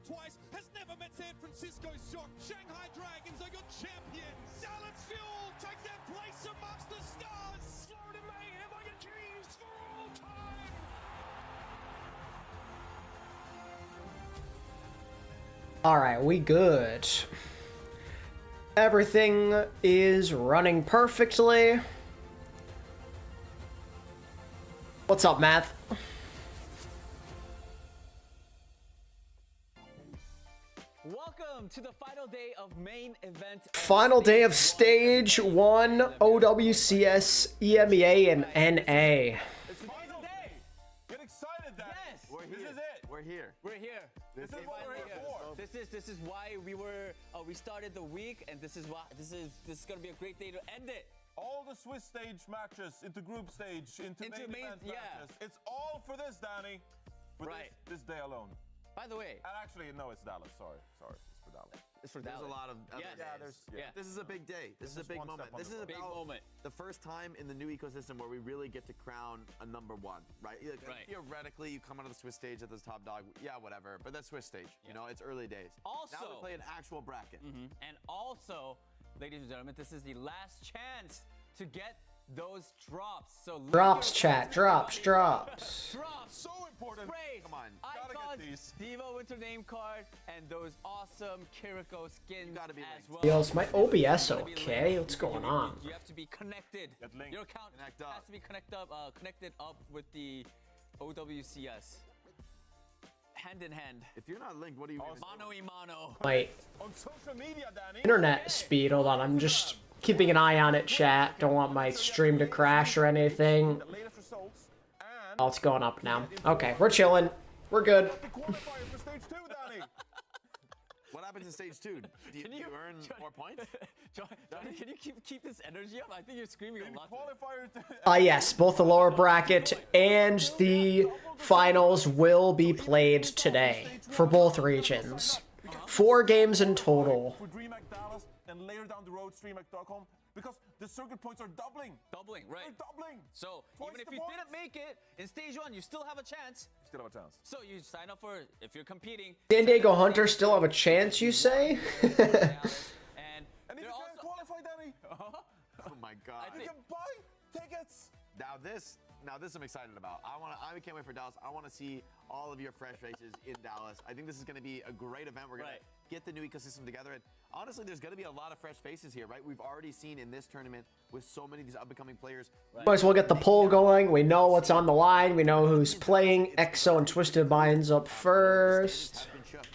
twice, has never met San Francisco's shock. Shanghai Dragons are your champions. alexyOWL takes their place amongst the stars. Florida Mayhem are your kings for all time. All right, we good. Everything is running perfectly. What's up, Math? Welcome to the final day of main event. Final day of stage 1 OWCS, EMEA, and NA. It's the final day. Get excited, Dad. Yes. This is it. We're here. We're here. This is what we're here for. This is why we started the week, and this is gonna be a great day to end it. All the Swiss stage matches into group stage, into main event matches. It's all for this, Danny. For this day alone. By the way, And actually, no, it's Dallas. Sorry, it's for Dallas. it's for There's Dallas. a lot of other days. This is a big day. This is a big one moment. step on This the is road. Big about moment. the first time in the new ecosystem where we really get to crown a #1, right? Like, Right. Theoretically, you come out of the Swiss stage at the top dog. Yeah, whatever. But that's Swiss stage. You know, it's early days. Also- now we play an actual bracket. And also, ladies and gentlemen, this is the last chance to get those drops. So leave Drops, your chat. comments Drops. Drops. So important. Sprays. Come on. Gotta get Icons, these. Diva Winter name card, and those awesome Kiriko skins gotta be as linked. well. Yo, is my OBS Gotta be okay? linked. What's going on? You have to be connected. Get linked. Your account Connect has up. to be connected up with the OWCS. Hand in hand. If you're not linked, what are you even Mano y mano. My On social media, Danny. internet speed, hold on, I'm just keeping an eye on it, chat. Don't want my stream to crash or anything. The latest results and Oh, it's going up now. Okay, we're chilling. We're good. the qualifier for stage 2, Danny. What happens in stage 2? Do you earn more points? Johnny, can you keep this energy up? I think you're screaming a lot. Qualifier to Yes, both the lower bracket and the finals will be played today for both regions. 4 games in total. for DreamHack Dallas and later down the road streamhack.com because the circuit points are doubling. Doubling, right? They're doubling. So Twice even if the you points. didn't make it in stage 1, you still have a chance. Still have a chance. So you sign up for, if you're competing. San Diego Hunters still have a chance, you say? and And if they're you can't also. qualify, Danny, Oh my god. you can buy tickets. Now this I'm excited about. I can't wait for Dallas. I want to see all of your fresh faces in Dallas. I think this is going to be a great event. We're going to get the new ecosystem together. And honestly, there's going to be a lot of fresh faces here, right? We've already seen in this tournament with so many of these up-and-coming players. Might as well get the poll going. We know what's on the line. We know who's playing. EXO and Twisted Minds up first. Has been shook.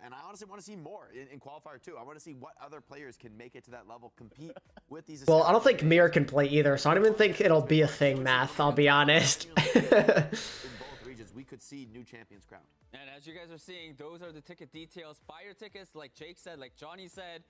And I honestly want to see more in qualifier 2. I want to see what other players can make it to that level, compete with these. Well, I don't think Mir can play either, so I don't even think it'll be a thing, Math. I'll be honest. in both regions, we could see new champions crowned. And as you guys are seeing, those are the ticket details. Buy your tickets, like Jake said, like Johnny said.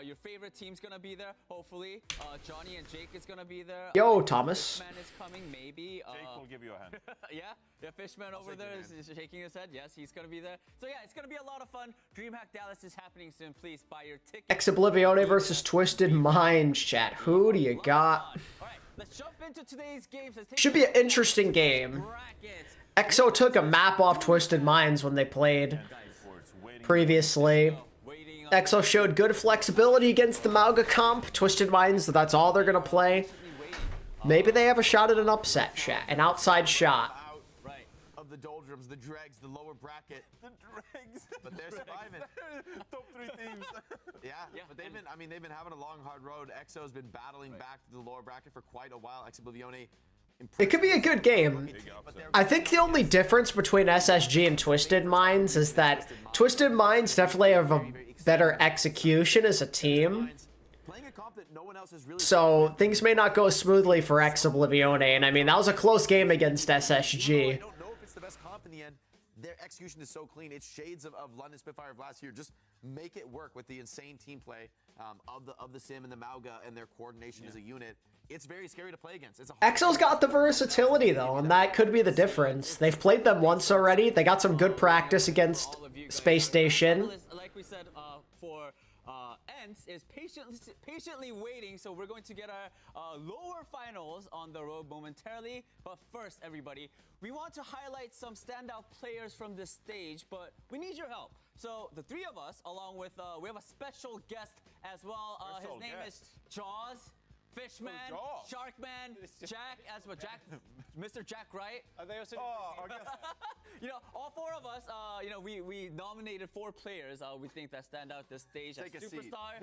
Your favorite team's gonna be there, hopefully. Johnny and Jake is gonna be there. Yo, Thomas. Fishman is coming, maybe. Jake will give you a hand. yeah, Fishman over there is shaking his head. Yes, he's gonna be there. So yeah, it's gonna be a lot of fun. DreamHack Dallas is happening soon. Please buy your ticket. Ex Oblivione versus Twisted Minds, chat. Who do you got? All right, let's jump into today's games. Let's take Should be an interesting game. brackets. EXO took a map off Twisted Minds when they played previously. Waiting on EXO showed good flexibility against the Mauga comp. Twisted Minds, that's all they're gonna play. Maybe they have a shot at an upset, chat. An outside shot. Out right. of the doldrums, the dregs, the lower bracket. The dregs. But they're surviving. Top 3 teams. Yeah, Yeah, but they've been having a long, hard road. EXO's been battling back to the lower bracket for quite a while. Ex Oblivione. It could be a good game. I think the only difference between SSG and Twisted Minds is that Twisted Minds definitely have a better execution as a team. Playing a comp that no one else has really So things may not go smoothly for Ex Oblivione. And I mean, that was a close game against I SSG. don't know if it's the best comp in the end. Their execution is so clean. It's shades of London Spitfire of last year. Just make it work with the insane team play of the Sim and the Mauga and their coordination as a unit. It's very scary to play against. It's a EXO's got the versatility though, and that could be the difference. They've played them once already. They got some good practice against Space Station. Like we said, for Ents is patiently waiting, so we're going to get our lower finals on the road momentarily. But first, everybody, we want to highlight some standout players from this stage, but we need your help. So the three of us, along with, we have a special guest as well. His name is Jaws, Fishman, Sharkman, Jack, as well, Jack, Mr. Jack Wright. Are they also? You know, all four of us, you know, we nominated 4 players we think that stand out this stage as superstar.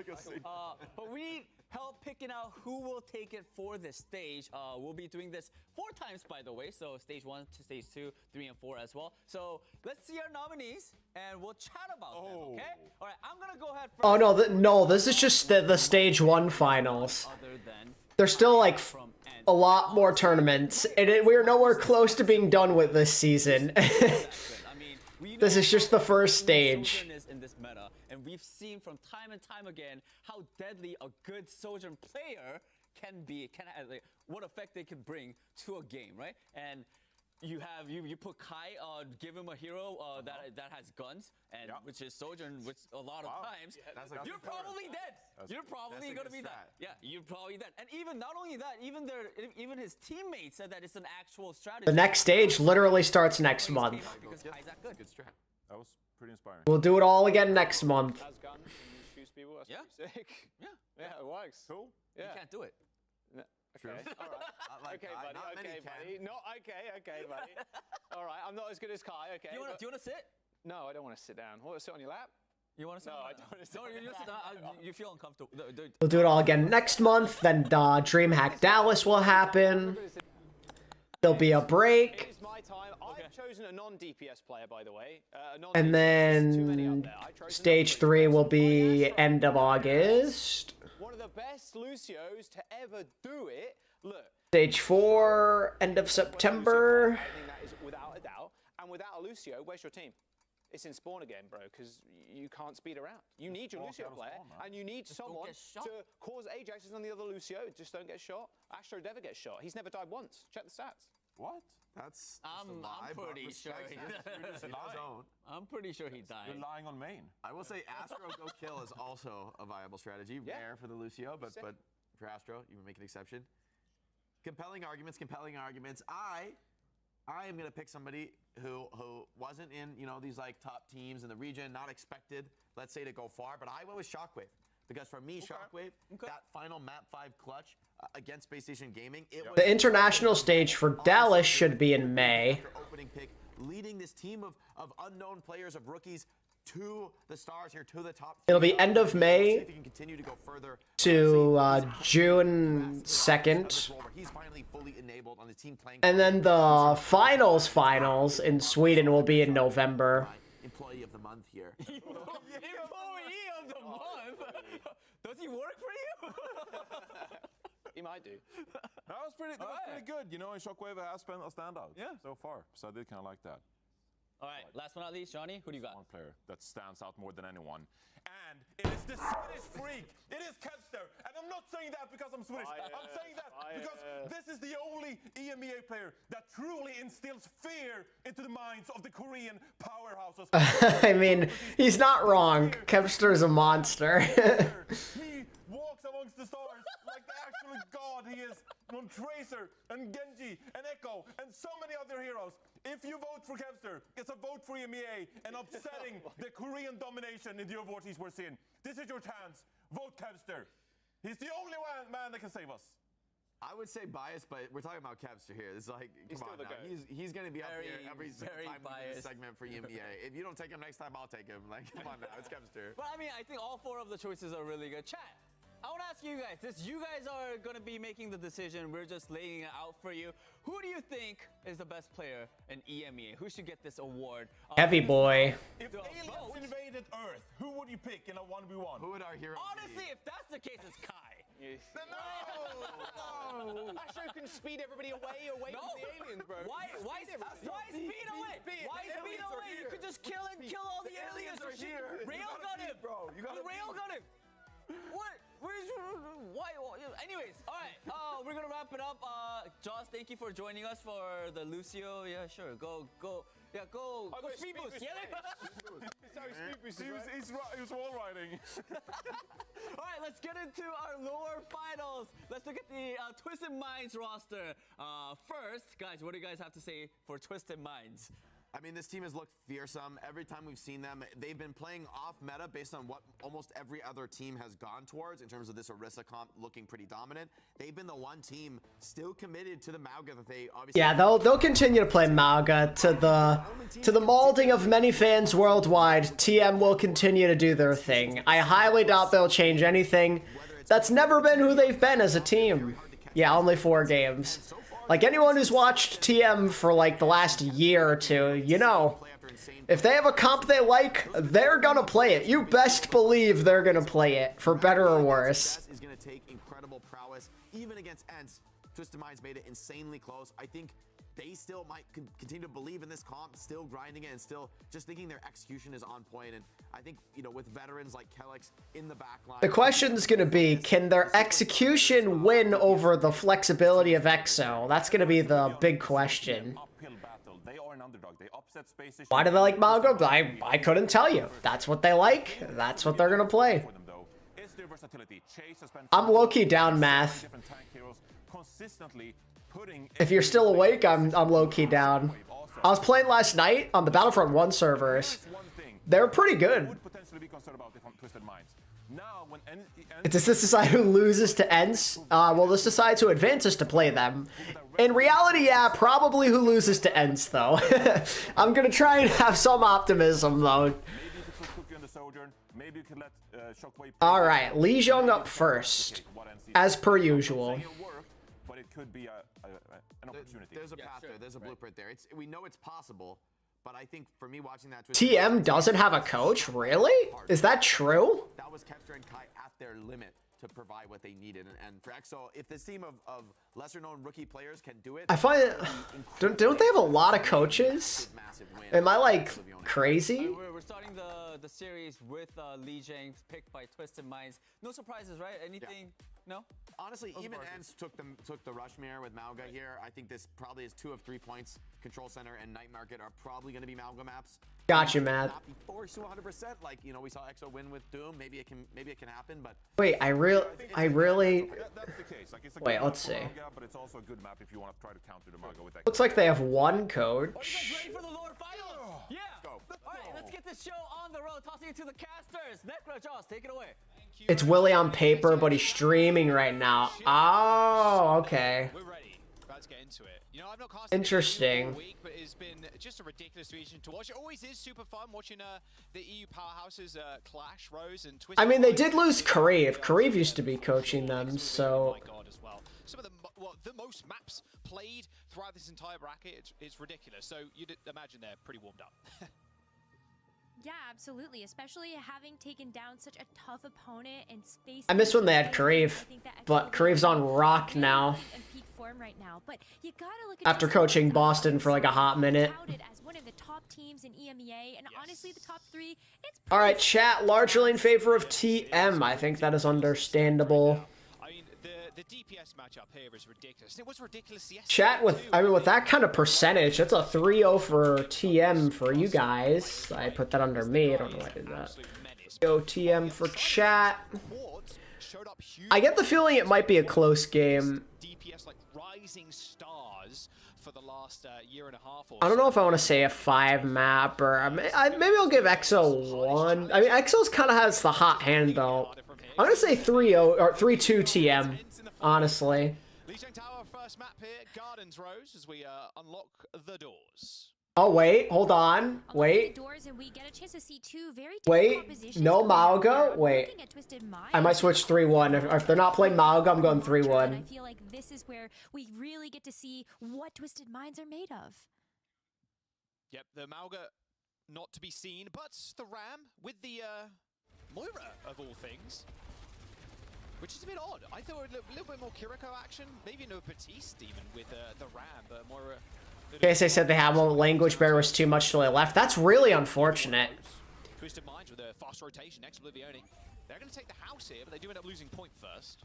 But we need help picking out who will take it for this stage. We'll be doing this 4 times, by the way. So stage 1 to stage 2, 3, and 4 as well. So let's see our nominees and we'll chat about them, okay? All right, I'm gonna go ahead first. Oh no, no, this is just the stage 1 finals. Other than There's still like a lot more tournaments, and we're nowhere close to being done with this season. This is just the first stage. In this meta, and we've seen from time and time again how deadly a good Sojourn player can be, like, what effect they can bring to a game, right? And you have you put Kai, give him a hero that has guns, and which is Sojourn, which a lot of times you're probably dead. You're probably gonna be dead. Yeah, you're probably dead. And even not only that, even his teammates said that it's an actual strategy. The next stage literally starts next month. Because Kai's that good. Good strat. That was pretty inspiring. We'll do it all again next month. Has guns and shoots people. That's pretty sick. Yeah. Yeah, it works. Cool. Yeah. You can't do it. Okay. All right. Okay, buddy. Okay, buddy. No. Okay, buddy. All right. I'm not as good as Kai. Okay. Do you want to sit? No, I don't want to sit down. Want to sit on your lap? You want to sit? No, I don't want to sit. No, you sit down. You feel uncomfortable. We'll do it all again next month. Then DreamHack Dallas will happen. There'll be a break. It is my time. I've chosen a non-DPS player, by the way. And then stage 3 will be end of August. One of the best Lucios to ever do it. Look. Stage 4, end of September. I think that is without a doubt. And without a Lucio, where's your team? It's in spawn again, bro, because you can't speed around. You need your Lucio player, and you need someone to cause Ajaxes on the other Lucio. Just don't get shot. Astro never gets shot. He's never died once. Check the stats. What? That's I'm pretty sure he I'm pretty sure he died. You're lying on main. I will say Astro Go Kill is also a viable strategy. Rare for the Lucio, but for Astro, you would make an exception. Compelling arguments. I am gonna pick somebody who wasn't in, you know, these like top teams in the region, not expected, let's say, to go far. But I went with Shockwave because for me, Shockwave, that final map 5 clutch against Space Station Gaming, it was The international stage for Dallas should be in May. opening pick, leading this team of unknown players, of rookies to the stars here, to the top. It'll be end of May If he can continue to go further to June 2nd. He's finally fully enabled on the team playing. And then the finals in Sweden will be in November. Employee of the month here. Employee of the month? Does he work for you? He might do. That was pretty good. You know, and Shockwave has been a standout so far. So I did kind of like that. All right, last but not least, Johnny, who do you got? One player that stands out more than anyone. And it is the Swedish freak. It is Kevster. And I'm not saying that because I'm Swedish. I'm saying that because this is the only EMEA player that truly instills fear into the minds of the Korean powerhouses. I mean, he's not wrong. Kevster's a monster. He walks amongst the stars like the actual god he is. On Tracer and Genji and Echo and so many other heroes. If you vote for Kevster, it's a vote for EMEA and upsetting the Korean domination in the Overwatch we're seeing. This is your chance. Vote Kevster. He's the only man that can save us. I would say biased, but we're talking about Kevster here. It's like, come on now. He's going to be up here every time we do this segment for EMEA. If you don't take him next time, I'll take him. Like, come on now, it's Kevster. But I mean, I think all 4 of the choices are really good. Chat, I want to ask you guys this. You guys are going to be making the decision. We're just laying it out for you. Who do you think is the best player in EMEA? Who should get this award? Heavy boy. If aliens invaded Earth, who would you pick in a 1v1? Who would our hero Honestly, be? if that's the case, it's Kai. No! Astro can speed everybody away from the aliens, bro. Why speed away? Why speed away? You could just kill all the aliens. Railgun him, bro. You got to railgun him. What? Why? Anyways, all right. We're gonna wrap it up. Joss, thank you for joining us for the Lucio. Yeah, sure. Go Yeah, go go speed boost. Yeah, He was wall riding. All right, let's get into our lower finals. Let's look at the Twisted Minds roster. First, guys, what do you guys have to say for Twisted Minds? I mean, this team has looked fearsome. Every time we've seen them, they've been playing off meta based on what almost every other team has gone towards in terms of this Orisa comp looking pretty dominant. They've been the one team still committed to the Mauga that they obviously... Yeah, they'll continue to play Mauga to the molding of many fans worldwide. TM will continue to do their thing. I highly doubt they'll change anything. That's never been who they've been as a team. Yeah, only 4 games. Like, anyone who's watched TM for, like, the last year or two, you know, if they have a comp they like, they're gonna play it. You best believe they're gonna play it, for better or worse. Is gonna take incredible prowess. Even against Ents, Twisted Minds made it insanely close. I think they still might continue to believe in this comp, still grinding it, and still just thinking their execution is on point. And I think, you know, with veterans like Kellex in the backline... The question's going to be, can their execution win over the flexibility of EXO? That's going to be the big question. Why do they like Mauga? I couldn't tell you. That's what they like. That's what they're going to play. I'm low-key down, Math. If you're still awake, I'm low-key down. I was playing last night on the Battlefront 1 servers. They're pretty good. Does this decide who loses to Ents? Well, this decides who advances to play them. In reality, yeah, probably who loses to Ents, though. I'm gonna try and have some optimism, though. Alright, Lee Jong up first, as per usual. But it could be an opportunity. There's a path there. There's a blueprint there. We know it's possible, but I think for me watching that... TM doesn't have a coach? Really? Is that true? That was Kevster and Kai at their limit to provide what they needed. And for EXO, if this team of lesser-known rookie players can do it... I find... Don't they have a lot of coaches? Am I, like, crazy? We're starting the series with Lee Jang, picked by Twisted Minds. No surprises, right? Anything... Yeah. No? Honestly, even Ents took the Rushmere with Mauga here. I think this probably is 2 of 3 points. Control Center and Night Market are probably going to be Mauga maps. Gotcha, Matt. Not be forced to 100%. Like, you know, we saw EXO win with Doom. Maybe it can happen, but... Wait, I really... That's the case. Like, it's a Wait, let's see. Mauga, but it's also a good map if you want to try to counter the Mauga with that. Looks like they have 1 coach. Ready for the lower finals? Yeah. All right, let's get this show on the road. Tossing it to the casters. Necro, Joss, take it away. It's Willie on paper, but he's streaming right now. Oh, okay. We're ready. About to get into it. You know, I've not cast interesting. all week, but it's been just a ridiculous region to watch. It always is super fun watching the EU powerhouses clash, Rose and Twist. I mean, they did lose Kareev. Kareev used to be coaching them, so... Oh my god, as well. Some of the most maps played throughout this entire bracket. It's ridiculous. So you'd imagine they're pretty warmed up. Yeah, absolutely. Especially having taken down such a tough opponent and space. I miss when they had Kareev, but Kareev's on rock now. Right now. But you gotta look at after coaching Boston for like a hot minute. As one of the top teams in EMEA, and honestly, the top 3. It's all right, chat largely in favor of TM. I think that is understandable. I mean, the DPS matchup here is ridiculous. It was ridiculous yesterday. Chat with, I mean, with that kind of percentage, that's a 3-0 for TM for you guys. I put that under me. I don't know why I did that. Go TM for chat. I get the feeling it might be a close game. DPS like rising stars for the last year and a half or I don't know if I want to say a 5 map or maybe I'll give EXO 1. I mean, EXO's kind of has the hot hand though. I'm gonna say 3-0 or 3-2 TM. Honestly. Tower first map here, Gardens Rose, as we unlock the doors. Oh wait, hold on. Wait. Wait, no Mauga. Wait. I might switch 3-1. If they're not playing Mauga, I'm going 3-1. I feel like this is where we really get to see what Twisted Minds are made of. Yep, the Mauga not to be seen, but the Ram with the Moira of all things. Which is a bit odd. I thought a little bit more Kiriko action, maybe no Batiste even with the Ram, but Moira. In case they said they had one language barrier was too much till they left. That's really unfortunate. Twisted Minds with a fast rotation, ex-Oblivione. They're going to take the house here, but they do end up losing point first.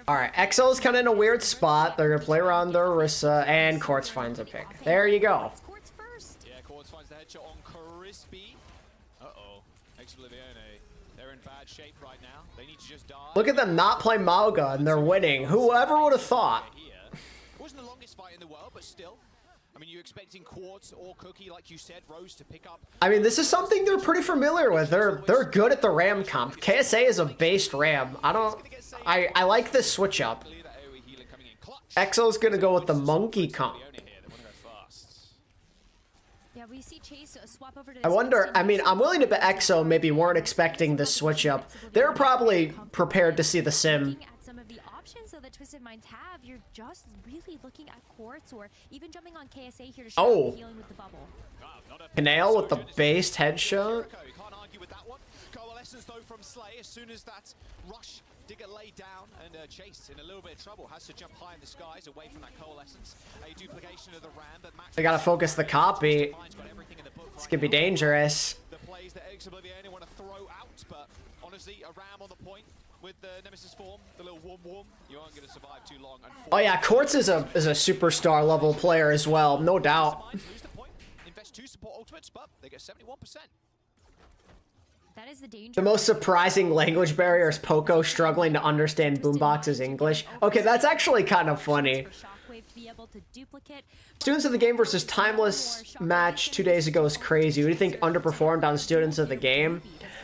Alright, Exo's kind of in a weird spot. They're gonna play around their Orisa, and Quartz finds a pick. There you go. Yeah, Quartz finds the headshot on Crispy. Uh-oh. alexyOWL, they're in bad shape right now. They need to just die. Look at them not play Mauga, and they're winning. Whoever would have thought? It wasn't the longest fight in the world, but still. I mean, you're expecting Quartz or Cookie, like you said, Rose, to pick up. I mean, this is something they're pretty familiar with. They're good at the Ram comp. KSA is a based Ram. I like this switch up. Exo's gonna go with the Monkey comp. Yeah, we see Chase swap over to I wonder, I mean, I'm willing to bet Exo maybe weren't expecting this switch up. They're probably prepared to see the sim. Looking at some of the options that Twisted Minds have, you're just really looking at Quartz or even jumping on KSA here to show healing with the bubble. Canale with the based headshot. You can't argue with that one. Coalescence though from Slay, as soon as that rush did get laid down, and Chase in a little bit of trouble, has to jump high in the skies away from that Coalescence. A duplication of the Ram, but Max They gotta focus the copy. This could be dangerous. the plays that alexyOWL want to throw out, but honestly, a Ram on the point with the Nemesis form, the little warm, you aren't going to survive too long. Oh yeah, Quartz is a superstar level player as well, no doubt. Lose the point, invest 2 support ultimates, but they get 71%. That is the danger. The most surprising language barrier is Poco struggling to understand Boombox's English. Okay, that's actually kind of funny. Students of the Game versus Timeless match 2 days ago was crazy. Who do you think underperformed on Students of the Game?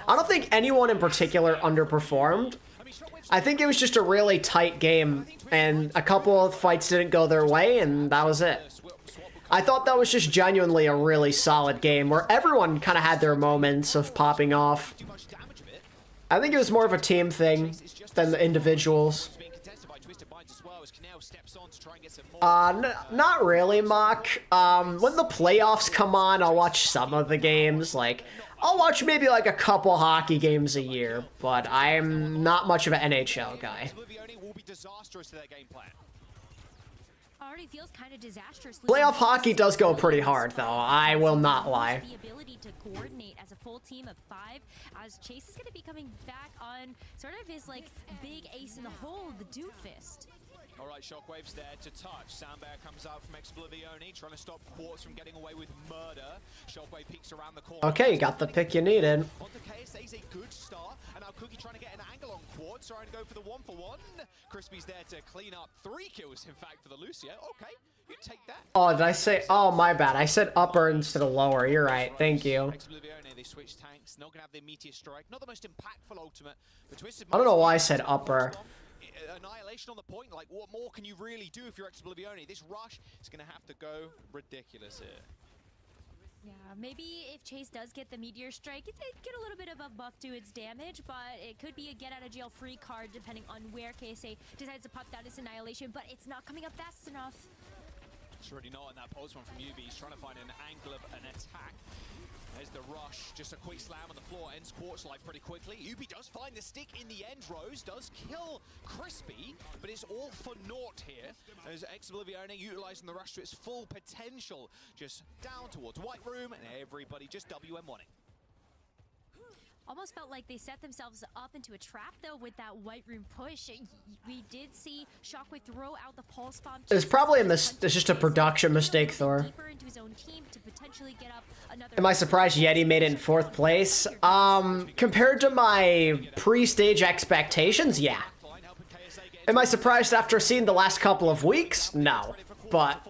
I don't think anyone in particular underperformed. I think it was just a really tight game, and a couple of fights didn't go their way, and that was it. I thought that was just genuinely a really solid game, where everyone kind of had their moments of popping off. I think it was more of a team thing than the individuals. Not really, Mock. When the playoffs come on, I'll watch some of the games. Like, I'll watch maybe like a couple hockey games a year, but I'm not much of an NHL guy. Already feels kind of disastrous. Playoff hockey does go pretty hard, though. I will not lie. The ability to coordinate as a full team of 5, as Chase is going to be coming back on sort of his like big ace in the hole, the Doofist. All right, Shockwave's there to touch. Sandbear comes out from alexyOWL, trying to stop Quartz from getting away with murder. Shockwave peeks around the corner. Okay, you got the pick you needed. Onto KSA's a good start, and now Cookie trying to get an angle on Quartz, trying to go for the 1-for-1. Crispy's there to clean up 3 kills, in fact, for the Lucio. Okay, you take that. Oh, did I say? Oh, my bad. I said upper instead of lower. You're right. Thank you. alexyOWL, they switch tanks. Not gonna have their Meteor Strike. Not the most impactful ultimate, but Twisted I don't know why I said upper. Annihilation on the point. Like, what more can you really do if you're alexyOWL? This rush is gonna have to go ridiculous here. Yeah, maybe if Chase does get the Meteor Strike, it did get a little bit of a buff to its damage, but it could be a get-out-of-jail-free card depending on where KSA decides to pop down its Annihilation, but it's not coming up fast enough. It's already not in that pulse one from UB. He's trying to find an angle of an attack. There's the rush, just a quick slam on the floor, ends Quartz life pretty quickly. UB does find the stick in the end. Rose does kill Crispy, but it's all for naught here. As alexyOWL utilizing the rush to its full potential, just down towards White Room, and everybody just WM1ing. Almost felt like they set themselves up into a trap, though, with that White Room push. We did see Shockwave throw out the pulse bomb. It's probably it's just a production mistake, Thor. Am I surprised Yeti made it in 4th place? Compared to my pre-stage expectations, yeah. Am I surprised after seeing the last couple of weeks? No. But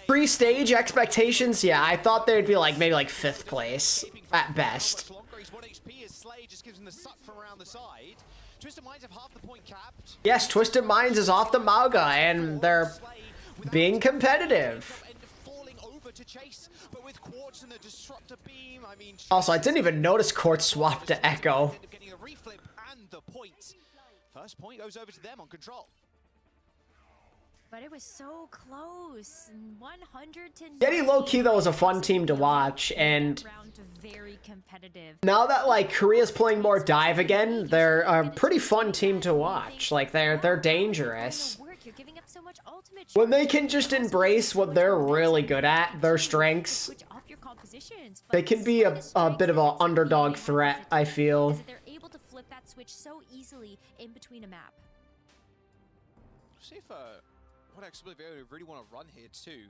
pre-stage expectations, yeah, I thought they'd be like maybe like 5th place at best. Yes, Twisted Minds is off the Mauga, and they're being competitive. Also, I didn't even notice Quartz swapped to Echo. First point goes over to them on control. But it was so close. 100 to Yeti low-key, though, was a fun team to watch, and very competitive. Now that, like, Korea's playing more dive again, they're a pretty fun team to watch. Like, they're dangerous. When they can just embrace what they're really good at, their strengths, they can be a bit of an underdog threat, I feel. They're able to flip that switch so easily in between a map. See if what alexyOWL really want to run here too.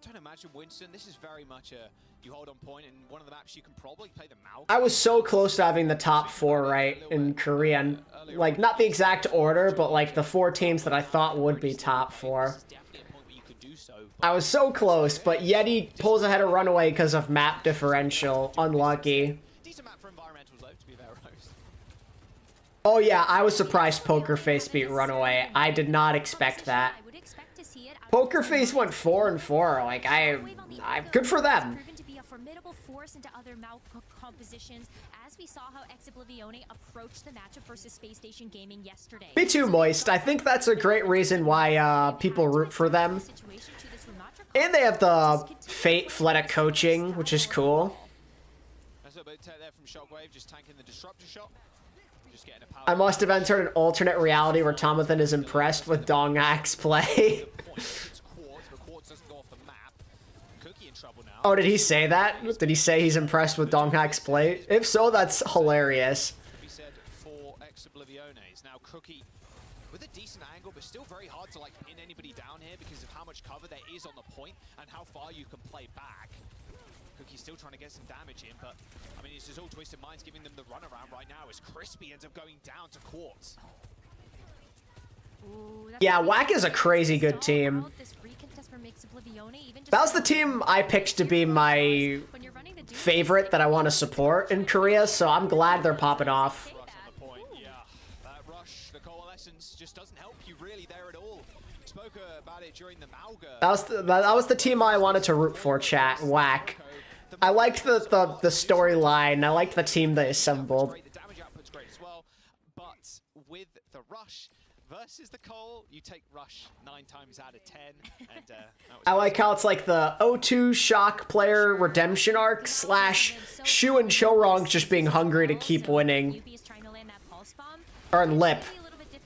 Don't imagine Winston. This is very much a you hold on point, and one of the maps you can probably play the Mauga. I was so close to having the top 4 right in Korea, and like not the exact order, but like the 4 teams that I thought would be top 4. I was so close, but Yeti pulls ahead of Runaway because of map differential. Unlucky. Decent map for environmentals though, to be fair, Rose. Oh yeah, I was surprised Poker Face beat Runaway. I did not expect that. I would expect to see it. Poker Face went 4-4. Like I'm good for them. Proven to be a formidable force into other map compositions, as we saw how alexyOWL approached the matchup versus Space Station Gaming yesterday. Me too, Moist. I think that's a great reason why people root for them. And they have the Fate Fleta coaching, which is cool. That's a bit there from Shockwave, just tanking the disruptor shot. Just getting a power. I must have entered an alternate reality where Tomathan is impressed with Dong Ak's play. Oh, did he say that? Did he say he's impressed with Dong Ak's play? If so, that's hilarious. Be said for alexyOWL. Now Cookie with a decent angle, but still very hard to like pin anybody down here because of how much cover there is on the point and how far you can play back. Cookie's still trying to get some damage in, but I mean, it's just all Twisted Minds giving them the runaround right now as Crispy ends up going down to Quartz. Yeah, Whack is a crazy good team. That was the team I picked to be my favorite that I want to support in Korea, so I'm glad they're popping off. Yeah, that rush, the coalescence just doesn't help you really there at all. Spoke about it during the Mauga. That was the team I wanted to root for, chat. Whack. I liked the storyline. I liked the team they assembled. The damage output's great as well, but with the rush versus the coal, you take rush 9 times out of 10. And I like how it's like the O2 shock player redemption arc / Shu and Chorong's just being hungry to keep winning. Or in Lip.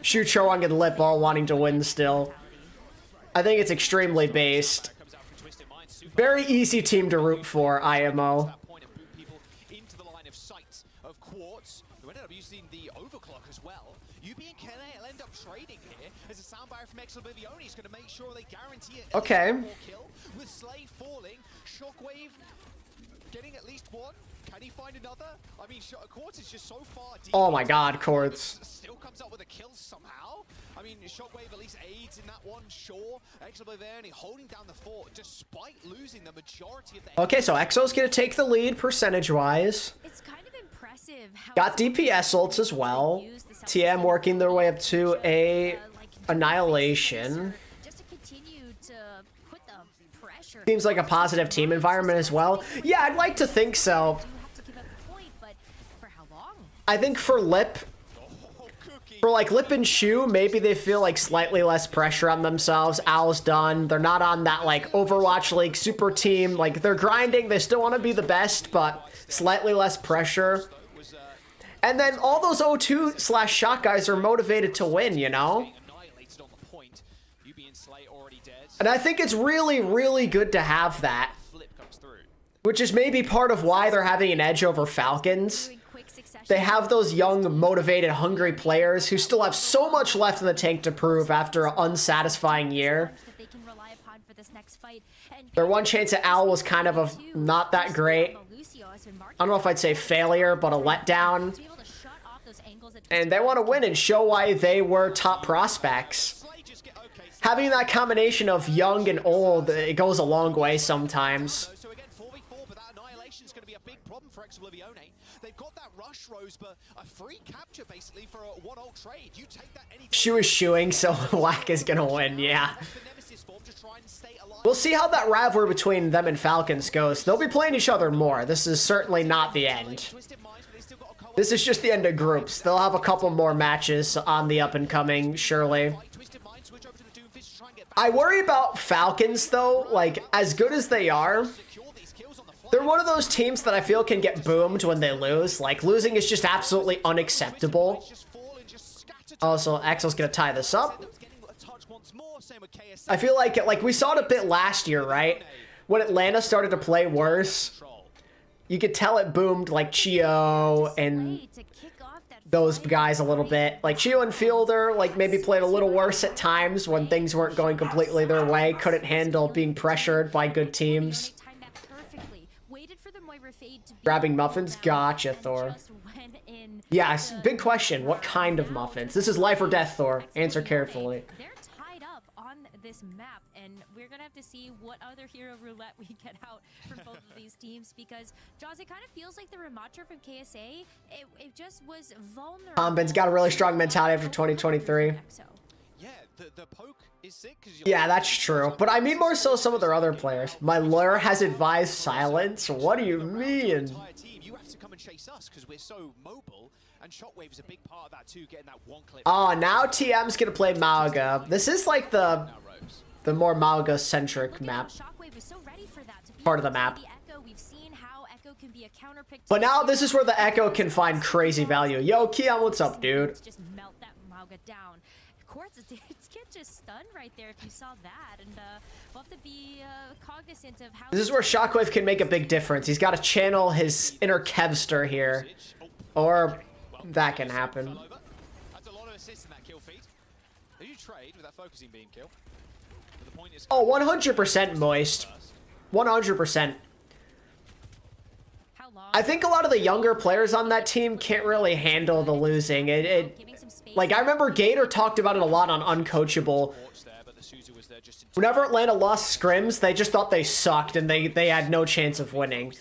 Shu, Chorong, and Lip all wanting to win still. I think it's extremely based. Very easy team to root for, IMO. Into the line of sight of Quartz, who ended up using the overclock as well. UB and Kele will end up trading here as a soundbite from alexyOWL is going to make sure they guarantee it. Okay. Kill with Slay falling, Shockwave getting at least 1. Can he find another? I mean, Quartz is just so far deep. Oh my god, Quartz. Still comes up with a kill somehow. I mean, Shockwave at least aids in that one, sure. alexyOWL holding down the fort despite losing the majority of the... Okay, so Exo's gonna take the lead percentage-wise. It's kind of impressive how Got DPS ults as well. TM working their way up to a Annihilation. just to continue to put the pressure. Seems like a positive team environment as well. Yeah, I'd like to think so. You have to give up the point, but for how long? I think for Lip, for like Lip and Shu, maybe they feel like slightly less pressure on themselves. Owl's done. They're not on that like Overwatch League super team. Like they're grinding. They still want to be the best, but slightly less pressure. And then all those O2 / shot guys are motivated to win, you know? And I think it's really, really good to have that. Which is maybe part of why they're having an edge over Falcons. They have those young, motivated, hungry players who still have so much left in the tank to prove after an unsatisfying year. Their one chance at Owl was kind of not that great. I don't know if I'd say failure, but a letdown. And they want to win and show why they were top prospects. Having that combination of young and old, it goes a long way sometimes. So again, 4v4, but that Annihilation's going to be a big problem for alexyOWL. They've got that rush, Rose, but a free capture basically for a 1-ult trade. You take that anything. Shu is shooing, so Whack is going to win, yeah. We'll see how that rivalry between them and Falcons goes. They'll be playing each other more. This is certainly not the end. This is just the end of groups. They'll have a couple more matches on the up-and-coming, surely. I worry about Falcons, though. Like, as good as they are, they're one of those teams that I feel can get boomed when they lose. Like, losing is just absolutely unacceptable. Also, Axel's gonna tie this up. I feel like we saw it a bit last year, right? When Atlanta started to play worse, you could tell it boomed like Chio and those guys a little bit. Like Chio and Fielder, like maybe played a little worse at times when things weren't going completely their way. Couldn't handle being pressured by good teams. Grabbing muffins? Gotcha, Thor. Yes, big question. What kind of muffins? This is life or death, Thor. Answer carefully. They're tied up on this map, and we're gonna have to see what other hero roulette we get out from both of these teams, because Jaws, it kind of feels like the Rematch from KSA, it just was vulnerable. Ben's got a really strong mentality after 2023. Yeah, the poke is sick. Yeah, that's true. But I mean more so some of their other players. My lawyer has advised silence? What do you mean? You have to come and chase us because we're so mobile, and Shockwave is a big part of that too, getting that one clip. Oh, now TM's gonna play Mauga. This is like the more Mauga-centric map. Part of the map. But now this is where the Echo can find crazy value. Yo, Keon, what's up, dude? Just melt that Mauga down. Quartz get just stunned right there if you saw that, and we'll have to be cognizant of how. This is where Shockwave can make a big difference. He's got to channel his inner Kevster here, or that can happen. That's a lot of assists in that kill feed. Did you trade with that focusing being killed? But the point is, oh, 100% moist. 100%. I think a lot of the younger players on that team can't really handle the losing. Like, I remember Gator talked about it a lot on Uncoachable. Whenever Atlanta lost scrims, they just thought they sucked and they had no chance of winning.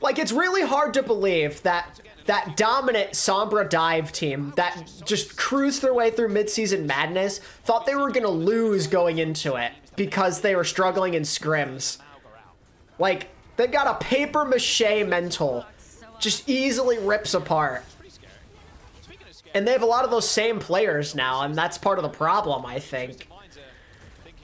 Like, it's really hard to believe that that dominant Sombra dive team that just cruised their way through midseason madness thought they were going to lose going into it because they were struggling in scrims. Like, they've got a paper mache mental. Just easily rips apart. And they have a lot of those same players now, and that's part of the problem, I think.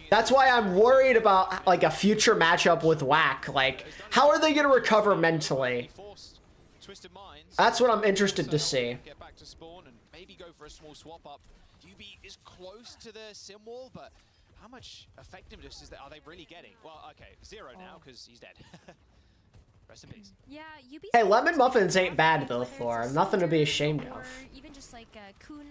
That's why I'm worried about, like, a future matchup with WAC. Like, how are they going to recover mentally? That's what I'm interested to see. Get back to spawn and maybe go for a small swap up. UB is close to the sim wall, but how much effectiveness are they really getting? Well, okay, 0 now because he's dead. Rest in peace. Yeah, hey, lemon muffins ain't bad though, Thor. Nothing to be ashamed of.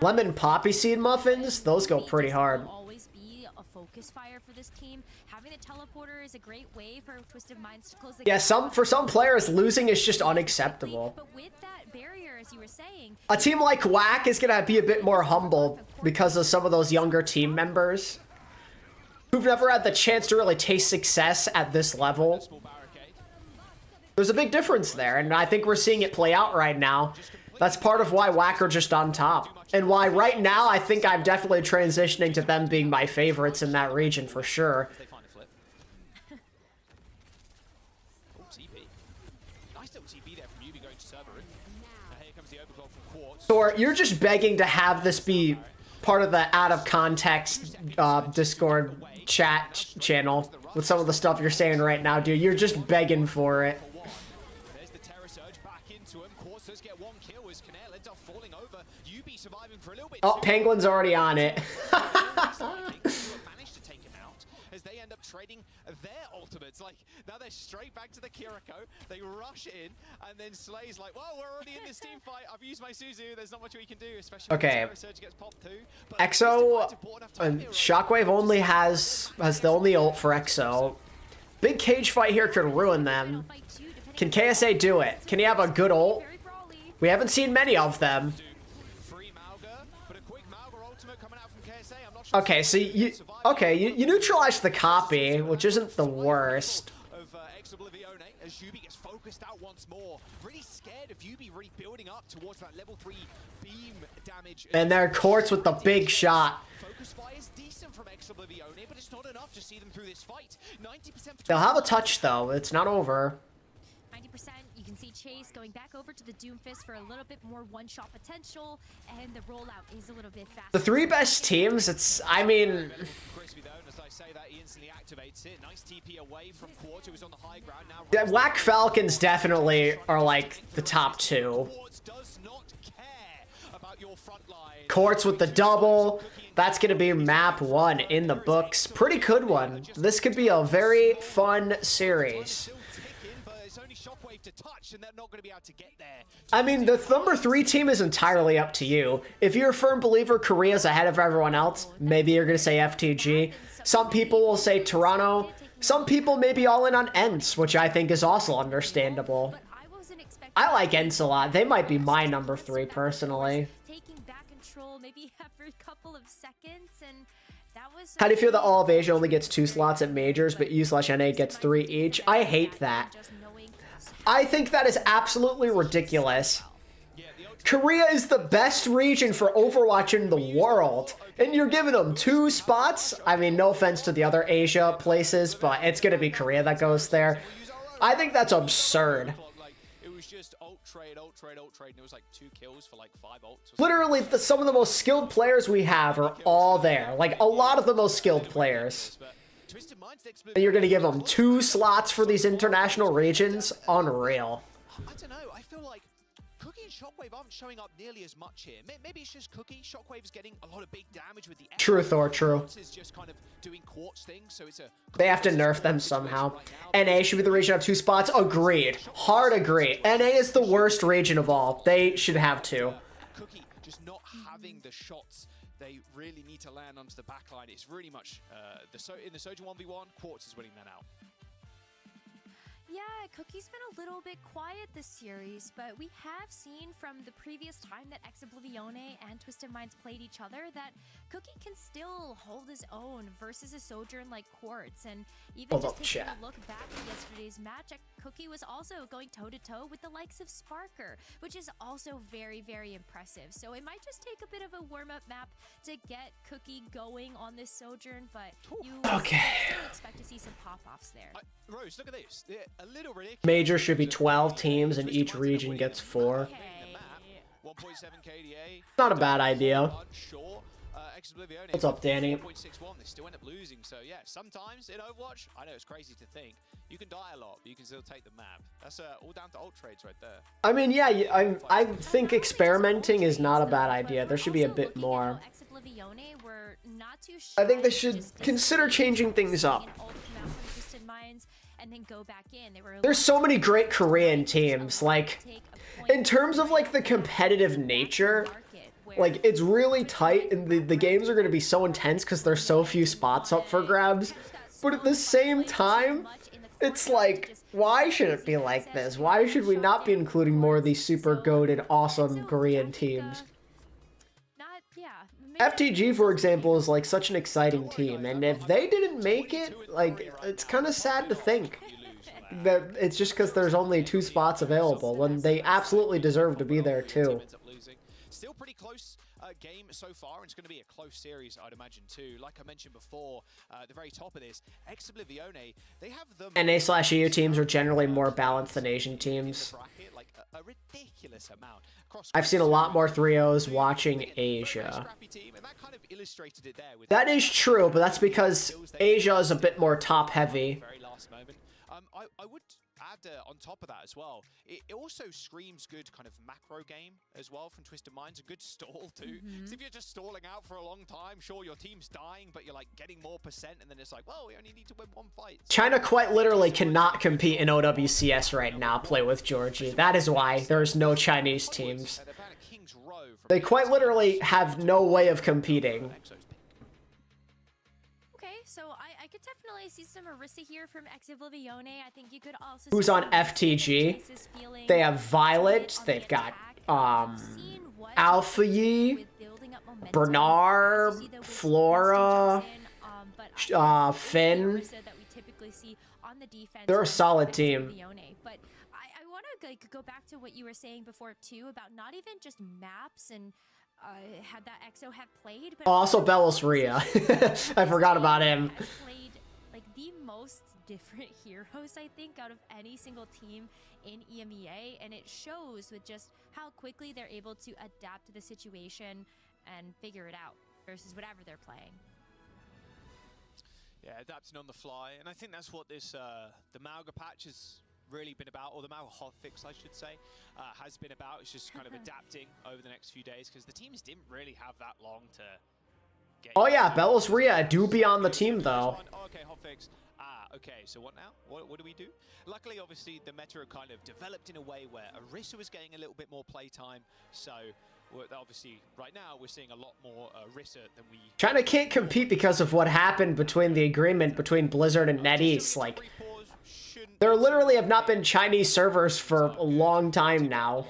Lemon poppy seed muffins, those go pretty hard. Always be a focus fire for this team. Having the teleporter is a great way for Twisted Minds to close the yeah, for some players, losing is just unacceptable. But with that barrier, as you were saying, a team like WAC is gonna be a bit more humble because of some of those younger team members who've never had the chance to really taste success at this level. There's a big difference there, and I think we're seeing it play out right now. That's part of why WAC are just on top. And why right now I think I'm definitely transitioning to them being my favorites in that region for sure. Thor, you're just begging to have this be part of the out of context Discord chat channel with some of the stuff you're saying right now, dude. You're just begging for it. Oh, Penguin's already on it. As they end up trading their ultimates, like now they're straight back to the Kiriko. They rush in, and then Slay's like, "Well, we're already in this team fight. I've used my Suzu. There's not much we can do, especially okay. When Surge gets popped too." EXO and Shockwave only has the only ult for EXO. Big cage fight here could ruin them. Can KSA do it? Can he have a good ult? We haven't seen many of them. Okay, so you neutralized the copy, which isn't the worst. As Yubi gets focused out once more, really scared of Yubi really building up towards that level 3 beam damage. And their Quartz with the big shot. Focus fire is decent from alexyOWL, but it's not enough to see them through this fight. 90%. They'll have a touch though. It's not over. 90%. You can see Chase going back over to the Doomfist for a little bit more one-shot potential, and the rollout is a little bit faster. The 3 best teams, it's, I mean... Yeah, WAC Falcons definitely are like the top 2. Quartz with the double. That's going to be map 1 in the books. Pretty good one. This could be a very fun series. to touch, and they're not going to be able to get there. I mean, the number 3 team is entirely up to you. If you're a firm believer Korea's ahead of everyone else, maybe you're going to say FTG. Some people will say Toronto. Some people may be all in on ENCE, which I think is also understandable. I like ENCE a lot. They might be my number 3 personally. Taking back control maybe every couple of seconds, and that was. How do you feel that all of Asia only gets 2 slots at majors, but U/NA gets 3 each? I hate that. I think that is absolutely ridiculous. Korea is the best region for Overwatch in the world, and you're giving them 2 spots? I mean, no offense to the other Asia places, but it's going to be Korea that goes there. I think that's absurd. It was just ult trade, and it was like 2 kills for like 5 ults. Literally, some of the most skilled players we have are all there. Like, a lot of the most skilled players. And you're going to give them 2 slots for these international regions? Unreal. I don't know. I feel like Cookie and Shockwave aren't showing up nearly as much here. Maybe it's just Cookie. Shockwave's getting a lot of big damage with the Truth or true. Is just kind of doing quartz things, so it's a They have to nerf them somehow. NA should be the region of 2 spots. Agreed. Hard agree. NA is the worst region of all. They should have 2. Cookie just not having the shots they really need to land onto the backline. It's really much in the Sojourn 1v1, Quartz is winning that out. Yeah, Cookie's been a little bit quiet this series, but we have seen from the previous time that Ex-Oblivione and Twisted Minds played each other that Cookie can still hold his own versus a Sojourn like Quartz. And even just taking a look back at yesterday's match, Cookie was also going toe-to-toe with the likes of Sparker, which is also very, very impressive. So it might just take a bit of a warm-up map to get Cookie going on this Sojourn, but you still expect to see some pop-offs there. Rose, look at this. A little ridiculous. Major should be 12 teams and each region gets 4. Okay. 1.7 KDA. Not a bad idea. What's up, Danny? 4.61. They still end up losing. So yeah, sometimes in Overwatch, I know it's crazy to think, you can die a lot, but you can still take the map. That's all down to ult trades right there. I mean, yeah, I think experimenting is not a bad idea. There should be a bit more. I think they should consider changing things up. There's so many great Korean teams. Like, in terms of like the competitive nature, like it's really tight and the games are going to be so intense because there's so few spots up for grabs. But at the same time, it's like, why should it be like this? Why should we not be including more of these super goated, awesome Korean teams? FTG, for example, is like such an exciting team, and if they didn't make it, like, it's kind of sad to think that it's just because there's only 2 spots available when they absolutely deserve to be there too. Still pretty close game so far, and it's going to be a close series, I'd imagine too. Like I mentioned before, at the very top of this, Ex-Oblivione, they have the NA/EU teams are generally more balanced than Asian teams. Like a ridiculous amount. I've seen a lot more 3-0s watching Asia. That is true, but that's because Asia is a bit more top-heavy. Very last moment. I would add on top of that as well, it also screams good kind of macro game as well from Twisted Minds, a good stall too. Because if you're just stalling out for a long time, sure, your team's dying, but you're like getting more percent, and then it's like, well, we only need to win 1 fight. China quite literally cannot compete in OWCS right now, play with Georgie. That is why there's no Chinese teams. They quite literally have no way of competing. So I could definitely see some Orisa here from Ex-Oblivione. I think you could also Who's on FTG? They have Violet, they've got Alpha Yi, Bernard, Flora, Finn. They're a solid team. But I want to like go back to what you were saying before too about not even just maps and had that EXO have played, but also Belos Rhea. I forgot about him. Played like the most different heroes, I think, out of any single team in EMEA, and it shows with just how quickly they're able to adapt to the situation and figure it out versus whatever they're playing. Yeah, adapting on the fly, and I think that's what this the Mauga patch is really been about, or the Mauga hotfix, I should say, has been about. It's just kind of adapting over the next few days because the teams didn't really have that long to get. Oh yeah, Belos Rhea do be on the team though. Oh, okay, hotfix. okay, so what now? What do we do? Luckily, obviously, the meta kind of developed in a way where Orisa was getting a little bit more playtime. So, obviously, right now, we're seeing a lot more Orisa than we... China can't compete because of what happened between the agreement between Blizzard and NetEase. Like, there literally have not been Chinese servers for a long time now.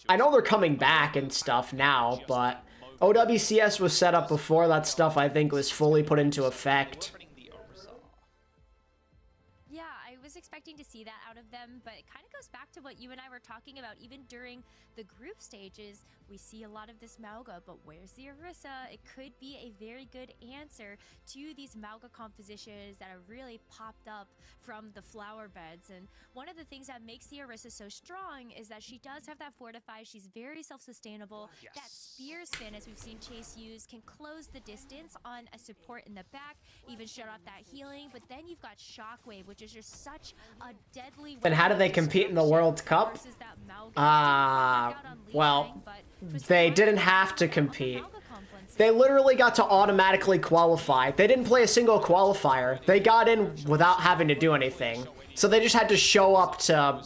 I know they're coming back and stuff now, but OWCS was set up before that stuff, I think, was fully put into effect. Yeah, I was expecting to see that out of them, but it kind of goes back to what you and I were talking about. Even during the group stages, we see a lot of this Mauga, but where's the Orisa? It could be a very good answer to these Mauga compositions that have really popped up from the flower beds. And one of the things that makes the Orisa so strong is that she does have that fortify. She's very self-sustainable. That spear spin, as we've seen Chase use, can close the distance on a support in the back, even shut off that healing. But then you've got Shockwave, which is just such a deadly... Then how do they compete in the World Cup? Well, they didn't have to compete. They literally got to automatically qualify. They didn't play a single qualifier. They got in without having to do anything. So they just had to show up to...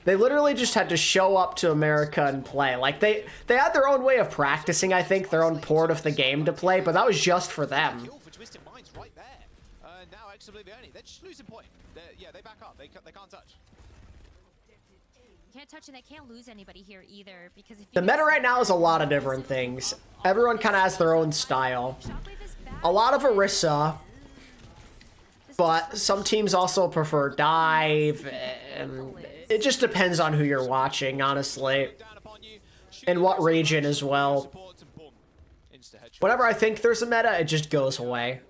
They literally just had to show up to America and play. Like, they had their own way of practicing, I think, their own port of the game to play, but that was just for them. They're just losing point. Yeah, they back up. They can't touch. Can't touch, and they can't lose anybody here either, because if the meta right now is a lot of different things. Everyone kind of has their own style. A lot of Orisa, but some teams also prefer dive. And it just depends on who you're watching, honestly, and what region as well. Whenever I think there's a meta, it just goes away.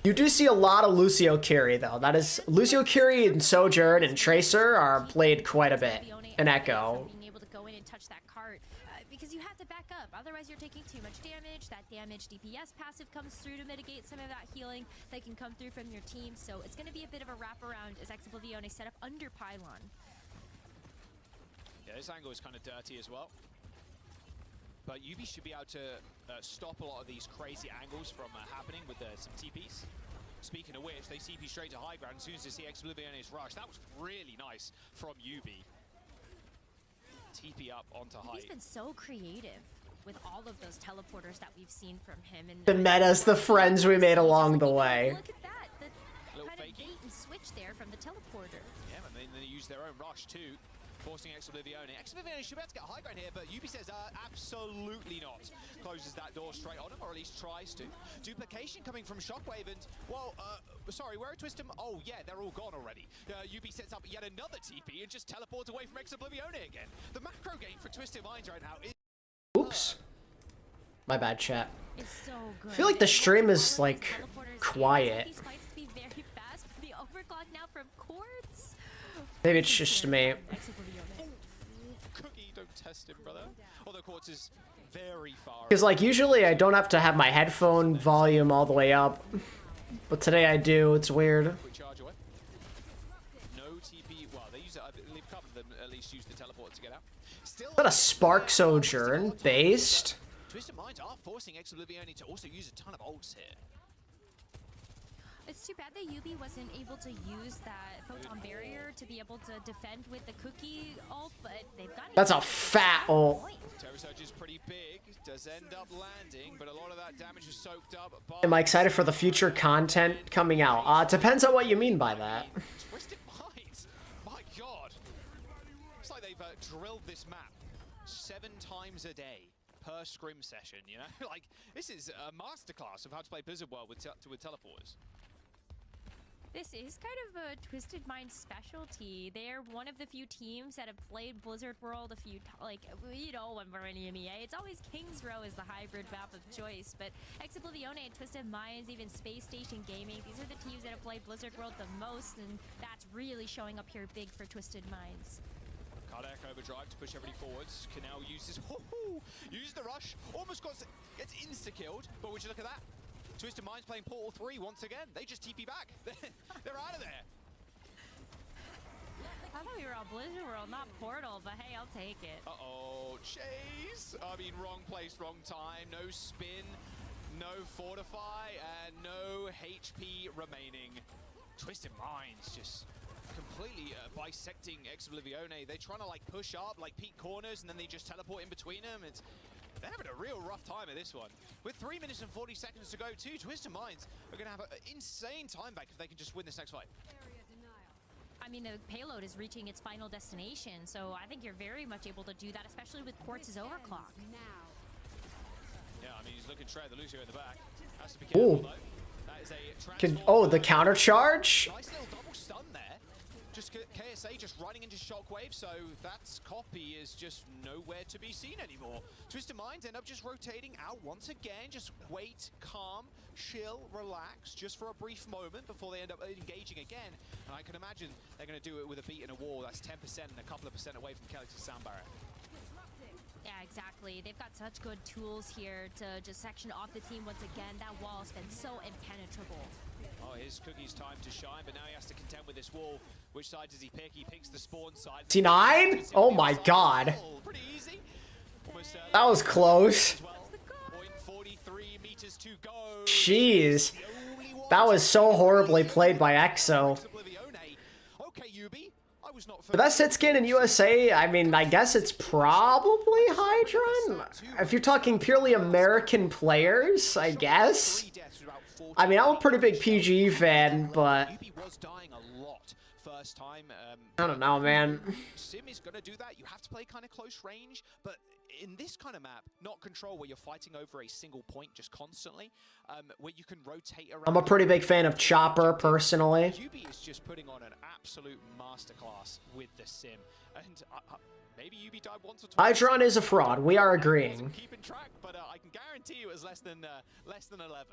You do see a lot of Lucio carry, though. That is, Lucio carry and Sojourn and Tracer are played quite a bit in Echo. Being able to go in and touch that cart, because you have to back up. Otherwise, you're taking too much damage. That damage DPS passive comes through to mitigate some of that healing that can come through from your team. So it's going to be a bit of a wraparound as alexyOWL set up under Pylon. Yeah, this angle is kind of dirty as well. But Yubi should be able to stop a lot of these crazy angles from happening with some TPs. Speaking of which, they CP straight to high ground as soon as they see alexyOWL's rush. That was really nice from Yubi. TP up onto high. He's been so creative with all of those teleporters that we've seen from him. And the metas, the friends we made along the way. Look at that. The kind of bait and switch there from the teleporter. Yeah, and then they use their own rush too. Forcing alexyOWL. alexyOWL should be able to get high ground here, but Yubi says absolutely not. Closes that door straight on him, or at least tries to. Duplication coming from Shockwave, and, well, sorry, where are Twisted? Oh, yeah, they're all gone already. Yubi sets up yet another TP and just teleports away from alexyOWL again. The macro game for Twisted Minds right now is... Oops. My bad, chat. It's so good. I feel like the stream is, like, quiet. These fights to be very fast, but the overclock now from Quartz. Maybe it's just me. Cookie, don't test him, brother. Although Quartz is very far. Because, like, usually I don't have to have my headphone volume all the way up. But today I do. It's weird. Quick charge away. No TP. Well, they use it. I believe a couple of them at least use the teleport to get out. Still. Is that a Spark Sojourn based? Twisted Minds are forcing alexyOWL to also use a ton of ults here. It's too bad that Yubi wasn't able to use that photon barrier to be able to defend with the cookie ult, but they've got. That's a fat ult. Terror Surge is pretty big, does end up landing, but a lot of that damage is soaked up. Am I excited for the future content coming out? It depends on what you mean by that. Twisted Minds, my god. It's like they've drilled this map 7 times a day per scrim session, you know? Like, this is a masterclass of how to play Blizzard World with teleporters. This is kind of a Twisted Mind specialty. They're one of the few teams that have played Blizzard World a few times. Like, you know, when we're in EMEA, it's always Kings Row is the hybrid map of choice. But alexyOWL and Twisted Minds, even Space Station Gaming, these are the teams that have played Blizzard World the most, and that's really showing up here big for Twisted Minds. Cardiac overdrive to push everybody forwards. Canal uses uses the rush, almost gets insta-killed, but would you look at that? Twisted Minds playing Portal 3 once again. They just TP back. They're out of there. I thought we were on Blizzard World, not Portal, but hey, I'll take it. Uh-oh, Chase. I mean, wrong place, wrong time. No spin, No Fortify and no HP remaining. Twisted Minds just completely bisecting alexyOWL. They're trying to like push up, like peek corners, and then they just teleport in between them. They're having a real rough time at this one. With 3 minutes and 40 seconds to go too, Twisted Minds are going to have an insane time back if they can just win this next fight. I mean, the payload is reaching its final destination, so I think you're very much able to do that, especially with Quartz's overclock. Yeah, I mean, he's looking straight at the Lucio in the back. Has to be Ooh. careful, though. That is a Oh, the counter charge? nice little double stun there. Just KSA just running into Shockwave, so that copy is just nowhere to be seen anymore. Twisted Minds end up just rotating out once again. Just wait, calm, chill, relax, just for a brief moment before they end up engaging again. And I can imagine they're going to do it with a beat in a wall. That's 10% and a couple of percent away from Kelix's sound barrier. Yeah, exactly. They've got such good tools here to just section off the team once again. That wall has been so impenetrable. Oh, here's Cookie's time to shine, but now he has to contend with this wall. Which side does he pick? He picks the spawn side. 9? Oh my god. Pretty easy. Almost, That was close. 0.43 meters to go. Jeez. That was so horribly played by EXO. Okay, Yubi. I was not The best hit skin in USA, I mean, I guess it's probably Hydron? If you're talking purely American players, I guess. I mean, I'm a pretty big PGE fan, but Yubi was dying a lot first time. I don't know, man. Sim is going to do that. You have to play kind of close range, but in this kind of map, not control, where you're fighting over a single point just constantly, where you can rotate around. I'm a pretty big fan of Chopper, personally. Yubi is just putting on an absolute masterclass with the Sim, and maybe Yubi died once or twice. Hydron is a fraud. We are agreeing. Keeping track, but I can guarantee you it was less than 11.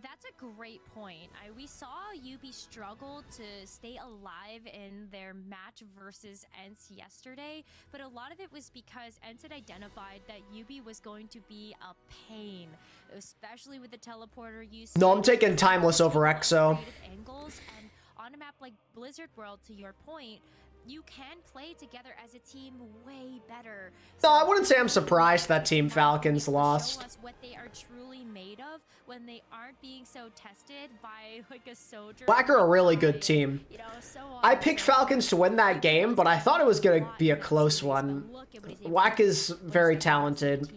That's a great point. We saw UB struggle to stay alive in their match versus ENCE yesterday, but a lot of it was because ENCE had identified that UB was going to be a pain, especially with the teleporter use. No, I'm taking Timeless over EXO. Angles, and on a map like Blizzard World, to your point, you can play together as a team way better. No, I wouldn't say I'm surprised that Team Falcons Show lost. us what they are truly made of when they aren't being so tested by like a soldier. Black are a really good team. You know, so I picked Falcons to win that game, but I thought it was going to be a close one. Wack is very talented.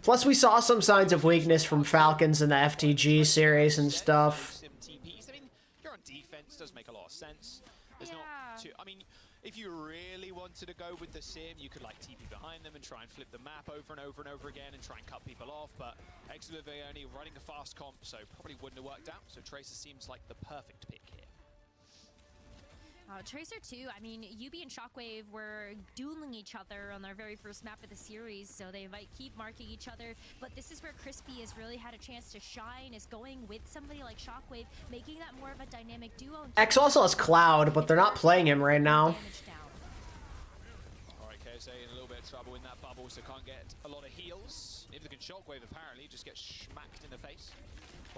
Plus, we saw some signs of weakness from Falcons in the FTG series and stuff. Sim TPs. I mean, you're on defense, does make a lot of sense. There's Yeah. not too, I mean, if you really wanted to go with the Sim, you could like TP behind them and try and flip the map over and over and over again and try and cut people off, but alexyOWL only running a fast comp, so probably wouldn't have worked out. So Tracer seems like the perfect pick here. Tracer too. I mean, UB and Shockwave were dueling each other on their very first map of the series, so they might keep marking each other. But this is where Crispy has really had a chance to shine, is going with somebody like Shockwave, making that more of a dynamic duo. X also has Cloud, but they're not playing him right now. All right, KSA in a little bit of trouble in that bubble, so can't get a lot of heals. If they can Shockwave, apparently, just get smacked in the face.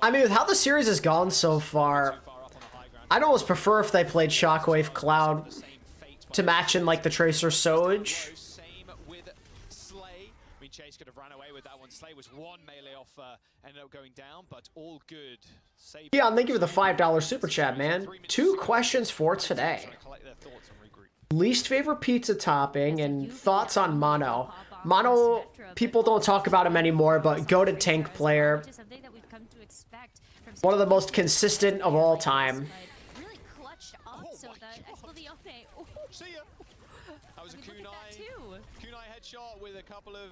I mean, with how the series has gone so far, Too far up on the high ground. I'd almost prefer if they played Shockwave Cloud to match in like the Tracer Soj. Same with Slay. I mean, Chase could have ran away with that one. Slay was one melee off, ended up going down, but all good. Save. Yeah, thank you for the $5 super chat, man. 2 questions for today. Trying to collect their thoughts and regroup. Least favorite pizza topping and thoughts on Mono. Mono, people don't talk about him anymore, but go to tank player. Something that we've come to expect from One of the most consistent of all time. really clutched up so that alexyOWL. See ya. That was a kunai headshot with a couple of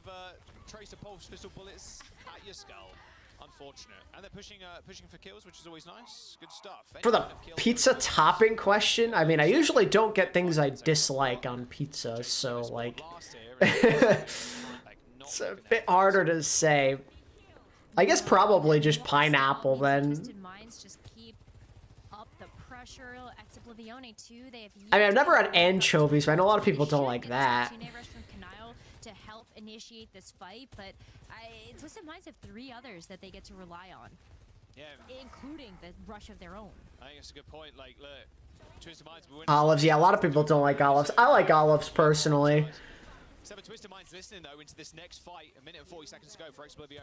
Tracer pulse pistol bullets at your skull. Unfortunate. And they're pushing for kills, which is always nice. Good stuff. For the pizza topping question, I mean, I usually don't get things I dislike on pizza, so like, it's a bit harder to say. I guess probably just pineapple then. Twisted Minds just keep up the pressure. alexyOWL too. They have I mean, I've never had anchovies, but I know a lot of people don't like that. To help initiate this fight, but Twisted Minds have 3 others that they get to rely on, Yeah, including the rush of their own. I think it's a good point. Like, look, Twisted Minds. Olives, yeah, a lot of people don't like olives. I like olives personally. Seven Twisted Minds listening though into this next fight. A minute and 40 seconds to go for alexyOWL.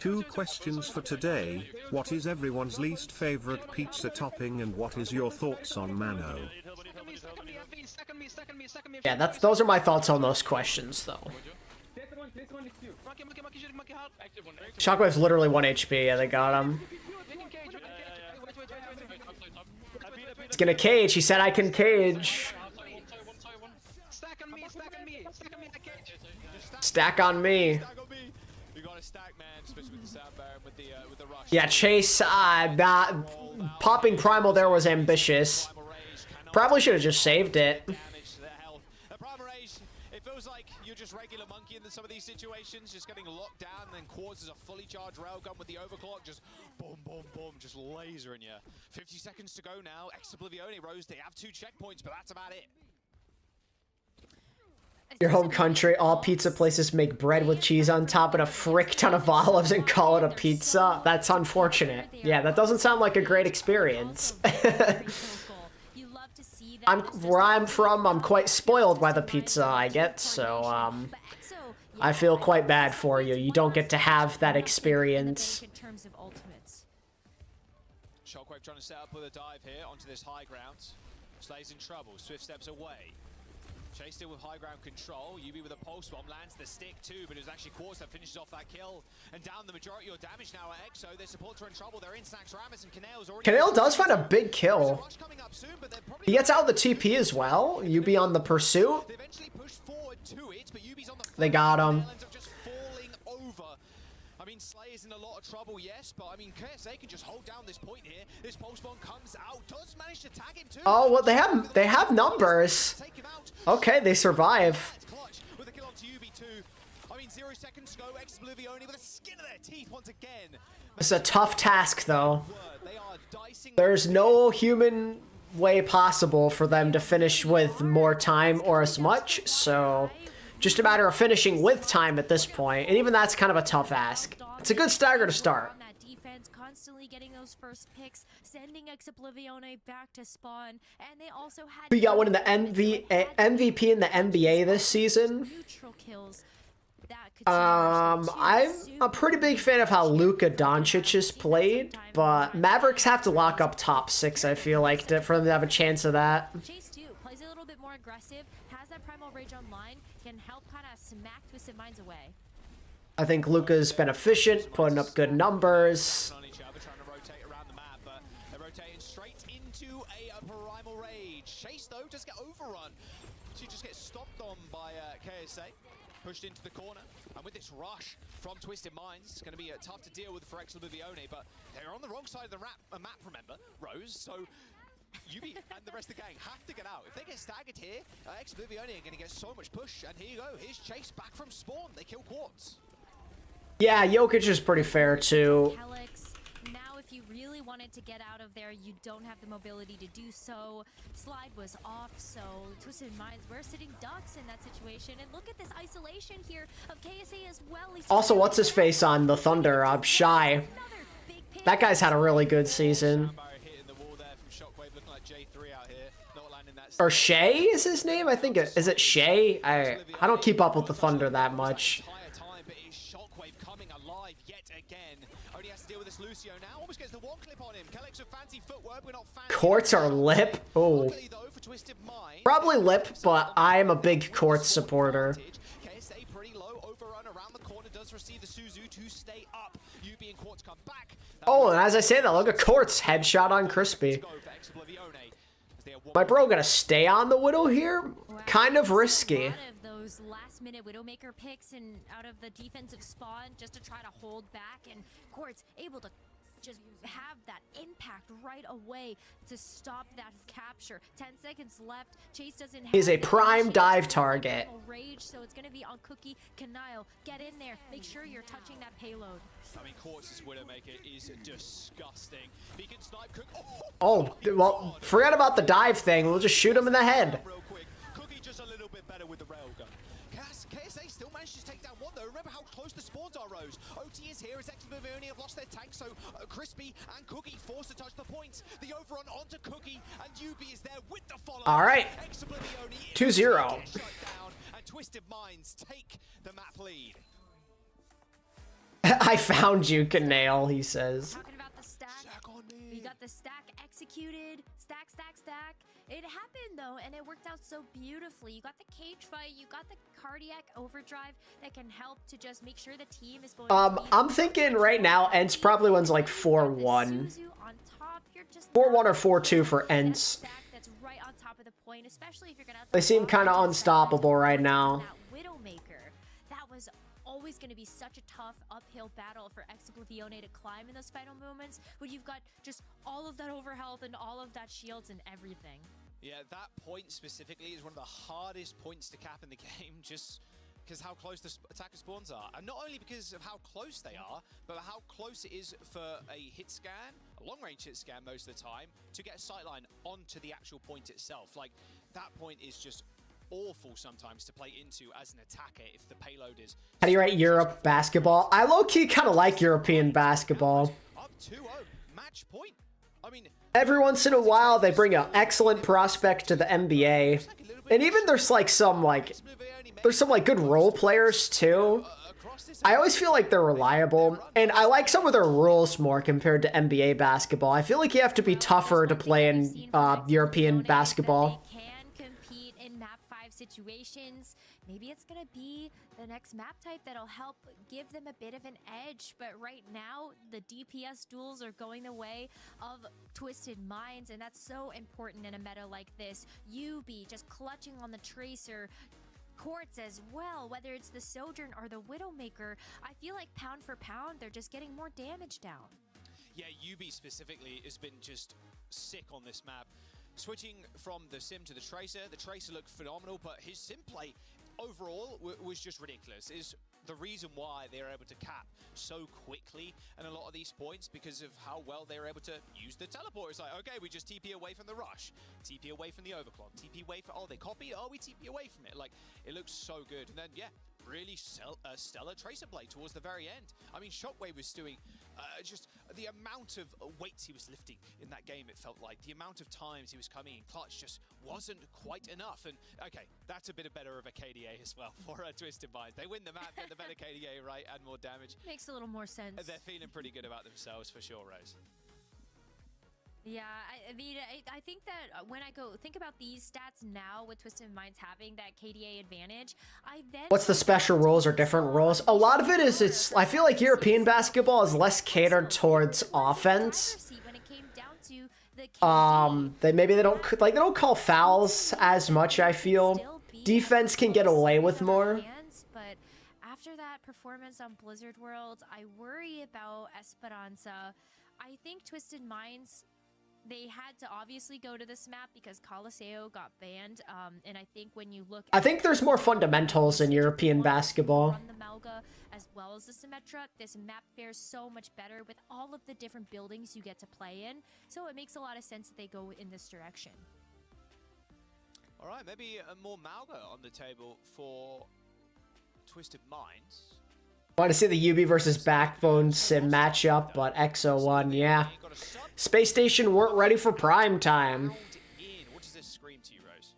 Two questions for today. What is everyone's least favorite pizza topping and what is your thoughts on Mano? Yeah, those are my thoughts on those questions, though. Shockwave's literally 1 HP. Yeah, they got him. He's gonna cage. He said I can cage. Stack on me. Yeah, Chase, popping Primal there was ambitious. Probably should have just saved it. It feels like you're just regular monkey in some of these situations, just getting locked down, and then Quartz is a fully charged railgun with the overclock, just boom, boom, boom, just lasering you. 50 seconds to go now. Ex-Oblivione, Rose, they have 2 checkpoints, but that's about it. Your home country, all pizza places make bread with cheese on top and a frick ton of olives and call it a pizza. That's unfortunate. Yeah, that doesn't sound like a great experience. Where I'm from, I'm quite spoiled by the pizza I get, so I feel quite bad for you. You don't get to have that experience. Shockwave trying to set up with a dive here onto this high ground. Slay's in trouble. Swift steps away. Chase still with high ground control. UB with a pulse bomb lands the stick too, but it was actually Quartz that finishes off that kill. And down the majority of damage now at Exo. Their supports are in trouble. They're in Snacks Ramus and Kanale's already. Kanale does find a big kill. He gets out of the TP as well. UB on the pursuit. They eventually push forward to it, but UB's on the They got him. just falling over. I mean, Slay is in a lot of trouble, yes, but I mean, KSA can just hold down this point here. This pulse bomb comes out, does manage to tag him too. Oh, well, they have numbers. Okay, they survive. With a kill onto UB2. I mean, 0 seconds to go. Ex-Oblivione with the skin of their teeth once again. It's a tough task, though. There's no human way possible for them to finish with more time or as much, so just a matter of finishing with time at this point, and even that's kind of a tough ask. It's a good stagger to start. Constantly getting those first picks, sending Ex-Oblivione back to spawn, and they also had We got one in the MVP in the NBA this season. I'm a pretty big fan of how Luka Doncic has played, but Mavericks have to lock up top 6, I feel like, for them to have a chance of that. Chase too plays a little bit more aggressive, has that Primal Rage online, can help kind of smack Twisted Minds away. I think Luka's been efficient, putting up good numbers. Primal Rage. Chase though does get overrun. She just gets stopped on by KSA, pushed into the corner, and with this rush from Twisted Minds, it's going to be tough to deal with for Ex-Oblivione, but they're on the wrong side of the map, remember, Rose, so UB and the rest of the gang have to get out. If they get staggered here, Ex-Oblivione are going to get so much push, and here you go, here's Chase back from spawn. They kill Quartz. Yeah, Jokic is pretty fair too. Now, if you really wanted to get out of there, you don't have the mobility to do so. Slide was off, so Twisted Minds, we're sitting ducks in that situation. And look at this isolation here of KSA as well. Also, what's his face on the Thunder? Shy. That guy's had a really good season. Or Shay is his name? I think is it Shay? I don't keep up with the Thunder that much. Quartz or Lip? Oh. Probably Lip, but I'm a big Quartz supporter. Oh, and as I say that, look at Quartz. Headshot on Crispy. My bro gonna stay on the Widow here? Kind of risky. Those last-minute Widowmaker picks and out of the defensive spawn just to try to hold back, and Quartz able to just have that impact right away to stop that capture. 10 seconds left. Chase doesn't have. He's a prime dive target. Rage, so it's gonna be on Cookie. Kanile, get in there. Make sure you're touching that payload. I mean, Quartz's Widowmaker is disgusting. He can snipe Cook. Oh, well, forget about the dive thing. We'll just shoot him in the head. Real quick. Cookie just a little bit better with the railgun. KSA still manages to take down one though. Remember how close the spawns are, Rose. OT is here as alexyOWL have lost their tank, so Crispy and Cookie forced to touch the points. The overrun onto Cookie, and UB is there with the follow. All right. 2-0. And Twisted Minds take the map lead. I found you, Canale, he says. Talking about the stack. You got the stack executed. Stack, stack, stack. It happened though, and it worked out so beautifully. You got the cage fight, you got the cardiac overdrive that can help to just make sure the team is going I'm thinking right now Ents probably wins like 4-1. 4-1 or 4-2 for Ents. That's right on top of the point, especially if you're gonna have to They seem kind of unstoppable right now. that Widowmaker. That was always going to be such a tough uphill battle for alexyOWL to climb in those final moments when you've got just all of that overhealth and all of that shields and everything. Yeah, that point specifically is one of the hardest points to cap in the game, just because how close the attacker spawns are. And not only because of how close they are, but how close it is for a hit scan, a long-range hit scan most of the time, to get a sightline onto the actual point itself. Like, that point is just awful sometimes to play into as an attacker if the payload is... How do you rate Europe basketball? I low-key kind of like European basketball. Up 2-0, match point. I mean... Every once in a while, they bring an excellent prospect to the NBA. And even there's some good role players too. I always feel like they're reliable, and I like some of their rules more compared to NBA basketball. I feel like you have to be tougher to play in European basketball. They can compete in map 5 situations. Maybe it's gonna be the next map type that'll help give them a bit of an edge, but right now the DPS duels are going the way of Twisted Minds, and that's so important in a meta like this. UB just clutching on the Tracer, Quartz as well, whether it's the Sojourn or the Widowmaker. I feel like pound for pound they're just getting more damage down. Yeah, UB specifically has been just sick on this map. Switching from the Sim to the Tracer looked phenomenal, but his Sim play overall was just ridiculous. Is the reason why they were able to cap so quickly and a lot of these points because of how well they were able to use the teleport. It's like, okay, we just TP away from the rush, TP away from the overclock, TP away from, oh, they copied, oh, we TP away from it. Like, it looks so good. And then, yeah, really stellar Tracer play towards the very end. I mean, Shockwave was doing just the amount of weights he was lifting in that game, it felt like. The amount of times he was coming in clutch just wasn't quite enough. And, okay, that's a bit better of a KDA as well for Twisted Minds. They win the map, get the better KDA, right, and more damage. Makes a little more sense. They're feeling pretty good about themselves for sure, Rose. Yeah, I mean, I think that when I go think about these stats now with Twisted Minds having that KDA advantage, I then... What's the special rules or different rules? A lot of it is, I feel like European basketball is less catered towards offense. When it came down to the they don't call fouls as much, I feel. Defense can get away with more. But after that performance on Blizzard World, I worry about Esperan'a. I think Twisted Minds, they had to obviously go to this map because Coliseo got banned, and I think when you look... I think there's more fundamentals in European basketball. ...on the Malga as well as the Symmetra, this map fares so much better with all of the different buildings you get to play in, so it makes a lot of sense that they go in this direction. All right, maybe more Malga on the table for Twisted Minds. Want to see the UB versus Backbone Sim matchup, but EXO won, yeah. Space Station weren't ready for prime time. What does this scream to you, Rose?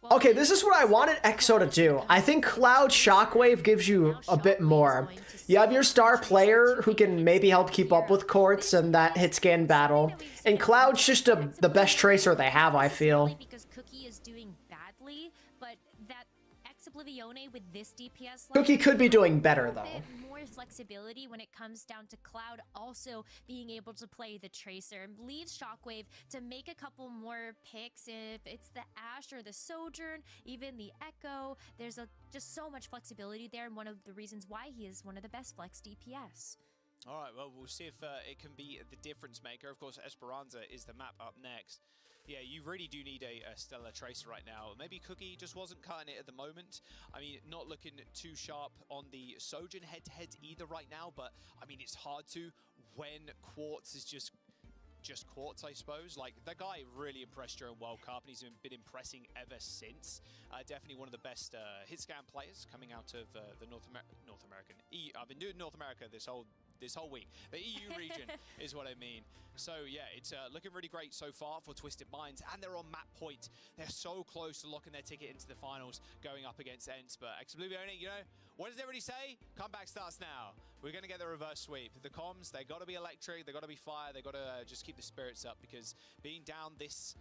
Okay, this is what I wanted EXO to do. I think Cloud Shockwave gives you a bit more. You have your star player who can maybe help keep up with Quartz and that hit scan battle. And Cloud's just the best tracer they have, I feel. Because Cookie is doing badly, but that alexyOWL with this DPS... Cookie could be doing better, though. More flexibility when it comes down to Cloud also being able to play the Tracer and leaves Shockwave to make a couple more picks if it's the Ashe or the Sojourn, even the Echo. There's just so much flexibility there, and one of the reasons why he is one of the best flex DPS. All right, well, we'll see if it can be the difference maker. Of course, Esperan'a is the map up next. Yeah, you really do need a stellar Tracer right now. Maybe Cookie just wasn't cutting it at the moment. I mean, not looking too sharp on the Sojourn head-to-head either right now, but I mean, it's hard to when Quartz is just just Quartz, I suppose. Like, the guy really impressed during World Cup, and he's been impressing ever since. Definitely one of the best hit scan players coming out of the North American. I've been doing North America this whole week. The EU region is what I mean. So yeah, it's looking really great so far for Twisted Minds, and they're on map point. They're so close to locking their ticket into the finals, going up against Ents. But alexyOWL, you know, what does everybody say? Comeback starts now. We're going to get the reverse sweep. The comms, they got to be electric, they got to be fire, they got to just keep the spirits up, because being down this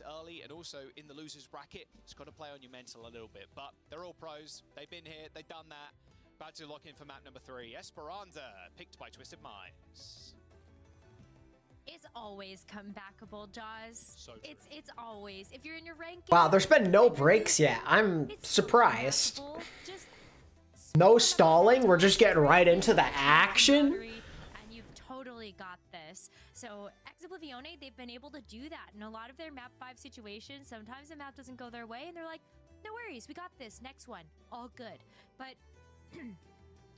early and also in the losers bracket, it's got to play on your mental a little bit. But they're all pros. They've been here, they've done that. About to lock in for map number 3. Esperan'a, picked by Twisted Minds. It's always comebackable, Jaws. So true. It's always. If you're in your ranking. Wow, there's been no breaks yet. I'm surprised. No stalling. We're just getting right into the action. And you've totally got this. So alexyOWL, they've been able to do that in a lot of their map 5 situations. Sometimes the map doesn't go their way, and they're like, no worries, we got this. Next one, all good. But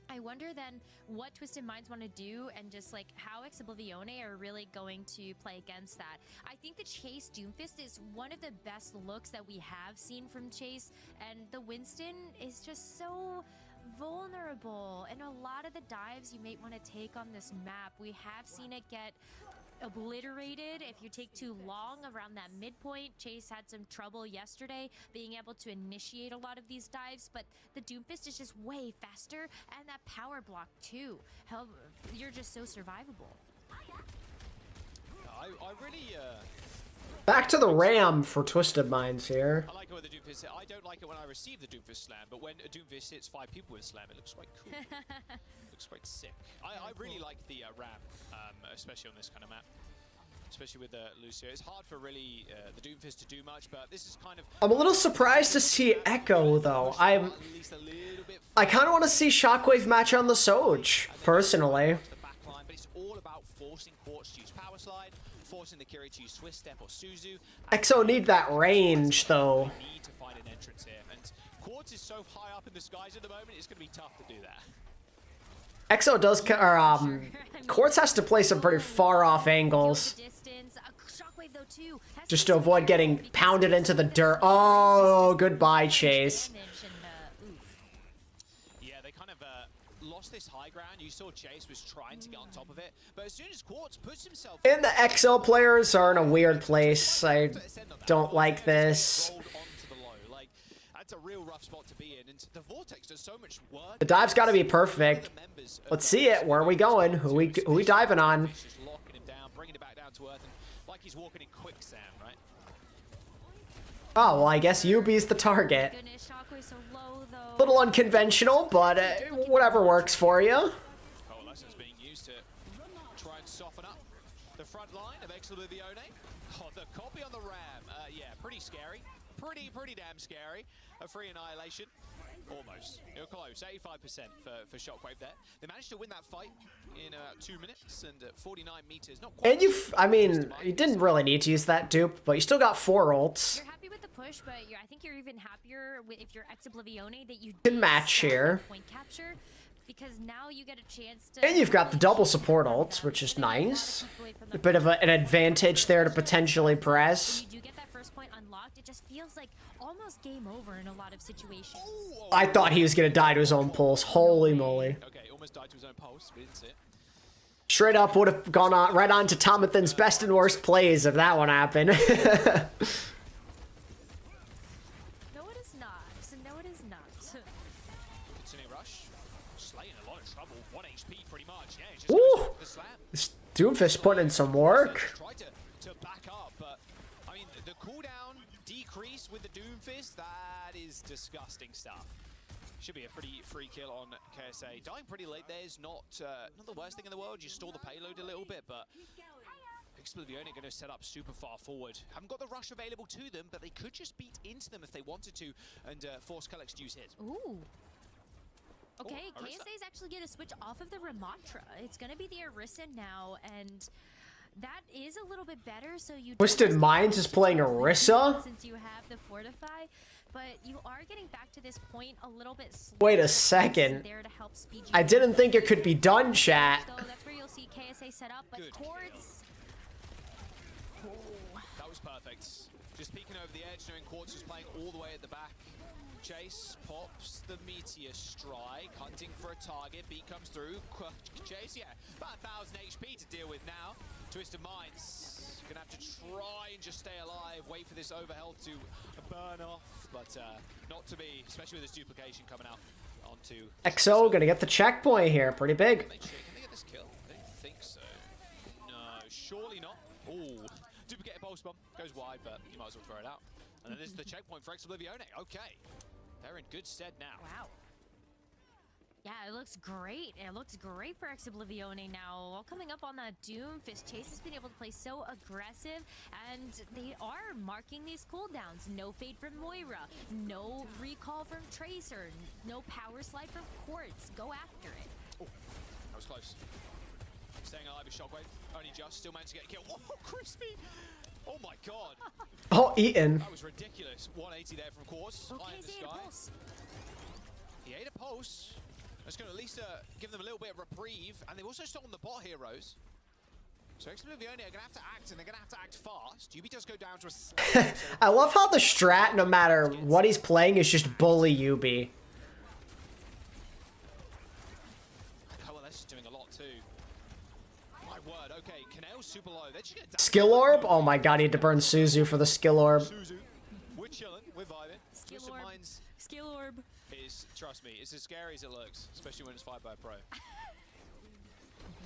I wonder then what Twisted Minds want to do, and just like how alexyOWL are really going to play against that. I think the Chase Doomfist is one of the best looks that we have seen from Chase, and the Winston is just so vulnerable. And a lot of the dives you may want to take on this map, we have seen it get obliterated if you take too long around that midpoint. Chase had some trouble yesterday being able to initiate a lot of these dives, but the Doomfist is just way faster, and that power block too. Hell, you're just so survivable. I really Back to the Ram for Twisted Minds here. I like it when the Doomfist. I don't like it when I receive the Doomfist slam, but when a Doomfist hits 5 people with slam, it looks quite cool. Looks quite sick. I really like the Ram, especially on this kind of map. Especially with Lucio. It's hard for really the Doomfist to do much, but this is kind of... I'm a little surprised to see Echo, though. I kind of want to see Shockwave match on the Soj, personally. But it's all about forcing Quartz to use Power Slide, forcing the Kiri to use Swift Step or Suzu. Exo need that range, though. Need to find an entrance here, and Quartz is so high up in the skies at the moment, it's going to be tough to do that. Exo does, Quartz has to play some pretty far off angles, just to avoid getting pounded into the dirt. Oh, goodbye, Chase. Yeah, they kind of lost this high ground. You saw Chase was trying to get on top of it, but as soon as Quartz puts himself... And the Exo players are in a weird place. I don't like this. That's a real rough spot to be in, and the Vortex does so much work. The dive's got to be perfect. Let's see it. Where are we going? Who we diving on? Just locking him down, bringing it back down to earth, and like he's walking in quicksand, right? Oh, well, I guess Yubi's the target. A little unconventional, but whatever works for you. Coalescence being used to try and soften up the front line of alexyOWL. Oh, the copy on the Ram. Yeah, pretty scary. Pretty damn scary. A free annihilation. Almost. You're close. 85% for Shockwave there. They managed to win that fight in 2 minutes and 49 meters. Not quite. And I mean, you didn't really need to use that dupe, but you still got 4 ults. You're happy with the push, but I think you're even happier if you're alexyOWL that you can match here. Point capture, because now you get a chance to... And you've got the double support ults, which is nice. A bit of an advantage there to potentially press. When you do get that first point unlocked, it just feels like almost game over in a lot of situations. I thought he was gonna die to his own pulse. Holy moly. Okay, almost died to his own pulse, but didn't see it. Straight up would have gone on right on to Tomathan's best and worst plays if that one happened. No, it is not. No, it is not. Continuing rush. Slaying a lot of trouble. 1 HP pretty much. Yeah, it's just Ooh! the slam. This Doomfist putting in some work. Tried to back up, but I mean the cooldown decrease with the Doomfist, that is disgusting stuff. Should be a pretty free kill on KSA. Dying pretty late there is not the worst thing in the world. You stall the payload a little bit, but alexyOWL going to set up super far forward. Haven't got the rush available to them, but they could just beat into them if they wanted to and force Kalex to use his. Ooh. Okay, Oh, KSA is actually going to switch off of the Rematch. It's going to be the Orisa now, and that is a little bit better. So you Twisted Minds is playing Orisa? Since you have the Fortify, but you are getting back to this point a little bit slower. Wait a second. There to help speed you I didn't think it could be done, chat. So that's where you'll see KSA set up, but Good Quartz That was perfect. Just peeking over the edge, knowing Quartz was playing all the way at the back. Chase pops the Meteor Strike, hunting for a target. Beat comes through. Chase, yeah, about 1,000 HP to deal with now. Twisted Minds gonna have to try and just stay alive, wait for this overhealth to burn off, but not to be, especially with this duplication coming out onto. XO gonna get the checkpoint here, pretty big. Can they get this kill? I don't think so. No, surely not. Oh, duplicate pulse bomb goes wide, but you might as well throw it out. And then this is the checkpoint for alexyOWL. Okay, they're in good stead now. Wow. Yeah, it looks great. It looks great for alexyOWL now. While coming up on that Doomfist, Chase has been able to play so aggressive, and they are marking these cooldowns. No fade from Moira, no recall from Tracer, no power slide from Quartz. Go after it. Oh, that was close. Staying alive with Shockwave. Only just still managed to get a kill. Oh, crispy! Oh my god. Oh, Eaton. That was ridiculous. 180 there from Quartz. Okay, so he ate a pulse. He ate a pulse. That's going to at least give them a little bit of reprieve. And they've also stolen the bot heroes. So alexyOWL are going to have to act, and they're going to have to act fast. UB does go down to a... I love how the strat, no matter what he's playing, is just bully UB. Coalesce is doing a lot too. My word, okay, Canale's super low. They're just gonna Skill orb? Oh my god, he had to burn Suzu for the skill orb. Suzu. We're chilling, we're vibing. Skill Twisted orb. Minds Skill orb. is, trust me, it's as scary as it looks, especially when it's fired by a pro.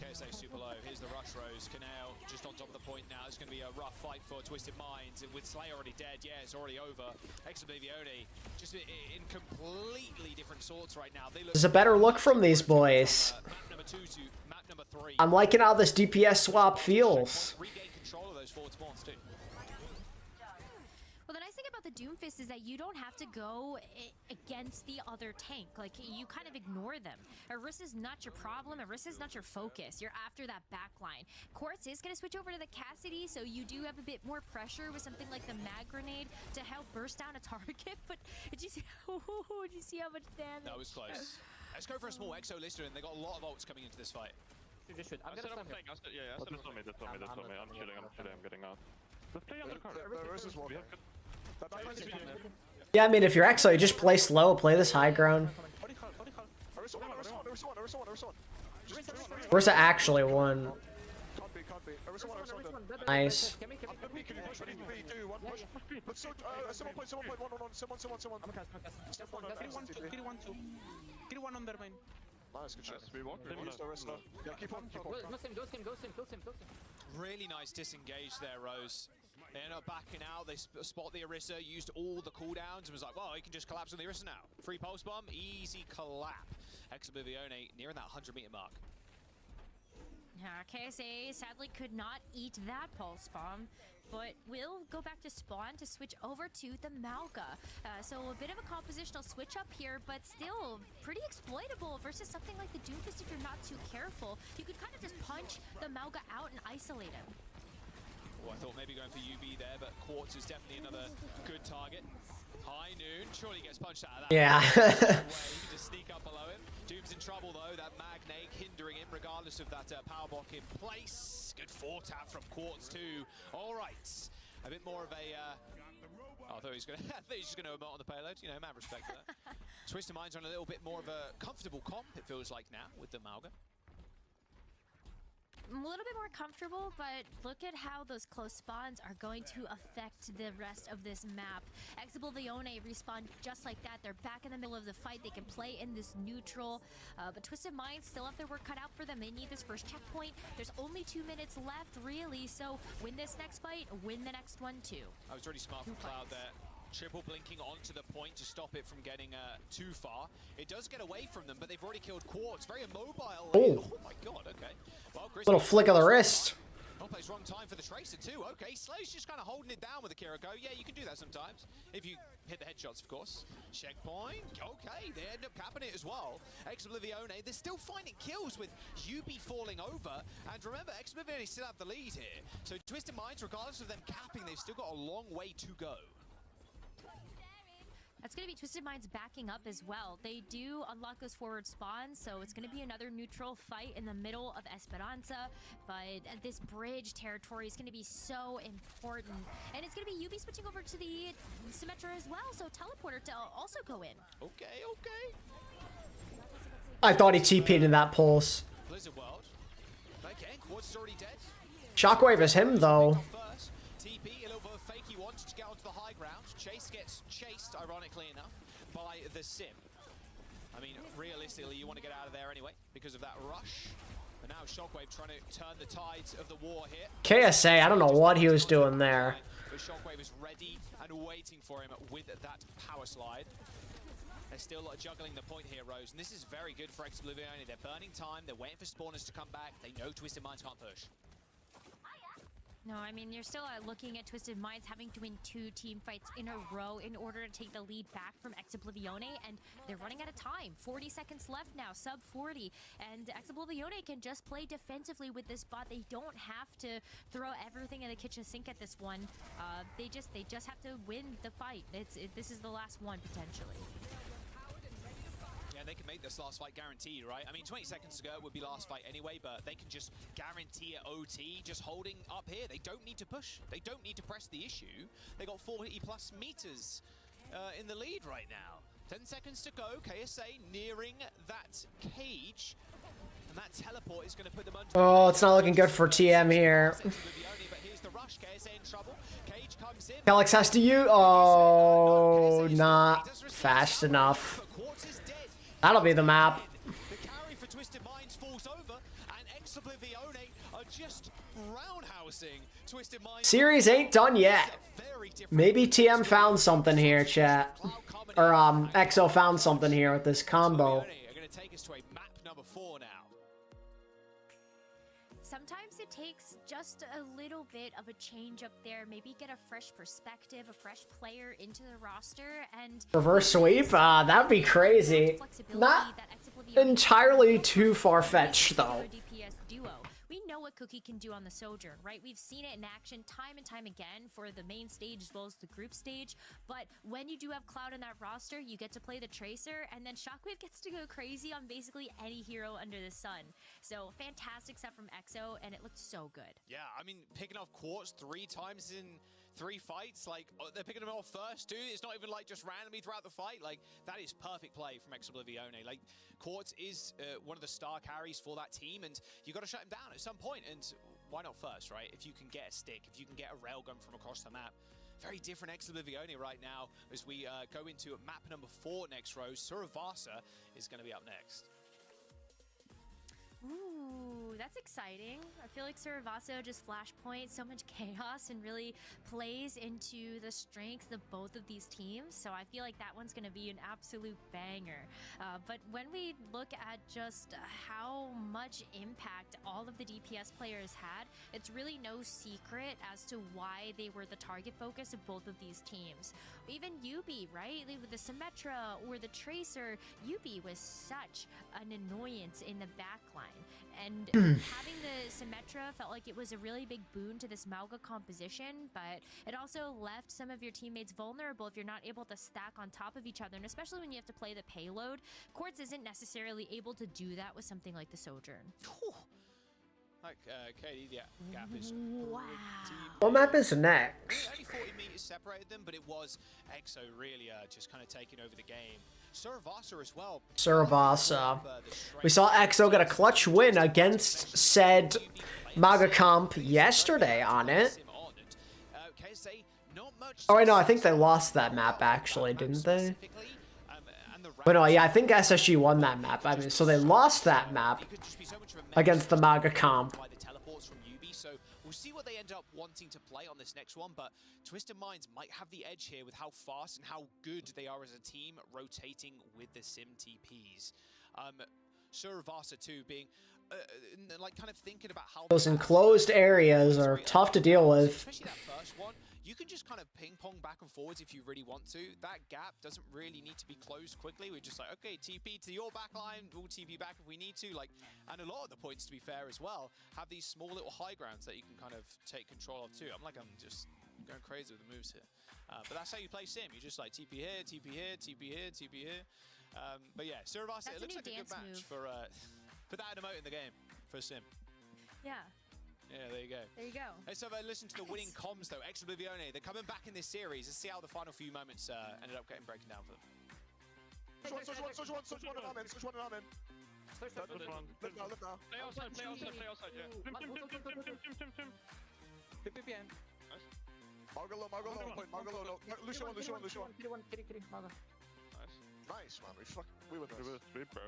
KSA super low. Here's the rush rose. Canale just on top of the point now. It's going to be a rough fight for Twisted Minds. With Slay already dead, yeah, it's already over. alexyOWL just in completely different sorts right now. They look There's a better look from these boys. map number 2 to map number 3. I'm liking how this DPS swap feels. Regain control of those forward spawns too. Well, the nice thing about the Doomfist is that you don't have to go against the other tank. Like, you kind of ignore them. Orisa's not your problem. Orisa's not your focus. You're after that backline. Quartz is going to switch over to the Cassidy, so you do have a bit more pressure with something like the mag grenade to help burst down a target. But did you see, did you see how much damage? That was close. Let's go for a small exo lister, and they got a lot of ults coming into this fight. I'm gonna stop me. I'm chilling, I'm getting out. Let's play under card. We have good... Yeah, I mean, if you're XO, you just play slow, play this high ground. Where's it actually won? Nice. Nice, good shot. Really nice disengage there, Rose. They end up backing out. They spot the Orisa, used all the cooldowns, and was like, well, he can just collapse on the Orisa now. Free pulse bomb, easy collap. alexyOWL nearing that 100-meter mark. KSA sadly could not eat that pulse bomb, but will go back to spawn to switch over to the Malga. So a bit of a compositional switch up here, but still pretty exploitable versus something like the Doomfist if you're not too careful. You could kind of just punch the Malga out and isolate him. Oh, I thought maybe going for UB there, but Quartz is definitely another good target. High noon, surely gets punched out of that. Yeah. He can just sneak up below him. Doom's in trouble though, that Magnate hindering him regardless of that power block in place. Good foretap from Quartz too. All right, a bit more of a... I thought he was going to just going to emote on the payload. You know, mad respect for that. Twisted Minds on a little bit more of a comfortable comp, it feels like now, with the Malga. A little bit more comfortable, but look at how those close spawns are going to affect the rest of this map. alexyOWL respawn just like that. They're back in the middle of the fight. They can play in this neutral, but Twisted Minds still have their work cut out for them. They need this first checkpoint. There's only 2 minutes left, really, so win this next fight, win the next one too. I was really smart from Cloud there. Triple blinking onto the point to stop it from getting too far. It does get away from them, but they've already killed Quartz. Very immobile. Oh. Oh my god, okay. Well, Little flick of the wrist. One plays wrong time for the Tracer too. Okay, Slay's just kind of holding it down with the Kiriko. Yeah, you can do that sometimes. If you hit the headshots, of course. Checkpoint. Okay, they end up capping it as well. alexyOWL, they're still finding kills with UB falling over. And remember, alexyOWL still have the lead here. So Twisted Minds, regardless of them capping, they've still got a long way to go. That's going to be Twisted Minds backing up as well. They do unlock those forward spawns, so it's going to be another neutral fight in the middle of Esperan'a. But this bridge territory is going to be so important. And it's going to be UB switching over to the Symmetra as well, so Teleporter to also go in. Okay, okay. I thought he TP'd in that pulse. Blizzard World. Again, Quartz is already dead. Shockwave is him, though. First, TP, a little bit of fake he wants to get onto the high ground. Chase gets chased, ironically enough, by the Sim. I mean, realistically, you want to get out of there anyway because of that rush. But now Shockwave trying to turn the tides of the war here. KSA, I don't know what he was doing there. But Shockwave is ready and waiting for him with that power slide. They're still juggling the point here, Rose. And this is very good for alexyOWL. They're burning time. They're waiting for spawners to come back. They know Twisted Minds can't push. No, I mean, you're still looking at Twisted Minds having to win 2 team fights in a row in order to take the lead back from alexyOWL, and they're running out of time. 40 seconds left now, sub 40, and alexyOWL can just play defensively with this bot. They don't have to throw everything in the kitchen sink at this one. They just have to win the fight. This is the last one, potentially. Yeah, they can make this last fight guaranteed, right? I mean, 20 seconds ago would be last fight anyway, but they can just guarantee it OT, just holding up here. They don't need to push. They don't need to press the issue. They got 40 plus meters in the lead right now. 10 seconds to go. KSA nearing that cage. And that teleport is going to put them under. Oh, it's not looking good for TM here. Alex has to use. Oh, not fast enough. That'll be the map. The carry for Twisted Minds falls over, and alexyOWL are just roundhousing Twisted Minds. Series ain't done yet. Maybe TM found something here, chat. Or EXO found something here with this combo. Are going to take us to a map number 4 now. Sometimes it takes just a little bit of a change up there. Maybe get a fresh perspective, a fresh player into the roster, and Reverse sweep? That'd be crazy. Not entirely too far-fetched, though. DPS duo. We know what Cookie can do on the Sojourn, right? We've seen it in action time and time again for the main stage as well as the group stage. But when you do have Cloud in that roster, you get to play the Tracer, and then Shockwave gets to go crazy on basically any hero under the sun. So fantastic stuff from EXO, and it looked so good. Yeah, I mean, picking off Quartz 3 times in 3 fights, like, they're picking them off first too. It's not even like just randomly throughout the fight. Like, that is perfect play from alexyOWL. Like, Quartz is one of the star carries for that team, and you got to shut him down at some point. And why not first, right? If you can get a stick, if you can get a railgun from across the map. Very different alexyOWL right now as we go into map number 4 next, Rose. Surasa is going to be up next. Ooh, that's exciting. I feel like Surasa just flashpoints so much chaos and really plays into the strength of both of these teams. So I feel like that one's going to be an absolute banger. But when we look at just how much impact all of the DPS players had, it's really no secret as to why they were the target focus of both of these teams. Even UB, right? With the Symmetra or the Tracer, UB was such an annoyance in the backline. And having the Symmetra felt like it was a really big boon to this Mauga composition, but it also left some of your teammates vulnerable if you're not able to stack on top of each other, and especially when you have to play the payload. Quartz isn't necessarily able to do that with something like the Sojourn. Like, Katie, yeah, gap is wow. What map is next? Only 40 meters separated them, but it was EXO really just kind of taking over the game. Surasa as well. Surasa. We saw EXO get a clutch win against said Maga comp yesterday on it. Oh, wait, no, I think they lost that map, actually, didn't they? But no, yeah, I think SSG won that map. I mean, so they lost that map against the Maga comp. So we'll see what they end up wanting to play on this next one, but Twisted Minds might have the edge here with how fast and how good they are as a team rotating with the Sim TPs. Surasa too being like kind of thinking about how those enclosed areas are tough to deal with. Especially that first one. You can just kind of ping pong back and forwards if you really want to. That gap doesn't really need to be closed quickly. We're just like, okay, TP to your back line, we'll TP back if we need to. Like, and a lot of the points, to be fair as well, have these small little high grounds that you can kind of take control of too. I'm just going crazy with the moves here. But that's how you play Sim. You just like TP here, TP here, TP here, TP here. But yeah, Surasa, it looks like a good match for put that in emote in the game for Sim. Yeah. Yeah, there you go. There you go. Let's have a listen to the winning comms though. alexyOWL, they're coming back in this series. Let's see how the final few moments ended up getting broken down for them. Switch one, and I'm in. Switch one, and I'm in. Live now, live now. Play outside, yeah. Margo low, point. Margo low, no. Lucio one. Nice, man. We went sweep, bro.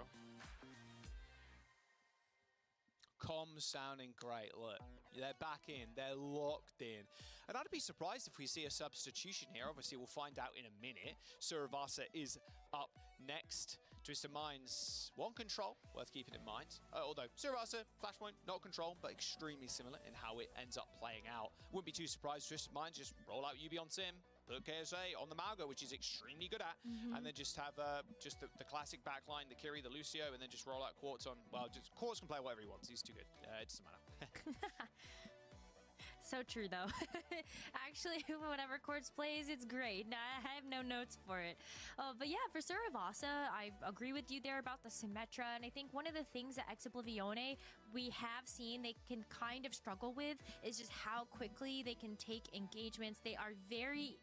Comms sounding great. Look, they're back in. They're locked in. And I'd be surprised if we see a substitution here. Obviously, we'll find out in a minute. Surasa is up next. Twisted Minds, one control, worth keeping in mind. Although Surasa, Flashpoint, not control, but extremely similar in how it ends up playing out. Wouldn't be too surprised. Twisted Minds just roll out UB on Sim, put KSA on the Mauga, which is extremely good at, and then just have just the classic backline, the Kiri, the Lucio, and then just roll out Quartz on. Well, just Quartz can play whatever he wants. He's too good. It doesn't matter. So true, though. Actually, whatever Quartz plays, it's great. I have no notes for it. But yeah, for Surasa, I agree with you there about the Symmetra. And I think one of the things that alexyOWL we have seen they can kind of struggle with is just how quickly they can take engagements. They are very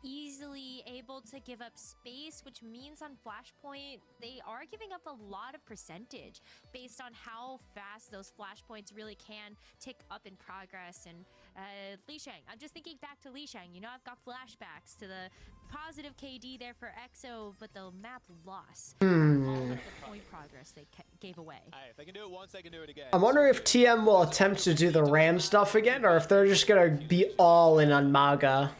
easily able to give up space, which means on Flashpoint they are giving up a lot of percentage based on how fast those flashpoints really can tick up in progress. And Lisheng, I'm just thinking back to Lisheng, you know, I've got flashbacks to the positive KD there for EXO, but the map loss all of the point progress they gave away. Hey, if they can do it once, they can do it again. I'm wondering if TM will attempt to do the Ram stuff again, or if they're just gonna be all in on Mauga.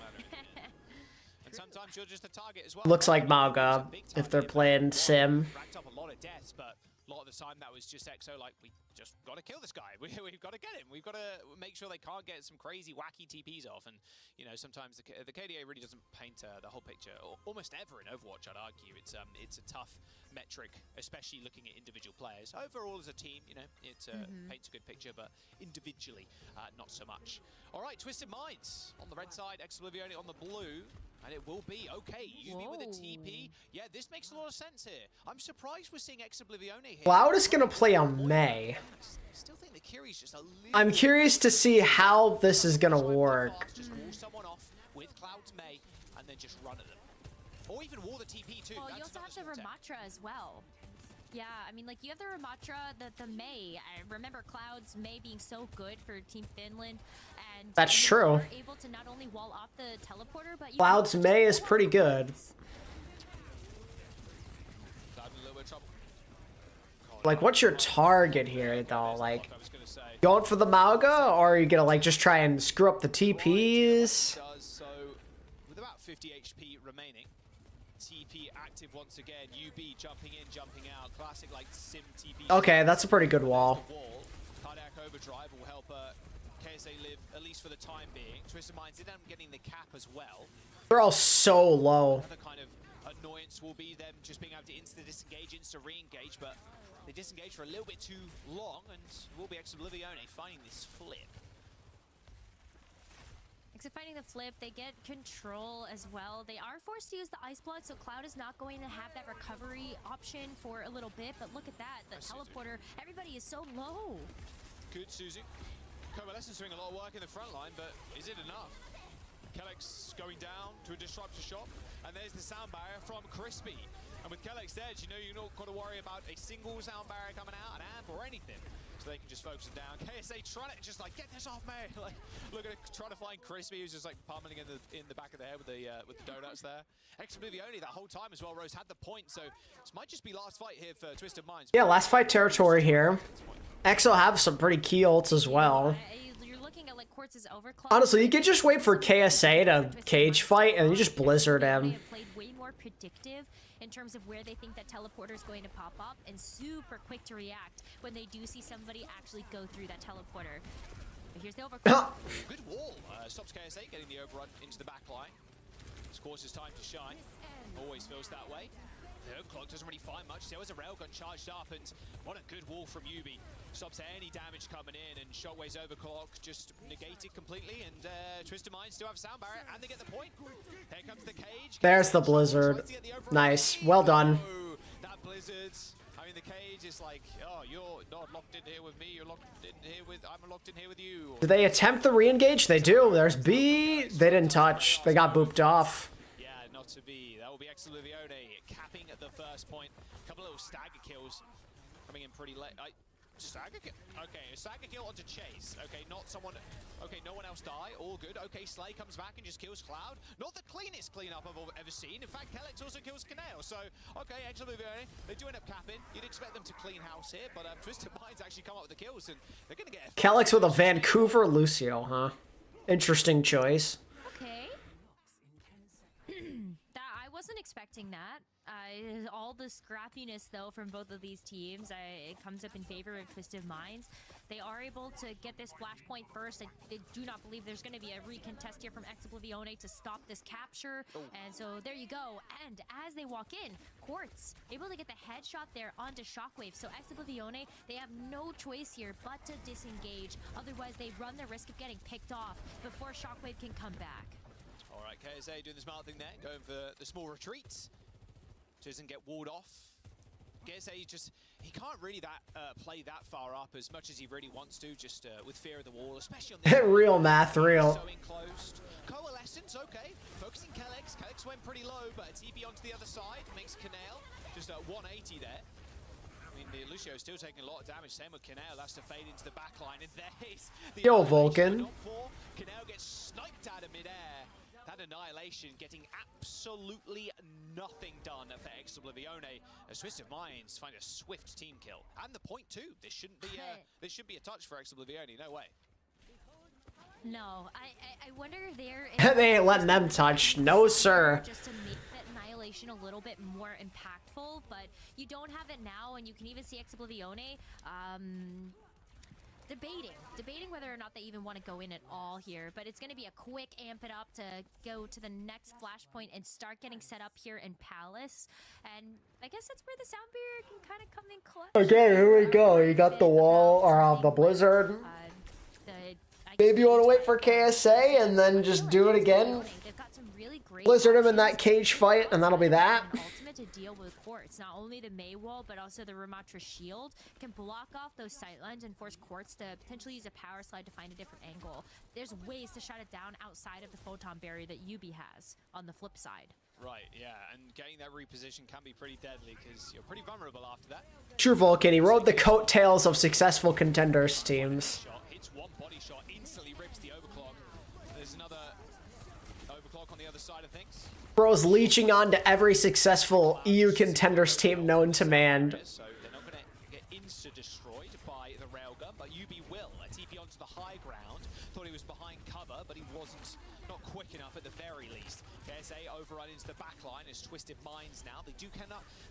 Sometimes you're just a target as well. Looks like Mauga if they're playing Sim. Racked up a lot of deaths, but a lot of the time that was just EXO like, we just got to kill this guy. We've got to get him. We've got to make sure they can't get some crazy wacky TPs off. And you know, sometimes the KDA really doesn't paint the whole picture. Almost ever in Overwatch, I'd argue. It's a tough metric, especially looking at individual players. Overall, as a team, you know, it paints a good picture, but individually, not so much. All right, Twisted Minds on the red side, alexyOWL on the blue. And it will be okay. UB with a TP. Yeah, this makes a lot of sense here. I'm surprised we're seeing alexyOWL here. Cloud is gonna play on May. Still think the Kiri's just a little. I'm curious to see how this is gonna work. Just wall someone off with Cloud's May and then just run at them. Or even wall the TP too. Well, you also have the Rematch as well. Yeah, I mean, like, you have the Rematch, the May. I remember Cloud's May being so good for Team Finland, and that's true. Are able to not only wall off the teleporter, but Cloud's May is pretty good. Like, what's your target here, though? Like, going for the Mauga, or are you gonna like just try and screw up the TPs? So, with about 50 HP remaining. TP active once again. UB jumping in, jumping out. Classic like Sim TP. Okay, that's a pretty good wall. Cardiac overdrive will help KSA live at least for the time being. Twisted Minds did end up getting the cap as well. They're all so low. Another kind of annoyance will be them just being able to insta-disengage, insta-re-engage, but they disengage for a little bit too long, and it will be alexyOWL finding this flip. Finding the flip, they get control as well. They are forced to use the Ice Blood, so Cloud is not going to have that recovery option for a little bit. But look at that, the teleporter. Everybody is so low. Good, Suzu. Coalescence doing a lot of work in the front line, but is it enough? Kellex going down to a disruptor shot, and there's the sound barrier from Crispy. And with Kellex dead, you know you've not got to worry about a single sound barrier coming out, an amp or anything. So they can just focus it down. KSA trying to just like get this off me. Like look at it, trying to find Crispy, who's just like pummeling in the back of the head with the donuts there. alexyOWL that whole time as well. Rose had the point, so this might just be last fight here for Twisted Minds. Yeah, last fight territory here. EXO have some pretty key ults as well. You're looking at like Quartz's overclock. Honestly, you could just wait for KSA to cage fight and you just blizzard him. They have played way more predictive in terms of where they think that teleporter is going to pop up, and super quick to react when they do see somebody actually go through that teleporter. But here's the overclock. Good wall. Stops KSA getting the overrun into the back line. This course is time to shine. Always feels that way. The clock doesn't really find much. There was a railgun charged up, and what a good wall from Yubi. Stops any damage coming in, and Shockwave's overclock just negated completely, and Twisted Minds still have sound barrier, and they get the point. Here comes the cage. There's the Blizzard. Nice. Well done. Oh, that Blizzard. I mean, the cage is like, oh, you're not locked in here with me. You're locked in here with, I'm locked in here with you. Do they attempt the re-engage? They do. There's B. They didn't touch. They got booped off. Yeah, not to be. That will be alexyOWL capping at the first point. A couple little stagger kills coming in pretty late. Stagger kill. Okay, a stagger kill onto Chase. Okay, not someone. Okay, no one else die. All good. Okay, Slay comes back and just kills Cloud. Not the cleanest cleanup I've ever seen. In fact, Kellex also kills Canale. So, okay, actually, they do end up capping. You'd expect them to clean house here, but Twisted Minds actually come up with the kills, and they're going to get. Kellex with a Vancouver Lucio, huh? Interesting choice. Okay. I wasn't expecting that. All the scrappiness, though, from both of these teams, it comes up in favor of Twisted Minds. They are able to get this flashpoint first. I do not believe there's going to be a recontest here from alexyOWL to stop this capture. And so there you go. And as they walk in, Quartz able to get the headshot there onto Shockwave. So alexyOWL, they have no choice here but to disengage. Otherwise, they run the risk of getting picked off before Shockwave can come back. All right, KSA doing the smart thing there, going for the small retreats. Doesn't get walled off. KSA he can't really play that far up as much as he really wants to, just with fear of the wall, especially on the Real math, real. So enclosed. Coalescence, okay. Focusing Kellex. Kellex went pretty low, but a TP onto the other side makes Canale just at 180 there. I mean, the Lucio is still taking a lot of damage. Same with Canale. That's to fade into the back line. And there's the Yo, Vulcan. Canale gets sniped out of midair. That annihilation getting absolutely nothing done for alexyOWL. As Twisted Minds find a swift team kill. And the point too. This shouldn't be a touch for alexyOWL. No way. No, I wonder if they're They ain't letting them touch. No, sir. Just to make that annihilation a little bit more impactful, but you don't have it now, and you can even see alexyOWL debating whether or not they even want to go in at all here. But it's going to be a quick amp it up to go to the next flashpoint and start getting set up here in Palace. And I guess that's where the sound barrier can kind of come in clutch. Okay, here we go. You got the wall, or the Blizzard. Maybe you want to wait for KSA and then just do it again. Blizzard him in that cage fight, and that'll be that. To deal with Quartz, not only the May wall but also the Rematch shield can block off those sightlines and force Quartz to potentially use a power slide to find a different angle. There's ways to shut it down outside of the photon barrier that Yubi has on the flip side. Right, yeah, and getting that reposition can be pretty deadly because you're pretty vulnerable after that. True Vulcan, he rode the coattails of successful contenders teams. Hits one body shot, instantly rips the overclock. There's another overclock on the other side of things. Bro's leeching on to every successful EU contenders team known to man. So they're not going to get insta-destroyed by the railgun, but UB will. A TP onto the high ground. Thought he was behind cover, but he wasn't. Not quick enough at the very least. KSA overrun into the back line as Twisted Minds now. They do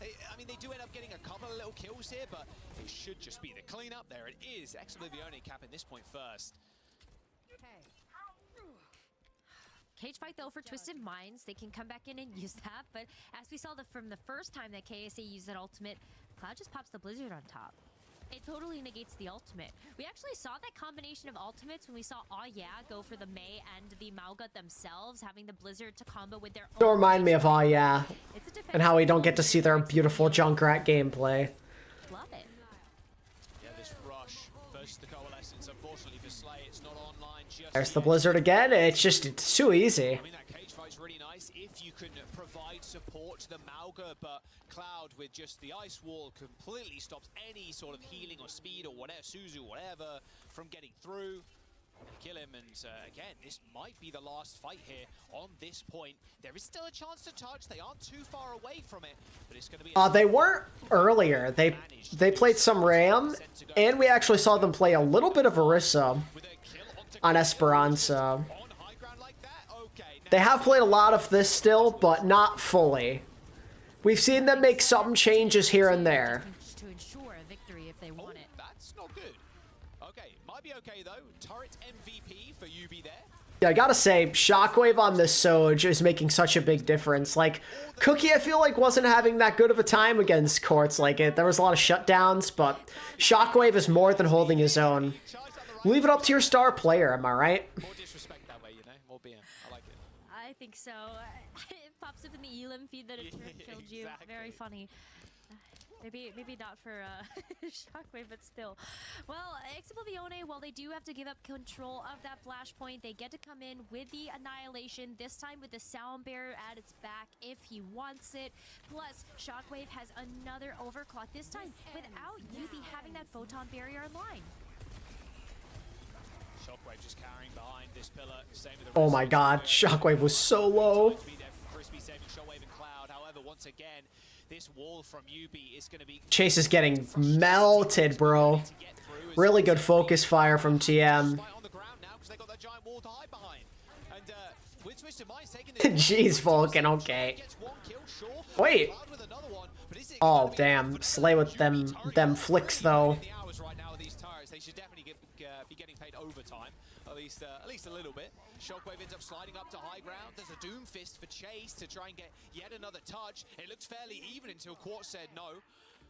they do end up getting a couple of little kills here, but it should just be the cleanup. There it is. alexyOWL capping this point first. Cage fight, though, for Twisted Minds. They can come back in and use that, but as we saw from the first time that KSA used that ultimate, Cloud just pops the Blizzard on top. It totally negates the ultimate. We actually saw that combination of ultimates when we saw Oh Yeah go for the May and the Malga themselves, having the Blizzard to combo with their own. Don't remind me of Oh Yeah, and how we don't get to see their beautiful Junkrat gameplay. Love it. Yeah, this rush versus the Coalescence, unfortunately for Slay, it's not online just There's the Blizzard again. It's too easy. I mean, that cage fight's really nice if you can provide support to the Malga, but Cloud with just the ice wall completely stops any sort of healing or speed or whatever, Suzu, whatever, from getting through. Kill him, and again, this might be the last fight here on this point. There is still a chance to touch. They aren't too far away from it, but it's going to be. They weren't earlier. They played some Ram, and we actually saw them play a little bit of Orisa on Esperan'a. They have played a lot of this still, but not fully. We've seen them make some changes here and there. To ensure a victory if they want it. That's not good. Okay, might be okay though. Turret MVP for UB there. Yeah, I gotta say, Shockwave on this Soj is making such a big difference. Like, Cookie, I feel like, wasn't having that good of a time against courts like it. There was a lot of shutdowns, but Shockwave is more than holding his own. Leave it up to your star player, am I right? More disrespect that way, you know? More BM. I like it. I think so. It pops up in the Elam feed that it killed you. Very funny. Maybe not for Shockwave, but still. Well, alexyOWL, while they do have to give up control of that flashpoint, they get to come in with the Annihilation, this time with the Sound Barrier at its back if he wants it. Plus, Shockwave has another overclock, this time without UB having that Photon Barrier online. Shockwave just carrying behind this pillar. Same with the Oh my god, Shockwave was so low. Crispy saving Shockwave and Cloud. However, once again, this wall from UB is going to be... Chase is getting melted, bro. Really good focus fire from TM. Jeez, Vulcan, okay. Wait. Oh, damn. Slay with them flicks, though. They should definitely be getting paid overtime, at least a little bit. Shockwave ends up sliding up to high ground. There's a Doom Fist for Chase to try and get yet another touch. It looks fairly even until Quartz said no.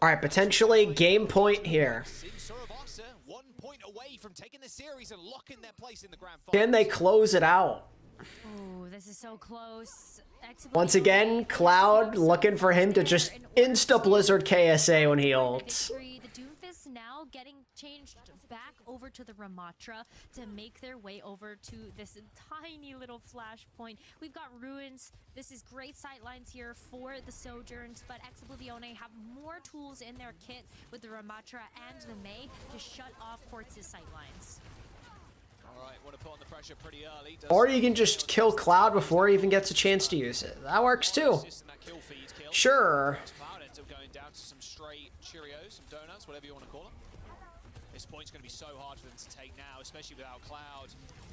All right, potentially game point here. Surasa 1 point away from taking the series and locking their place in the grand final. Can they close it out? Oh, this is so close. Once again, Cloud looking for him to just insta-blizzard KSA when he ults. The Doomfist now getting changed back over to the Ramatra to make their way over to this tiny little flashpoint. We've got Ruins. This is great sightlines here for the Sojourns, but alexyOWL have more tools in their kit with the Ramatra and the May to shut off Quartz's sightlines. Alright, want to put on the pressure pretty early. Or you can just kill Cloud before he even gets a chance to use it. That works too. Sure. Cloud ends up going down to some straight Cheerios, some donuts, whatever you want to call them. This point's going to be so hard for them to take now, especially without Cloud.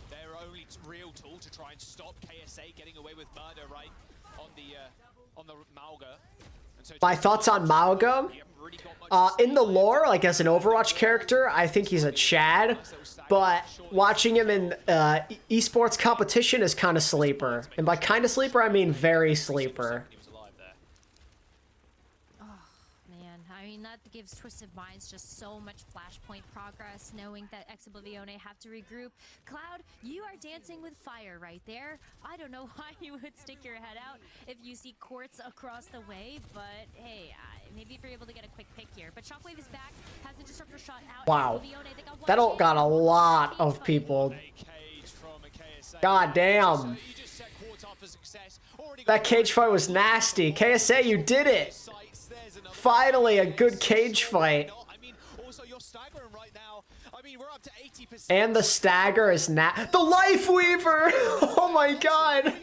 Their only real tool to try and stop KSA getting away with murder, right, on the Mauga. So My thoughts on Mauga? In the lore, like as an Overwatch character, I think he's a Chad, but watching him in esports competition is kind of sleeper. And by kind of sleeper, I mean very sleeper. That gives Twisted Minds just so much flashpoint progress, knowing that alexyOWL have to regroup. Cloud, you are dancing with fire right there. I don't know why you would stick your head out if you see Quartz across the way, but hey, maybe if you're able to get a quick pick here. But Shockwave is back, has the disruptor shot out. Wow, that ult got a lot of people. God damn. That cage fight was nasty. KSA, you did it. Finally, a good cage fight. And the stagger is the Life Weaver! Oh my god!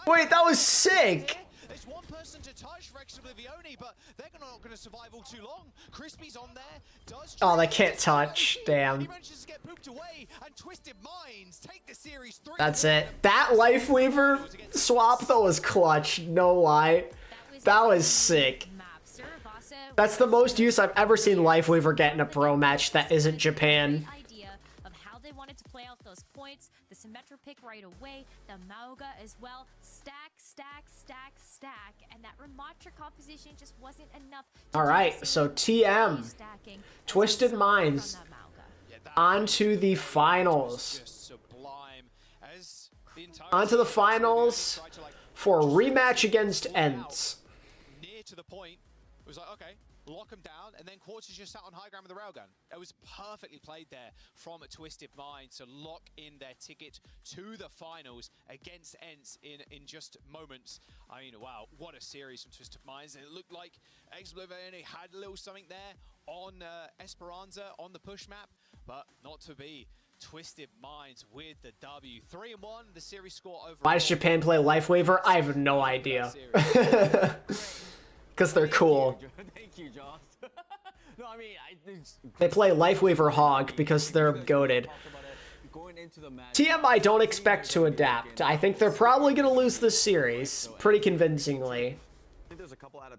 Wait, that was sick! There's one person to touch for alexyOWL, but they're not going to survive all too long. Crispy's on there. Oh, they can't touch. Damn. That's it. That Life Weaver swap, though, was clutch. No lie. That was sick. That's the most use I've ever seen Life Weaver get in a pro match that isn't Japan. Idea of how they wanted to play out those points, the Symmetra pick right away, the Mauga as well, stack, and that Rematch composition just wasn't enough. Alright, so TM, Twisted Minds, onto the finals. Onto the finals for rematch against Ents. Near to the point, it was like, okay, lock him down, and then Quartz is just sat on high ground with the railgun. It was perfectly played there from a Twisted Mind to lock in their ticket to the finals against Ents in just moments. I mean, wow, what a series from Twisted Minds. It looked like alexyOWL had a little something there on Esperan'a on the push map, but not to be. Twisted Minds with the W. 3-1, the series score over. Why does Japan play Life Weaver? I have no idea. Because they're cool. Thank you, Joss. No, I mean, they play Life Weaver Hog because they're goated. TM I don't expect to adapt. I think they're probably going to lose this series pretty convincingly.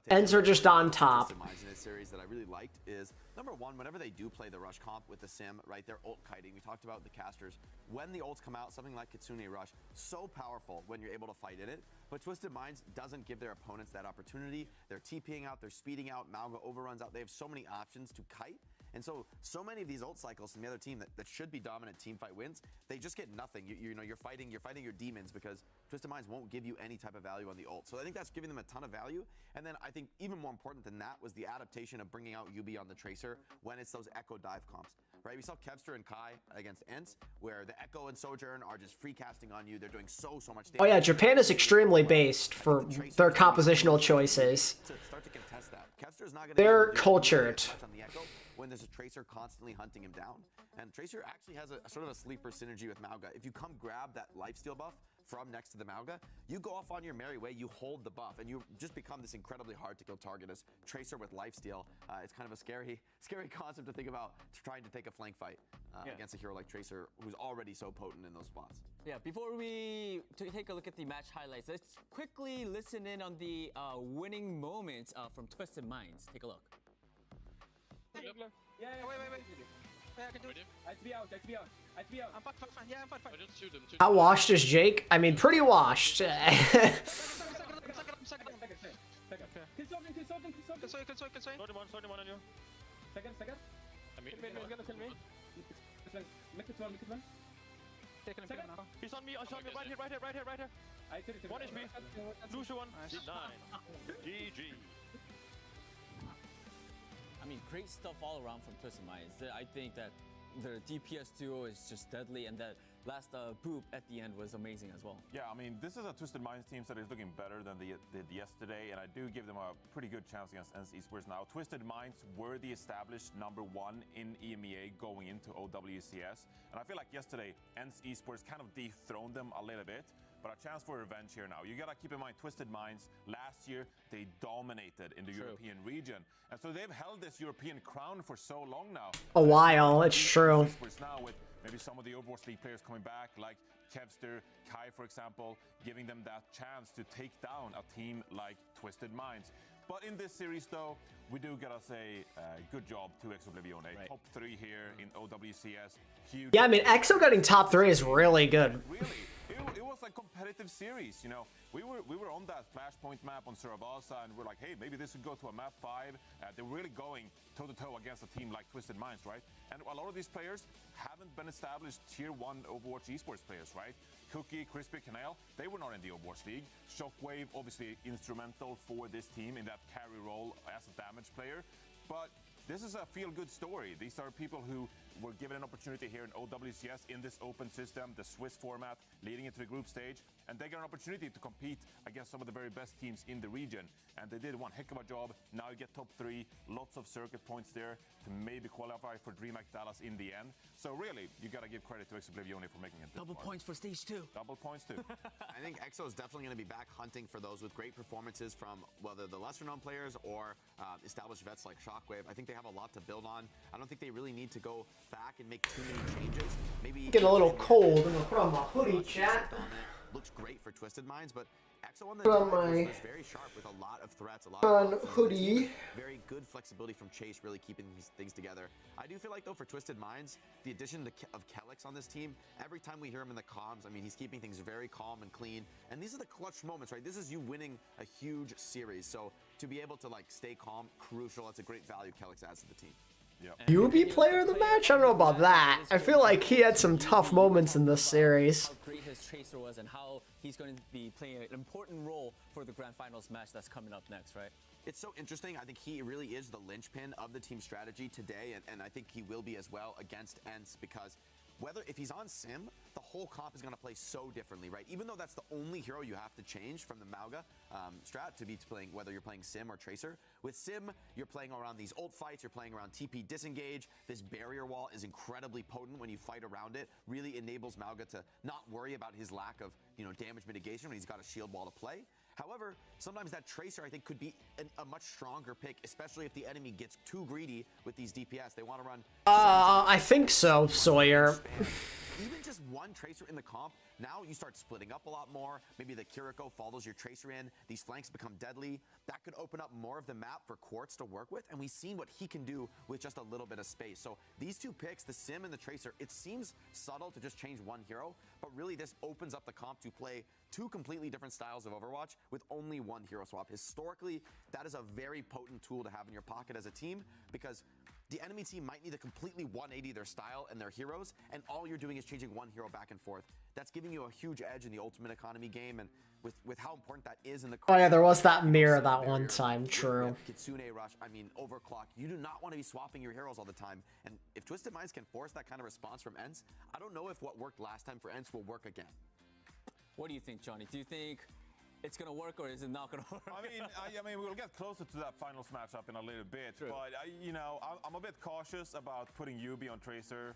Ends are just on top. In this series that I really liked is number one, whenever they do play the rush comp with the sim, right, they're ult kiting. We talked about the casters. When the ults come out, something like Kitsune Rush, so powerful when you're able to fight in it. But Twisted Minds doesn't give their opponents that opportunity. They're TPing out, they're speeding out, Mauga overruns out. They have so many options to kite. And so many of these ult cycles from the other team that should be dominant team fight wins, they just get nothing. You know, you're fighting your demons because Twisted Minds won't give you any type of value on the ult. So I think that's giving them a ton of value. And then I think even more important than that was the adaptation of bringing out Yubi on the Tracer when it's those Echo dive comps, right? We saw Kevster and Kai against Ents, where the Echo and Sojourn are just free casting on you. They're doing so much damage. Oh yeah, Japan is extremely based for their compositional choices. To start to contest that. Kevster's not gonna They're be able to do cultured. much on the Echo when there's a Tracer constantly hunting him down. And Tracer actually has a sort of a sleeper synergy with Mauga. If you come grab that lifesteal buff from next to the Mauga, you go off on your merry way, you hold the buff, and you just become this incredibly hard to kill target as Tracer with lifesteal. It's kind of a scary concept to think about trying to take a flank fight against a hero like Tracer, who's already so potent in those spots. Yeah, before we take a look at the match highlights, let's quickly listen in on the winning moments from Twisted Minds. Take a look. Yeah, wait. Yeah, I can do it. I have to be out. I'm fine. Yeah, I'm fine. I just shoot him. How washed is Jake? I mean, pretty washed. Second. Consoy. 41 on you. Second. I mean, he's gonna kill me. Make it one. Taking him now. He's on me. Right here. I took it. 1 HP. Lucio 1. Nice. 9. GG. I mean, great stuff all around from Twisted Minds. I think that the DPS duo is just deadly, and that last boop at the end was amazing as well. Yeah, I mean, this is a Twisted Minds team that is looking better than they did yesterday, and I do give them a pretty good chance against ENCE Esports now. Twisted Minds were the established #1 in EMEA going into OWCS, and I feel like yesterday ENCE Esports kind of dethroned them a little bit. But a chance for revenge here now. You gotta keep in mind, Twisted Minds, last year, they dominated in the European region. And so they've held this European crown for so long now. A while, it's true. Now with maybe some of the Overwatch League players coming back, like Kevster, Kai, for example, giving them that chance to take down a team like Twisted Minds. But in this series, though, we do gotta say, good job to alexyOWL. Right. Top 3 here in OWCS. Huge. Yeah, I mean, EXO getting top 3 is really good. Really, it was a competitive series. You know, we were on that Flashpoint map on Surasa, and we're like, hey, maybe this could go to a map 5. They're really going toe-to-toe against a team like Twisted Minds, right? And a lot of these players haven't been established tier 1 Overwatch esports players, right? Cookie, Crispy, Canale, they were not in the Overwatch League. Shockwave, obviously instrumental for this team in that carry role as a damage player. But this is a feel-good story. These are people who were given an opportunity here in OWCS in this open system, the Swiss format, leading into the group stage, and they got an opportunity to compete against some of the very best teams in the region. And they did one heck of a job. Now you get top 3, lots of circuit points there to maybe qualify for DreamHack Dallas in the end. So really, you gotta give credit to alexyOWL for making it. Double points for stage 2. Double points too. I think EXO is definitely going to be back hunting for those with great performances from whether the lesser-known players or established vets like Shockwave. I think they have a lot to build on. I don't think they really need to go back and make too many changes. Maybe Get a little cold. I'm gonna put on my hoodie, chat. Looks great for Twisted Minds, but EXO on the Put on drive my was very sharp with a lot of threats, a lot of hoodie. very good flexibility from Chase, really keeping these things together. I do feel like, though, for Twisted Minds, the addition of Kelix on this team, every time we hear him in the comms, I mean, he's keeping things very calm and clean. And these are the clutch moments, right? This is you winning a huge series. So to be able to, like, stay calm, crucial. That's a great value Kelix adds to the team. Yep. Yubi player of the match? I don't know about that. I feel like he had some tough moments in this series. How great his Tracer was and how he's going to be playing an important role for the Grand Finals match that's coming up next, right? It's so interesting. I think he really is the linchpin of the team strategy today, and I think he will be as well against ENCE, because if he's on Sim, the whole comp is going to play so differently, right? Even though that's the only hero you have to change from the Mauga strat to be playing, whether you're playing Sim or Tracer. With Sim, you're playing around these ult fights, you're playing around TP disengage. This barrier wall is incredibly potent when you fight around it. Really enables Mauga to not worry about his lack of, damage mitigation when he's got a shield wall to play. However, sometimes that Tracer, I think, could be a much stronger pick, especially if the enemy gets too greedy with these DPS. They want to run... I think so, Sawyer. Even just one Tracer in the comp Now you start splitting up a lot more. Maybe the Kiriko follows your Tracer in. These flanks become deadly. That could open up more of the map for Quartz to work with, and we've seen what he can do with just a little bit of space. So these two picks, the Sim and the Tracer, it seems subtle to just change one hero, but really this opens up the comp to play two completely different styles of Overwatch with only one hero swap. Historically, that is a very potent tool to have in your pocket as a team, because the enemy team might need to completely 180 their style and their heroes, and all you're doing is changing one hero back and forth. That's giving you a huge edge in the ultimate economy game, and with how important that is in the... Oh yeah, there was that mirror that one time, true. Kitsune Rush, I mean, Overclock, you do not want to be swapping your heroes all the time, and if Twisted Minds can force that kind of response from ENCE, I don't know if what worked last time for ENCE will work again. What do you think, Johnny? Do you think it's gonna work or is it not gonna work? I mean, we'll get closer to that finals matchup in a little bit. True. But you know, I'm a bit cautious about putting Yubi on Tracer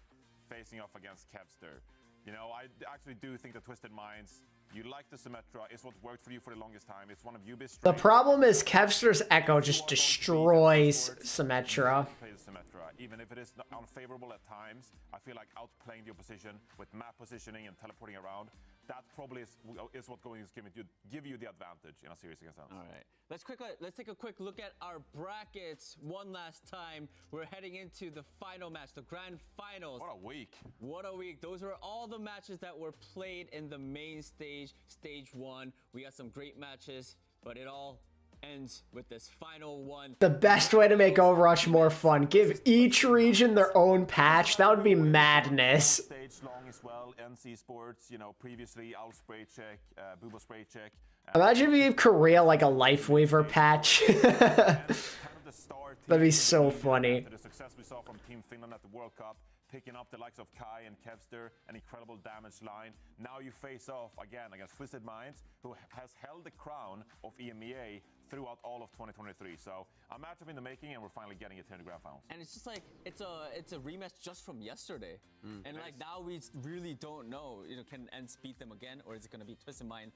facing off against Kevster. You know, I actually do think that Twisted Minds, you like the Symmetra, it's what worked for you for the longest time. It's one of Yubi's strengths. The problem is Kevster's Echo just destroys Symmetra. Play the Symmetra. Even if it is unfavorable at times, I feel like outplaying the opposition with map positioning and teleporting around, that probably is what going to give you the advantage in a series against ENCE. All right, let's take a quick look at our brackets one last time. We're heading into the final match, the grand finals. What a week! What a week! Those were all the matches that were played in the main stage, stage 1. We got some great matches, but it all ends with this final one. The best way to make Overwatch more fun, give each region their own patch. That would be madness. Stage long as well, NC Sports, you know, previously Owl Spray Check, Boobo Spray Check. Imagine if you gave Korea like a Life Weaver patch. That'd be so funny. The success we saw from Team Finland at the World Cup, picking up the likes of Kai and Kevster, an incredible damage line. Now you face off again against Twisted Minds, who has held the crown of EMEA throughout all of 2023. So a matchup in the making, and we're finally getting it here in the grand finals. And it's just like it's a rematch just from yesterday, and like now we really don't know. You know, can ENCE beat them again, or is it going to be Twisted Mind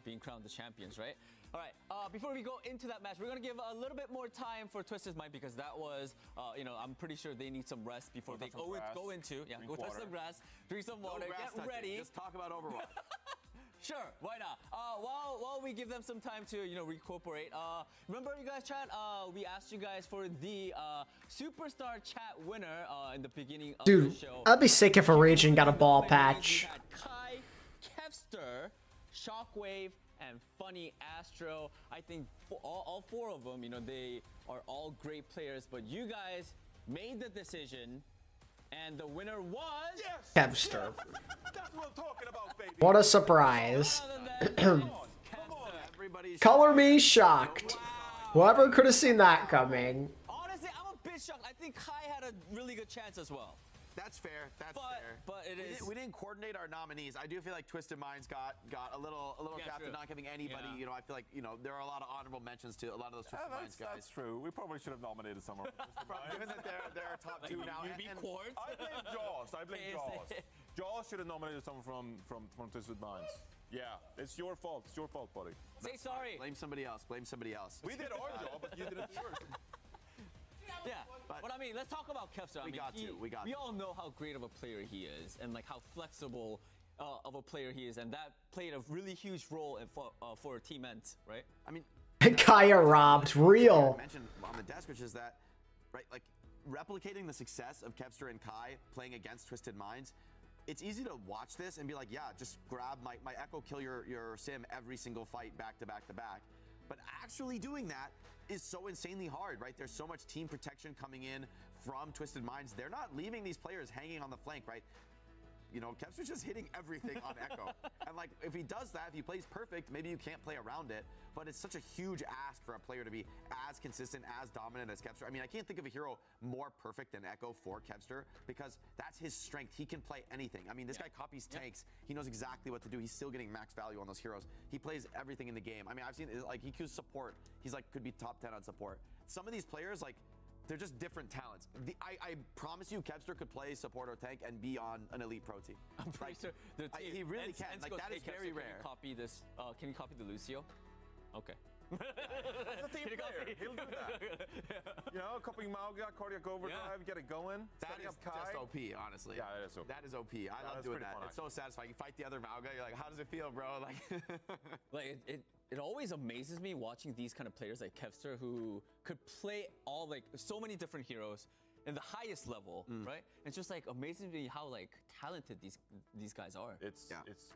being crowned the champions, right? All right. Before we go into that match, we're going to give a little bit more time for Twisted Mind, because that was, you know, I'm pretty sure they need some rest before they go into. Yeah, go touch some grass, drink some water, get ready. Just talk about Overwatch. Sure, why not? While we give them some time to, you know, recuperate. Remember, you guys, chat? We asked you guys for the superstar chat winner in the beginning of the show. I'd be sick if a region got a ball patch. We had Kai, Kevster, Shockwave, and Funny Astro. I think all 4 of them, you know, they are all great players. But you guys made the decision. And the winner was... Yes! Kevster. That's what I'm talking about, baby! What a surprise. Come on. Everybody's Color me shocked. Whoever could have seen that coming. Honestly, I'm a bit shocked. I think Kai had a really good chance as well. That's fair. That's fair. But it is. We didn't coordinate our nominees. I do feel like Twisted Minds got a little capped and not giving anybody. Yeah. You know, I feel like, you know, there are a lot of honorable mentions to a lot of those Twisted Minds guys. That's true. We probably should have nominated someone. Given that they're our top 2 now. You beat Quartz. I blame Jaws. Jaws should have nominated someone from Twisted Minds. Yeah, it's your fault. It's your fault, buddy. Say sorry. Blame somebody else. Blame somebody else. We did our job, but you did it yours. Yeah, but I mean, let's talk about Kevster. We all know how great of a player he is, and like how flexible of a player he is, and that played a really huge role for Team ENCE, right? I mean, Kaya robbed, real. I mentioned on the desk, which is that, right, like replicating the success of Kevster and Kai playing against Twisted Minds. It's easy to watch this and be like, yeah, just grab my Echo, kill your Sim every single fight back to back to back. But actually doing that is so insanely hard, right? There's so much team protection coming in from Twisted Minds. They're not leaving these players hanging on the flank, right? You know, Kevster's just hitting everything on Echo. And like, if he does that, if he plays perfect, maybe you can't play around it. But it's such a huge ask for a player to be as consistent, as dominant as Kevster. I mean, I can't think of a hero more perfect than Echo for Kevster, because that's his strength. He can play anything. I mean, this guy copies tanks. He knows exactly what to do. He's still getting max value on those heroes. He plays everything in the game. I mean, I've seen, like, he queues support. He's like, could be top 10 on support. Some of these players, like, they're just different talents. I promise you, Kevster could play support or tank and be on an elite pro team. I'm pretty sure he really can. Like, that is very rare. Can you copy this? Can you copy the Lucio? Okay. He's a team player. He'll do that. You know, copying Mauga, cardiac overdrive, get it going. That is just OP, honestly. Yeah, it is OP. That is OP. I love doing that. It's so satisfying. You fight the other Mauga, you're like, how does it feel, bro? Like it always amazes me watching these kind of players like Kevster who could play all like so many different heroes in the highest level, right? It's just like amazing me how like talented these guys are. It's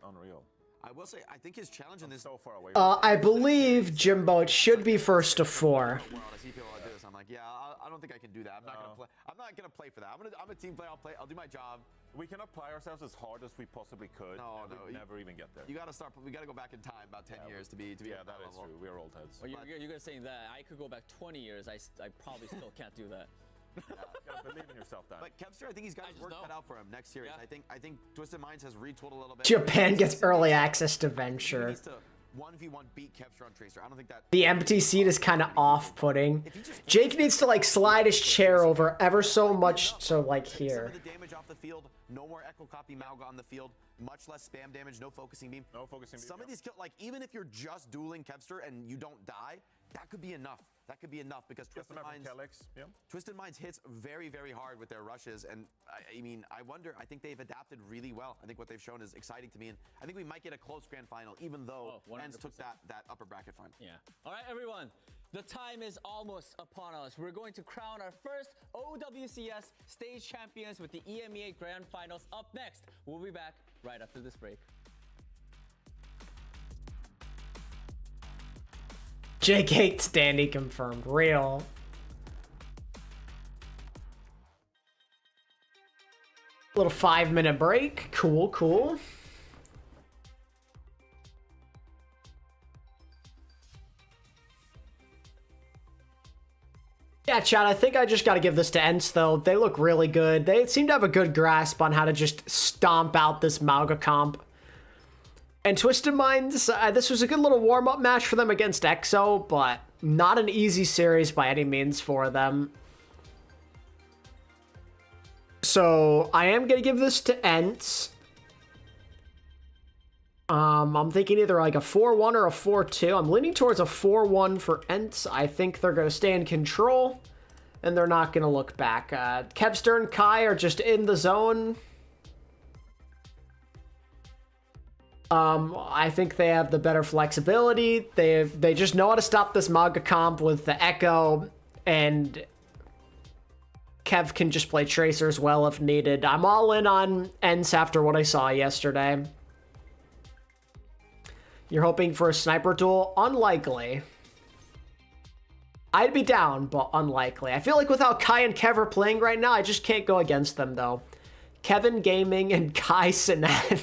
unreal. I will say, I think his challenge in this so far away. I believe, Jimbo, it should be first to 4. I see people do this. I'm like, yeah, I don't think I can do that. I'm not gonna play. I'm not gonna play for that. I'm a team player. I'll do my job. We can apply ourselves as hard as we possibly could. No, we'd never even get there. You gotta start. We gotta go back in time about 10 years to be at that is level. true. We're old heads. Well, you're gonna say that I could go back 20 years. I probably still can't do that. You gotta believe in yourself, Dan. But Kevster, I think he's got his work cut out for him next series. Yeah. I think Twisted Minds has retooled a little bit. Japan gets early access to He Venture. needs to 1v1 beat Kevster on Tracer. I don't think that. The empty seat is kind of off-putting. Jake needs to like slide his chair over ever so much, so like here. Some of the damage off the field. No more echo copy Mauga on the field. Much less spam damage. No focusing beam. No focusing beam. Some of these kills, like even if you're just dueling Kevster and you don't die, that could be enough. That could be enough because Twisted Minds hits very, very hard with their rushes. And I mean, I think they've adapted really well. I think what they've shown is exciting to me. And I think we might get a close grand final, even though ENCE took that upper bracket final. Yeah. All right, everyone. The time is almost upon us. We're going to crown our first OWCS stage champions with the EMEA Grand Finals up next. We'll be back right after this break. Jake hates Danny confirmed. Real. Little 5-minute break. Cool, cool. Yeah, Chad, I think I just got to give this to ENCE, though. They look really good. They seem to have a good grasp on how to just stomp out this Mauga comp. And Twisted Minds, this was a good little warm-up match for them against EXO, but not an easy series by any means for them. So I am going to give this to ENCE. I'm thinking either like a 4-1 or a 4-2. I'm leaning towards a 4-1 for ENCE. I think they're going to stay in control, and they're not going to look back. Kevster and Kai are just in the zone. I think they have the better flexibility. They just know how to stop this Mauga comp with the Echo, and Kev can just play Tracer as well if needed. I'm all in on ENCE after what I saw yesterday. You're hoping for a sniper duel? Unlikely. I'd be down, but unlikely. I feel like with how Kai and Kev are playing right now, I just can't go against them, though. Kevin Gaming and Kai Sinan.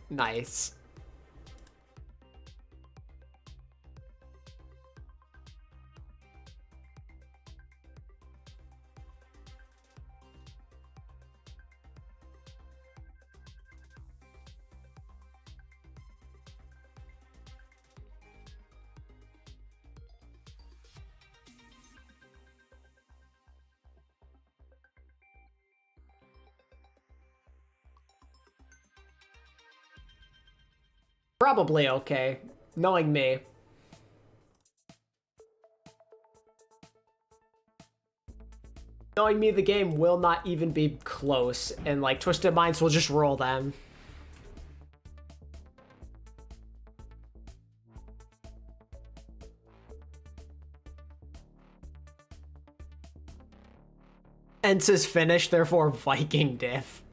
Nice. Probably okay, knowing me. Knowing me, the game will not even be close, and like Twisted Minds will just roll them. ENCE is finished, therefore Viking diff.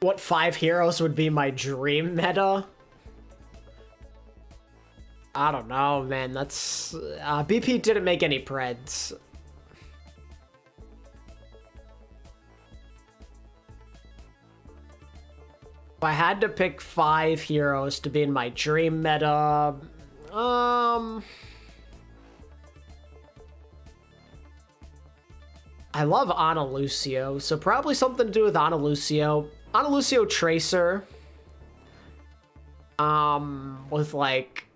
What 5 heroes would be my dream meta? I don't know, man. That's BP didn't make any Preds. If I had to pick 5 heroes to be in my dream meta, I love Ana Lucio, so probably something to do with Ana Lucio. Ana Lucio Tracer. With like...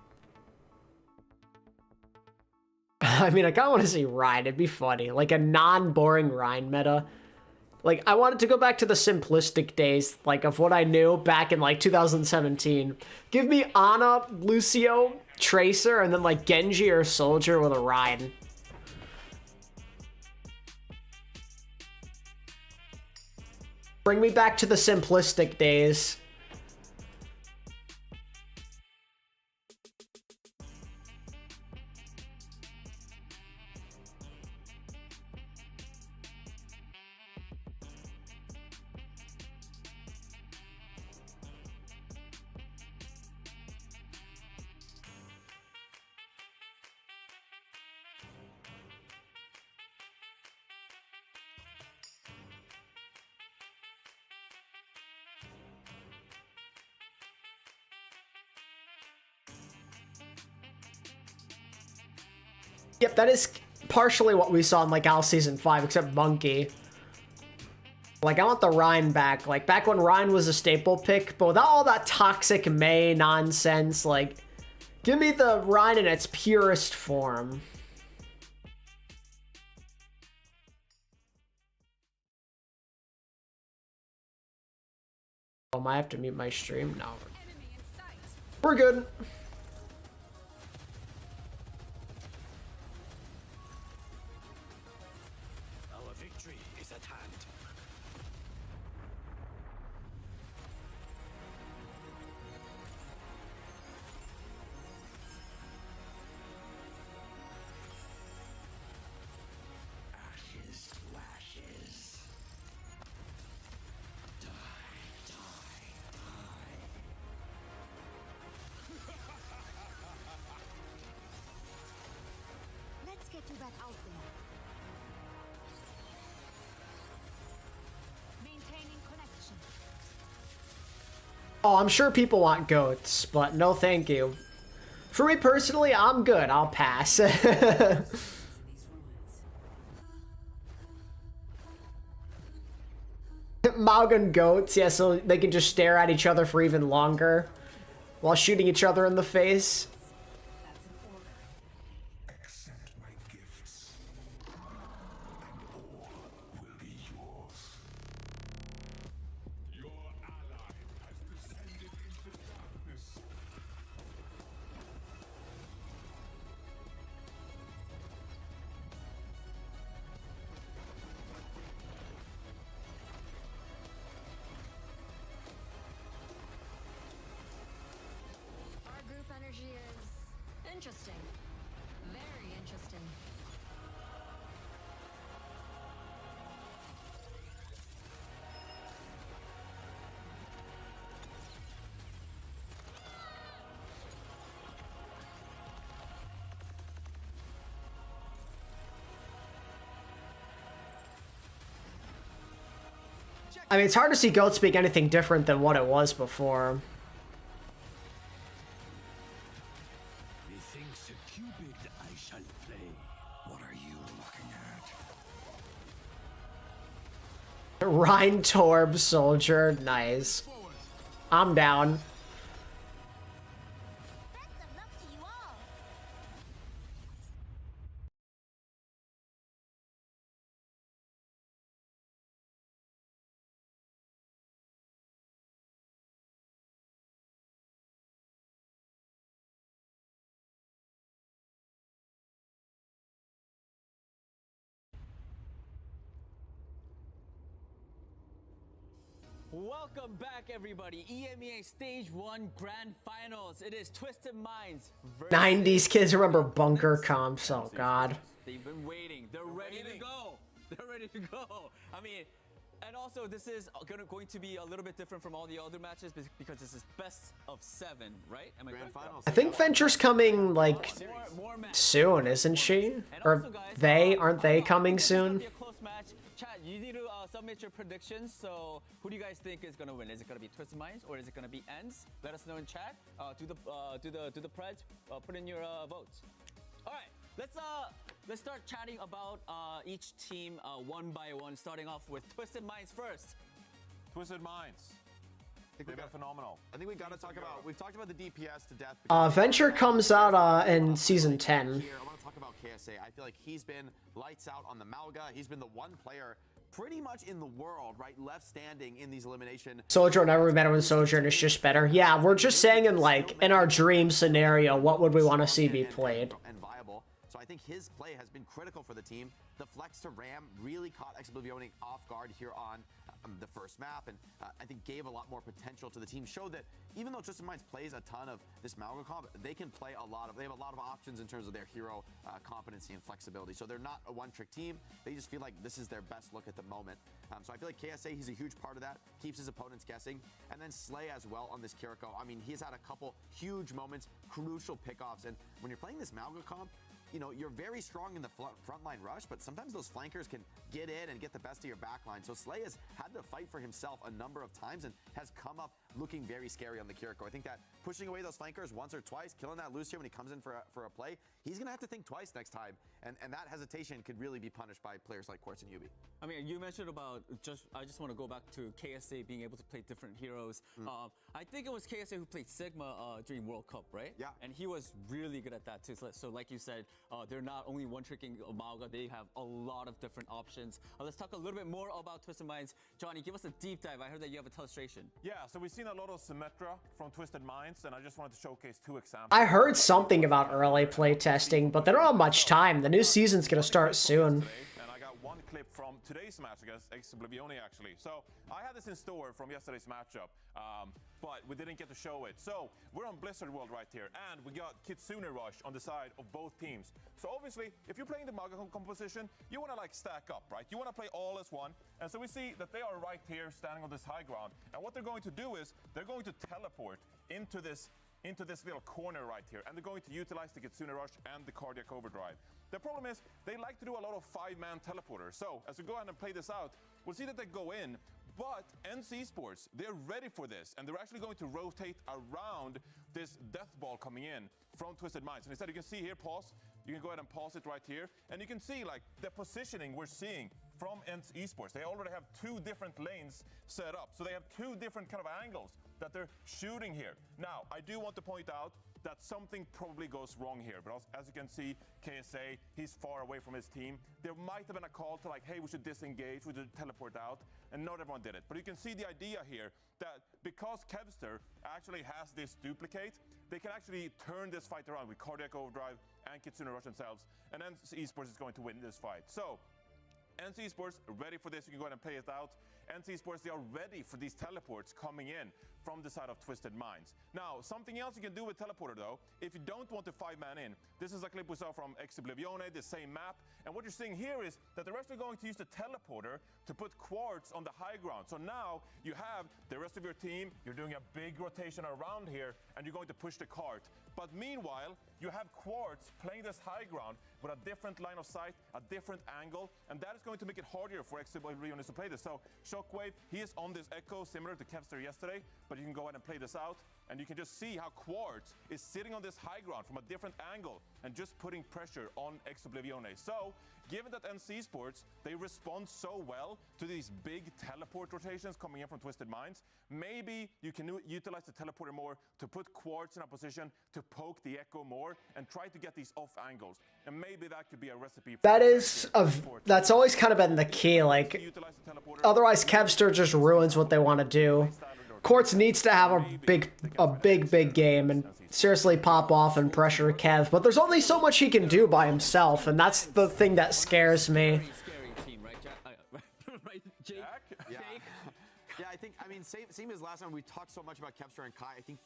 I mean, I kinda want to see Rhine, it'd be funny. Like a non-boring Rhine meta. Like, I wanted to go back to the simplistic days, like, of what I knew back in, like, 2017. Give me Ana, Lucio, Tracer, and then, like, Genji or Soldier with a Rhine. Bring me back to the simplistic days. Yep, that is partially what we saw in, like, Al Season 5, except Monkey. Like, I want the Rhine back. Like, back when Rhine was a staple pick, but without all that toxic Mei nonsense, like, give me the Rhine in its purest form. Oh, I have to mute my stream? No. We're good. Oh, I'm sure people want goats, but no thank you. For me personally, I'm good. I'll pass. Malgan goats, yeah, so they can just stare at each other for even longer while shooting each other in the face. Interesting. Very interesting. I mean, it's hard to see Goat speak anything different than what it was before. Rhine Torb Soldier, nice. I'm down. Welcome back, everybody. EMEA Stage 1 Grand Finals. It is Twisted Minds versus 90s kids remember bunker comps. Oh, God. They've been waiting. They're ready to go. They're ready to go. I mean, and also, this is going to be a little bit different from all the other matches because this is best of 7, right? Am I Grand correct? finals. I think Venture's coming, like, More matches. soon, isn't she? And Or also, guys, aren't they coming this is gonna soon? be a close match. Chat, you need to submit your predictions. So, who do you guys think is gonna win? Is it gonna be Twisted Minds or is it gonna be Ends? Let us know in chat. Do the preds. Put in your votes. All right, let's start chatting about each team one by one. Starting off with Twisted Minds first. Twisted Minds. They've been phenomenal. I think we got to talk about. We've talked about the DPS to death. Venture comes out in season 10. Here, I want to talk about KSA. I feel like he's been lights out on the Malga. He's been the one player pretty much in the world, right, left standing in these elimination. Sojourn, never met him with Sojourn, it's just better. Yeah, we're just saying in our dream scenario, what would we want to see be played? And viable. So I think his play has been critical for the team. The flex to Ram really caught alexyOWL off guard here on the first map, and I think gave a lot more potential to the team. Showed that even though Twisted Minds plays a ton of this Malga comp, they can play they have a lot of options in terms of their hero competency and flexibility. So they're not a one-trick team. They just feel like this is their best look at the moment. So I feel like KSA, he's a huge part of that, keeps his opponents guessing. And then Slay as well on this Kiriko. I mean, he's had a couple huge moments, crucial pickoffs, and when you're playing this Malga comp, you know, you're very strong in the frontline rush, but sometimes those flankers can get in and get the best of your backline. So Slay has had to fight for himself a number of times and has come up looking very scary on the Kiriko. I think that pushing away those flankers once or twice, killing that Lucio when he comes in for a play, he's going to have to think twice next time. And that hesitation could really be punished by players like Quartz and Yubi. I mean, you mentioned about I just want to go back to KSA being able to play different heroes. I think it was KSA who played Sigma during World Cup, right? Yeah. And he was really good at that too. So like you said, they're not only one-tricking Malga, they have a lot of different options. Let's talk a little bit more about Twisted Minds. Johnny, give us a deep dive. I heard that you have a illustration. Yeah, so we've seen a lot of Symmetra from Twisted Minds, and I just wanted to showcase 2 examples. I heard something about early play testing, but they don't have much time. The new season's gonna start soon. And I got one clip from today's match against alexyOWL actually. So I had this in store from yesterday's matchup, but we didn't get to show it. So we're on Blizzard World right here, and we got Kitsune Rush on the side of both teams. So obviously, if you're playing the Malga composition, you want to like stack up, right? You want to play all as one. And so we see that they are right here standing on this high ground. And what they're going to do is they're going to teleport into this little corner right here, and they're going to utilize the Kitsune Rush and the Cardiac Overdrive. The problem is they like to do a lot of 5-man teleporters. So as we go ahead and play this out, we'll see that they go in, but NC Sports, they're ready for this, and they're actually going to rotate around this death ball coming in from Twisted Minds. And instead, you can see here, pause. You can go ahead and pause it right here, and you can see like the positioning we're seeing from NC Sports. They already have 2 different lanes set up, so they have 2 different kind of angles that they're shooting here. Now, I do want to point out that something probably goes wrong here, but as you can see, KSA, he's far away from his team. There might have been a call to like, hey, we should disengage, we should teleport out, and not everyone did it. But you can see the idea here that because Kevster actually has this duplicate, they can actually turn this fight around with Cardiac Overdrive and Kitsune Rush themselves, and then Esports is going to win this fight. So NC Esports ready for this. You can go ahead and play it out. NC Esports, they are ready for these teleports coming in from the side of Twisted Minds. Now, something else you can do with teleporter though, if you don't want to 5-man in, this is a clip we saw from alexyOWL, the same map, and what you're seeing here is that they're actually going to use the teleporter to put Quartz on the high ground. So now you have the rest of your team, you're doing a big rotation around here, and you're going to push the cart. But meanwhile, you have Quartz playing this high ground with a different line of sight, a different angle, and that is going to make it harder for alexyOWL to play this. So Shockwave, he is on this echo similar to Kevster yesterday, but you can go ahead and play this out, and you can just see how Quartz is sitting on this high ground from a different angle and just putting pressure on alexyOWL. So given that NC Sports, they respond so well to these big teleport rotations coming in from Twisted Minds, maybe you can utilize the teleporter more to put Quartz in a position to poke the echo more and try to get these off angles. And maybe that could be a recipe for that's always kind of been the key, like otherwise Kevster just ruins what they want to do. Quartz needs to have a big game and seriously pop off and pressure Kev, but there's only so much he can do by himself, and that's the thing that scares me. Scary team, right, Jack? Right, Jake? Yeah. Yeah, I I mean, same as last time. We talked so much about Kevster and Kai. I think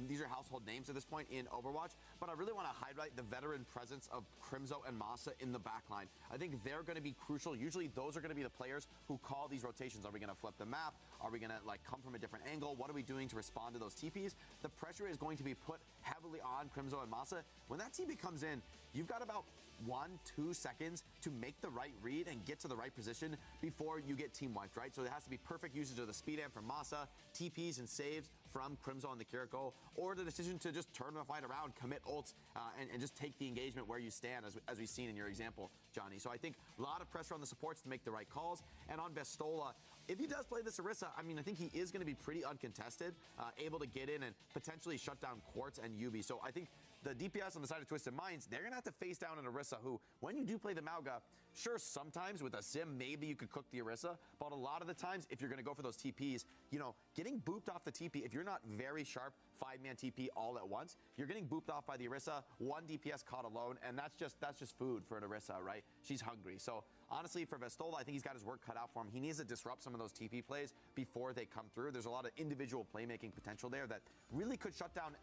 these are household names at this point in Overwatch. But I really want to highlight the veteran presence of crimzo and Masa in the backline. I think they're going to be crucial. Usually, those are going to be the players who call these rotations. Are we going to flip the map? Are we going to come from a different angle? What are we doing to respond to those TPs? The pressure is going to be put heavily on crimzo and Masa. When that TP comes in, you've got about 1-2 seconds to make the right read and get to the right position before you get team wiped, right? So it has to be perfect usage of the speed amp from Masa, TPs and saves from Crimzo on the Kiriko, or the decision to just turn the fight around, commit ults, and just take the engagement where you stand, as we've seen in your example, Johnny. So I think a lot of pressure on the supports to make the right calls. And on Vestola, if he does play the Surasa, I mean, I think he is going to be pretty uncontested, able to get in and potentially shut down Quartz and Yubi. So I think the DPS on the side of Twisted Minds, they're going to have to face down an Orisa who, when you do play the Mauga, sure, sometimes with a Sim, maybe you could cook the Orisa, but a lot of the times, if you're going to go for those TPs, you know, getting booped off the TP, if you're not very sharp, 5-man TP all at once, you're getting booped off by the Orisa, one DPS caught alone, and that's just food for an Orisa, right? She's hungry. So honestly, for Vestola, I think he's got his work cut out for him. He needs to disrupt some of those TP plays before they come through. There's a lot of individual playmaking potential there that really could shut down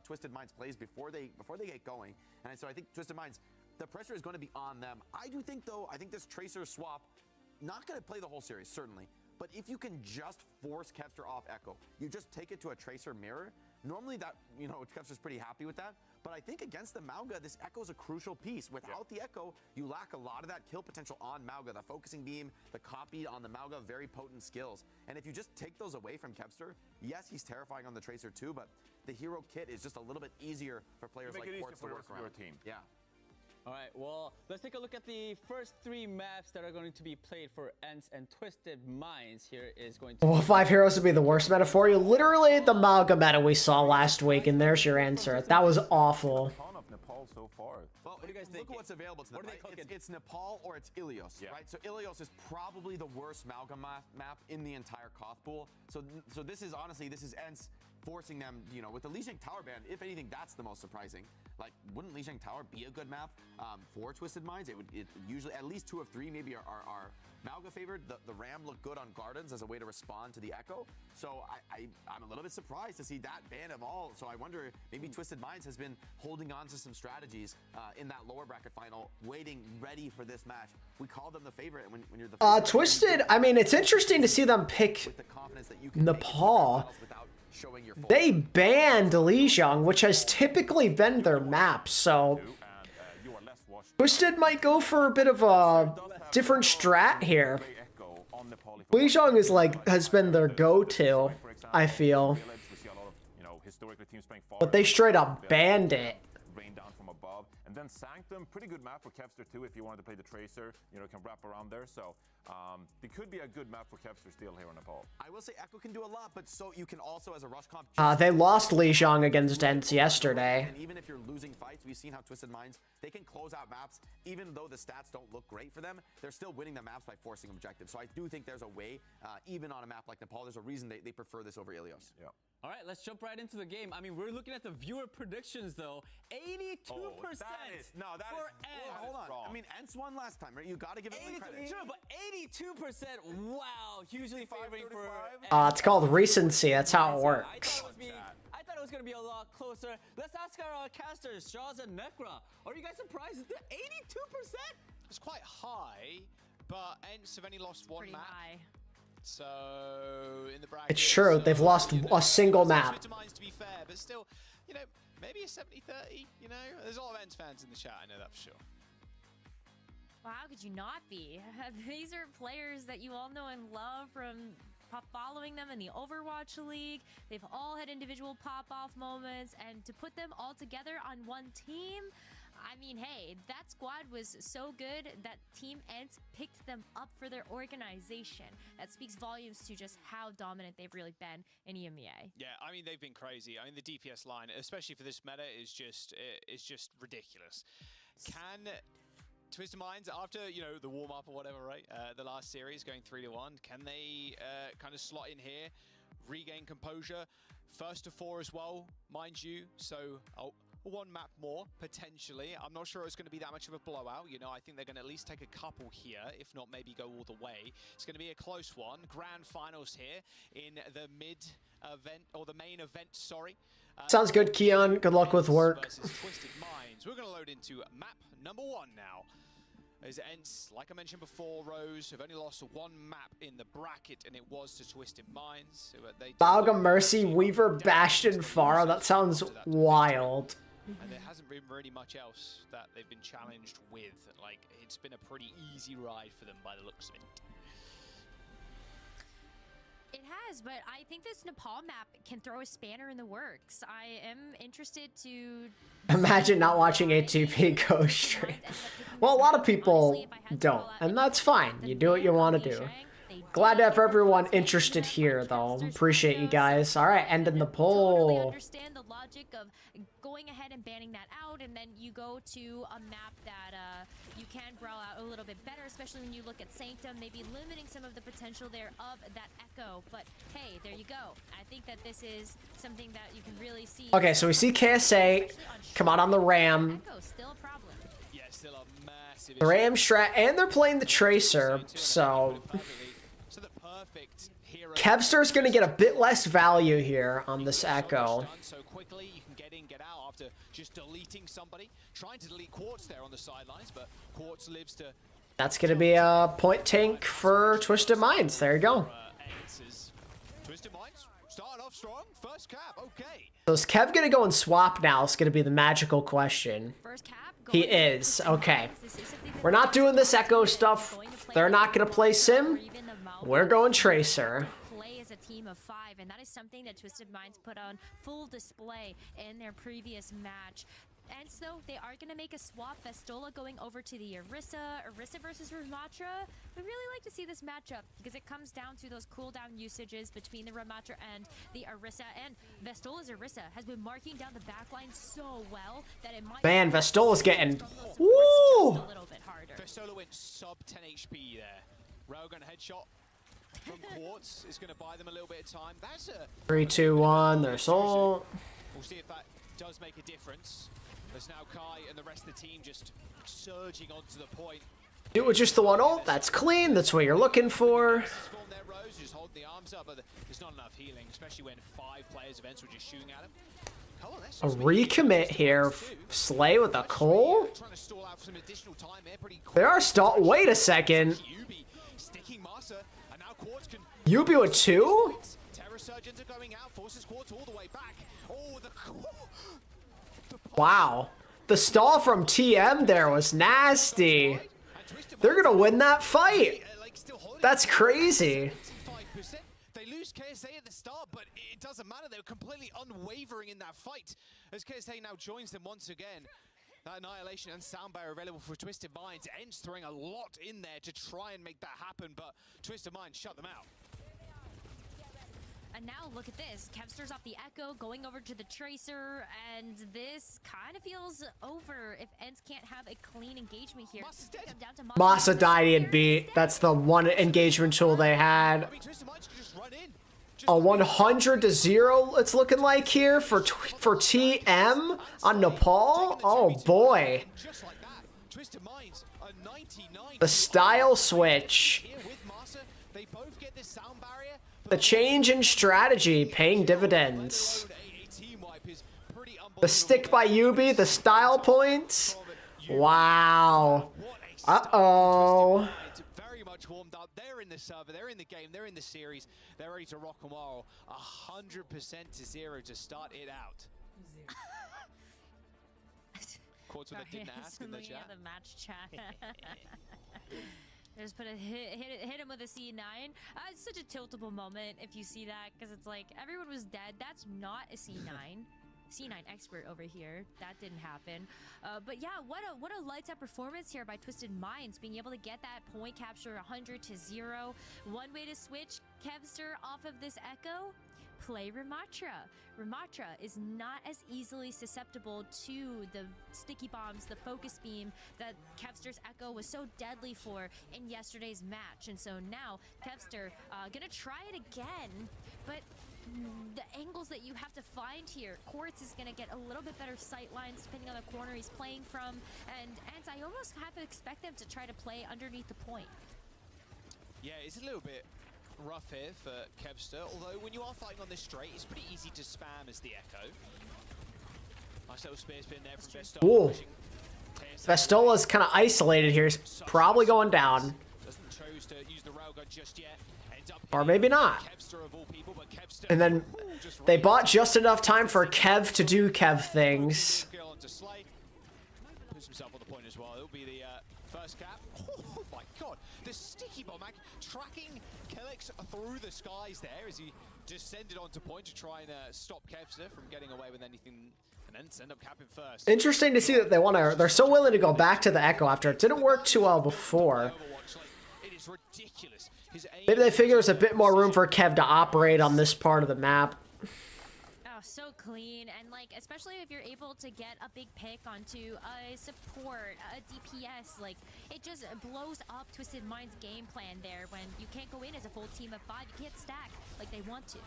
Twisted Minds plays before they get going. And so I think Twisted Minds, the pressure is going to be on them. I do think, though, I think this Tracer swap, not going to play the whole series, certainly. But if you can just force Kevster off Echo, you just take it to a Tracer mirror, normally that, you know, Kevster's pretty happy with that. But I think against the Mauga, this Echo is a crucial piece. Without the Echo, you lack a lot of that kill potential on Mauga. The focusing beam, the copy on the Mauga, very potent skills. And if you just take those away from Kevster, yes, he's terrifying on the Tracer too, but the hero kit is just a little bit easier for players like Quartz to work around. Your team. Yeah. All right, well, let's take a look at the first 3 maps that are going to be played for Ents and Twisted Minds. Here is going to Well, 5 heroes would be the worst meta for you. Literally the Mauga meta we saw last week, and there's your answer. That was awful. Ton of Nepal so far. Well, what do you guys think? Look at what's available to them. What are they Right? cooking? It's Nepal or it's Ilos, right? So Ilos is probably the worst Mauga map in the entire Koth pool. So this is honestly, this is Ents forcing them, you know, with the Lijiang Tower ban. If anything, that's the most surprising. Like, wouldn't Lijiang Tower be a good map for Twisted Minds? It usually, at least 2 of 3 maybe are Mauga favored. The Ram looked good on Gardens as a way to respond to the Echo. So I'm a little bit surprised to see that ban of all. So I wonder, maybe Twisted Minds has been holding on to some strategies in that lower bracket final, waiting, ready for this match. We call them the favorite when you're the favorite. Twisted, I mean, it's interesting to see them pick with the confidence that you can Nepal. Showing your They banned Lijiang, which has typically been their map, so Twisted might go for a bit of a different strat here. Lijiang is has been their go-to, I feel. But they straight up banned it. Rain down from above. And then Sanctum, pretty good map for Kevster too if you wanted to play the Tracer, you know, can wrap around there. So it could be a good map for Kevster still here in Nepal. I will say Echo can do a lot, but so you can also, as a rush comp... They lost Lijiang against Ents yesterday. And even if you're losing fights, we've seen how Twisted Minds, they can close out maps, even though the stats don't look great for them, they're still winning the maps by forcing objectives. So I do think there's a way, even on a map like Nepal, there's a reason they prefer this over Ilos. Yeah. All right, let's jump right into the game. I mean, we're looking at the viewer predictions, though. 82% for Ents. Hold on. I mean, Ents won last time, right? You got to give them credit. True, but 82%, wow, hugely favoring for It's called recency. That's how it works. I thought it was going to be a lot closer. Let's ask our casters, Shaz and Nekra. Are you guys surprised at the 82%? It's quite high, but Ents have only lost one map. High. So in the bracket, It's true. They've lost a single map. To be fair, but still, you know, maybe a 70-30. You know, there's a lot of Ents fans in the chat. I know that for sure. Well, how could you not be? These are players that you all know and love from following them in the Overwatch League. They've all had individual pop-off moments, and to put them all together on one team, I mean, hey, that squad was so good that Team Ents picked them up for their organization. That speaks volumes to just how dominant they've really been in EMEA. Yeah, I mean, they've been crazy. I mean, the DPS line, especially for this meta, is just ridiculous. Can Twisted Minds, after, you know, the warm-up or whatever, right, the last series going 3-1, can they kind of slot in here, regain composure, first to 4 as well, mind you, so one map more, potentially. I'm not sure it's going to be that much of a blowout. You know, I think they're going to at least take a couple here, if not maybe go all the way. It's going to be a close one. Grand finals here in the mid-event, or the main event, sorry. Sounds good, Keon. Good luck with work. Versus Twisted Minds. We're going to load into map number 1 now. As Ents, like I mentioned before, Rose have only lost one map in the bracket, and it was to Twisted Minds. Balga, Mercy, Weaver, Bastion, Pharah. That sounds wild. And there hasn't been really much else that they've been challenged with. Like, it's been a pretty easy ride for them by the looks of it. It has, but I think this Nepal map can throw a spanner in the works. I am interested to... Imagine not watching A2P go straight. Well, a lot of people don't, and that's fine. You do what you want to do. Glad to have everyone interested here, though. Appreciate you guys. All right, ending the poll. Totally understand the logic of going ahead and banning that out, and then you go to a map that you can brawl out a little bit better, especially when you look at Sanctum, maybe limiting some of the potential there of that echo. But hey, there you go. I think that this is something that you can really see. Okay, so we see KSA come out on the Ram. Echo still a problem. Yeah, still a massive The Ram strat, and they're playing the Tracer, so... Kevster's gonna get a bit less value here on this Echo. So quickly, you can get in, get out after just deleting somebody. Trying to delete Quartz there on the sidelines, but Quartz lives to... That's gonna be a point tank for Twisted Minds. There you go. Twisted Minds starting off strong. First cap, okay. So is Kev gonna go and swap now? It's gonna be the magical question. He is. Okay. We're not doing this Echo stuff. They're not gonna play Sim. We're going Tracer. Play as a team of 5, and that is something that Twisted Minds put on full display in their previous match. And so they are going to make a swap. Vestola going over to the Orisa versus Rematch. We really like to see this matchup because it comes down to those cooldown usages between the Rematch and the Orisa. And Vestola's Orisa has been marking down the backline so well that it might... Man, Vestola's getting... Woo! A little bit harder. Vestola went sub 10 HP there. Railgun headshot from Quartz is going to buy them a little bit of time. That's a 3, 2, 1. Their soul. We'll see if that does make a difference. There's now Kai and the rest of the team just surging onto the point. Do it with just the one ult. That's clean. That's what you're looking for. Just hold the arms up, but there's not enough healing, especially when 5 players events were just shooting at him. A recommit here. Slay with a Cole. They are stall. Wait a second. Yubi with 2? Wow. The stall from TM there was nasty. They're gonna win that fight. That's crazy. They lose KSA at the start, but it doesn't matter. They're completely unwavering in that fight as KSA now joins them once again. That Annihilation and Sound Barrier available for Twisted Minds. Ents throwing a lot in there to try and make that happen, but Twisted Minds shut them out. And now look at this. Kevster's off the Echo, going over to the Tracer, and this kind of feels over if Ents can't have a clean engagement here. Masa died, he had beat. That's the one engagement tool they had. A 100 to 0 it's looking like here for TM on Nepal. Oh boy. The style switch. The change in strategy paying dividends. The stick by Yubi, the style points. Wow. Uh-oh. Very much warmed up. They're in the server, they're in the game, they're in the series. They're ready to rock and roll. 100% to 0 to start it out. Quotes what they didn't ask in the chat. The match chat. Just put a hit him with a C9. It's such a tiltable moment if you see that, because it's like everyone was dead. That's not a C9. C9 expert over here. That didn't happen. But yeah, what a lights out performance here by Twisted Minds, being able to get that point capture 100 to 0. One way to switch Kevster off of this Echo. Play Rematra. Rematra is not as easily susceptible to the sticky bombs, the focus beam that Kevster's Echo was so deadly for in yesterday's match. And so now Kevster gonna try it again, but the angles that you have to find here. Quartz is going to get a little bit better sight lines depending on the corner he's playing from, and I almost have to expect them to try to play underneath the point. Yeah, it's a little bit rough here for Kevster, although when you are fighting on this straight, it's pretty easy to spam as the Echo. Nice little spear spin there from Ooh. Vestola. Vestola's kind of isolated here. He's probably going down. Doesn't chose to use the railgun just yet. Ends up Or maybe not. Kevster of all people, but Kevster And then they bought just enough time for Kev to do Kev things. Puts himself on the point as well. It'll be the first cap. Oh my god, the sticky bomb tracking Kellex through the skies there as he descended onto point to try and stop Kevster from getting away with anything, and then end up capping first. Interesting to see that they're so willing to go back to the Echo after it didn't work too well before. It is ridiculous. Maybe they figure there's a bit more room for Kev to operate on this part of the map. Oh, so clean, and like especially if you're able to get a big pick onto a support, a DPS, like it just blows up Twisted Mind's game plan there when you can't go in as a full team of 5, you can't stack like they want to.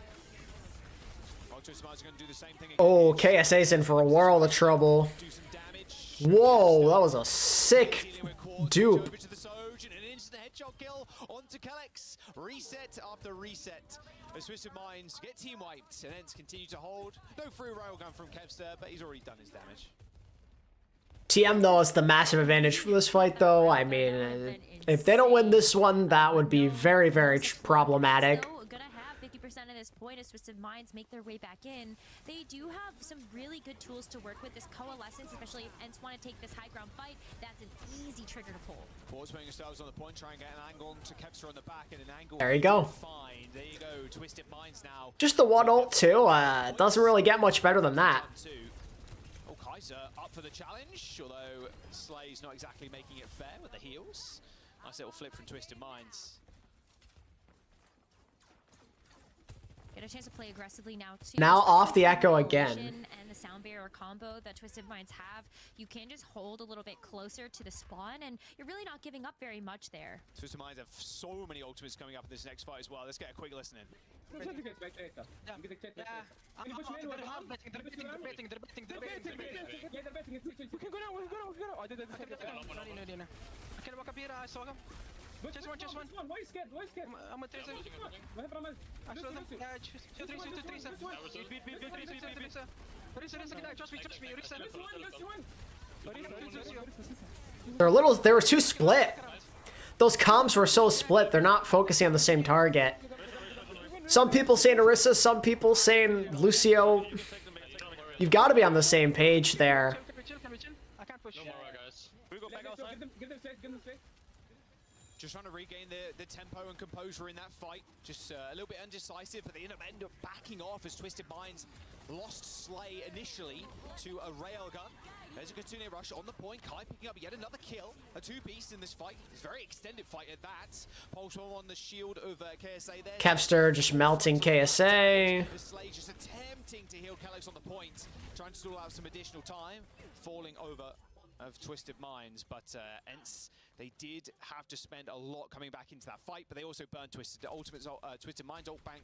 Oh, KSA's in for a world of trouble. Whoa, that was a sick dupe. Headshot kill onto Kellex. Reset after reset. As Twisted Minds get team wiped and Ents continue to hold. No free railgun from Kevster, but he's already done his damage. TM though is the massive advantage for this fight though. I mean, if they don't win this one, that would be very, very problematic. Gonna have 50% of this point as Twisted Minds make their way back in. They do have some really good tools to work with. This coalescence, especially if Ents want to take this high ground fight, that's an easy trigger to pull. Force putting themselves on the point, try and get an angle to Kevster on the back, and an angle. There you go. Fine. There you go. Twisted Minds now. Just the one ult too. Doesn't really get much better than that. Oh, Kaiser up for the challenge, although Slay's not exactly making it fair with the heals. Nice little flip from Twisted Minds. Get a chance to play aggressively now too. Now off the Echo again. And the sound barrier combo that Twisted Minds have, you can just hold a little bit closer to the spawn, and you're really not giving up very much there. Twisted Minds have so many ultimates coming up in this next fight as well. Let's get a quick listen in. Just one. Why you scared? I'm a tracer. They were too split. Those comms were so split, they're not focusing on the same target. Some people saying Orisa, some people saying Lucio. You've got to be on the same page there. I can't push. Give them space. Just trying to regain the tempo and composure in that fight. Just a little bit undecisive, but they end up backing off as Twisted Minds lost Slay initially to a railgun. There's a Kitsune rush on the point. Kai picking up yet another kill. A 2-beast in this fight. It's a very extended fight at that. Pulse on the shield of KSA there. Kevster just melting KSA. Slay just attempting to heal Kellex on the point. Trying to stall out some additional time. Falling over of Twisted Minds, but Ents, they did have to spend a lot coming back into that fight, but they also burned Twisted Minds ult bank.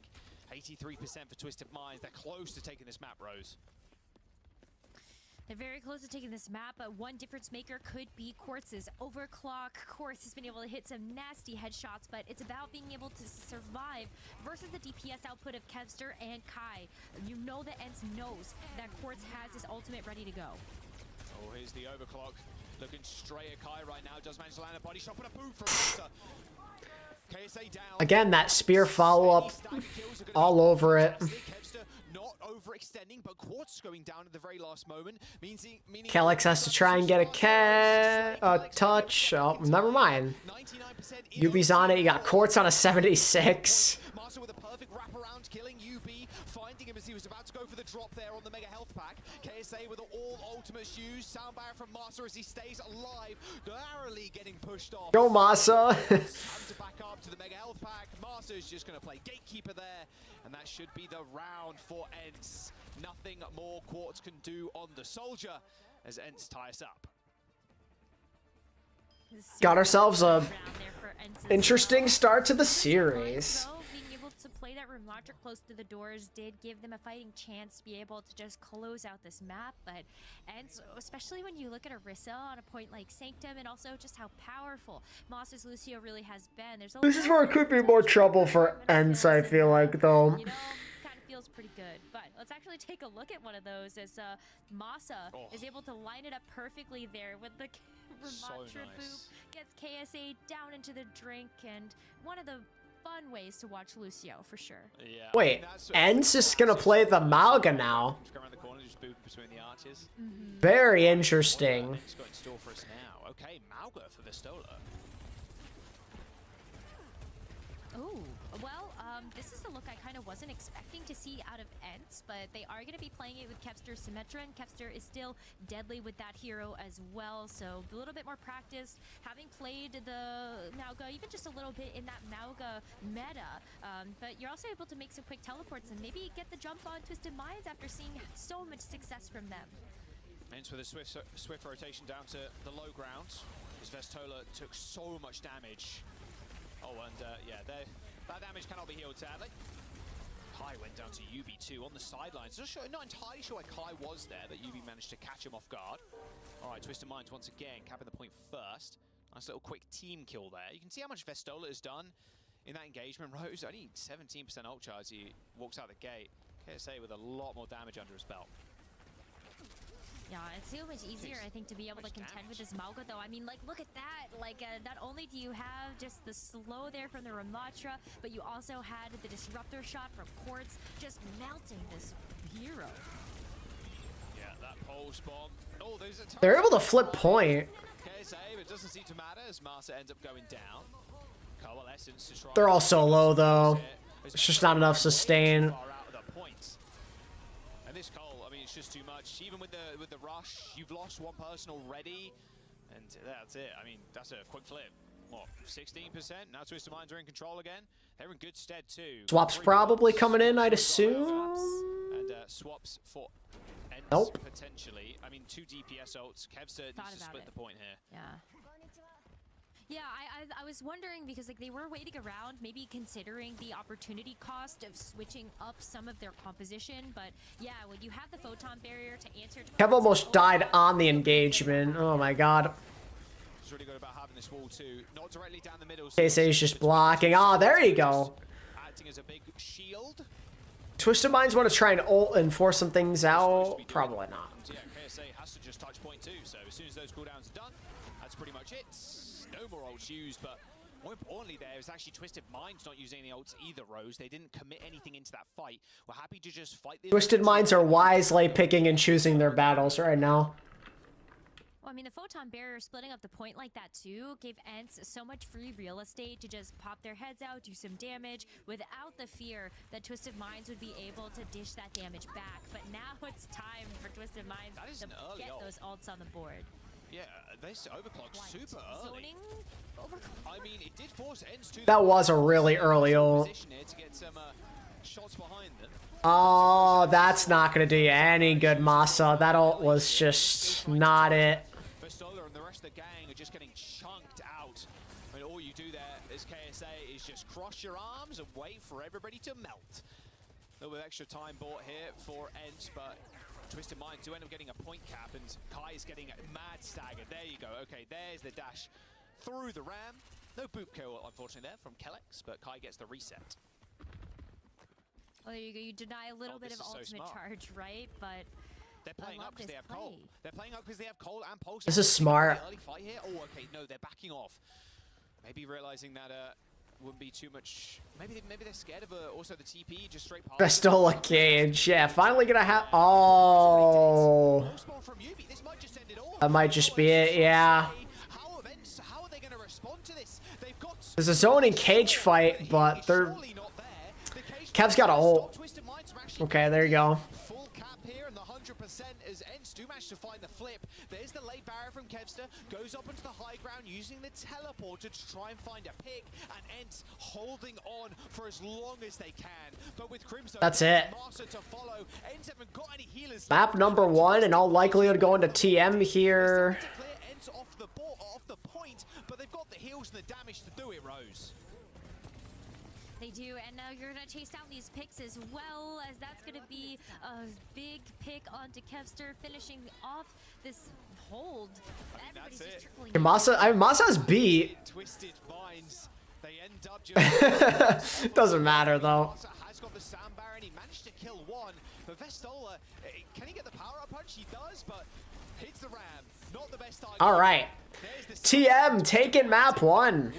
83% for Twisted Minds. They're close to taking this map, Rose. They're very close to taking this map, but one difference maker could be Quartz's overclock. Quartz has been able to hit some nasty headshots, but it's about being able to survive versus the DPS output of Kevster and Kai. You know that Ents knows that Quartz has his ultimate ready to go. Oh, here's the overclock. Looking straight at Kai right now. Does manage to land a body shot, but a boot from Hunter. KSA down. Again, that spear follow-up all over it. Not overextending, but Quartz going down at the very last moment. Meaning Kellex has to try and get a touch. Oh, never mind. Yubi's on it. You got Quartz on a 76. Master with a perfect wraparound, killing UB, finding him as he was about to go for the drop there on the Mega Health Pack. KSA with all ultimates used. Sound barrier from Master as he stays alive, narrowly getting pushed off. Go, Masa. Time to back up to the Mega Health Pack. Master's just going to play Gatekeeper there, and that should be the round for Ents. Nothing more Quartz can do on the Soldier as Ents tie us up. Got ourselves a interesting start to the series. Being able to play that Rematch close to the doors did give them a fighting chance to be able to just close out this map, but especially when you look at Orisa on a point like Sanctum, and also just how powerful Moss's Lucio really has been. There's a This is where it could be more trouble for Ents, I feel like, though. You know, kind of feels pretty good. But let's actually take a look at one of those as Masa is able to line it up perfectly there with the Rematch boop, gets KSA down into the drink, and one of the fun ways to watch Lucio for sure. Yeah. Wait, Ents is gonna play the Malga now. Just go around the corner, just boot between the arches. Very interesting. What's got in store for us now? Okay, Malga for Vistola. Oh, well, this is the look I kind of wasn't expecting to see out of Ents, but they are going to be playing it with Kevster Symmetra, and Kevster is still deadly with that hero as well, so a little bit more practice, having played the Mauga, even just a little bit in that Mauga meta, but you're also able to make some quick teleports and maybe get the jump on Twisted Minds after seeing so much success from them. Ents with a swift rotation down to the low ground, as Vistola took so much damage. Oh, and yeah, that damage cannot be healed, sadly. Kai went down to UB2 on the sidelines. Not entirely sure why Kai was there, but UB managed to catch him off guard. All right, Twisted Minds once again, capping the point first. Nice little quick team kill there. You can see how much Vistola has done in that engagement. Rose, only 17% ult charge as he walks out the gate. KSA with a lot more damage under his belt. Yeah, it's so much easier, I think, to be able to contend with this Mauga, though. I mean, like, look at that. Like, not only do you have just the slow there from the Ramatra, but you also had the Disruptor shot from Quartz just melting this hero. Yeah, that pulse bomb. Oh, those are They're able to flip point. KSA, but it doesn't seem to matter as Marsa ends up going down. Coalescence to try. They're all so low, though. It's just not enough sustain. And this Cole, I mean, it's just too much. Even with the rush, you've lost one person already, and that's it. I mean, that's a quick flip. What, 16%? Now Twisted Minds are in control again. They're in good stead too. Swaps probably coming in, I'd assume. And swaps for Ents Nope. potentially. I mean, 2 DPS ults. Kevster needs to split the point here. Yeah. Yeah, I was wondering because like they were waiting around, maybe considering the opportunity cost of switching up some of their composition, but yeah, when you have the photon barrier to answer to Kev almost died on the engagement. Oh my god. It's really good about having this wall too. Not directly down the middle. KSA's just blocking. Ah, there you go. Acting as a big shield. Twisted Minds want to try and ult and force some things out? Probably not. Yeah, KSA has to just touch point 2, so as soon as those cooldowns are done, that's pretty much it. No more ults used, but more importantly there is actually Twisted Minds not using any ults either, Rose. They didn't commit anything into that fight. We're happy to just fight this. Twisted Minds are wisely picking and choosing their battles right now. Well, I mean, the photon barrier splitting up the point like that too gave Ents so much free real estate to just pop their heads out, do some damage, without the fear that Twisted Minds would be able to dish that damage back. But now it's time for Twisted Minds to get those ults on the board. Yeah, this overclock super early. Zoning overclock. I mean, it did force Ents to That was a really early ult. position here to get some shots behind them. Oh, that's not going to do you any good, Masa. That ult was just not it. Vistola and the rest of the gang are just getting chunked out. I mean, all you do there as KSA is just cross your arms and wait for everybody to melt. A little bit of extra time bought here for Ents, but Twisted Minds do end up getting a point cap, and Kai is getting mad staggered. There you go. Okay, there's the dash through the ram. No boot kill, unfortunately, there from Kellex, but Kai gets the reset. Well, there you go. You deny a little bit of ultimate charge, right? But they're playing up because they have Cole. They're playing up because they have Cole and Pulse. This is smart. Early fight here. Oh, okay. No, they're backing off. Maybe realizing that wouldn't be too much. Maybe they're scared of also the TP just straight past. Vistola cage. Yeah, finally gonna have. Oh. That might just be it. Yeah. How are they going to respond to this? They've got. There's a zoning cage fight, but they're. Kev's got a ult. Okay, there you go. Full cap here and the 100% as Ents do manage to find the flip. There's the late barrier from Kevster, goes up into the high ground using the teleporter to try and find a pick, and Ents holding on for as long as they can. But with Crimson, that's it. To follow, Ents haven't got any healers. Map number 1, and all likelihood going to TM here. Ents off the point, but they've got the heals and the damage to do it, Rose. They do, and now you're gonna chase down these picks as well, as that's gonna be a big pick onto Kevster, finishing off this hold. Everybody's just trickling in. Masa's beat. Twisted Minds. They end up just Doesn't matter though. Masa has got the Sand Baron. He managed to kill one, but Vestola, can he get the power up punch? He does, but hits the ram. Not the best time. All right. TM taking map 1.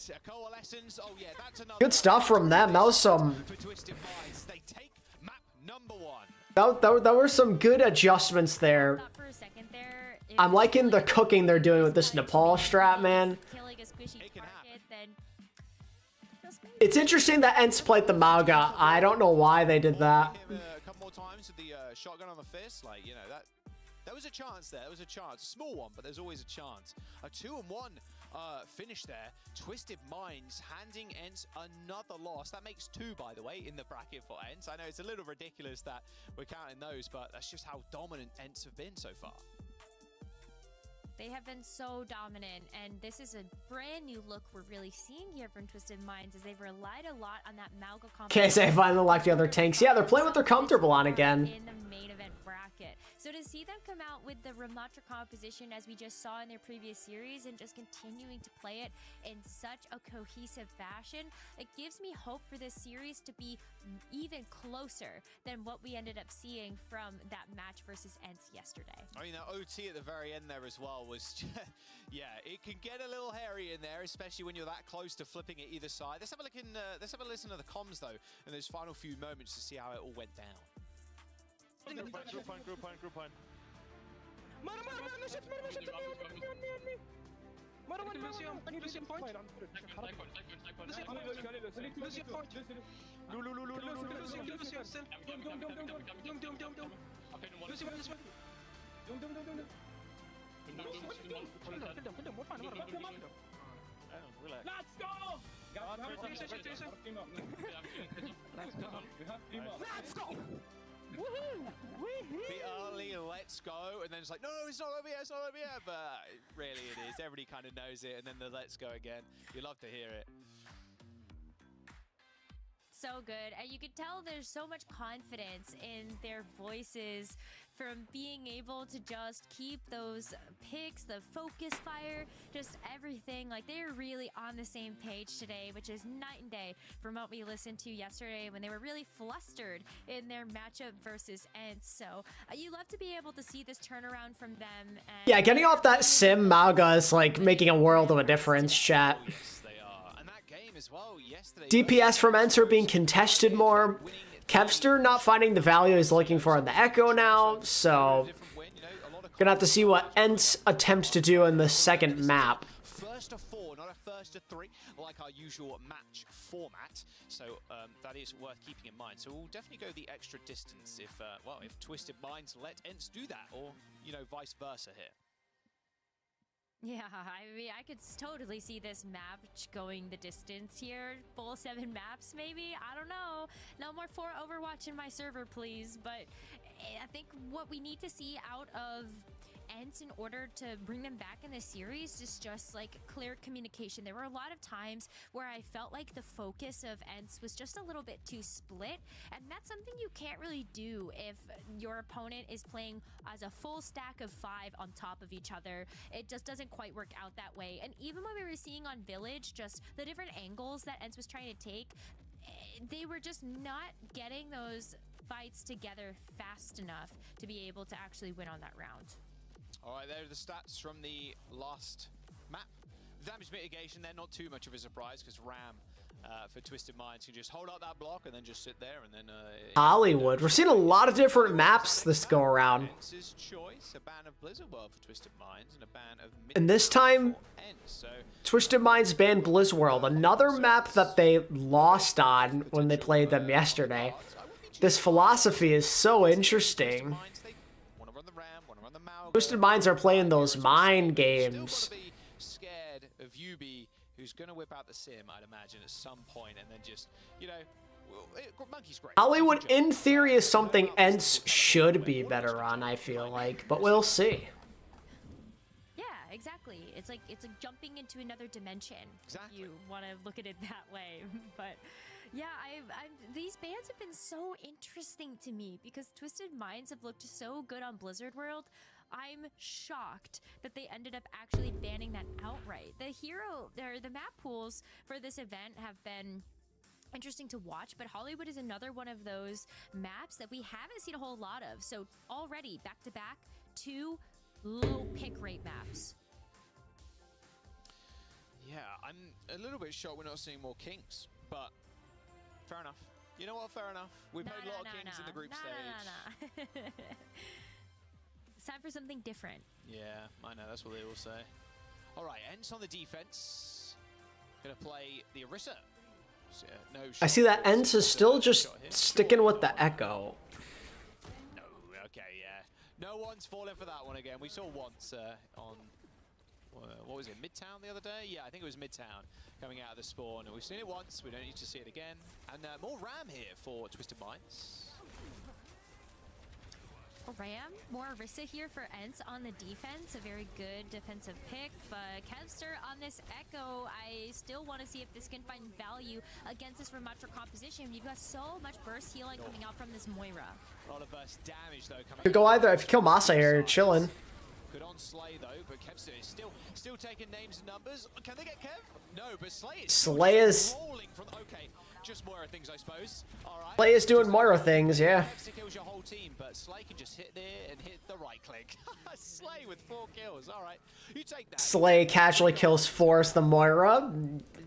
A coalescence. Oh yeah, that's another Good stuff from them. That was some. for Twisted Minds. They take map number 1. That were some good adjustments there. Thought for a second there, if I'm liking the like cooking they're doing with this decides to Nepal make strat, these man. killing a squishy It can target, then just maybe It's interesting that Ents played the Mauga. I don't know why they did that. Him a couple more times with the shotgun on the fist, like, you know, that was a chance there. There was a chance, a small one, but there's always a chance. A 2-1 finish there. Twisted Minds handing Ents another loss. That makes 2, by the way, in the bracket for Ents. I know it's a little ridiculous that we're counting those, but that's just how dominant Ents have been so far. they have been so dominant, and this is a brand new look we're really seeing here from Twisted Minds, as they've relied a lot on that Mauga Okay, so they finally locked the other tanks. Yeah, they're playing what they're comfortable on again. in the main event bracket. So to see them come out with the Rematch composition as we just saw in their previous series, and just continuing to play it in such a cohesive fashion, it gives me hope for this series to be even closer than what we ended up seeing from that match versus Ents yesterday. I mean, that OT at the very end there as well was, yeah, it can get a little hairy in there, especially when you're that close to flipping it either side. Let's have a look in. Let's have a listen to the comms though in those final few moments to see how it all went down. Group point. Let's go! Let's go! The early let's go, and then it's like, no, it's not over yet, it's not over yet, but really it is. Everybody kind of knows it, and then the let's go again. You love to hear it. So good, and you could tell there's so much confidence in their voices from being able to just keep those picks, the focus fire, just everything. Like, they're really on the same page today, which is night and day from what we listened to yesterday when they were really flustered in their matchup versus Ents. So you love to be able to see this turnaround from them. And Yeah, getting off that sim Mauga is like making a world of a difference, chat. Yes, they are. And that game as well, yesterday. DPS from Ents are being contested more. Kevster not finding the value he's looking for in the Echo now, so gonna have to see what Ents attempts to do in the second map. First to 4, not a first to 3, like our usual match format. So that is worth keeping in mind. So we'll definitely go the extra distance if, well, if Twisted Minds let Ents do that, or, you know, vice versa here. Yeah, I mean, I could totally see this map going the distance here. Full 7 maps, maybe? I don't know. No more 4 Overwatch in my server, please. But I think what we need to see out of Ents in order to bring them back in this series is just like clear communication. There were a lot of times where I felt like the focus of Ents was just a little bit too split, and that's something you can't really do if your opponent is playing as a full stack of 5 on top of each other. It just doesn't quite work out that way. And even when we were seeing on Village, just the different angles that Ents was trying to take, they were just not getting those fights together fast enough to be able to actually win on that round. All right, there are the stats from the last map. Damage mitigation, they're not too much of a surprise because Ram for Twisted Minds can just hold up that block and then just sit there and then... Hollywood. We're seeing a lot of different maps this go around. Ents' choice, a ban of Blizzard World for Twisted Minds and a ban of... And this time, so Twisted Minds banned Blizz World, another map that they lost on when they played them yesterday. This philosophy is so interesting. Twisted Minds are playing those mind games. Scared of Yubi, who's going to whip out the sim, I'd imagine, at some point, and then just, you know, Monkey's great. Hollywood, in theory, is something Ents should be better on, I feel like, but we'll see. Yeah, exactly. It's like jumping into another dimension. Exactly. If you want to look at it that way. But yeah, these bans have been so interesting to me because Twisted Minds have looked so good on Blizzard World. I'm shocked that they ended up actually banning that outright. The map pools for this event have been interesting to watch, but Hollywood is another one of those maps that we haven't seen a whole lot of. So already back to back, 2 low pick rate maps. Yeah, I'm a little bit shocked we're not seeing more Kings, but fair enough. You know what? Fair enough. We played a lot of Kings in the group stage. It's time for something different. Yeah, I know. That's what they all say. All right, Ents on the defense. Gonna play the Orisa. So, no I see that Ents is still just sticking with the Echo. No, okay, yeah. No one's falling for that one again. We saw once on, what was it, Midtown the other day? Yeah, I think it was Midtown coming out of the spawn. And we've seen it once. We don't need to see it again. And more Ram here for Twisted Minds. Ram, more Orisa here for Ents on the defense. A very good defensive pick, but Kevster on this Echo, I still want to see if this can find value against this Rematch composition. You've got so much burst healing coming out from this Moira. A lot of burst damage though coming. Could go either. If you kill Masa here, you're chilling. Good on Slay though, but Kevster is still taking names and numbers. Can they get Kev? No, but Slay is rolling from. Okay, just Moira things, I suppose. All right. Slay is doing Moira things, yeah. Kevster kills your whole team, but Slay can just hit there and hit the right click. Slay with 4 kills. All right, you take that. Slay casually kills Force the Moira.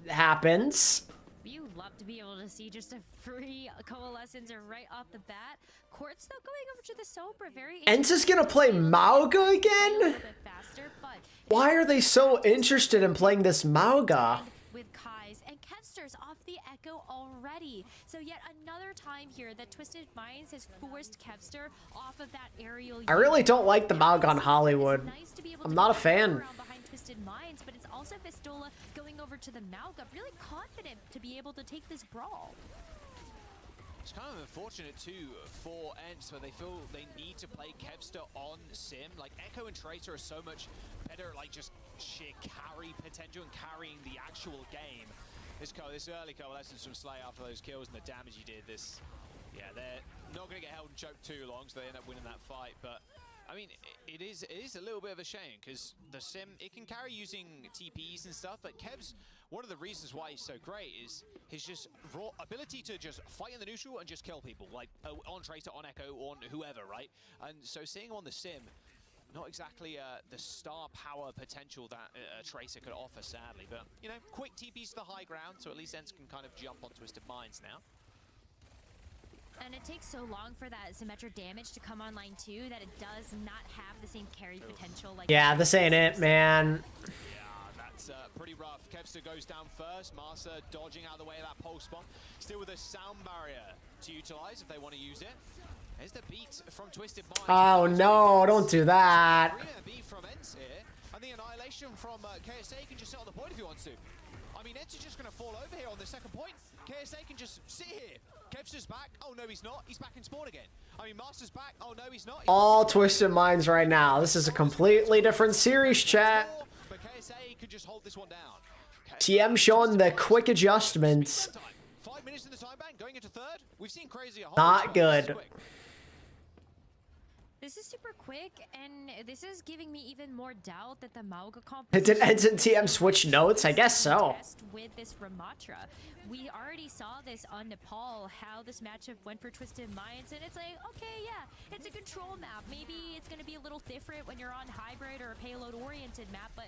Happens. You love to be able to see just a free Coalescence right off the bat. Court's though going over to the Sombra. Very. Ents is gonna play Mauga again? Faster, but why are they so interested in playing this Mauga? With Kai's and Kevster's off the Echo already. So yet another time here that Twisted Minds has forced Kevster off of that aerial. I really don't like the Mauga on Hollywood. I'm not a fan. Behind Twisted Minds, but it's also Pistola going over to the Mauga, really confident to be able to take this brawl. It's kind of unfortunate too for Ents where they feel they need to play Kevster on Sim. Like Echo and Tracer are so much better at like just sheer carry potential and carrying the actual game. This early coalescence from Slay after those kills and the damage he did, yeah, they're not going to get held and choked too long, so they end up winning that fight. But I mean, it is a little bit of a shame because the Sim, it can carry using TPs and stuff, but Kev's, one of the reasons why he's so great is his just raw ability to just fight in the neutral and just kill people, like on Tracer, on Echo, on whoever, right? And so seeing him on the Sim, not exactly the star power potential that Tracer could offer, sadly. But, you know, quick TPs to the high ground, so at least Ents can kind of jump on Twisted Minds now. And it takes so long for that Symmetra damage to come online too that it does not have the same carry potential. Like yeah, this ain't it, man. Yeah, that's pretty rough. Kevster goes down first. Marsa dodging out of the way of that pulse bomb. Still with a sound barrier to utilize if they want to use it. There's the beat from Twisted Minds. Oh no, don't do that. Beat from Ents here. And the annihilation from KSA can just sit on the point if he wants to. I mean, Ents is just going to fall over here on the second point. KSA can just sit here. Kevster's back. Oh, no, he's not. He's back in spawn again. I mean, Master's back. Oh, no, he's not. All Twisted Minds right now. This is a completely different series, chat. But KSA can just hold this one down. TM showing the quick adjustments. 5 minutes in the time bank, going into third. We've seen crazy. Not good. This is super quick, and this is giving me even more doubt that the Mauga Did Ents and TM switch notes? I guess so. With this Ramatra, we already saw this on Nepal, how this matchup went for Twisted Minds, and it's like, okay, yeah, it's a control map. Maybe it's going to be a little different when you're on hybrid or a payload-oriented map, but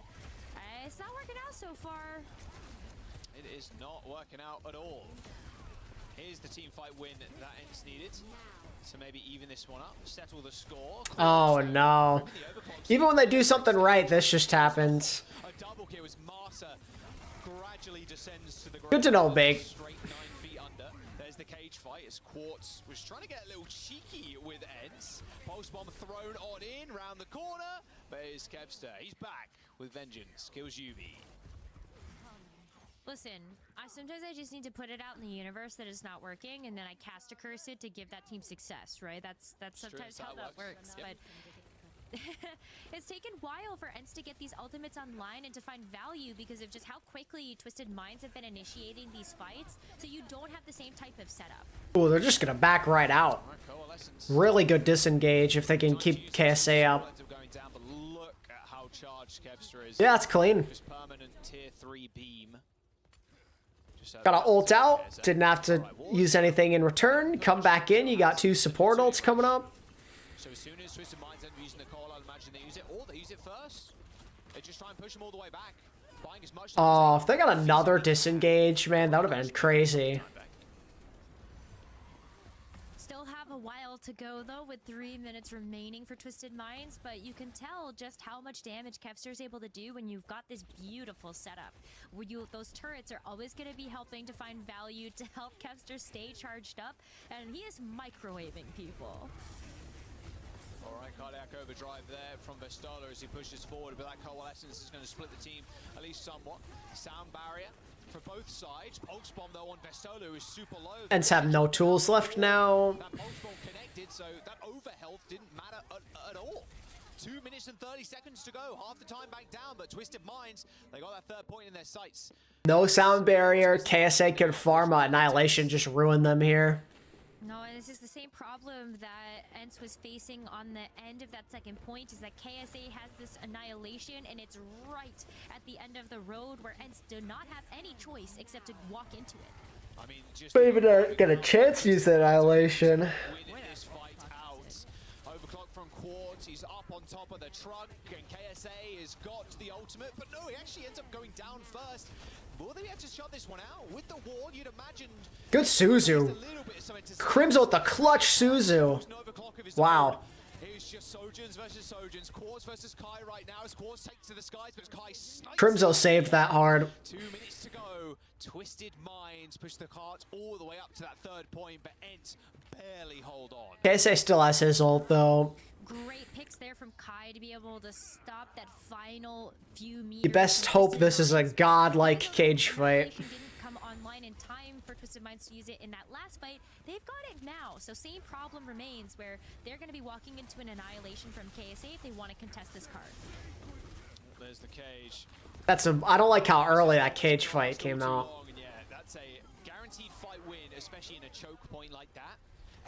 it's not working out so far. It is not working out at all. Here's the team fight win that Ents needed. So maybe even this one up, settle the score. Oh no. Even when they do something right, this just happens. A double kill as Marsa gradually descends to the ground. Good to know, Big. Straight 9 feet under. There's the cage fight as Quartz was trying to get a little cheeky with Ents. Pulse bomb thrown on in, round the corner. But it's Kevster. He's back with vengeance. Kills Yubi. Listen, sometimes I just need to put it out in the universe that it's not working, and then I cast a curse it to give that team success, right? That's sometimes how that works. Yep. But It's taken a while for ENCE to get these ultimates online and to find value because of just how quickly Twisted Minds have been initiating these fights, so you don't have the same type of setup. Ooh, they're just gonna back right out. Really good disengage if they can keep KSA up. Yeah, it's clean. Gotta ult out. Didn't have to use anything in return. Come back in. You got 2 support ults coming up. So as soon as Twisted Minds end up using the call, I'd imagine they use it, or they use it first. They just try and push them all the way back, buying as much time. Oh, if they got another disengage, man, that would have been crazy. Still have a while to go though, with 3 minutes remaining for Twisted Minds, but you can tell just how much damage Kevster's able to do when you've got this beautiful setup. Those turrets are always going to be helping to find value to help Kevster stay charged up, and he is microwaving people. Alright, cardiac overdrive there from Vestola as he pushes forward, but that coalescence is going to split the team at least somewhat. Sound barrier for both sides. Pulse bomb though on Vestola, who is super low. ENCE have no tools left now. That pulse bomb connected, so that overhealth didn't matter at all. 2 minutes and 30 seconds to go, half the time back down, but Twisted Minds, they got that 3rd point in their sights. No sound barrier. KSA could farm Annihilation, just ruin them here. No, and this is the same problem that ENCE was facing on the end of that 2nd point, is that KSA has this Annihilation, and it's right at the end of the road where ENCE do not have any choice except to walk into it. I mean, just But even get a chance to use the Annihilation. This fight out. Overclock from Quartz, he's up on top of the truck, and KSA has got the ultimate, but no, he actually ends up going down first. Will they have to shut this one out? With the wall, you'd imagine... Good Suzu. Crimzo with the clutch Suzu. Wow. It's just Sojins versus Sojins. Quartz versus Kai right now as Quartz takes to the skies, but Kai snipes. Crimzo saved that hard. 2 minutes to go. Twisted Minds push the carts all the way up to that 3rd point, but ENCE barely hold on. KSA still has his ult, though. Great picks there from Kai to be able to stop that final few meters. You best hope this is a godlike cage fight. Didn't come online in time for Twisted Minds to use it in that last fight. They've got it now, so same problem remains where they're going to be walking into an Annihilation from KSA if they want to contest this card. There's the cage. I don't like how early that cage fight came out. Yeah, that's a guaranteed fight win, especially in a choke point like that.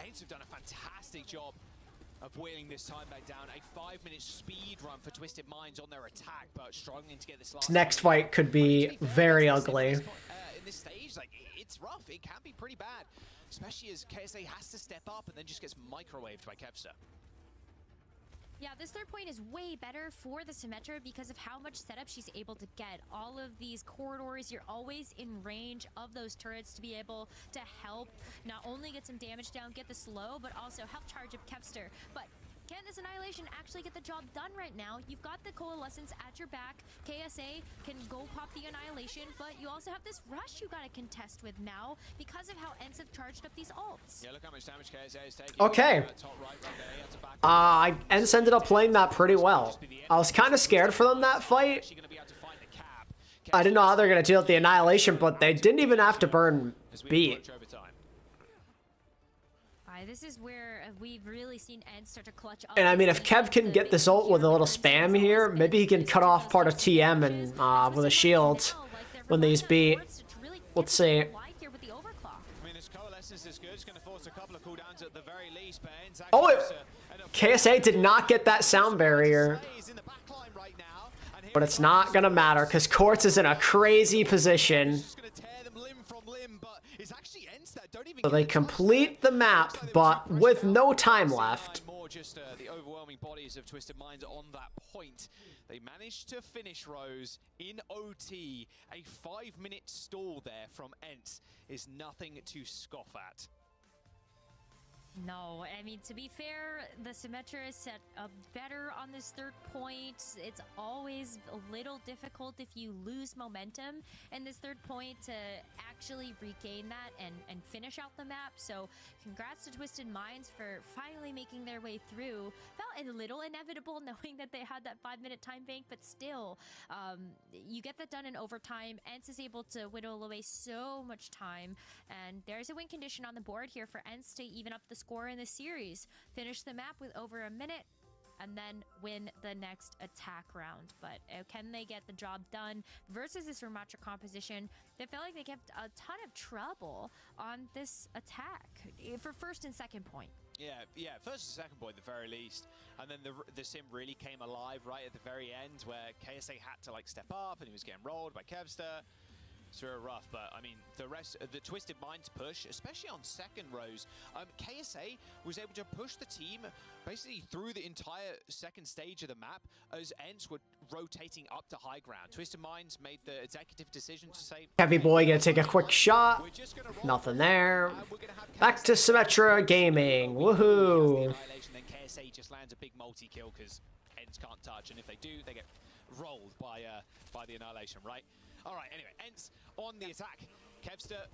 ENCE have done a fantastic job of wheeling this time back down. A 5-minute speed run for Twisted Minds on their attack, but struggling to get this last. Next fight could be very ugly. In this stage, like, it's rough. It can be pretty bad, especially as KSA has to step up and then just gets microwaved by Kevster. Yeah, this 3rd point is way better for the Symmetra because of how much setup she's able to get. All of these corridors, you're always in range of those turrets to be able to help not only get some damage down, get the slow, but also help charge up Kevster. But can this Annihilation actually get the job done right now? You've got the Coalescence at your back. KSA can go pop the Annihilation, but you also have this rush you gotta contest with now because of how ENCE have charged up these ults. Yeah, look how much damage KSA is taking. Okay. ENCE ended up playing that pretty well. I was kind of scared for them that fight. I didn't know how they're going to deal with the Annihilation, but they didn't even have to burn beat. This is where we've really seen ENCE start to clutch up. And I mean, if Kev can get this ult with a little spam here, maybe he can cut off part of TM and with a shield when these beat. Let's see. Oh, KSA did not get that sound barrier. But it's not going to matter because Quartz is in a crazy position. So they complete the map, but with no time left. More just the overwhelming bodies of Twisted Minds on that point. They managed to finish Rose in OT. A 5-minute stall there from ENCE is nothing to scoff at. No, I mean, to be fair, the Symmetra is set up better on this 3rd point. It's always a little difficult if you lose momentum in this 3rd point to actually regain that and finish out the map. So congrats to Twisted Minds for finally making their way through. Felt a little inevitable knowing that they had that 5-minute time bank, but still, you get that done in overtime. ENCE is able to whittle away so much time, and there's a win condition on the board here for ENCE to even up the score in this series. Finish the map with over a minute and then win the next attack round. But can they get the job done versus this Rematch composition? They felt like they kept a ton of trouble on this attack for first and second point. Yeah, first and second point at the very least. And then the sim really came alive right at the very end where KSA had to like step up and he was getting rolled by Kevster. It's real rough, but I mean, the rest, the Twisted Minds push, especially on second rows, KSA was able to push the team basically through the entire second stage of the map as Ents were rotating up to high ground. Twisted Minds made the executive decision to say, Heavy boy gonna take a quick shot. Nothing there. Back to Symmetra Gaming. Woohoo. Then KSA just lands a big multi-kill because Ents can't touch, and if they do, they get rolled by the Annihilation, right? All right, anyway, Ents on the attack. Kevster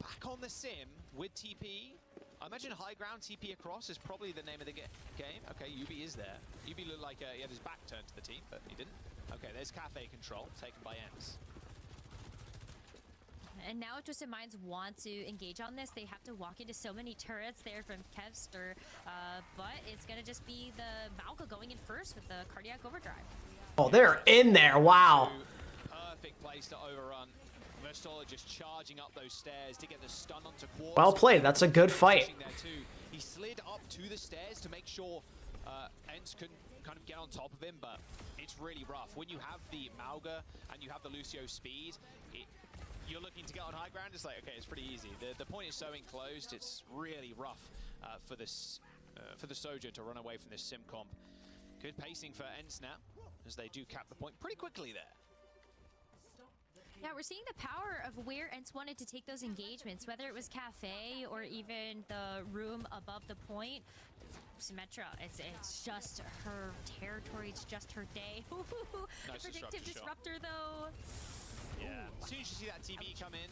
back on the sim with TP. I imagine high ground TP across is probably the name of the game. Okay, Yubi is there. Yubi looked like he had his back turned to the team, but he didn't. Okay, there's Cafe control taken by Ents. And now if Twisted Minds want to engage on this, they have to walk into so many turrets there from Kevster. But it's going to just be the Malka going in first with the Cardiac Overdrive. Oh, they're in there. Wow. Perfect place to overrun. Verstola just charging up those stairs to get the stun onto Quartz. Well played. That's a good fight. He slid up to the stairs to make sure Ents couldn't kind of get on top of him, but it's really rough. When you have the Mauga and you have the Lucio speed, you're looking to get on high ground, it's like, okay, it's pretty easy. The point is so enclosed, it's really rough for the Soldier to run away from this sim comp. Good pacing for Ents now, as they do cap the point pretty quickly there. Yeah, we're seeing the power of where Ents wanted to take those engagements, whether it was Cafe or even the room above the point. Symmetra, it's just her territory, it's just her day. Nice Predictive disruptor though. Yeah, as soon as you see that TB come in,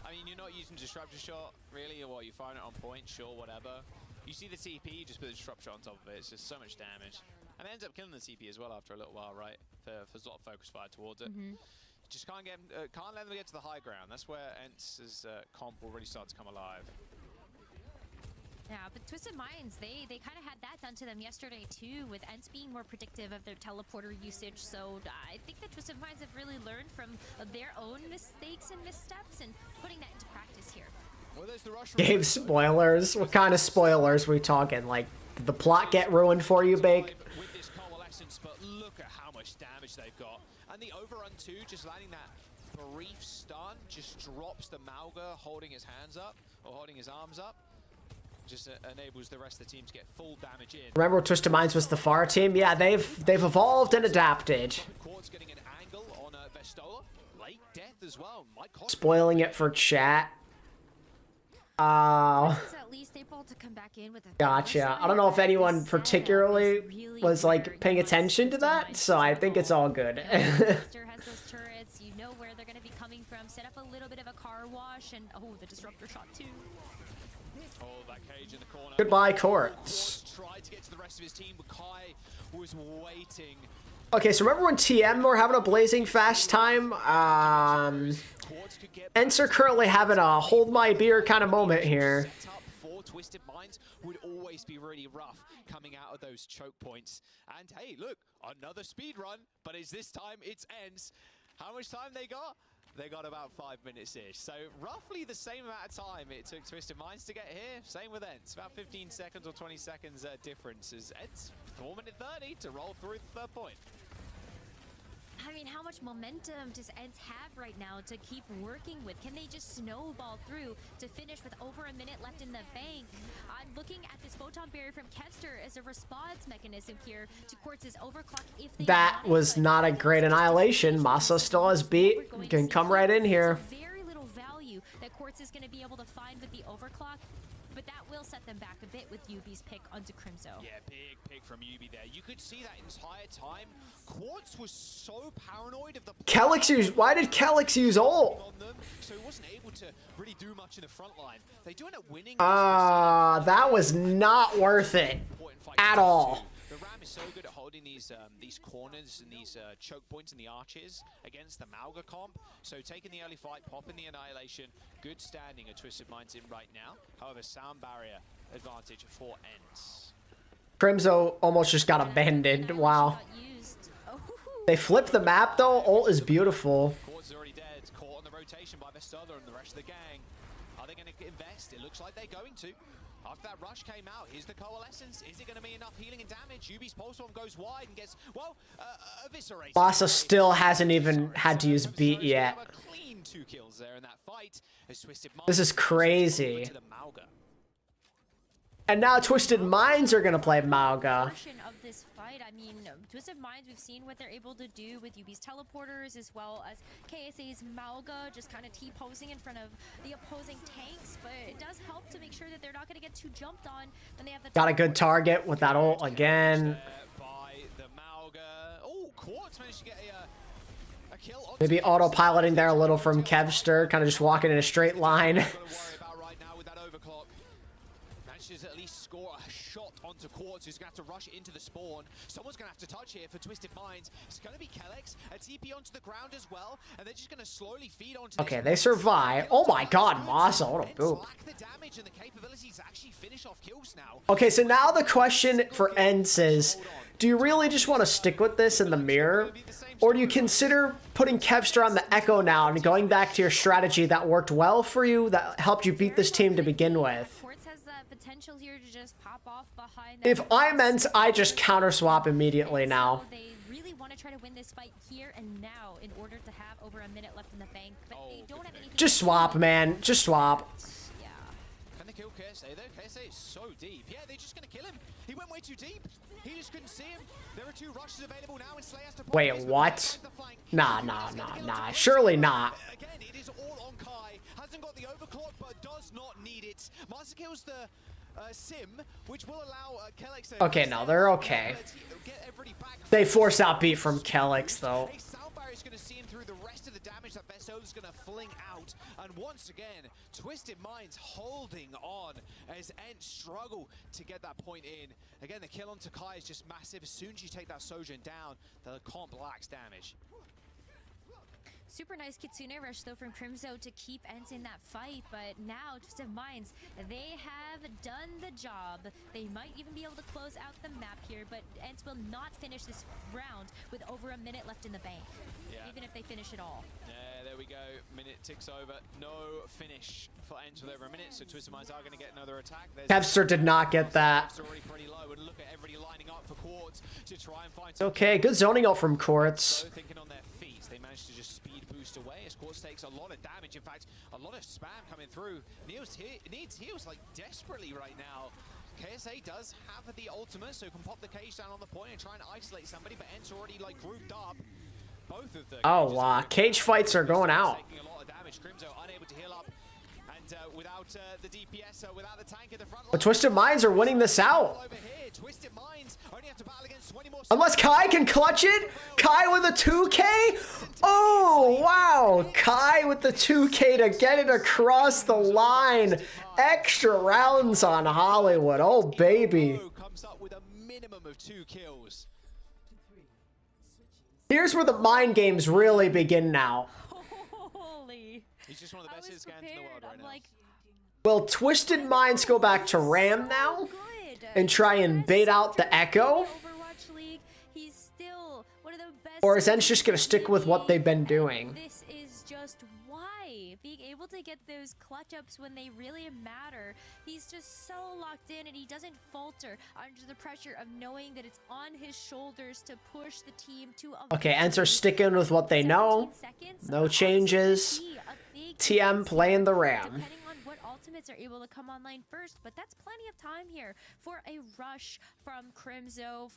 I mean, you're not using Disruptor Shot, really, or what, you find it on point, sure, whatever. You see the TP, you just put the Disruptor on top of it, it's just so much damage. And it ends up killing the TP as well after a little while, right? For a lot of focus fire towards it. Just can't let them get to the high ground. That's where Ents' comp will really start to come alive. Yeah, but Twisted Minds, they kind of had that done to them yesterday too, with Ents being more predictive of their teleporter usage. So I think that Twisted Minds have really learned from their own mistakes and missteps and putting that into practice here. Well, there's the rush. Gave spoilers. What kind of spoilers we talking? Like, did the plot get ruined for you, Bake? With this coalescence, but look at how much damage they've got. And the overrun too, just landing that brief stun, just drops the Mauga holding his hands up, or holding his arms up. Just enables the rest of the team to get full damage in. Remember Twisted Minds was the FAR team? Yeah, they've evolved and adapted. Quartz getting an angle on Verstola. Late death as well. Spoiling it for chat. At least able to come back in with a Gotcha. I don't know if anyone particularly was like paying attention to that, so I think it's all good. has those turrets, you know where they're going to be coming from. Set up a little bit of a car wash, and oh, the disruptor shot too. Oh, that cage in the corner. Goodbye, Quartz. Tried to get to the rest of his team, but Kai was waiting. Okay, so remember when TM were having a blazing fast time? Ents are currently having a hold my beer kind of moment here. Set up for Twisted Minds would always be really rough coming out of those choke points. And hey, look, another speed run, but this time it's Ents. How much time they got? They got about 5 minutes-ish. So roughly the same amount of time it took Twisted Minds to get here. Same with Ents. About 15 seconds or 20 seconds difference as Ents 4 minute 30 to roll through the third point. I mean, how much momentum does Ents have right now to keep working with? Can they just snowball through to finish with over a minute left in the bank? I'm looking at this photon barrier from Kevster as a response mechanism here to Quartz's overclock. If they That was not a great annihilation. Masa still has beat. You can come right in here. Very little value that Quartz is going to be able to find with the overclock. But that will set them back a bit with Yubi's pick onto Crimzo. Yeah, big pick from Yubi there. You could see that entire time. Quartz was so paranoid of the... Why did Calyx use ult? So he wasn't able to really do much in the front line. They do end up winning. That was not worth it at all. The Ram is so good at holding these corners and these choke points and the arches against the Mauga comp. So taking the early fight, popping the annihilation, good standing at Twisted Minds in right now. However, sound barrier advantage for Ents. Crimzo almost just got abandoned. Wow. They flipped the map though. Ult is beautiful. Quartz is already dead. Caught on the rotation by Bestother and the rest of the gang. Are they going to invest? It looks like they're going to. After that rush came out, here's the coalescence. Is it going to be enough healing and damage? Yubi's pulse bomb goes wide and gets, well, eviscerated. Lhasa still hasn't even had to use beat yet. Clean 2 kills there in that fight. This is crazy. And now Twisted Minds are gonna play Mauga. Of this fight, I mean, Twisted Minds, we've seen what they're able to do with UB's teleporters as well as KSA's Mauga just kind of T-posing in front of the opposing tanks, but it does help to make sure that they're not going to get too jumped on when they have the Got a good target with that ult again. By the Mauga. Oh, Quartz managed to get a kill. Maybe autopiloting there a little from Kevster, kind of just walking in a straight line. Manages at least score a shot onto Quartz, who's going to have to rush into the spawn. Someone's going to have to touch here for Twisted Minds. It's going to be Kellex, a TP onto the ground as well, and they're just going to slowly feed onto. Okay, they survive. Oh my god, Masa, what a boop. Okay, so now the question for Ents is, do you really just want to stick with this in the mirror? Or do you consider putting Kevster on the Echo now and going back to your strategy that worked well for you, that helped you beat this team to begin with? Potential here to just pop off behind. If I'm Ents, I just counter swap immediately now. They really want to try to win this fight here and now in order to have over a minute left in the bank, but they don't have anything. Just swap, man. Just swap. Yeah. Can they kill KSA though? KSA is so deep. Yeah, they're just gonna kill him. He went way too deep. He just couldn't see him. There are 2 rushes available now, and Slay has to. Wait, what? Nah. Surely not. Again, it is all on Kai. Hasn't got the overclock, but does not need it. Master kills the sim, which will allow Kellex to. Okay, no, they're okay. They force out beat from Kellex though. Is going to see him through the rest of the damage that Bestother's going to fling out, and once again, Twisted Minds holding on as Ents struggle to get that point in. Again, the kill on Takai is just massive. As soon as you take that Sojourn down, the comp lacks damage. Super nice Kitsune rush though from Crimzo to keep Ents in that fight, but now Twisted Minds, they have done the job. They might even be able to close out the map here, but Ents will not finish this round with over a minute left in the bank, even if they finish it all. Yeah, there we go. Minute ticks over. No finish for Ents with over a minute, so Twisted Minds are going to get another attack. Kevster did not get that. Already pretty low, and look at everybody lining up for Quartz to try and find. Okay, good zoning out from Quartz. Thinking on their feet, they managed to just speed boost away as Quartz takes a lot of damage. In fact, a lot of spam coming through. Needs heals like desperately right now. KSA does have the ultimate, so can pop the cage down on the point and try and isolate somebody, but Ents already like grouped up. Both of the cage fights are going out. Taking a lot of damage. Crimzo unable to heal up, and without the DPS, without the tank in the front line. But Twisted Minds are winning this out. Over here, Twisted Minds only have to battle against 20 more. Unless Kai can clutch it. Kai with a 2K. Oh wow, Kai with the 2K to get it across the line. Extra rounds on Hollywood. Oh baby. Comes up with a minimum of 2 kills. Here's where the mind games really begin now. Holy. He's just one of the best scans in the world right now. Will Twisted Minds go back to Ram now and try and bait out the Echo? Overwatch League, he's still one of the best. Or is Ents just going to stick with what they've been doing? This is just why. Being able to get those clutch ups when they really matter. He's just so locked in and he doesn't falter under the pressure of knowing that it's on his shoulders to push the team to a. Okay, Ents are sticking with what they know. No changes. TM playing the Ram. Depending on what ultimates are able to come online first, but that's plenty of time here for a rush from Crimzo.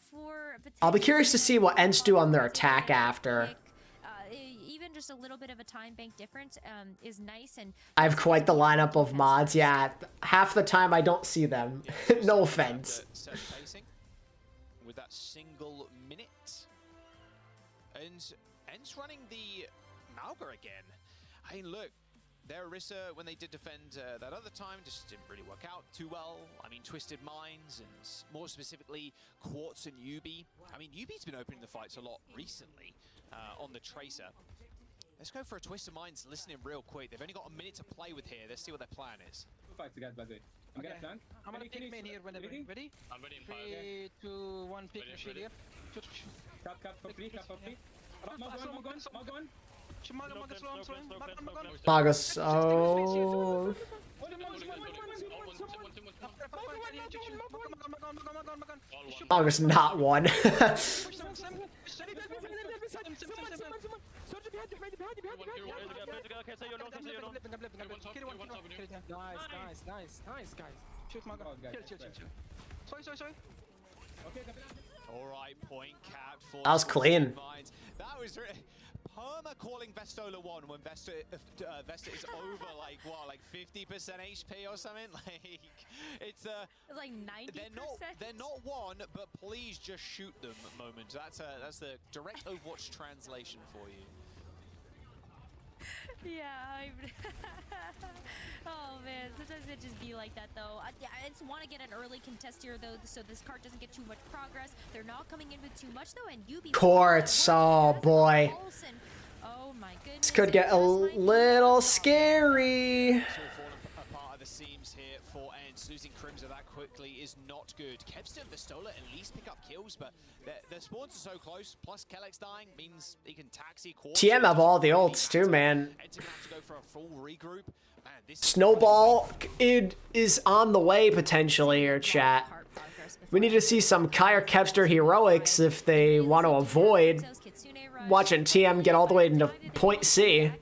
I'll be curious to see what Ents do on their attack after. Even just a little bit of a time bank difference is nice. And I have quite the lineup of mods. Yeah, half the time I don't see them. No offense. With that single minute, and Ents running the Mauga again. I mean, look, their Orisa, when they did defend that other time, just didn't really work out too well. I mean, Twisted Minds, and more specifically, Quartz and Yubi. I mean, Yubi's been opening the fights a lot recently on the Tracer. Let's go for a Twisted Minds listening real quick. They've only got a minute to play with here. Let's see what their plan is. 2 fights, guys, by the way. I'm gonna plant. I'm gonna pick main here whenever. Ready? I'm ready in 3, 2, 1, pick the shield here. Cap for free, cap for free. Mog on. Magus. Oh. Magus not one. Nice, guys. Shoot Maga. Kill. Sorry. All right, point capped for. That was clean. That was Perma calling Vestola one when Vesta is over like 50% HP or something. Like it's like 90%. They're not one, but please just shoot them moment. That's the direct Overwatch translation for you. Yeah, oh man, sometimes it just be like that though. I just want to get an early contest here though, so this card doesn't get too much progress. They're not coming in with too much though, and UB Quartz, oh boy. Oh my goodness. This could get a little scary. Apart of the seams here for Ents. Losing Crimson that quickly is not good. Kevster and Vestola at least pick up kills, but their spawns are so close. Plus Kellex dying means he can taxi. TM have all the ults too, man. Ents are gonna have to go for a full regroup. Man, this Snowball is on the way potentially here, chat. We need to see some Kai or Kevster heroics if they want to avoid watching TM get all the way into point C.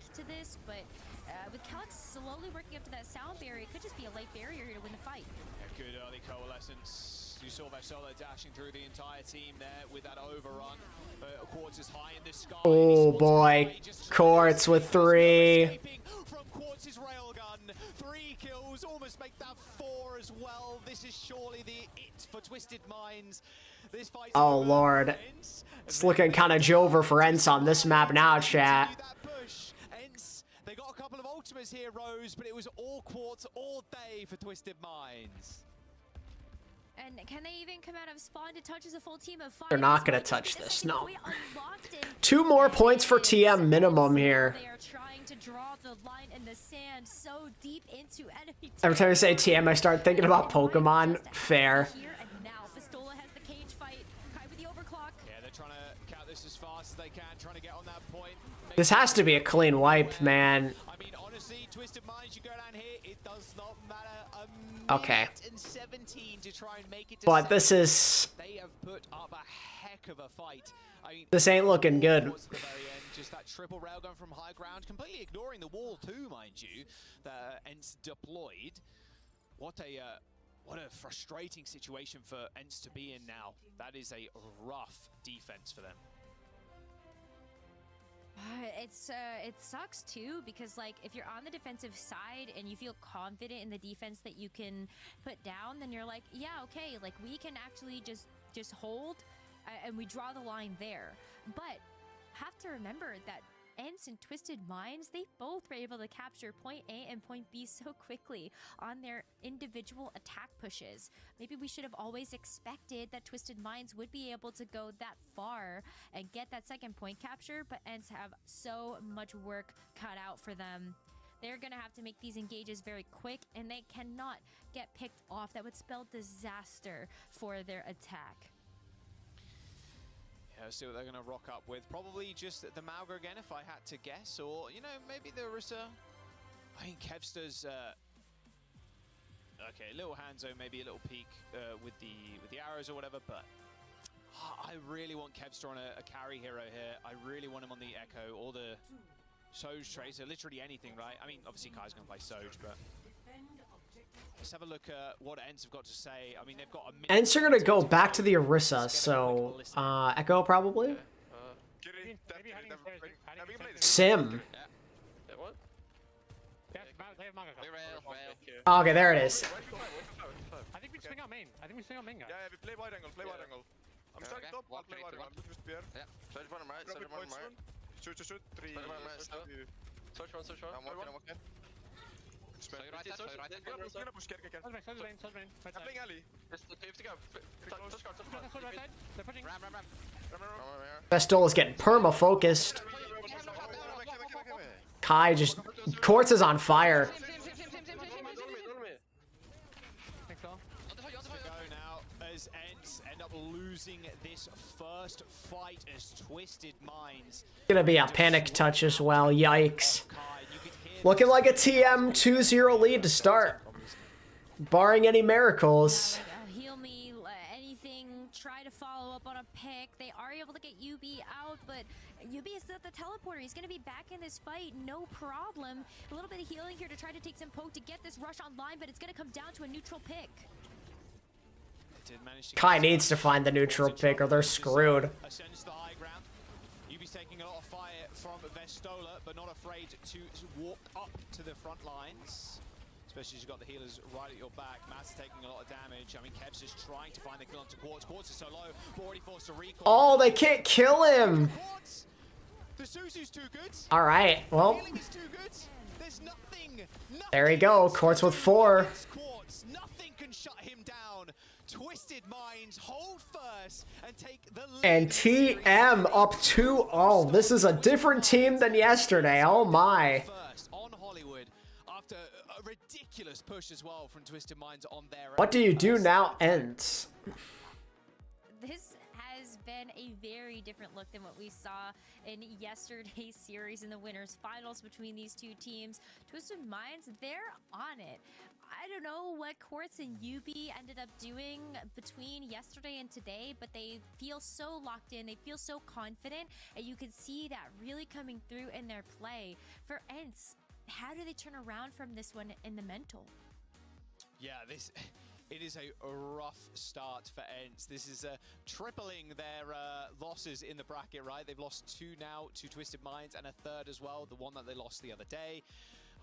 With Kellex slowly working up to that sound barrier, it could just be a late barrier to win the fight. A good early coalescence. You saw Vestola dashing through the entire team there with that overrun. Quartz is high in the sky. Oh boy, Quartz with 3. From Quartz's railgun, 3 kills, almost make that 4 as well. This is surely the it for Twisted Minds. This fight. Oh lord, it's looking kind of Jover for Ents on this map now, chat. Ents, they got a couple of ultimates here, Rose, but it was all Quartz all day for Twisted Minds. And can they even come out of spawn to touch as a full team of 5? They're not gonna touch this, no. 2 more points for TM minimum here. They are trying to draw the line in the sand so deep into enemy. Every time I say TM, I start thinking about Pokemon. Fair. Here and now, Vestola has the cage fight. Kai with the overclock. Yeah, they're trying to count this as fast as they can, trying to get on that point. This has to be a clean wipe, man. I mean, honestly, Twisted Minds, you go down here, it does not matter. Okay. And 17 to try and make it to But this is... They have put up a heck of a fight. I mean, This ain't looking good. towards the very end, just that triple railgun from high ground, completely ignoring the wall too, mind you. The Ents deployed. What a frustrating situation for Ents to be in now. That is a rough defense for them. It sucks too, because like if you're on the defensive side and you feel confident in the defense that you can put down, then you're like, yeah, okay, like we can actually just hold and we draw the line there. But have to remember that Ents and Twisted Minds, they both were able to capture point A and point B so quickly on their individual attack pushes. Maybe we should have always expected that Twisted Minds would be able to go that far and get that second point capture, but Ents have so much work cut out for them. They're gonna have to make these engages very quick, and they cannot get picked off. That would spell disaster for their attack. Yeah, see what they're going to rock up with. Probably just the Mauga again, if I had to guess. Or, you know, maybe the Orisa. I think Kevster's... okay, a little Hanzo, maybe a little peek with the arrows or whatever. But I really want Kevster on a carry hero here. I really want him on the Echo or the Soj Tracer. Literally anything, right? I mean, obviously Kai's going to play Soj, but... Let's have a look at what Ents have got to say. I mean, they've got a Ents are gonna go back to the Orisa, so Echo probably. Sim. Okay, there it is. I think we swing out main. Yeah, we play wide angle. I'm starting top, I'll play wide angle. I'm looking to spear. Yeah. Search bottom right, search bottom right. Shoot. 3. Search one. I'm walking. Vestola's getting perma-focused. Kai just... Quartz is on fire. first fight as Twisted Minds. Gonna be a panic touch as well. Yikes. Looking like a TM 2-0 lead to start. Barring any miracles. Heal me, anything, try to follow up on a pick. They are able to get UB out, but UB is at the teleporter. He's going to be back in this fight, no problem. A little bit of healing here to try to take some poke to get this rush online, but it's going to come down to a neutral pick. Kai needs to find the neutral pick or they're screwed. Ascends the high ground. UB's taking a lot of fire from Vestola, but not afraid to walk up to the front lines. Especially as you've got the healers right at your back. Matt's taking a lot of damage. I mean, Kev's is trying to find the kill onto Quartz. Quartz is so low, but already forced a recall. Oh, they can't kill him. Quartz! The Suzu's too good. All right, well. Healing is too good. There's nothing. There you go. Quartz with 4. Quartz. Nothing can shut him down. Twisted Minds hold first and take the lead. And TM up 2-0. This is a different team than yesterday. Oh my. First on Hollywood after a ridiculous push as well from Twisted Minds on their What do you do now ends? This has been a very different look than what we saw in yesterday's series in the winners finals between these two teams. Twisted Minds, they're on it. I don't know what Quartz and UB ended up doing between yesterday and today, but they feel so locked in, they feel so confident, and you can see that really coming through in their play. For ENCE, how do they turn around from this one in the mental? Yeah, it is a rough start for ENCE. This is tripling their losses in the bracket, right? They've lost 2 now to Twisted Minds and a third as well, the one that they lost the other day.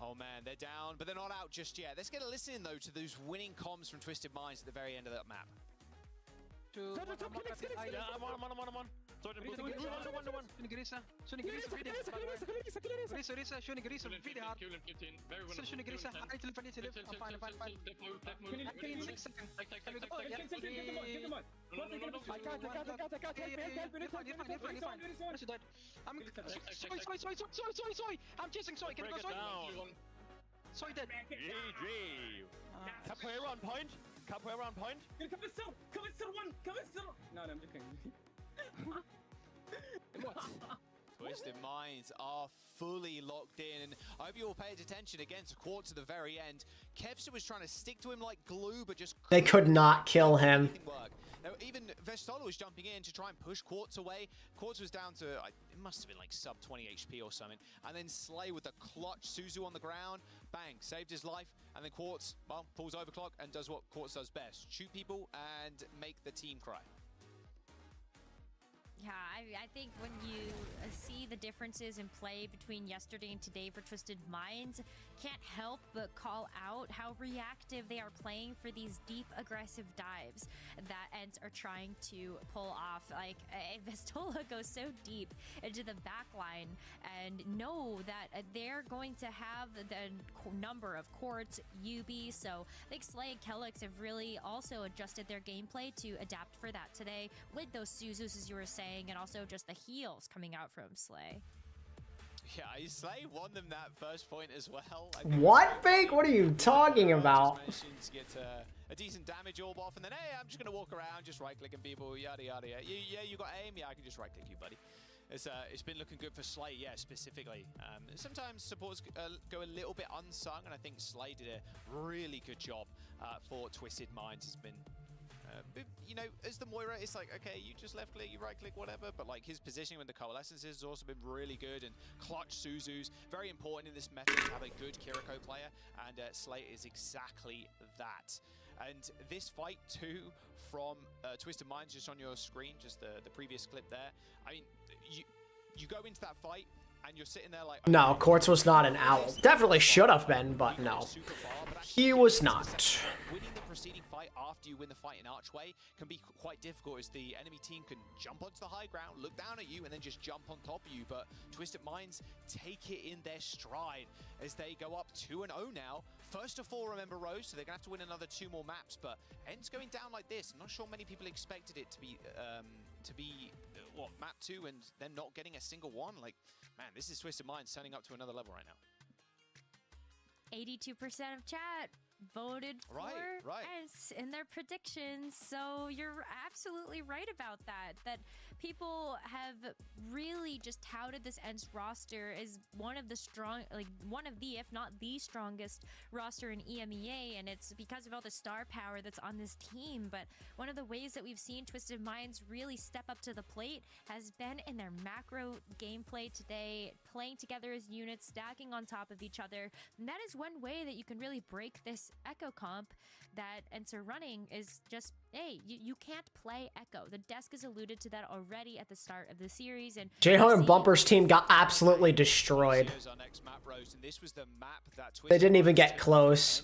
Oh man, they're down, but they're not out just yet. Let's get a listen though to those winning comms from Twisted Minds at the very end of that map. I'm on. Sorry. I'm chasing Soy. Can you go Soy? Soy dead. GG. Capoeira on point. Capoeira on point. Come still. No, I'm joking. Twisted Minds are fully locked in, and I hope you all paid attention again to Quartz at the very end. Kevster was trying to stick to him like glue, but just They could not kill him. Now, even Vestola was jumping in to try and push Quartz away. Quartz was down to, it must have been like sub 20 HP or something. And then Slay with the clutch Suzu on the ground, bang, saved his life. And then Quartz, well, pulls overclock and does what Quartz does best. Shoot people and make the team cry. Yeah, I think when you see the differences in play between yesterday and today for Twisted Minds, can't help but call out how reactive they are playing for these deep, aggressive dives that ENCE are trying to pull off. Like, Vestola goes so deep into the back line and know that they're going to have the number of Quartz, UB, so I think Slay and Kellex have really also adjusted their gameplay to adapt for that today with those Suzus, as you were saying, and also just the heals coming out from Slay. Yeah, Slay won them that first point as well. What, Fake? What are you talking about? Just managing to get a decent damage orb off, and then, hey, I'm just going to walk around, just right-clicking people, yada, yada, yada. You got aim? Yeah, I can just right-click you, buddy. It's been looking good for Slay, yeah, specifically. Sometimes supports go a little bit unsung, and I think Slay did a really good job for Twisted Minds. It's been... you know, as the Moira, it's like, okay, you just left click, you right click, whatever, but like his positioning with the coalescences has also been really good, and clutch Suzus, very important in this meta to have a good Kiriko player, and Slay is exactly that. And this fight too from Twisted Minds, just on your screen, just the previous clip there, I mean, you go into that fight, and you're sitting there like... No, Quartz was not an owl. Definitely should have been, but no. He was not. Winning the preceding fight after you win the fight in Archway can be quite difficult, as the enemy team can jump onto the high ground, look down at you, and then just jump on top of you. But Twisted Minds take it in their stride as they go up 2-0 now. First of 4, remember, Rose, so they're going to have to win another 2 more maps. But ENCE going down like this, I'm not sure many people expected it to be what, map 2 and then not getting a single one. Like, man, this is Twisted Minds turning up to another level right now. 82% of chat voted for Right. Ents in their predictions. So you're absolutely right about that. That people have really just touted this Ents roster as one of the if not the strongest roster in EMEA, and it's because of all the star power that's on this team. But one of the ways that we've seen Twisted Minds really step up to the plate has been in their macro gameplay today, playing together as units, stacking on top of each other. And that is one way that you can really break this Echo comp that Ents are running, is just, hey, you can't play Echo. The desk has alluded to that already at the start of the series. And J-Ho and Bumper's team got absolutely destroyed. They didn't even get close.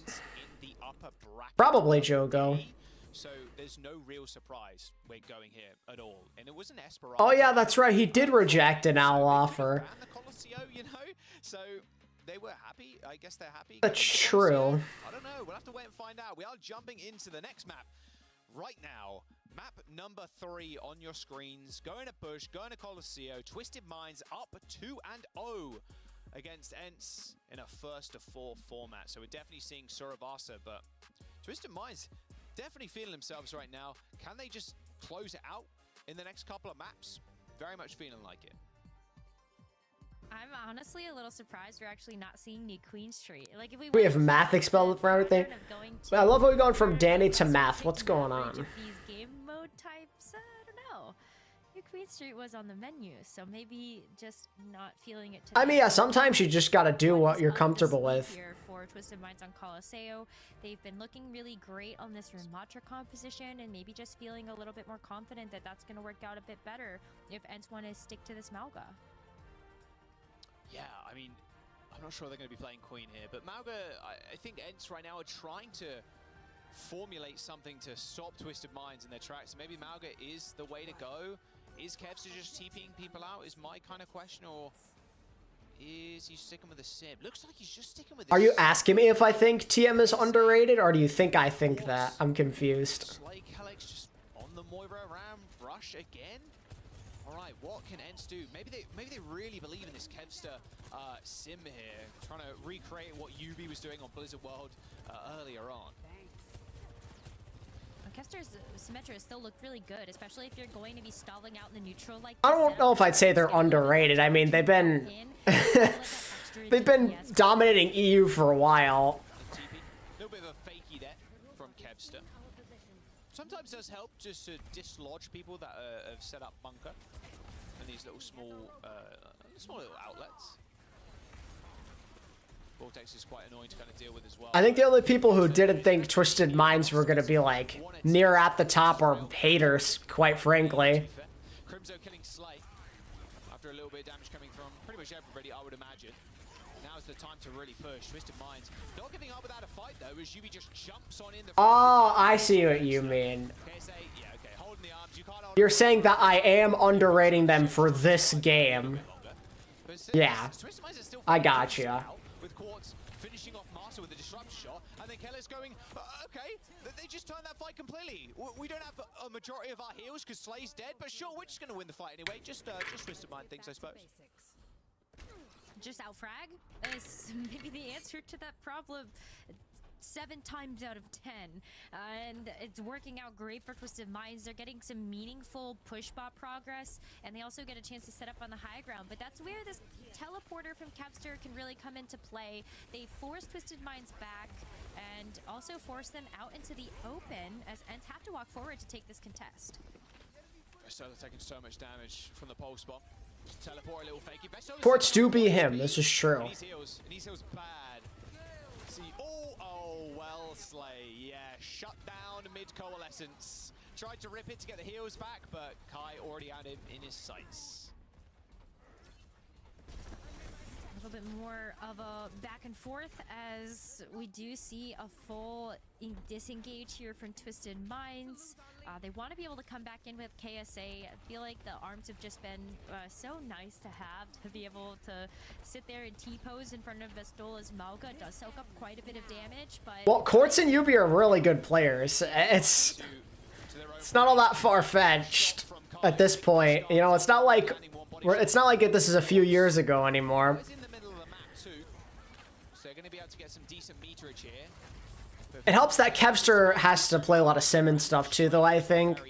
Probably Jogo. So there's no real surprise we're going here at all. And it was an Esperan'a. Oh yeah, that's right. He did reject an owl offer. And the Colosseo, you know? So they were happy. I guess they're happy. That's true. I don't know. We'll have to wait and find out. We are jumping into the next map right now. Map number 3 on your screens. Going to Bush, going to Colosseo. Twisted Minds up 2-0 against Ents in a 1-4 format. So we're definitely seeing Surasa, but Twisted Minds definitely feeling themselves right now. Can they just close it out in the next couple of maps? Very much feeling like it. I'm honestly a little surprised we're actually not seeing New Queen Street. Like, if We have math expelled for everything. I love how we're going from Danny to math. What's going on? These game mode types, I don't know. New Queen Street was on the menu, so maybe just not feeling it today. I mean, yeah, sometimes you just gotta do what you're comfortable with. Here for Twisted Minds on Colosseo, they've been looking really great on this Rematch composition, and maybe just feeling a little bit more confident that that's going to work out a bit better if Ents want to stick to this Malga. Yeah, I mean, I'm not sure they're going to be playing Queen here, but Malga, I think Ents right now are trying to formulate something to stop Twisted Minds in their tracks. Maybe Malga is the way to go. Is Kevster just TPing people out is my kind of question, or is he sticking with the Sib? Looks like he's just sticking with the Are you Sib. asking me if I think TM is underrated, or do you think I think that? I'm confused. Like Alex just on the Moira Ram rush again. All right, what can Ents do? Maybe they really believe in this Kevster sim here, trying to recreate what UB was doing on Blizzard World earlier on. Kester's Symmetra still looked really good, especially if you're going to be stalling out in the neutral like I don't know if I'd say they're underrated. I mean, they've been dominating EU for a while. A little bit of a fakey there from Kevster. Sometimes does help just to dislodge people that have set up bunker and these little small little outlets. Vortex is quite annoying to kind of deal with as well. I think the only people who didn't think Twisted Minds were going to be like near at the top are haters, quite frankly. Crimzo killing Slay after a little bit of damage coming from pretty much everybody, I would imagine. Now's the time to really push. Twisted Minds not giving up without a fight though, as Yubi just jumps on in the. Oh, I see what you mean. KSA, yeah, okay, holding the arms. You can't hold. You're saying that I am underrating them for this game. Yeah, I gotcha. With Quartz finishing off Master with a disrupt shot, and then Keller's going, okay, they just turned that fight completely. We don't have a majority of our heals because Slay's dead, but sure, we're just going to win the fight anyway. Just Twisted Mind things, I suppose. Just outfrag is maybe the answer to that problem. 7 times out of 10, and it's working out great for Twisted Minds. They're getting some meaningful push bot progress, and they also get a chance to set up on the high ground. But that's where this teleporter from Kevster can really come into play. They force Twisted Minds back and also force them out into the open, as Ents have to walk forward to take this contest. Vestola taking so much damage from the pulse bomb. Teleport a little fakey. Ports do be him, this is true. And he heals bad. See, oh, well, Slay, yeah, shut down mid-coalescence. Tried to rip it to get the heals back, but Kai already had him in his sights. A little bit more of a back and forth as we do see a full disengage here from Twisted Minds. They want to be able to come back in with KSA. I feel like the arms have just been so nice to have, to be able to sit there and T-pose in front of Vestola's Malga. It does soak up quite a bit of damage, but... Well, Quartz and Yubi are really good players. It's not all that far-fetched at this point. You know, it's not like this is a few years ago anymore. In the middle of the map too, so they're going to be able to get some decent meterage here. It helps that Kevster has to play a lot of sim and stuff too, though, I think.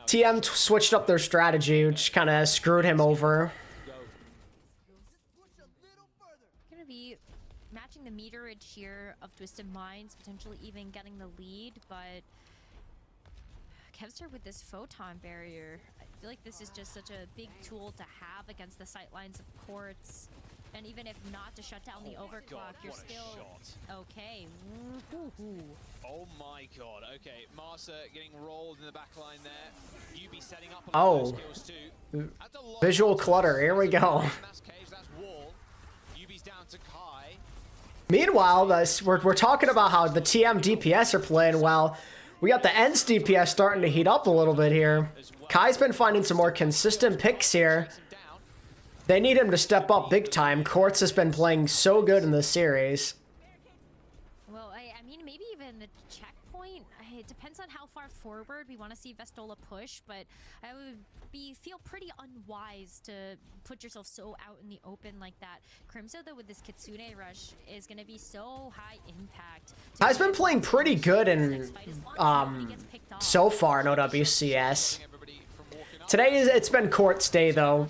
TM switched up their strategy, which kind of screwed him over. Gonna be matching the meterage here of Twisted Minds, potentially even getting the lead, but Kevster with this photon barrier, I feel like this is just such a big tool to have against the sightlines of courts. And even if not to shut down the overclock, you're still okay. Oh my god. Okay, Marsa getting rolled in the back line there. UB setting up Oh. skills too. Visual clutter. Here we go. That's Cage, that's Wall. UB's down to Kai. Meanwhile, we're talking about how the TM DPS are playing well. We got the Ents DPS starting to heat up a little bit here. Kai's been finding some more consistent picks here. They need him to step up big time. Quartz has been playing so good in this series. Well, I mean, maybe even the checkpoint. It depends on how far forward we want to see Vestola push, but I would feel pretty unwise to put yourself so out in the open like that. Crimso, though, with this Kitsune rush is going to be so high impact. Kai's been playing pretty good in so far in OWCS. Today it's been Quartz day though.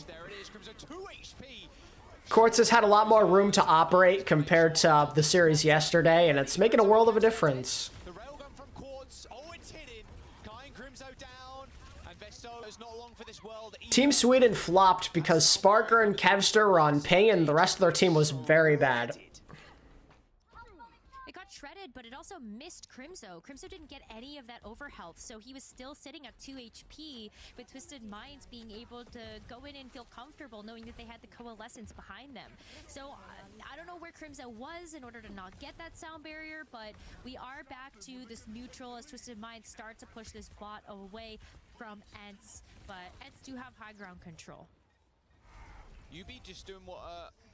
Quartz has had a lot more room to operate compared to the series yesterday, and it's making a world of a difference. The railgun from Quartz. Oh, it's hidden. Kai and Crimso down. And Vestola's not long for this world. Team Sweden flopped because Sparker and Kevster were on ping, and the rest of their team was very bad. It got shredded, but it also missed Crimso. Crimso didn't get any of that overhealth, so he was still sitting at 2 HP, with Twisted Minds being able to go in and feel comfortable knowing that they had the coalescence behind them. So I don't know where Crimso was in order to not get that sound barrier, but we are back to this neutral as Twisted Minds start to push this bot away from Ents, but Ents do have high ground control. UB just doing what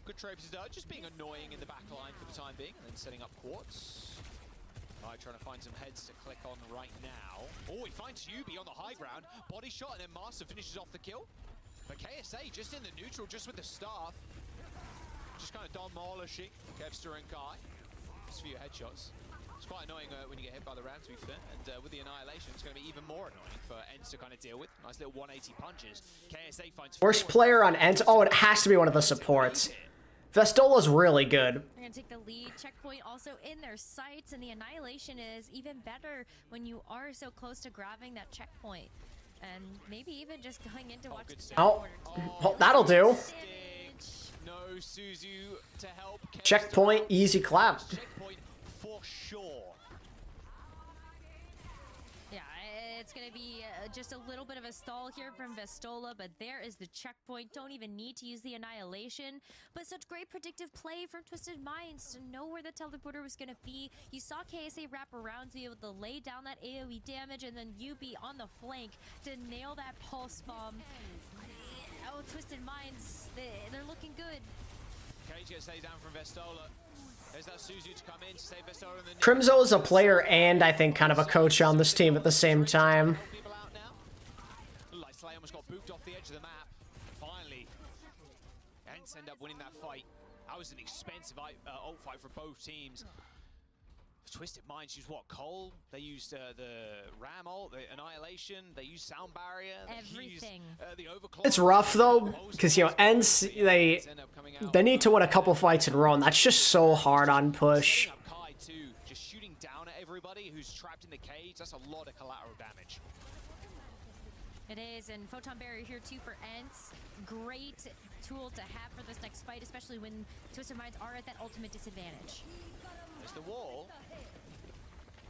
good Traps has done, just being annoying in the back line for the time being, and then setting up Quartz. Trying to find some heads to click on right now. Oh, he finds UB on the high ground. Body shot, and then Master finishes off the kill. But KSA just in the neutral, just with the staff. Just kind of demolishing Kevster and Kai. Just a few headshots. It's quite annoying when you get hit by the ram, to be fair. And with the Annihilation, it's going to be even more annoying for Ents to kind of deal with. Nice little 180 punches. KSA finds... Worst player on Ents? Oh, it has to be one of the supports. Vestola's really good. They're going to take the lead. Checkpoint also in their sights, and the Annihilation is even better when you are so close to grabbing that checkpoint. And maybe even just going into watch the oh, that'll do. No Suzu to help. Checkpoint, easy clap. Checkpoint for sure. Yeah, it's going to be just a little bit of a stall here from Vestola, but there is the checkpoint. Don't even need to use the Annihilation, but such great predictive play from Twisted Minds to know where the teleporter was going to be. You saw KSA wrap around to be able to lay down that AoE damage, and then UB on the flank to nail that pulse bomb. Oh, Twisted Minds, they're looking good. KSA down from Vestola. There's that Suzu to come in to save Vestola, and then Crimso is a player and I think kind of a coach on this team at the same time. people out now. Like Slay almost got booped off the edge of the map. Finally, Ents end up winning that fight. That was an expensive ult fight for both teams. Twisted Minds used what? Cole? They used the Ram ult, the Annihilation, they used Sound Barrier, everything. The Overclock. It's rough though, because you know, Ents, they need to win a couple fights in a row, and that's just so hard on push. Kai too, just shooting down at everybody who's trapped in the cage. That's a lot of collateral damage. It is, and Photon Barrier here too for Ents. Great tool to have for this next fight, especially when Twisted Minds are at that ultimate disadvantage. There's the wall.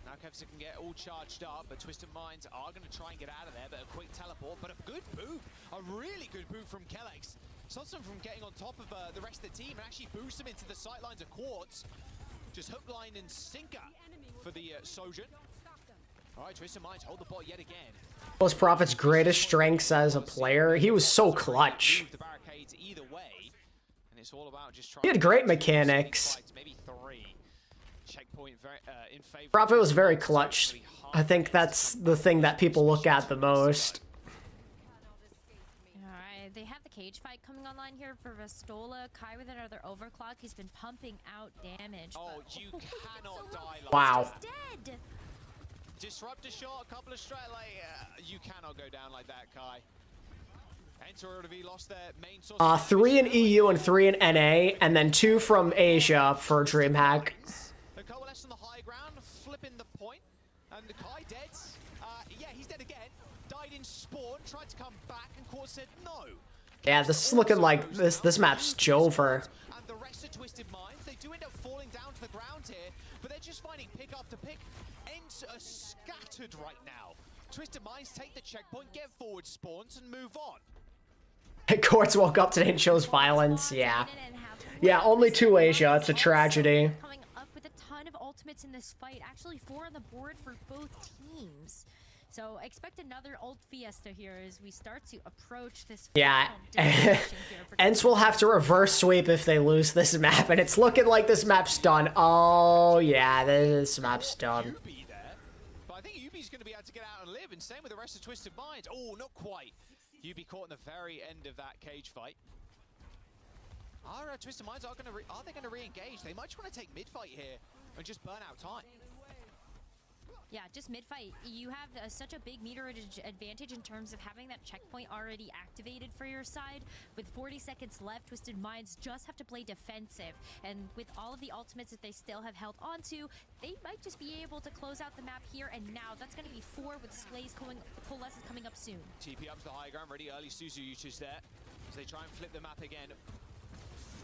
Now Kevster can get all charged up, but Twisted Minds are going to try and get out of there, but a quick teleport, but a good move. A really good move from Kellex. Stops them from getting on top of the rest of the team and actually boosts them into the sightlines of Quartz. Just hook, line, and sinker for the Sojourn. All right, Twisted Minds hold the ball yet again. Was Prophet's greatest strengths as a player. He was so clutch. The barricades either way, and it's all about just trying. He had great mechanics. Maybe 3. Checkpoint very, in favor. Prophet was very clutch. I think that's the thing that people look at the most. Alright, they have the cage fight coming online here for Vestola. Kai with another overclock. He's been pumping out damage. Oh, you cannot die like Wow. He's dead. Disrupt a shot, a couple of straight, you cannot go down like that, Kai. Enter of Ilos, their main source. 3 in EU and 3 in NA, and then 2 from Asia for DreamHack. The Coalesce on the high ground, flipping the point, and the Kai dead. Yeah, he's dead again. Died in spawn, tried to come back, and Court said no. Yeah, this is looking like this map's Jover. And the rest of Twisted Minds, they do end up falling down to the ground here, but they're just finding pick after pick. Ends are scattered right now. Twisted Minds take the checkpoint, get forward spawns, and move on. Courts woke up today and chose violence. Yeah. Yeah, only 2 Asia. It's a tragedy. Coming up with a ton of ultimates in this fight. Actually, 4 on the board for both teams. So expect another ult fiesta here as we start to approach this. Yeah. Ents will have to reverse sweep if they lose this map, and it's looking like this map's done. Oh, yeah, this map's done. But I think Ubi's going to be able to get out and live, and same with the rest of Twisted Minds. Oh, not quite. Ubi caught in the very end of that cage fight. Are Twisted Minds are they going to re-engage? They might just want to take mid-fight here and just burn out time. Yeah, just mid-fight. You have such a big meter advantage in terms of having that checkpoint already activated for your side. With 40 seconds left, Twisted Minds just have to play defensive. And with all of the ultimates that they still have held onto, they might just be able to close out the map here and now. That's going to be 4 with Slays Coalesce coming up soon. TP up to the high ground, ready early Suzu usage there. As they try and flip the map again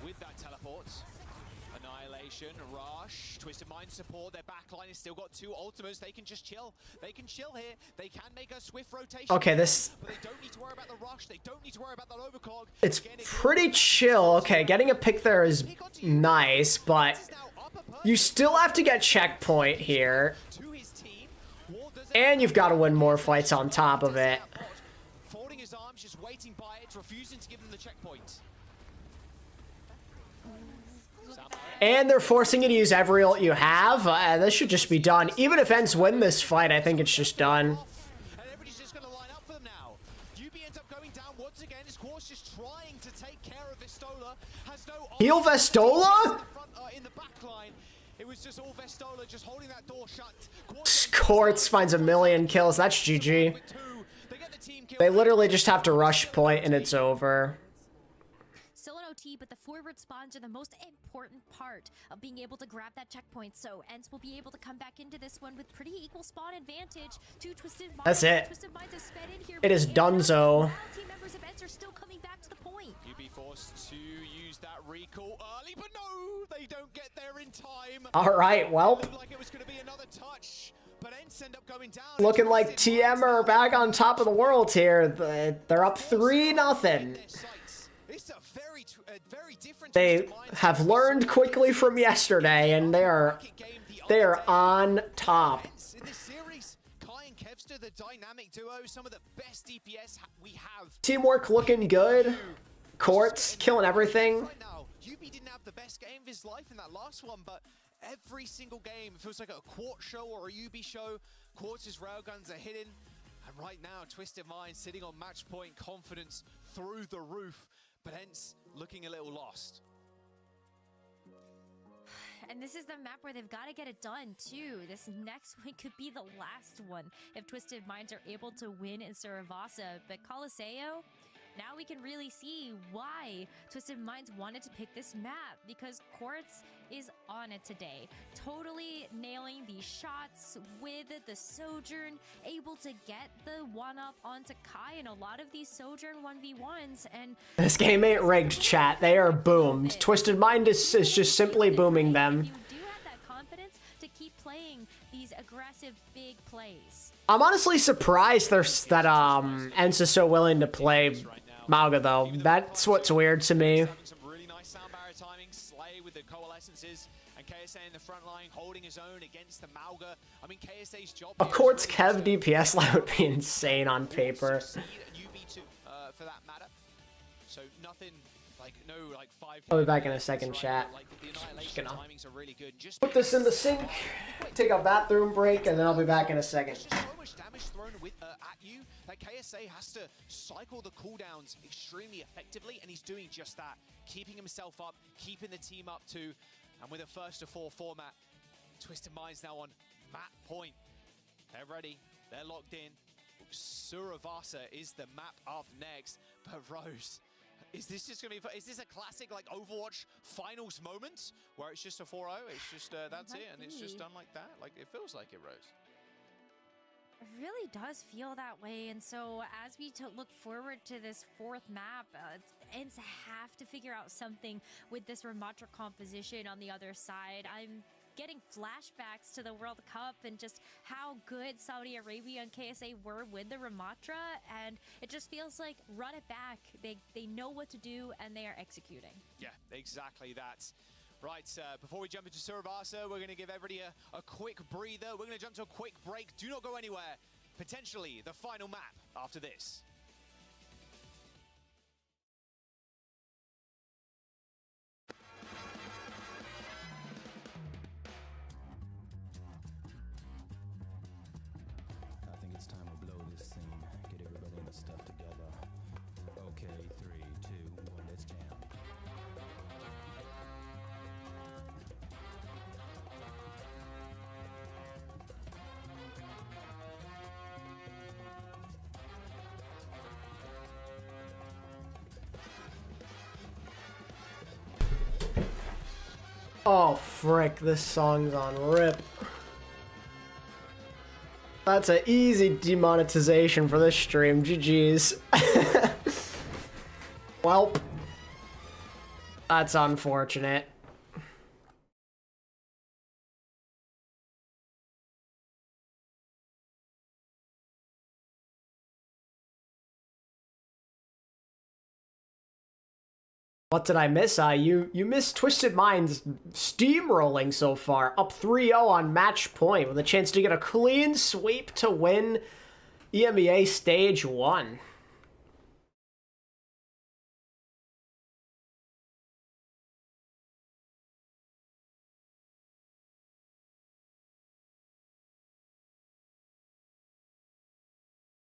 with that teleport. Annihilation, Rush, Twisted Mind support, their backline has still got 2 ultimates, they can just chill. They can chill here, they can make a swift rotation. Okay, this... But they don't need to worry about the rush, they don't need to worry about the overclog. It's pretty chill. Okay, getting a pick there is nice, but you still have to get checkpoint here. And you've got to win more fights on top of it. Folding his arms, just waiting by it, refusing to give them the checkpoint. And they're forcing you to use every ult you have. This should just be done. Even if Ents win this fight, I think it's just done. And everybody's just going to line up for them now. UB ends up going down once again. His course just trying to take care of Vestola. Has no Heal Vestola? In the back line. It was just all Vestola just holding that door shut. Courts finds a million kills. That's GG. They literally just have to rush point and it's over. Still an OT, but the forward spawns are the most important part of being able to grab that checkpoint. So Ents will be able to come back into this one with pretty equal spawn advantage to Twisted Minds. That's it. Twisted Minds have sped in here, it is donezo. Team members of Ents are still coming back to the point. UB forced to use that recall early, but no, they don't get there in time. All right, well. It looked like it was going to be another touch, but Ents end up going down. Looking like TM are back on top of the world here. They're up 3-0. It's a very different. They have learned quickly from yesterday, and they are on top. In this series, Kai and Kevster, the dynamic duo, some of the best DPS we have. Teamwork looking good. Courts killing everything. Right now, UB didn't have the best game of his life in that last one, but every single game feels like a Quart show or a UB show. Quartz' railguns are hidden, and right now, Twisted Mind sitting on match point, confidence through the roof. But Ents looking a little lost. And this is the map where they've got to get it done, too. This next one could be the last one if Twisted Minds are able to win in Surasa. But Colosseo, now we can really see why Twisted Minds wanted to pick this map, because Quartz is on it today. Totally nailing these shots with the Sojourn, able to get the one-up onto Kai in a lot of these Sojourn 1v1s. And this game ain't rigged, chat. They are boomed. Twisted Mind is just simply booming them. You do have that confidence to keep playing these aggressive big plays. I'm honestly surprised that Ents is so willing to play Mauga, though. That's what's weird to me. Some really nice sound barrier timing. Slay with the coalescences, and KSA in the front line holding his own against the Mauga. I mean, KSA's job. A Quartz Kev DPS line would be insane on paper. For that matter. So nothing like like 5. I'll be back in a second, chat. Like the Just gonna timings are really good. Just put this in the sink, take a bathroom break, and then I'll be back in a second. so much damage thrown at you that KSA has to cycle the cooldowns extremely effectively, and he's doing just that, keeping himself up, keeping the team up too, and with a first to four format, Twisted Minds now on map point. They're ready, they're locked in. Surasa is the map up next, but Rose, is this just gonna be, is this a classic like Overwatch finals moment where it's just a 4-0, it's just that's it, and it's just done like that? Like, it feels like it, Rose. It really does feel that way, and so as we look forward to this fourth map, ENCE have to figure out something with this Rematch composition on the other side. I'm getting flashbacks to the World Cup and just how good Saudi Arabia and KSA were with the Rematch, and it just feels like run it back. They know what to do and they are executing. Yeah, exactly that. Right, before we jump into Surasa, we're going to give everybody a quick breather. We're going to jump to a quick break. Do not go anywhere. Potentially the final map after this. I think it's time to blow this scene. Get everybody in the stuff together. Okay, 3, 2, 1, let's jam. Oh frick, this song's on rip. That's an easy demonetization for this stream. GG's. Welp. That's unfortunate. What did I miss? You missed Twisted Minds steamrolling so far, up 3-0 on match point with a chance to get a clean sweep to win EMEA Stage 1.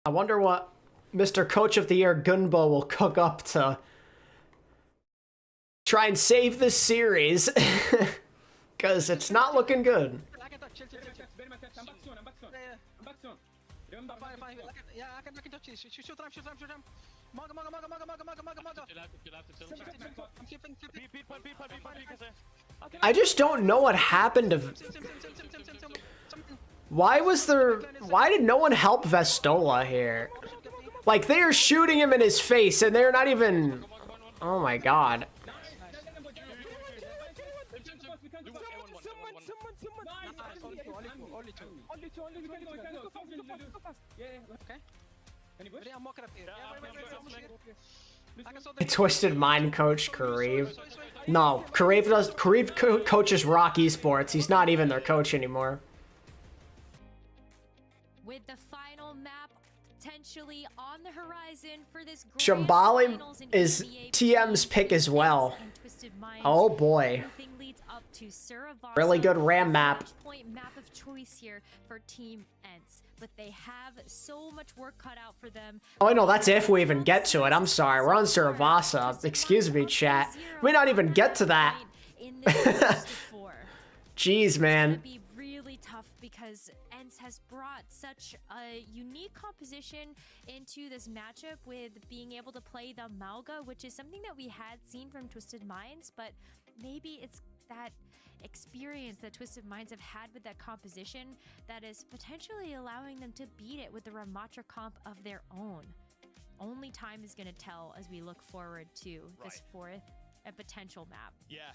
I wonder what Mr. Coach of the Year Gunbo will cook up to try and save this series, because it's not looking good. I just don't know what happened to... Why did no one help Vestola here? Like, they are shooting him in his face and they're not even... Oh my god. Twisted Mind coach Kareev. No, Kareev coaches Rock Esports. He's not even their coach anymore. With the final map potentially on the horizon for this Shambali is TM's pick as well. Oh boy. Really good RAM map. Map of choice here for Team ENCE, but they have so much work cut out for them. Oh no, that's if we even get to it. I'm sorry, we're on Surasa. Excuse me, chat. We not even get to that. Jeez, man. Be really tough because ENCE has brought such a unique composition into this matchup with being able to play the Malga, which is something that we had seen from Twisted Minds, but maybe it's that experience that Twisted Minds have had with that composition that is potentially allowing them to beat it with the Rematch comp of their own. Only time is going to tell as we look forward to this fourth potential map. Yeah,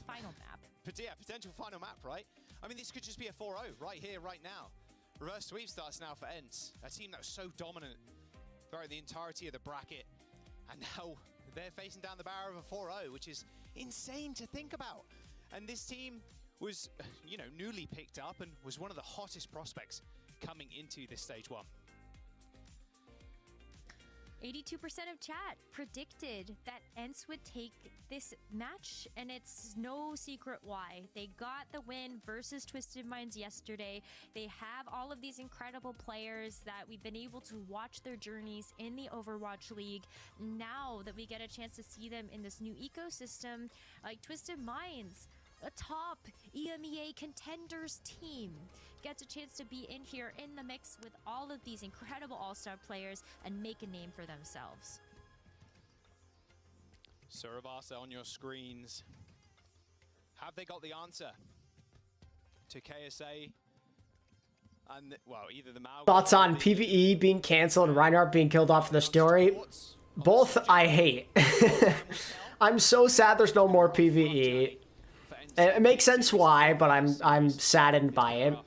final map. But yeah, potential final map, right? I mean, this could just be a 4-0 right here, right now. Reverse sweep starts now for ENCE, a team that was so dominant throughout the entirety of the bracket, and now they're facing down the barrel of a 4-0, which is insane to think about. And this team was, you know, newly picked up and was one of the hottest prospects coming into this stage 1. 82% of chat predicted that ENCE would take this match, and it's no secret why. They got the win versus Twisted Minds yesterday. They have all of these incredible players that we've been able to watch their journeys in the Overwatch League. Now that we get a chance to see them in this new ecosystem, like Twisted Minds, a top EMEA contenders team, gets a chance to be in here in the mix with all of these incredible all-star players and make a name for themselves. Surasa on your screens. Have they got the answer to KSA? And well, either the Mauga Thoughts on PvE being canceled and Reinhardt being killed off in the story? Both I hate. I'm so sad there's no more PvE. It makes sense why, but I'm saddened by it.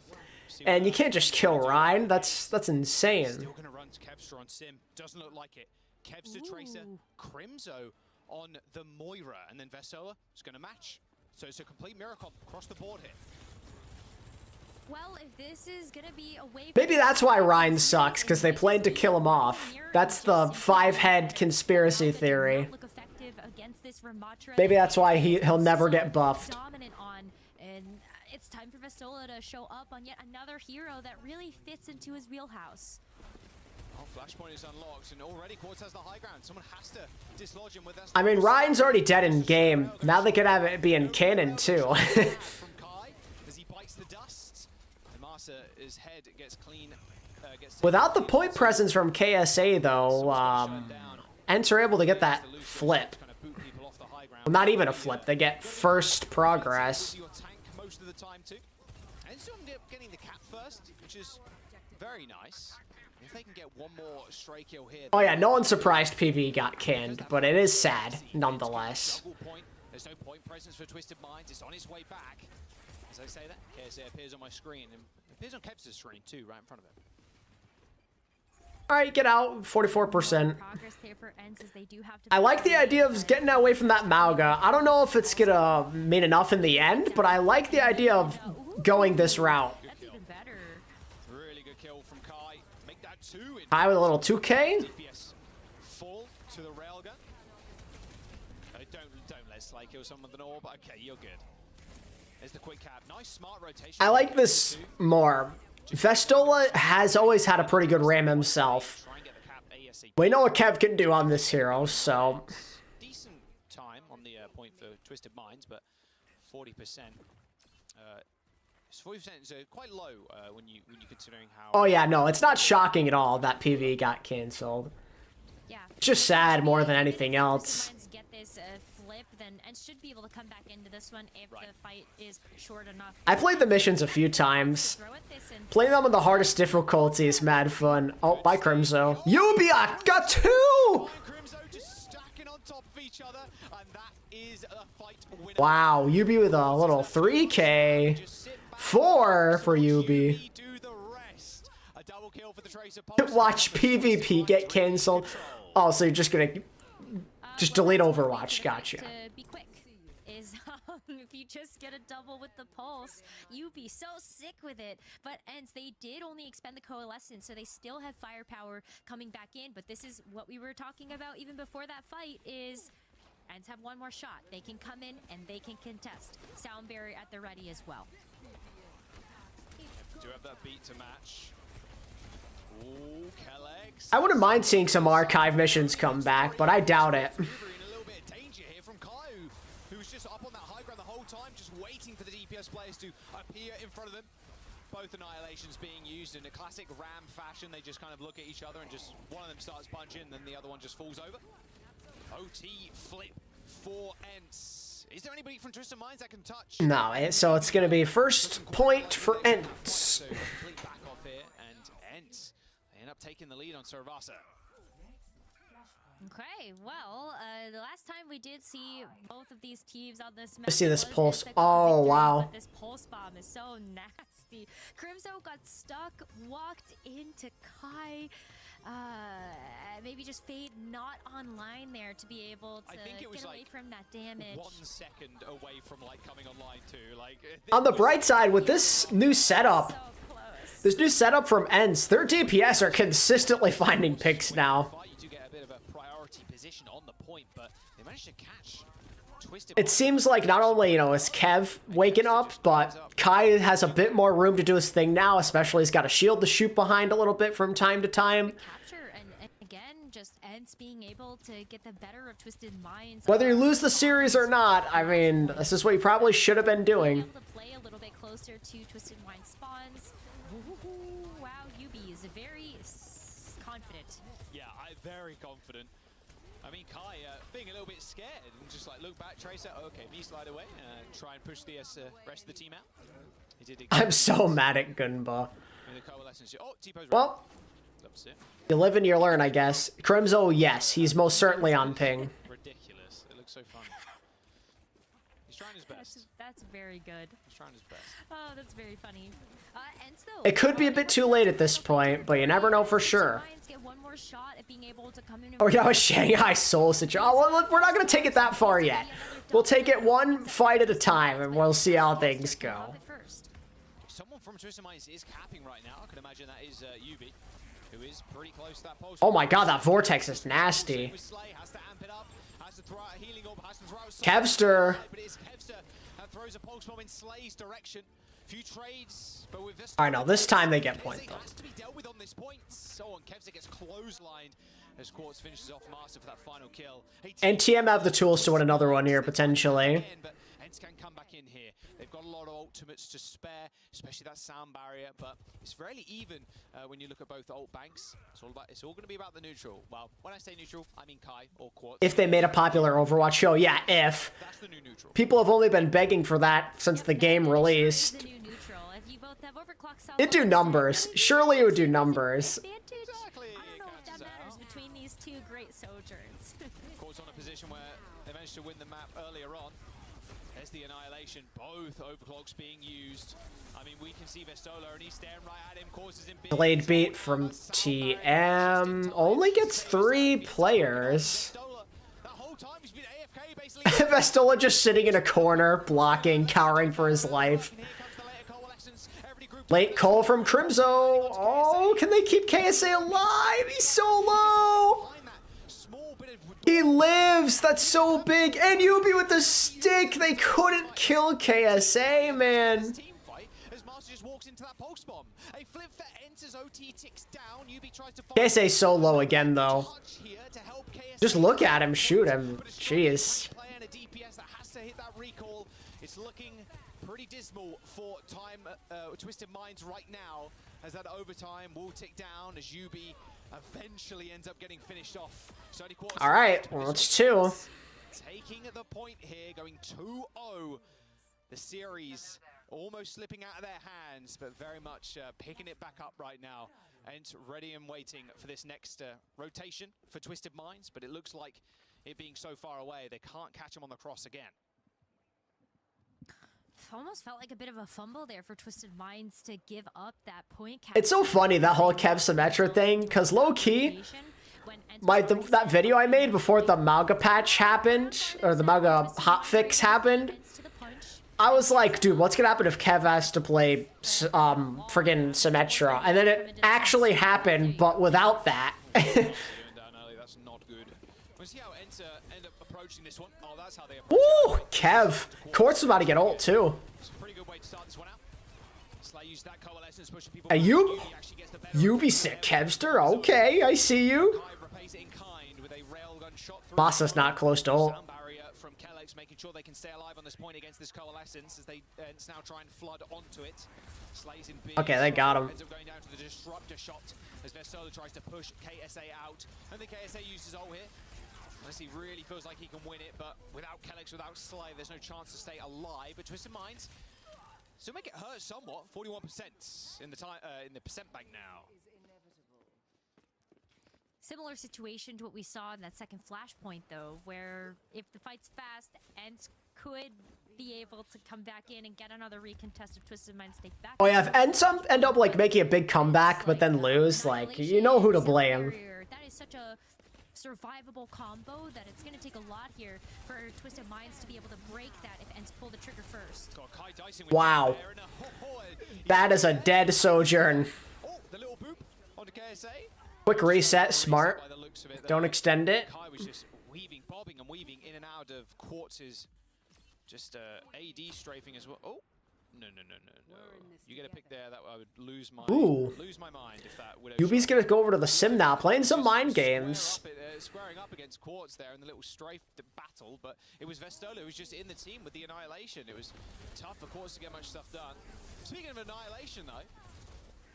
And you can't just kill Ryan. That's insane. Still gonna run to Kevster on Sim. Doesn't look like it. Kevster Tracer, Crimzo on the Moira, and then Vestola is gonna match. So it's a complete miracle across the board here. Well, if this is gonna be a way, Maybe that's why Ryan sucks, because they planned to kill him off. That's the 5-head conspiracy theory. Maybe that's why he'll never get buffed. Dominant on, and it's time for Vestola to show up on yet another hero that really fits into his wheelhouse. Oh, Flashpoint is unlocked, and already Quartz has the high ground. Someone has to dislodge him with that. I mean, Ryan's already dead in game. Now they could have it be in canon too. From Kai as he bites the dust. And Marsa, his head gets clean. Without the point presence from KSA though, ENCE are able to get that flip. Well, not even a flip. They get first progress. Your tank most of the time too. And so I'm getting the cap first, which is very nice. If they can get one more stray kill here. Oh yeah, no one's surprised PvE got canned, but it is sad nonetheless. There's no point presence for Twisted Minds. It's on its way back. As I say that, KSA appears on my screen and appears on Kevster's screen too, right in front of him. Alright, get out, 44%. I like the idea of getting away from that Mauga. I don't know if it's gonna mean enough in the end, but I like the idea of going this route. That's even better. Really good kill from Kai. Make that 2 in Kai with a little 2K. DPS full to the railgun. Don't let Slay kill someone with an orb. Okay, you're good. There's the quick cap. Nice smart rotation. I like this more. Vestola has always had a pretty good ram himself. We know what Kev can do on this hero, so... Decent time on the point for Twisted Minds, but 40%. 40% is quite low when you considering how... Oh yeah, no, it's not shocking at all that PvE got cancelled. Yeah. It's just sad more than anything else. Get this flip, then and should be able to come back into this one if the fight is short enough. I played the missions a few times. Playing them on the hardest difficulty is mad fun. Oh, bye Crimzo. Ubia got 2! Crimzo just stacking on top of each other, and that is a fight winner. Wow, Ubi with a little 3K. 4 for Ubi. Do the rest. A double kill for the Tracer. Watch PvP get cancelled. Oh, so you're just gonna just delete Overwatch. Gotcha. To be quick is if you just get a double with the pulse, you'd be so sick with it. But ENCE, they did only expend the coalescence, so they still have firepower coming back in. But this is what we were talking about even before that fight is ENCE have one more shot. They can come in and they can contest. Sound barrier at the ready as well. Do have that beat to match. Ooh, Kellex. I wouldn't mind seeing some archive missions come back, but I doubt it. In a little bit of danger here from Kai, who's just up on that high ground the whole time, just waiting for the DPS players to appear in front of them. Both annihilations being used in a classic Ram fashion. They just kind of look at each other and just one of them starts punching, and then the other one just falls over. OT flip for ENCE. Is there anybody from Twisted Minds that can touch? No, so it's going to be first point for ENCE. So complete back off here, and ENCE, they end up taking the lead on Surasa. Okay, well, the last time we did see both of these teams on this map. Let's see this pulse. Oh, wow. This pulse bomb is so nasty. Crimzo got stuck, walked into Kai. maybe just Fade not online there to be able to I think it was get away like from that damage. 1 second away from like coming online too. Like On the bright side, with this new setup, from Ents, their DPS are consistently finding picks now. You do get a bit of a priority position on the point, but they managed to catch Twisted. It seems like not only, you know, is Kev waking up, but Kai has a bit more room to do his thing now, especially he's got a shield to shoot behind a little bit from time to time. Capture and again, just Ents being able to get the better of Twisted Minds. Whether you lose the series or not, I mean, this is what you probably should have been doing. Able to play a little bit closer to Twisted Mind spawns. Ooh, wow, Yubi is very confident. Yeah, very confident. I mean, Kai being a little bit scared and just like look back, Tracer. Okay, me slide away and try and push the rest of the team out. He did exactly. I'm so mad at Gunba. Oh, T-pose. Well, you live and you learn, I guess. Crimzo, yes, he's most certainly on ping. Ridiculous. It looks so fun. He's trying his best. That's very good. He's trying his best. Oh, that's very funny. Ents, though, It could be a bit too late at this point, but you never know for sure. Get one more shot at being able to come in. Oh, yeah, a Shanghai Soul situation. Oh, well, we're not going to take it that far yet. We'll take it one fight at a time, and we'll see how things go. Someone from Twisted Minds is capping right now. I can imagine that is Yubi, who is pretty close to that pulse. Oh my god, that Vortex is nasty. Kevster. Throws a pulse bomb in Slay's direction. Few trades, but with this. I know, this time they get point though. Has to be dealt with on this point. So on Kevster gets clotheslined as Quartz finishes off Master for that final kill. And TM have the tools to win another one here potentially. But Ents can come back in here. They've got a lot of ultimates to spare, especially that sound barrier. But it's fairly even when you look at both ult banks. It's all going to be about the neutral. Well, when I say neutral, I mean Kai or Quartz. If they made a popular Overwatch show, yeah, if. That's the new neutral. People have only been begging for that since the game released. It'd do numbers. Surely it would do numbers. Exactly. I don't know if that matters between these two great sojourns. Quartz on a position where they managed to win the map earlier on. There's the annihilation. Both overclocks being used. I mean, we can see Vestola and he's staring right at him. Causes him big. Delayed beat from TM. Only gets 3 players. That whole time he's been AFK basically. Vestola just sitting in a corner, blocking, cowering for his life. Late call from Crimzo. Oh, can they keep KSA alive? He's so low. He lives. That's so big. And Yubi with the stick. They couldn't kill KSA, man. KSA so low again, though. Just look at him. Shoot him. Jeez. It's looking pretty dismal for Twisted Minds right now, as that overtime will tick down as Yubi eventually ends up getting finished off. All right, well, it's 2. Taking the point here, going 2-0. The series almost slipping out of their hands, but very much picking it back up right now. And ready and waiting for this next rotation for Twisted Minds, but it looks like it being so far away, they can't catch him on the cross again. Almost felt like a bit of a fumble there for Twisted Minds to give up that point. It's so funny, that whole Kev Symmetra thing, because low-key, that video I made before the Malga patch happened, or the Malga hotfix happened, I was like, dude, what's gonna happen if Kev has to play friggin' Symmetra? And then it actually happened, but without that. That's not good. We'll see how Ents end up approaching this one. Oh, that's how they approach. Ooh, Kev. Quartz is about to get ult, too. It's a pretty good way to start this one out. Slay used that coalescence, pushing people. Hey, you be sick, Kevster. Okay, I see you. Masa's not close to ult. From Kellex, making sure they can stay alive on this point against this coalescence as they now try and flood onto it. Slays in big. Okay, they got him. Ends up going down to the disruptor shot as Vestola tries to push KSA out, and the KSA uses ult here. Unless he really feels like he can win it, but without Kellex, without Slay, there's no chance to stay alive. But Twisted Minds still make it hurt somewhat. 41% in the percent bank now. Similar situation to what we saw in that second flashpoint, though, where if the fight's fast, Ents could be able to come back in and get another recontest of Twisted Minds take back. Oh yeah, if end up like making a big comeback but then lose, like you know who to blame. That is such a survivable combo that it's going to take a lot here for Twisted Minds to be able to break that if Ents pull the trigger first. Wow. That is a dead Sojourn. The little boop onto KSA. Quick reset, smart. Don't extend it. Kai was just weaving, bobbing and weaving in and out of Quartz's just AD strafing as well. Oh, no. You get a pick there that I would lose my mind if that would. Yubi's gonna go over to the sim now, playing some mind games. Squaring up against Quartz there in the little strafe battle, but it was Vestola who was just in the team with the Annihilation. It was tough for Quartz to get much stuff done. Speaking of Annihilation though,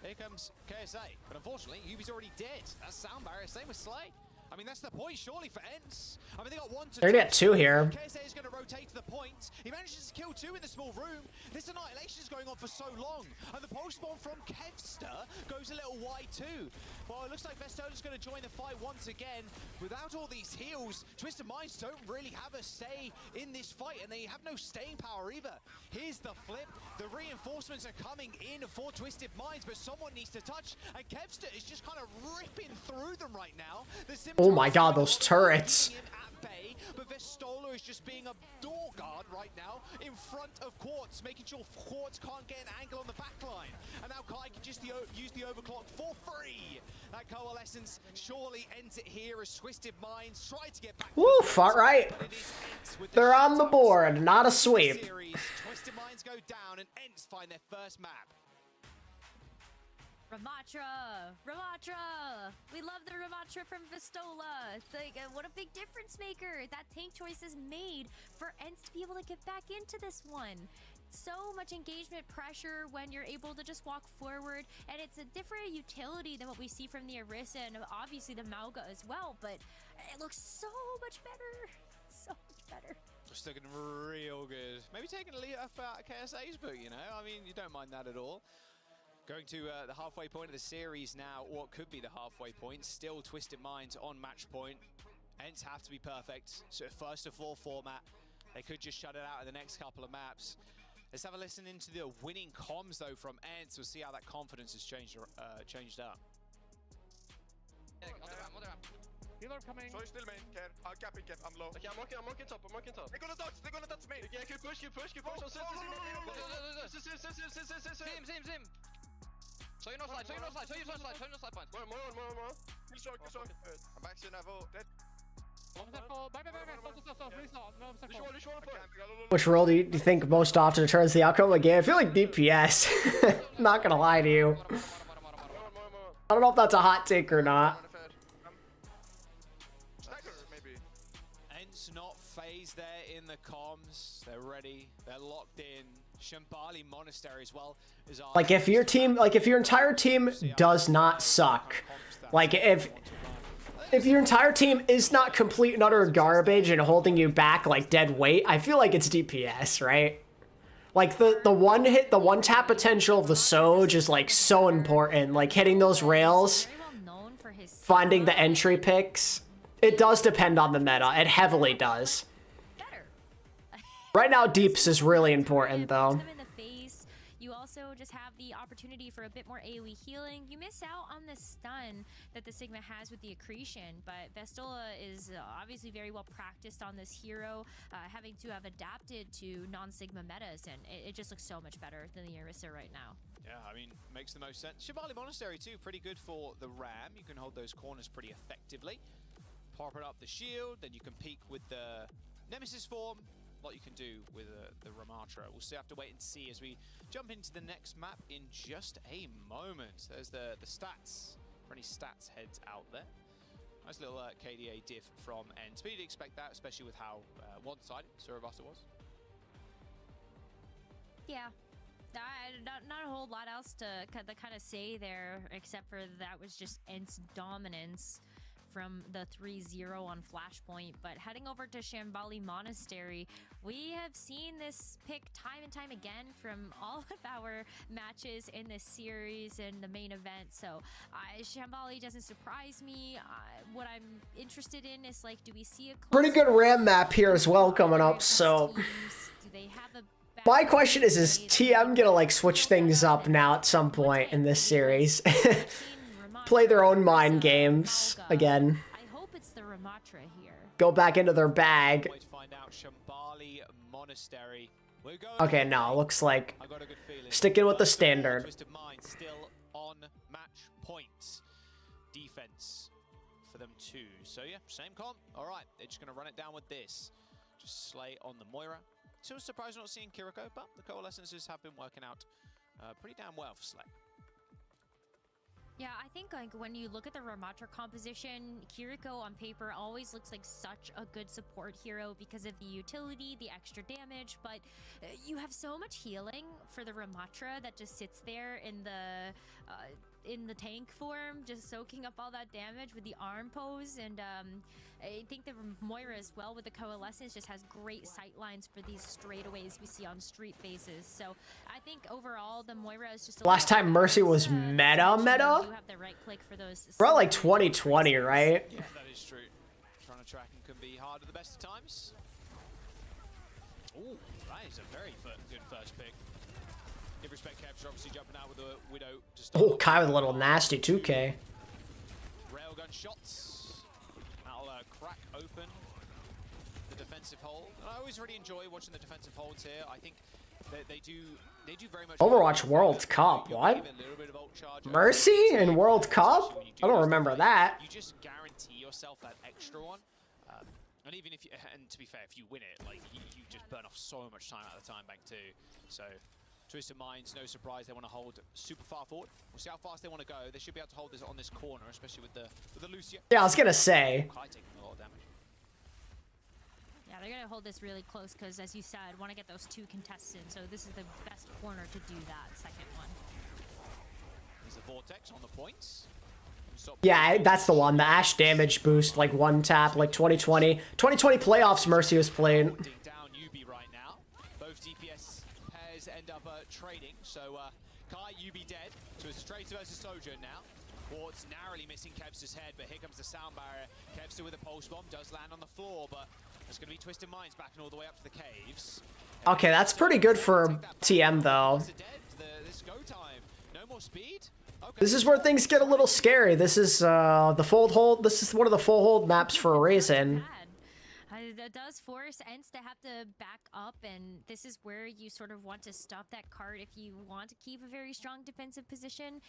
here comes KSA, but unfortunately, Yubi's already dead. That's sound barrier, same with Slay. I mean, that's the point, surely, for Ents. I mean, they got 1 to 2. They're gonna get 2 here. KSA is going to rotate to the point. He manages to kill 2 in the small room. This Annihilation is going on for so long. And the pulse bomb from Kevster goes a little wide too. Well, it looks like Vestola's going to join the fight once again. Without all these heals, Twisted Minds don't really have a say in this fight, and they have no staying power either. Here's the flip. The reinforcements are coming in for Twisted Minds, but someone needs to touch, and Kevster is just kind of ripping through them right now. Oh my god, those turrets. But Vestola is just being a door guard right now in front of Quartz, making sure Quartz can't get an angle on the backline. And now Kai can just use the overclock for free. That coalescence surely ends it here as Twisted Minds try to get back. Woof, alright. They're on the board, not a sweep. Twisted Minds go down and Ents find their first map. Ramatra! We love the Ramatra from Vestola. It's like, what a big difference maker that tank choice has made for Ents to be able to get back into this one. So much engagement pressure when you're able to just walk forward, and it's a different utility than what we see from the Orisa and obviously the Mauga as well, but it looks so much better. So much better. Just looking real good. Maybe taking a lead off KSA's boot, you know? I mean, you don't mind that at all. Going to the halfway point of the series now, what could be the halfway point. Still Twisted Minds on match point. Ents have to be perfect. So first of all format. They could just shut it out in the next couple of maps. Let's have a listen into the winning comms though from Ents. We'll see how that confidence has changed up. Healer coming. So still main, care. I'll cap it, I'm low. Okay, I'm walking top, They're gonna touch me. Yeah, keep push. Sim. So you no slide point. More. Kill short. I'm back to Navo. Dead. Which role do you think most often determines the outcome of the game? I feel like DPS. Not gonna lie to you. I don't know if that's a hot take or not. Ents not phased there in the comms. They're ready. They're locked in. Shambali Monastery as well. Like if your entire team does not suck, like if your entire team is not complete and utter garbage and holding you back like dead weight, I feel like it's DPS, right? Like the one tap potential of the Soj is like so important. Like hitting those rails, finding the entry picks. It does depend on the meta. It heavily does. Right now, Deeps is really important though. You also just have the opportunity for a bit more AoE healing. You miss out on the stun that the Sigma has with the accretion, but Vestola is obviously very well practiced on this hero, having to have adapted to non-Sigma metas, and it just looks so much better than the Orisa right now. Yeah, I mean, makes the most sense. Shambali Monastery too, pretty good for the Ram. You can hold those corners pretty effectively. Popping up the shield, then you can peek with the Nemesis form. What you can do with the Ramatra. We'll still have to wait and see as we jump into the next map in just a moment. There's the stats, for any stats heads out there. Nice little KDA diff from Ents. But you'd expect that, especially with how one-sided Surasa was. Yeah. Not a whole lot else to kind of say there, except for that was just Ents' dominance from the 3-0 on Flashpoint, but heading over to Shambali Monastery, we have seen this pick time and time again from all of our matches in this series and the main event. So Shambali doesn't surprise me. What I'm interested in is, like, do we see a Pretty good RAM map here as well coming up, so do they have a my question is TM gonna like switch things up now at some point in this series? Play their own mind games again. I hope it's the Ramatra here. Go back into their bag. Way to find out Shambali Monastery. Okay, no, looks like sticking with the standard. Twisted Mind still on match points. Defense for them too. So yeah, same comp. All right, they're just gonna run it down with this. Just Slay on the Moira. Still surprised not seeing Kiriko, but the coalescences have been working out pretty damn well for Slay. Yeah, I think like when you look at the Ramatra composition, Kiriko on paper always looks like such a good support hero because of the utility, the extra damage, but you have so much healing for the Ramatra that just sits there in the tank form, just soaking up all that damage with the arm pose. And I think the Moira as well with the coalescence just has great sight lines for these straightaways we see on street faces. So I think overall the Moira is just Last time Mercy was meta. You have the right click for those. Bro, like 2020, right? Yeah, that is true. Trying to track him can be hard at the best of times. Ooh, that is a very good first pick. Give respect, Kev's obviously jumping out with the Widow to start. Oh, Kai with a little nasty 2K. Railgun shots. That'll crack open the defensive hold. And I always really enjoy watching the defensive holds here. I think they do very much. Overwatch World Cup, what? Mercy in World Cup? I don't remember that. You just guarantee yourself that extra one. And even if you, and to be fair, if you win it, like you just burn off so much time out of the time bank too. So Twisted Minds, no surprise, they want to hold super far forward. We'll see how fast they want to go. They should be able to hold this on this corner, especially with the Lucia. Yeah, I was gonna say. Kai taking a lot of damage. Yeah, they're gonna hold this really close because, as you said, want to get those two contestants. So this is the best corner to do that. Second one. There's a Vortex on the points. Yeah, that's the one. The Ash damage boost, like one tap, like 2020. 2020 playoffs Mercy was playing. Down UB right now. Both DPS pairs end up trading. So Kai, UB dead. So it's Traitor versus Sojourn now. Wart's narrowly missing Kevster's head, but here comes the sound barrier. Kevster with a pulse bomb does land on the floor, but it's going to be Twisted Minds backing all the way up to the caves. Okay, that's pretty good for TM though. This go time. No more speed. This is where things get a little scary. This is the fold hold. This is one of the full hold maps for a reason. That does force Ents to have to back up, and this is where you sort of want to stop that card if you want to keep a very strong defensive position.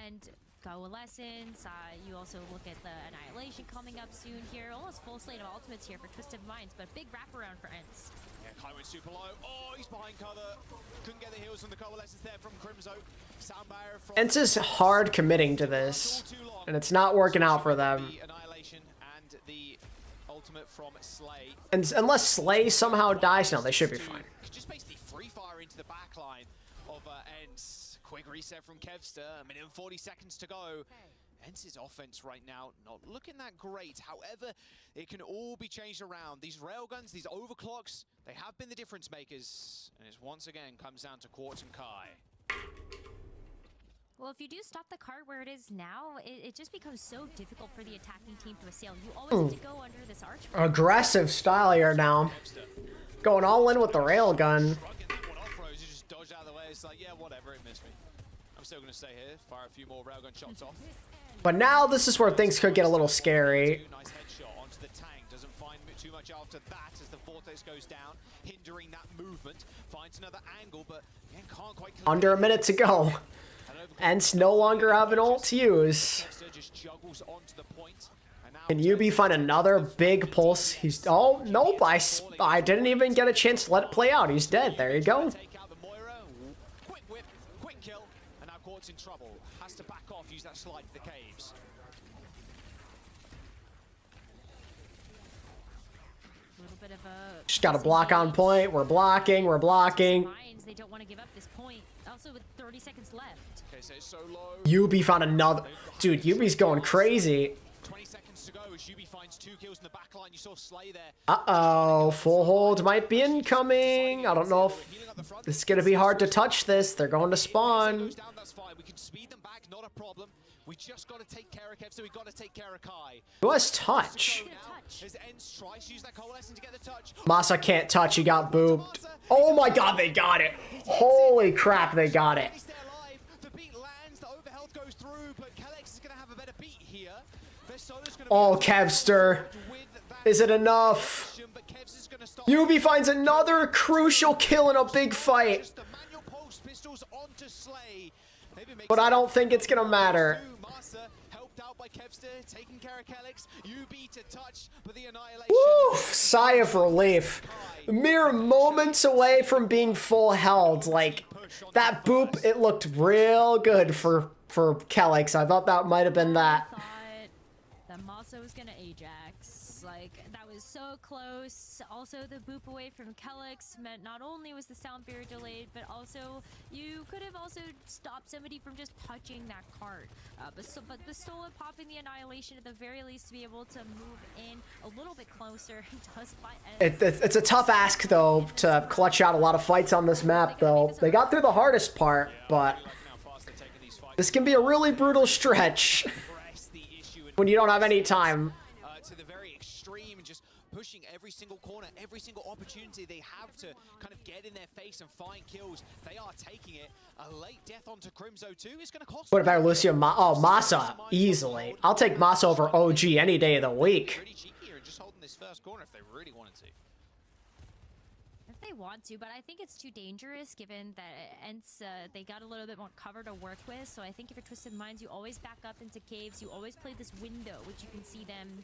And Coalescence, you also look at the Annihilation coming up soon here. Almost full slate of ultimates here for Twisted Minds, but big wraparound for Ents. Yeah, Kai went super low. Oh, he's behind cover. Couldn't get the heals from the Coalescence there from Crimzo. Sound barrier from Ents is hard committing to this, and it's not working out for them. The Annihilation and the ultimate from Slay. And unless Slay somehow dies, no, they should be fine. Just basically free fire into the back line of Ents. Quick reset from Kevster. A minute and 40 seconds to go. Ents' offense right now not looking that great. However, it can all be changed around. These railguns, these overclocks, they have been the difference makers. And it once again comes down to Quartz and Kai. Well, if you do stop the card where it is now, it just becomes so difficult for the attacking team to assail. You always have to go under this arch. Aggressive style here now. Going all in with the railgun. He just dodged out of the way. It's like, yeah, whatever, it missed me. I'm still going to stay here, fire a few more railgun shots off. But now this is where things could get a little scary. Nice headshot onto the tank. Doesn't find too much after that as the Vortex goes down, hindering that movement. Finds another angle, but again, can't quite. Under a minute to go. Ents no longer have an ult to use. Can UB find another big pulse? He's oh nope, I didn't even get a chance to let it play out. He's dead. There you go. Quick whip, quick kill, and now Quartz in trouble. Has to back off, use that slide to the caves. A little bit of a Just got a block on point. We're blocking. We're blocking. They don't want to give up this point. Also with 30 seconds left. Okay, so it's so low. UB found another. Dude, UB's going crazy. 20 seconds to go as Yubi finds 2 kills in the back line. You saw Slay there. Uh-oh, full hold might be incoming. I don't know if it's gonna be hard to touch this. They're going to spawn. Goes down, that's fine. We can speed them back, not a problem. We just got to take care of Kev, so we got to take care of Kai. Who has touch? As Ents tries to use that coalescence to get the touch. Masa can't touch, he got booped. Oh my god, they got it. Holy crap, they got it. The beat lands, the overhealth goes through, but Kalex is going to have a better beat here. Oh, Kevster. Is it enough? Yubi finds another crucial kill in a big fight. But I don't think it's gonna matter. Woo! Sigh of relief. Mere moments away from being full held. Like, that boop, it looked real good for Kellex. I thought that might have been that. That Masa was gonna Ajax. Like, that was so close. Also, the boop away from Kellex meant not only was the sound barrier delayed, but also you could have also stopped somebody from just touching that cart. But the Stola popping the Annihilation at the very least to be able to move in a little bit closer does fight. It's a tough ask, though, to clutch out a lot of fights on this map, though. They got through the hardest part, but this can be a really brutal stretch when you don't have any time. To the very extreme and just pushing every single corner, every single opportunity they have to kind of get in their face and find kills. They are taking it. A late death onto Crimzo too is going to cost. What about Lucio? Masa, easily. I'll take Masa over OG any day of the week. Pretty cheeky here and just holding this first corner if they really wanted to. If they want to, but I think it's too dangerous given that Ents, they got a little bit more cover to work with. So I think if you're Twisted Minds, you always back up into caves. You always play this window, which you can see them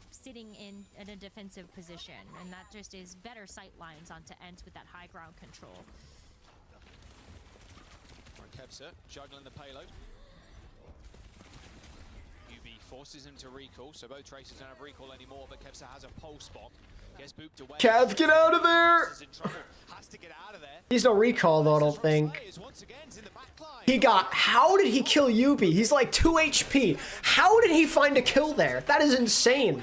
sitting in a defensive position, and that just is better sight lines onto Ents with that high ground control. Kevser juggling the payload. UB forces him to recall, so both Tracers don't have recall anymore, but Kevser has a pulse bomb. Gets booped away. Kev, get out of there! Has to get out of there. He's no recall, though, I don't think. He got... How did he kill Yubi? He's like 2 HP. How did he find a kill there? That is insane.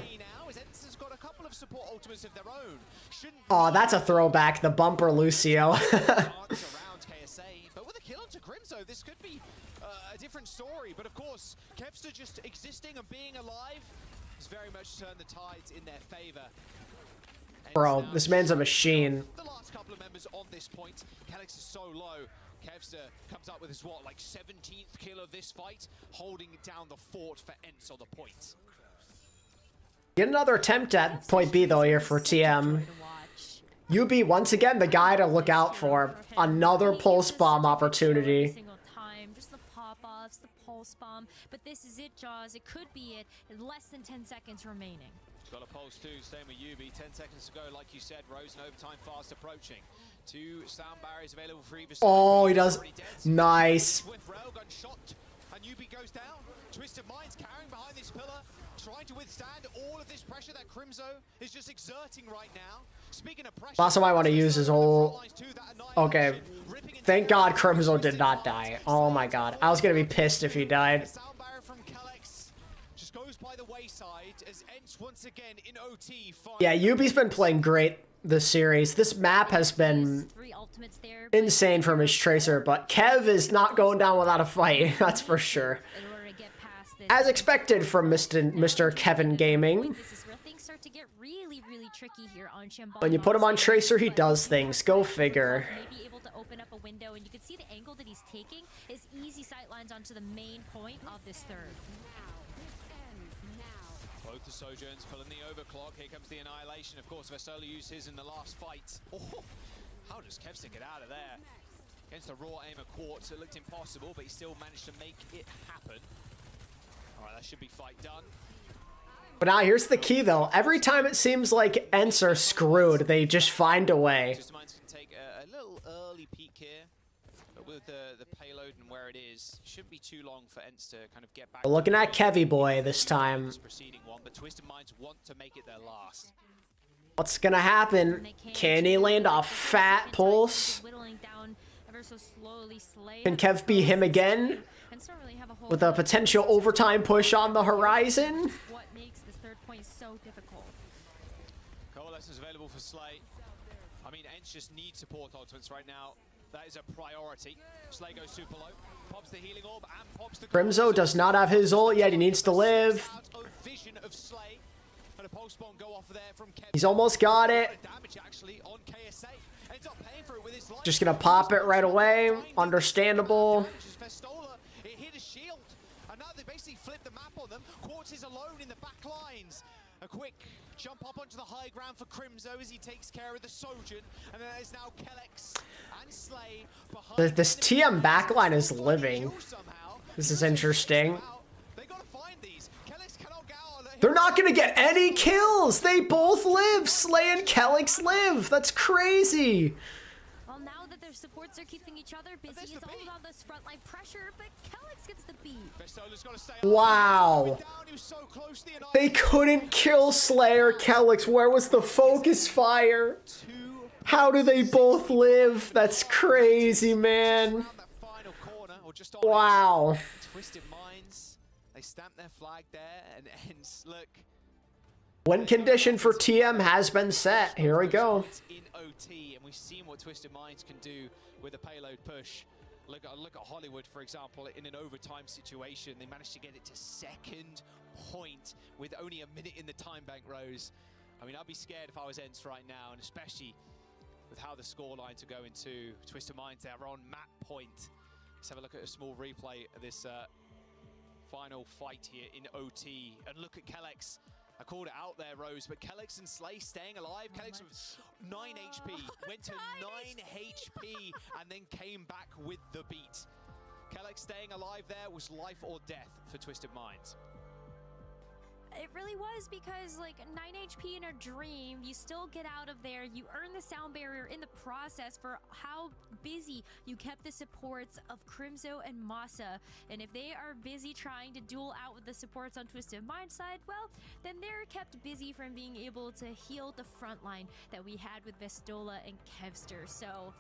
Oh, that's a throwback. The bumper Lucio. But with a kill onto Crimzo, this could be a different story. But of course, Kevster just existing and being alive has very much turned the tides in their favor. Bro, this man's a machine. The last couple of members on this point, Kalex is so low. Kevster comes up with his, what, like 17th kill of this fight, holding down the fort for Ents on the point. Get another attempt at point B, though, here for TM. UB, once again, the guy to look out for. Another pulse bomb opportunity. Single time, just the pop-offs, the pulse bomb. But this is it, Jaws. It could be it. Less than 10 seconds remaining. Got a pulse too, same with UB. 10 seconds to go, like you said, Rose, and overtime fast approaching. 2 sound barriers available for either side. Oh, he does. Nice. Swift railgun shot, and UB goes down. Twisted Minds carrying behind this pillar, trying to withstand all of this pressure that Crimzo is just exerting right now. Speaking of pressure, Also, I want to use his whole... Okay. Thank God Crimzo did not die. Oh my god. I was going to be pissed if he died. sound barrier from Kalex just goes by the wayside as Ents once again in OT. Yeah, Yubi's been playing great this series. This map has been insane from his Tracer, but Kev is not going down without a fight. That's for sure. As expected from Mr. Kevin Gaming. When you put him on Tracer, he does things. Go figure. Maybe able to open up a window, and you can see the angle that he's taking is easy sight lines onto the main point of this third. Both the Sojourns pulling the overclock. Here comes the Annihilation. Of course, Vesola used his in the last fight. Oh, how does Kevster get out of there? Against the raw aim of Quartz, it looked impossible, but he still managed to make it happen. All right, that should be fight done. But now here's the key, though. Every time it seems like Ents are screwed, they just find a way. Twisted Minds can take a little early peek here, but with the payload and where it is, shouldn't be too long for Ents to kind of get back. We're looking at Kevy Boy this time. Preceding one, but Twisted Minds want to make it their last. What's gonna happen? Can he land a fat pulse? Can Kev be him again? With a potential overtime push on the horizon? What makes this third point so difficult? Coalescence available for Slay. I mean, Ents just need support ultimates right now. That is a priority. Slay goes super low. Pops the healing orb and pops the Crimzo does not have his ult yet. He needs to live. Vision of Slay. And a pulse bomb go off there from Kev. He's almost got it. Damage actually on KSA. Ends up paying for it with his life. Just gonna pop it right away. Understandable. It hit a shield. And now they basically flipped the map on them. Quartz is alone in the back lines. A quick jump up onto the high ground for Crimzo as he takes care of the Sojourn. And then there's now Kellex and Slay behind. This TM backline is living. This is interesting. They gotta find these. Kellex cannot get out. They're not gonna get any kills. They both live. Slay and Kellex live. That's crazy. Well, now that their supports are keeping each other busy, it's all about this frontline pressure, but Kellex gets the beat. Wow. They couldn't kill Slay or Kellex. Where was the focus fire? How do they both live? That's crazy, man. Wow. Twisted Minds. They stamp their flag there and ends. Look. Win condition for TM has been set. Here we go. In OT, and we've seen what Twisted Minds can do with a payload push. Look at Hollywood, for example, in an overtime situation. They managed to get it to second point with only a minute in the time bank, Rose. I mean, I'd be scared if I was Ents right now, and especially with how the score lines are going to Twisted Minds. They're on map point. Let's have a look at a small replay of this final fight here in OT. And look at Kellex. I called it out there, Rose, but Kellex and Slay staying alive. Kellex with 9 HP, went to 9 HP, and then came back with the beat. Kellex staying alive there was life or death for Twisted Minds. It really was, because like 9 HP in a dream, you still get out of there, you earn the sound barrier in the process for how busy you kept the supports of Crimzo and Masa. And if they are busy trying to duel out with the supports on Twisted Mind's side, well, then they're kept busy from being able to heal the front line that we had with Vestola and Kevster. So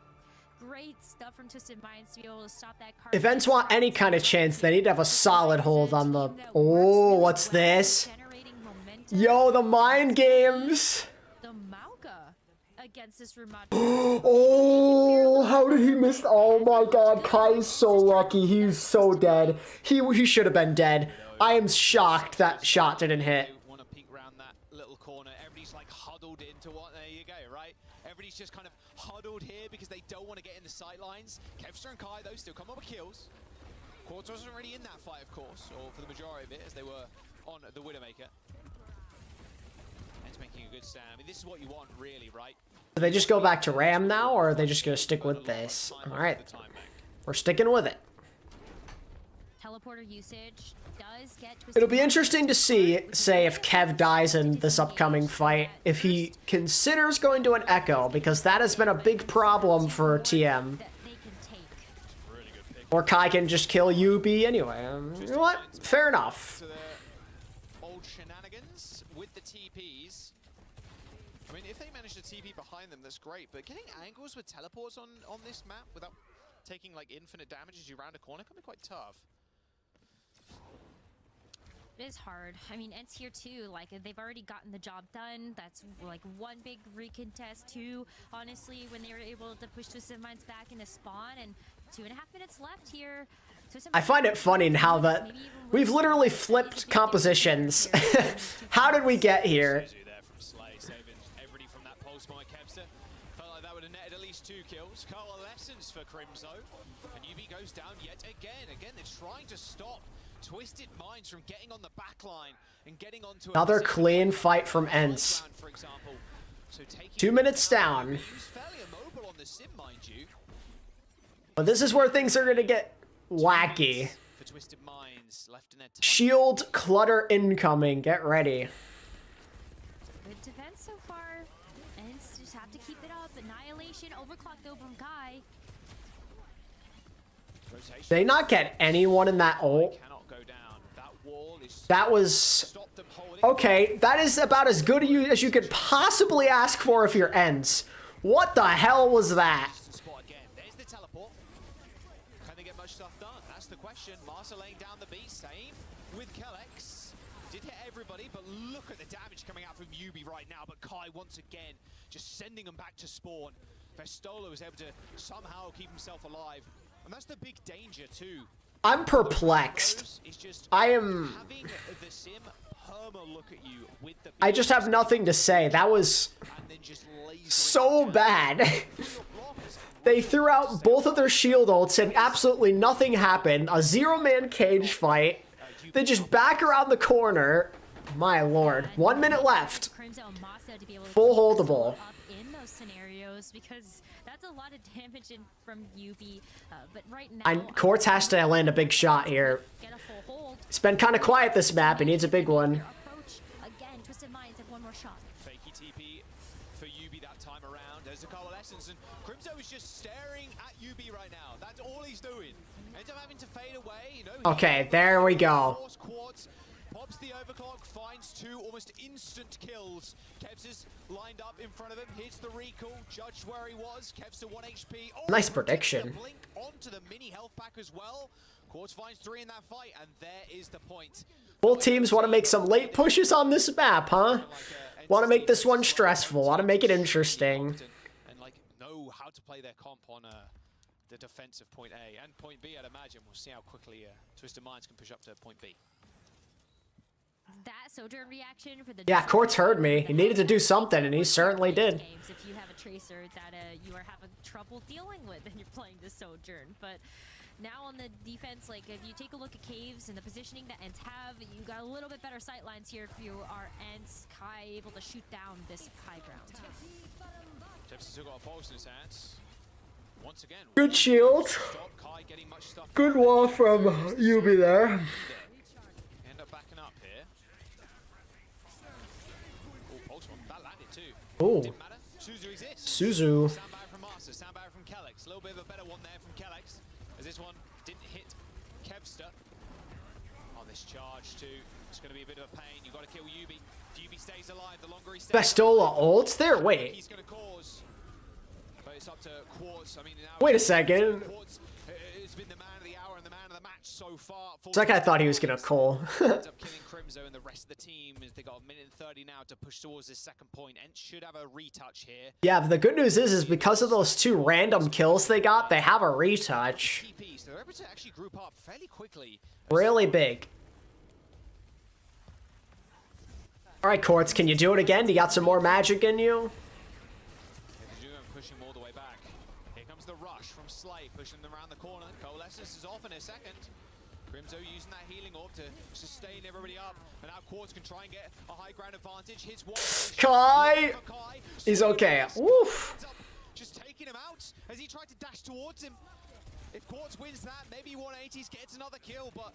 great stuff from Twisted Minds to be able to stop that card. If Ents want any kind of chance, they need to have a solid hold on the... Oh, what's this? Yo, the mind games. The Mauga against this Rematch. Oh, how did he miss? Oh my god, Kai is so lucky. He's so dead. He should have been dead. I am shocked that shot didn't hit. Want to peek around that little corner. Everybody's like huddled into what? There you go, right? Everybody's just kind of huddled here because they don't want to get in the sight lines. Kevster and Kai, though, still come up with kills. Quartz wasn't already in that fight, of course, or for the majority of it, as they were on the Widowmaker. Making a good stand. I mean, this is what you want, really, right? Do they just go back to Ram now, or are they just gonna stick with this? All right, we're sticking with it. Teleporter usage does get. It'll be interesting to see, say, if Kev dies in this upcoming fight, if he considers going to an Echo, because that has been a big problem for TM. Or Kai can just kill UB anyway. You know what? Fair enough. Old shenanigans with the TPs. I mean, if they manage to TP behind them, that's great. But getting angles with teleports on this map without taking like infinite damage as you round a corner can be quite tough. It is hard. I mean, Ents here too, like, they've already gotten the job done. That's like one big recontest, two, honestly, when they were able to push Twisted Minds back into spawn, and 2.5 minutes left here. I find it funny in how that we've literally flipped compositions. How did we get here? Everybody from that pulse by Kevster. Felt like that would have netted at least 2 kills. Coalescence for Crimzo. And UB goes down yet again. Again, they're trying to stop Twisted Minds from getting on the back line and getting onto another clean fight from Ents. 2 minutes down. But this is where things are gonna get wacky. Shield clutter incoming. Get ready. Good defense so far. Ents just have to keep it up. Annihilation, overclock though from Kai. Did they not get anyone in that ult? That was Okay, that is about as good as you could possibly ask for if you're ends. What the hell was that? Spot again. There's the teleport. Can they get much stuff done? That's the question. Marsa laying down the beat. Same with Kellex. Did hit everybody, but look at the damage coming out from Yubi right now. But Kai once again just sending them back to spawn. Festola was able to somehow keep himself alive. And that's the big danger too. I'm perplexed. I am... Having the sim look at you with the I just have nothing to say. That was so bad. They threw out both of their shield ults and absolutely nothing happened. A zero-man cage fight. They just back around the corner. My lord. 1 minute left. Full holdable. In those scenarios, because that's a lot of damage from Yubi. But right now, And Quartz has to land a big shot here. It's been kind of quiet this map. He needs a big one. Again, Twisted Minds have one more shot. Fakey TP for Yubi that time around. There's a coalescence, and Crimzo is just staring at Yubi right now. That's all he's doing. Ends up having to fade away. You know, Okay, there we go. Quartz pops the overclock, finds 2 almost instant kills. Kevs is lined up in front of him, hits the recall, judged where he was. Kevs to 1 HP. Oh, Nice prediction. Blink onto the mini health pack as well. Quartz finds 3 in that fight, and there is the point. Both teams want to make some late pushes on this map, huh? Want to make this one stressful. Want to make it interesting. And like know how to play their comp on the defensive point A and point B. I'd imagine we'll see how quickly Twisted Minds can push up to point B. That Sojourn reaction for the... Yeah, Quartz heard me. He needed to do something, and he certainly did. If you have a tracer that you are having trouble dealing with and you're playing the Sojourn, but now on the defense, like if you take a look at Caves and the positioning that Ents have, you got a little bit better sight lines here if you are Ents. Kai able to shoot down this high ground. Jeff's still got a pulse in his hands. Once again, Good shield. Good wall from Yubi there. End up backing up here. Oh, pulse one. That landed too. Oh. Didn't matter. Suzu exists. Suzu. Soundbite from Master, soundbite from Kellex. A little bit of a better one there from Kellex, as this one didn't hit Kevster. On this charge too, it's going to be a bit of a pain. You've got to kill Yubi. If Yubi stays alive, the longer he stays Festola ults there? Wait. he's going to cause. But it's up to Quartz. I mean, now Wait a second. Quartz has been the man of the hour and the man of the match so far. Second, I thought he was going to call. Ends up killing Crimzo and the rest of the team. They got 1 minute and 30 now to push towards this second point. Ents should have a retouch here. Yeah, but the good news is because of those 2 random kills they got, they have a retouch. So they're able to actually group up fairly quickly. Really big. Alright, Quartz, can you do it again? You got some more magic in you? Pushing all the way back. Here comes the rush from Slay, pushing them around the corner. Coalescence is off in a second. Crimzo using that healing orb to sustain everybody up. And now Quartz can try and get a high ground advantage. Hits one. Kai! He's okay. Woof. Just taking him out as he tried to dash towards him. If Quartz wins that, maybe 180s gets another kill, but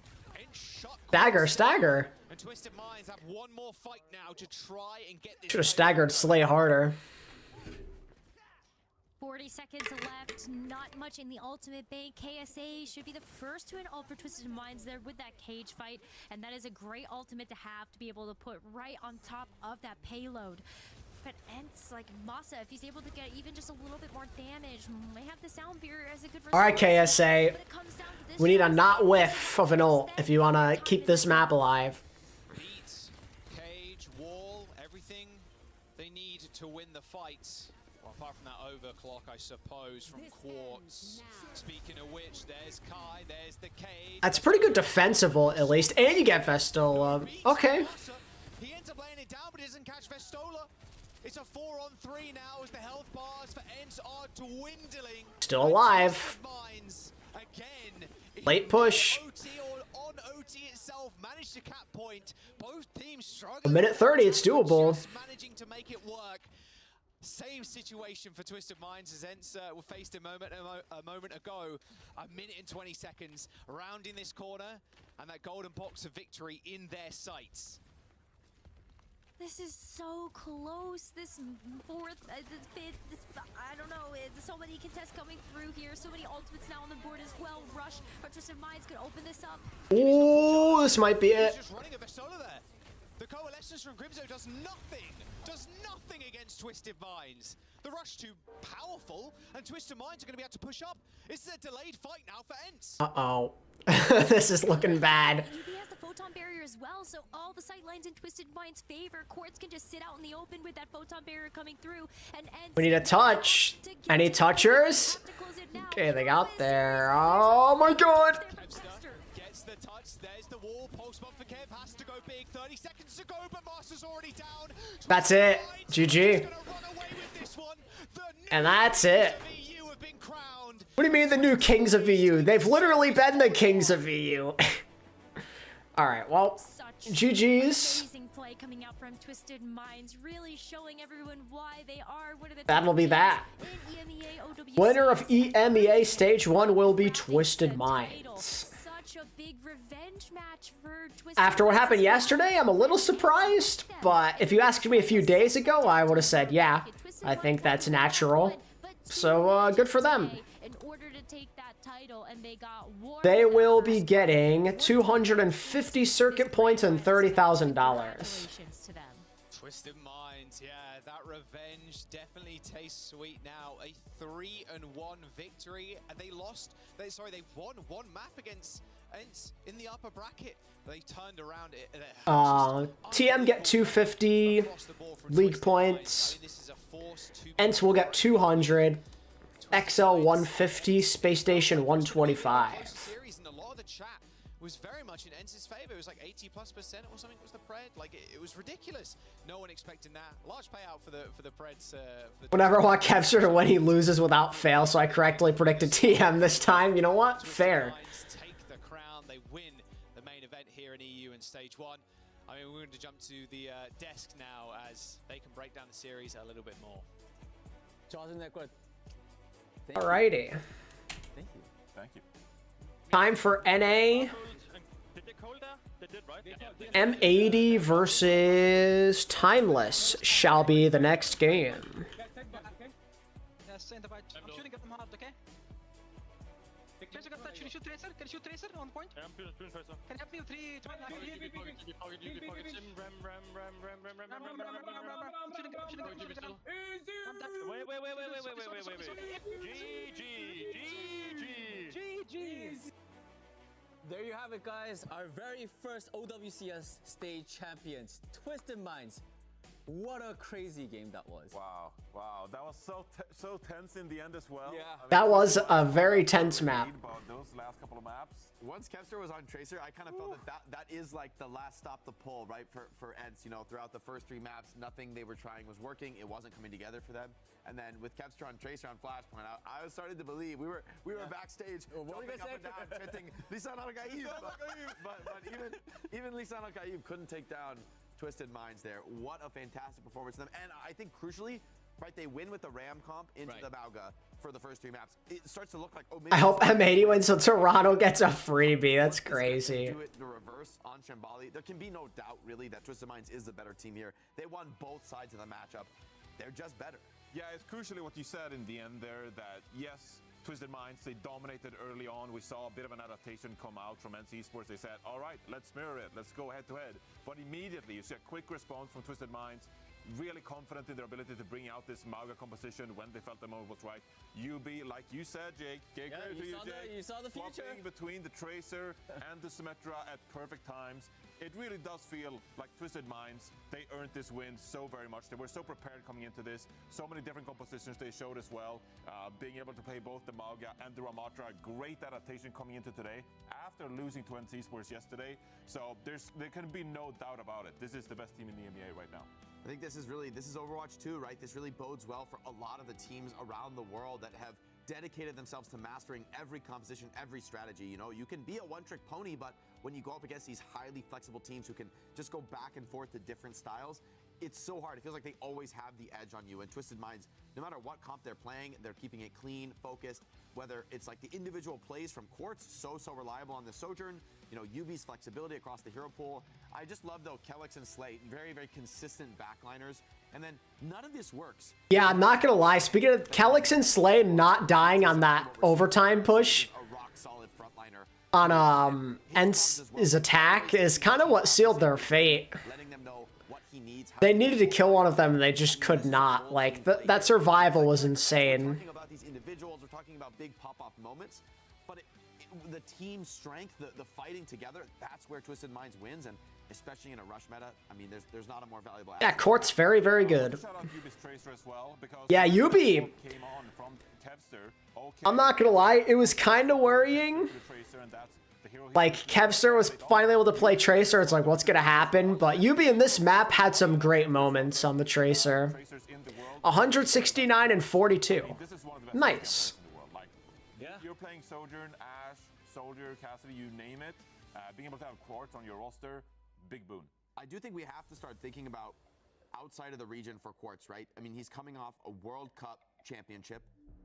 shot. Stagger. And Twisted Minds have one more fight now to try and get this. Should have staggered Slay harder. 40 seconds left, not much in the ultimate bank. KSA should be the first to an ult for Twisted Minds there with that cage fight, and that is a great ultimate to have to be able to put right on top of that payload. But Ents, like Masa, if he's able to get even just a little bit more damage, may have the Sound Beer as a good result. Alright, KSA. We need a not whiff of an ult if you want to keep this map alive. Beats, cage, wall, everything they need to win the fight. Well, apart from that overclock, I suppose, from Quartz. Speaking of which, there's Kai, there's the cage. That's pretty good defensive ult, at least. And you get Festola. Okay. He ends up laying it down, but he doesn't catch Festola. It's a 4-on-3 now as the health bars for Ents are dwindling. Still alive. Again. Late push. OT or on OT itself managed to cap point. Both teams struggling. 1 minute 30, it's doable. Just managing to make it work. Same situation for Twisted Minds as Ents were faced a moment ago. 1 minute and 20 seconds rounding this corner, and that golden box of victory in their sights. This is so close. This fourth, this fifth, this, I don't know. There's so many contests coming through here. So many ultimates now on the board as well. Rush, or Twisted Minds could open this up. Ooh, this might be it. Just running a Festola there. The coalescence from Grimzo does nothing against Twisted Minds. The rush too powerful, and Twisted Minds are going to be able to push up. It's a delayed fight now for Ents. Uh-oh. This is looking bad. UB has the photon barrier as well, so all the sight lines in Twisted Mind's favor. Quartz can just sit out in the open with that photon barrier coming through. And We need a touch. Any touchers? Okay, they got there. Oh my god. Gets the touch. There's the wall. Pulse bump for Kev has to go big. 30 seconds to go, but Master's already down. That's it. GG. And that's it. What do you mean the new kings of VU? They've literally been the kings of VU. Alright, well, GG's. Amazing play coming out from Twisted Minds, really showing everyone why they are one of the That'll be that. Winner of EMEA Stage 1 will be Twisted Minds. Such a big revenge match for Twisted After what happened Minds. yesterday, I'm a little surprised, but if you asked me a few days ago, I would have said, yeah, I think that's natural. So, good for them. In order to take that title, and they got They will be getting 250 circuit points and $30,000. Congratulations to them. Twisted Minds, yeah, that revenge definitely tastes sweet now. A 3-1 victory, and they won one map against Ents in the upper bracket. They turned around it. TM get 250 league points. Ents will get 200. XL 150, Space Station 125. Series, and a lot of the chat was very much in Ents' favor. It was like 80+% or something was the pred. Like it was ridiculous. No one expecting that. Large payout for the preds. Whenever I want Kevster when he loses without fail, so I correctly predicted TM this time. You know what? Fair. Take the crown. They win the main event here in EU in Stage 1. I mean, we're going to jump to the desk now as they can break down the series a little bit more. Alrighty. Thank you. Thank you. Time for NA. M80 versus Timeless shall be the next game. Yes, in the fight. I'm shooting at them hard, okay? Tracer got touch. Can you shoot Tracer? Can you shoot Tracer on point? Yeah, I'm shooting Tracer. Can you help me with 3, 2, 1, GG's. There you have it, guys. Our very first OWCS stage champions, Twisted Minds. What a crazy game that was. Wow, wow, that was so tense in the end as well. Yeah. I mean, That was a very tense map. about those last couple of maps. Once Kevster was on Tracer, I kind of felt that is like the last stop to pull, right, for Ents. You know, throughout the first 3 maps, nothing they were trying was working. It wasn't coming together for them. And then with Kevster on Tracer on Flashpoint, I was starting to believe. We were backstage jumping up and down, chanting Lisan al-Gaib. But even Lisan al-Gaib couldn't take down Twisted Minds there. What a fantastic performance from them. And I think crucially, right, they win with the Ram comp into the Mauga for the first 3 maps. It starts to look like, oh, maybe I hope M80 wins so Toronto gets a freebie. That's crazy. Do it in the reverse on Shambali. There can be no doubt, really, that Twisted Minds is the better team here. They won both sides of the matchup. They're just better. Yeah, it's crucially what you said in the end there, that yes, Twisted Minds, they dominated early on. We saw a bit of an adaptation come out from NC Esports. They said, all right, let's mirror it. Let's go head to head. But immediately you see a quick response from Twisted Minds, really confident in their ability to bring out this Mauga composition when they felt the moment was right. UB, like you said, Jake, Yeah, you saw the future. Swapping between the Tracer and the Symmetra at perfect times. It really does feel like Twisted Minds, they earned this win so very much. They were so prepared coming into this. So many different compositions they showed as well. Being able to play both the Mauga and the Ramatra. Great adaptation coming into today after losing to NC Esports yesterday. So there can be no doubt about it. This is the best team in the EMEA right now. I think this is Overwatch 2, right? This really bodes well for a lot of the teams around the world that have dedicated themselves to mastering every composition, every strategy. You know, you can be a one-trick pony, but when you go up against these highly flexible teams who can just go back and forth to different styles, it's so hard. It feels like they always have the edge on you. And Twisted Minds, no matter what comp they're playing, they're keeping it clean, focused. Whether it's like the individual plays from Quartz, so reliable on the Sojourn, you know, UB's flexibility across the hero pool. I just love, though, Kellex and Slate, very consistent backliners. And then none of this works. Yeah, I'm not gonna lie. Speaking of Kellex and Slay not dying on that overtime push A rock-solid frontliner. on Ents' attack is kind of what sealed their fate. Letting them know he needs. They needed to kill one of them, and they just could not. Like, that survival was insane. We're talking about these individuals, we're talking about big pop-off moments, but the team strength, the fighting together, that's where Twisted Minds wins, and especially in a rush meta, I mean, there's not a more valuable asset. Yeah, Court's very, very good. Shout out Yubi's Tracer as well, because Yeah, Yubi. came on from Kevster. Okay. I'm not gonna lie, it was kind of worrying. The Tracer, and that's the hero he Like, Kevster was finally able to play Tracer. It's like, what's gonna happen? But Yubi in this map had some great moments on the Tracer. Tracers in the world. 169 and 42. This is one of the best Nice. in the world. Like, Yeah. you're playing Sojourn, Ashe, Soldier, Cassidy, you name it. Being able to have Quartz on your roster, big boon. I do think we have to start thinking about outside of the region for Quartz, right? I mean, he's coming off a World Cup championship.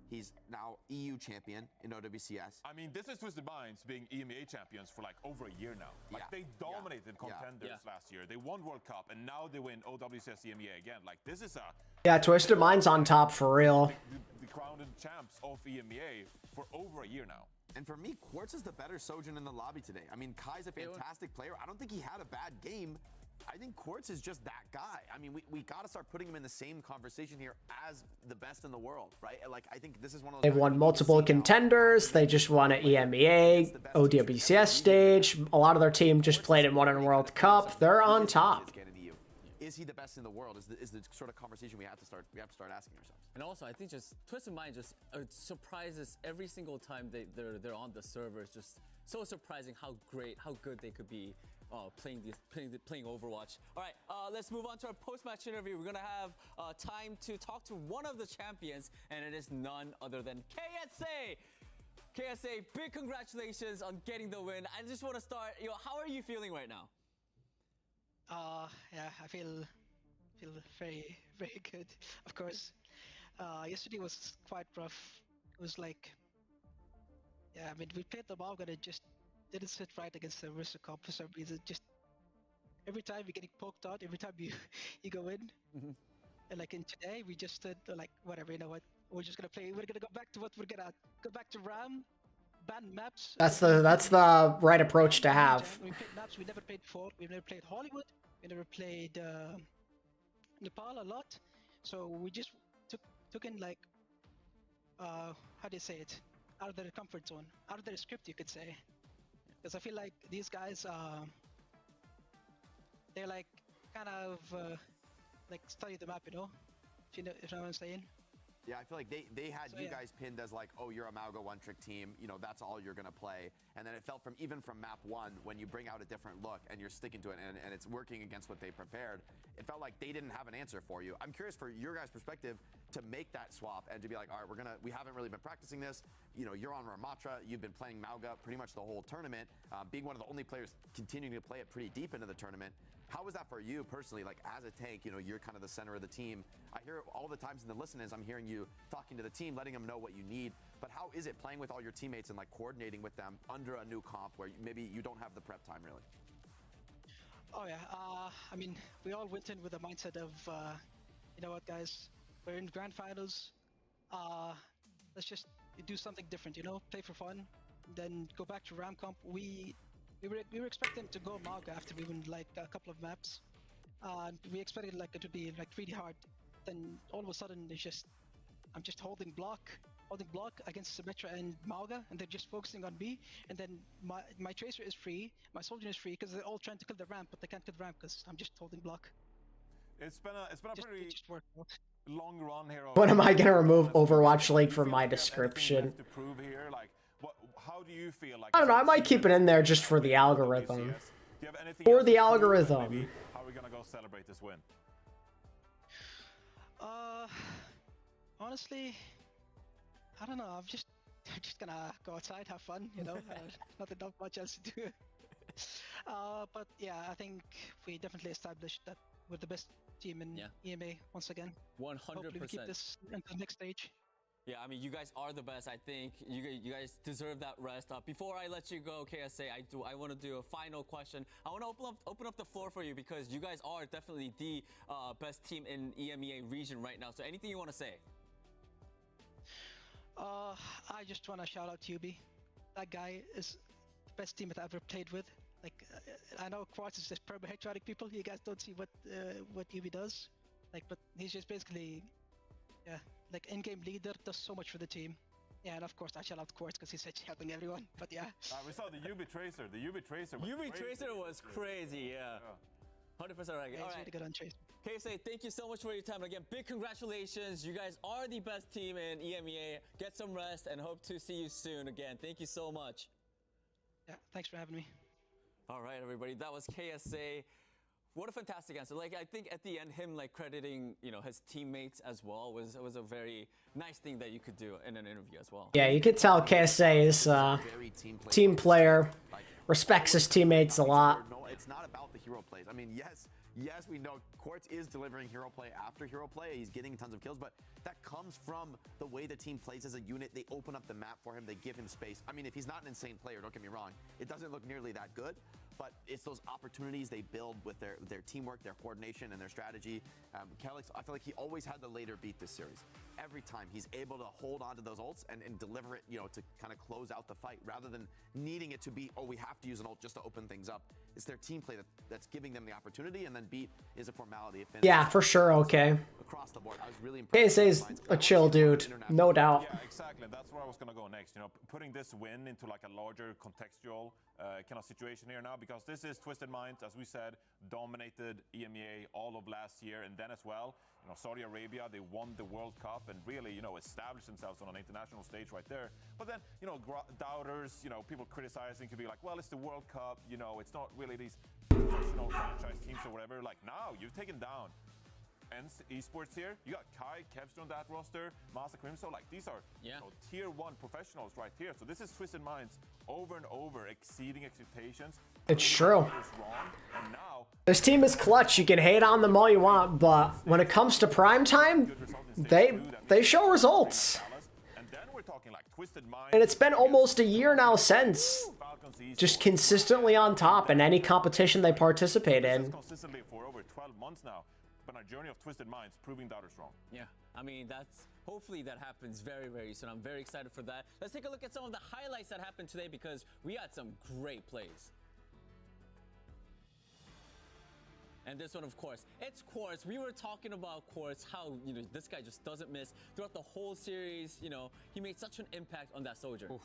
He's now EU champion in OWCS. I mean, this is Twisted Minds being EMEA champions for like over a year now. Like, Yeah. they dominated Yeah. contenders Yeah. last year. They won World Cup, and now they win OWCS EMEA again. Like, this is Yeah, Twisted Mind's on top for real. the crowned champs of EMEA for over a year now. And for me, Quartz is the better Sojourn in the lobby today. I mean, Kai's a fantastic player. I don't think he had a bad game. I think Quartz is just that guy. I mean, we got to start putting him in the same conversation here as the best in the world, right? Like, I think this is one of those. They've won multiple contenders. They just won an EMEA, OWCS stage. A lot of their team just played and won a World Cup. They're on top. Is he the best in the world? Is the sort of conversation we have to start asking ourselves. And also, I think just Twisted Mind just surprises every single time they're on the server. It's just so surprising how good they could be playing Overwatch. All right, let's move on to our post-match interview. We're gonna have time to talk to one of the champions, and it is none other than KSA. KSA, big congratulations on getting the win. I just want to start. How are you feeling right now? Yeah, I feel very, very good. Of course, yesterday was quite rough. It was like, yeah, I mean, we played the Mauga and it just didn't sit right against the Rooster Cop for some reason. Just every time you're getting poked out, every time you go in, and like in today, we just stood like, whatever, you know what? We're just gonna play. We're gonna go back to what we're gonna go back to RAM. Ban maps. That's the right approach to have. We played maps we never played before. We've never played Hollywood. We never played Nepal a lot. So we just took in like how do you say it? Out of their comfort zone, out of their script, you could say. Because I feel like these guys, they're like kind of like study the map, you know? If you know what I'm saying. Yeah, I feel like they had So, you yeah. guys pinned as like, oh, you're a Mauga one-trick team. You know, that's all you're going to play. And then it felt even from map one, when you bring out a different look and you're sticking to it and it's working against what they prepared, it felt like they didn't have an answer for you. I'm curious for your guys' perspective to make that swap and to be like, all right, we haven't really been practicing this. You know, you're on Ramatra. You've been playing Mauga pretty much the whole tournament, being one of the only players continuing to play it pretty deep into the tournament. How was that for you personally? Like, as a tank, you know, you're kind of the center of the team. I hear all the times in the listen-ins, I'm hearing you talking to the team, letting them know what you need. But how is it playing with all your teammates and like coordinating with them under a new comp where maybe you don't have the prep time really? Oh yeah, I mean, we all went in with the mindset of, you know what, guys, we're in grand finals. Let's just do something different, you know, play for fun, then go back to Ram Comp. We were expecting to go Mauga after we won like a couple of maps. We expected like it to be like really hard. Then all of a sudden I'm just holding block against Symmetra and Mauga, and they're just focusing on me. And then my Tracer is free, my Soldier is free because they're all trying to kill the ramp, but they can't kill the ramp because I'm just holding block. It's been a pretty long run here. When am I gonna remove Overwatch League from my description? To prove here, like, how do you feel like? I don't know, I might keep it in there just for the algorithm. Do you have anything For else the to prove? algorithm. Maybe how are we gonna go celebrate this win? Honestly, I don't know. I'm just gonna go outside, have fun, you know. Not much else to do. But yeah, I think we definitely established that we're the best team in EMA once again. 100%. Hopefully we keep this into the next stage. Yeah, I mean, you guys are the best. I think you guys deserve that rest. Before I let you go, KSA, I want to do a final question. I want to open up the floor for you because you guys are definitely the best team in EMEA region right now. So anything you want to say? I just want to shout out Yubi. That guy is the best teammate I've ever played with. Like I know Quartz is just perma headshotting people. You guys don't see what UB does, like, but he's just basically, yeah, like in-game leader, does so much for the team. Yeah, and of course I shall out Quartz because he's such helping everyone. But yeah, we saw the UB Tracer. The UB Tracer. Was crazy, yeah. 100% right. yeah, All he's right. really good on Chase. KSA, thank you so much for your time. Again, big congratulations. You guys are the best team in EMEA. Get some rest and hope to see you soon again. Thank you so much. Yeah, thanks for having me. All right, everybody. That was KSA. What a fantastic answer. Like, I think at the end, him like crediting, you know, his teammates as well was a very nice thing that you could do in an interview as well. Yeah, you could tell KSA is team player, respects his teammates a lot. No, it's not about the hero plays. I mean, yes, we know Quartz is delivering hero play after hero play. He's getting tons of kills, but that comes from the way the team plays as a unit. They open up the map for him. They give him space. I mean, if he's not an insane player, don't get me wrong, it doesn't look nearly that good, but it's those opportunities they build with their teamwork, their coordination, and their strategy. Calyx, I feel like he always had the later beat this series. Every time he's able to hold on to those ults and deliver it, you know, to kind of close out the fight rather than needing it to be, oh, we have to use an ult just to open things up. It's their team play that's giving them the opportunity, and then beat is a formality. Yeah, for sure. Okay. Across the board, I was really impressed. KSA's a chill dude, no doubt. Yeah, exactly. That's where I was gonna go next. You know, putting this win into like a larger contextual kind of situation here now, because this is Twisted Minds, as we said, dominated EMEA all of last year, and then as well, you know, Saudi Arabia, they won the World Cup and really, you know, established themselves on an international stage right there. But then, you know, doubters, you know, people criticizing could be like, well, it's the World Cup, you know, it's not really these professional franchise teams or whatever. Like, now you've taken down esports here. You got Kai, Kevster on that roster, Master Crimson. Like, these are you know, tier 1 professionals right here. So this is Twisted Minds over and over exceeding expectations. It's true. This team is clutch. You can hate on them all you want, but when it comes to prime time, they show results. And it's been almost a year now since, just consistently on top in any competition they participate in. Consistently for over 12 months now. But our journey of Twisted Minds proving doubters wrong. Yeah, I mean, hopefully that happens very, very soon. I'm very excited for that. Let's take a look at some of the highlights that happened today, because we had some great plays. And this one, of course, it's Quartz. We were talking about Quartz, how, you know, this guy just doesn't miss throughout the whole series. You know, he made such an impact on that soldier. Oof.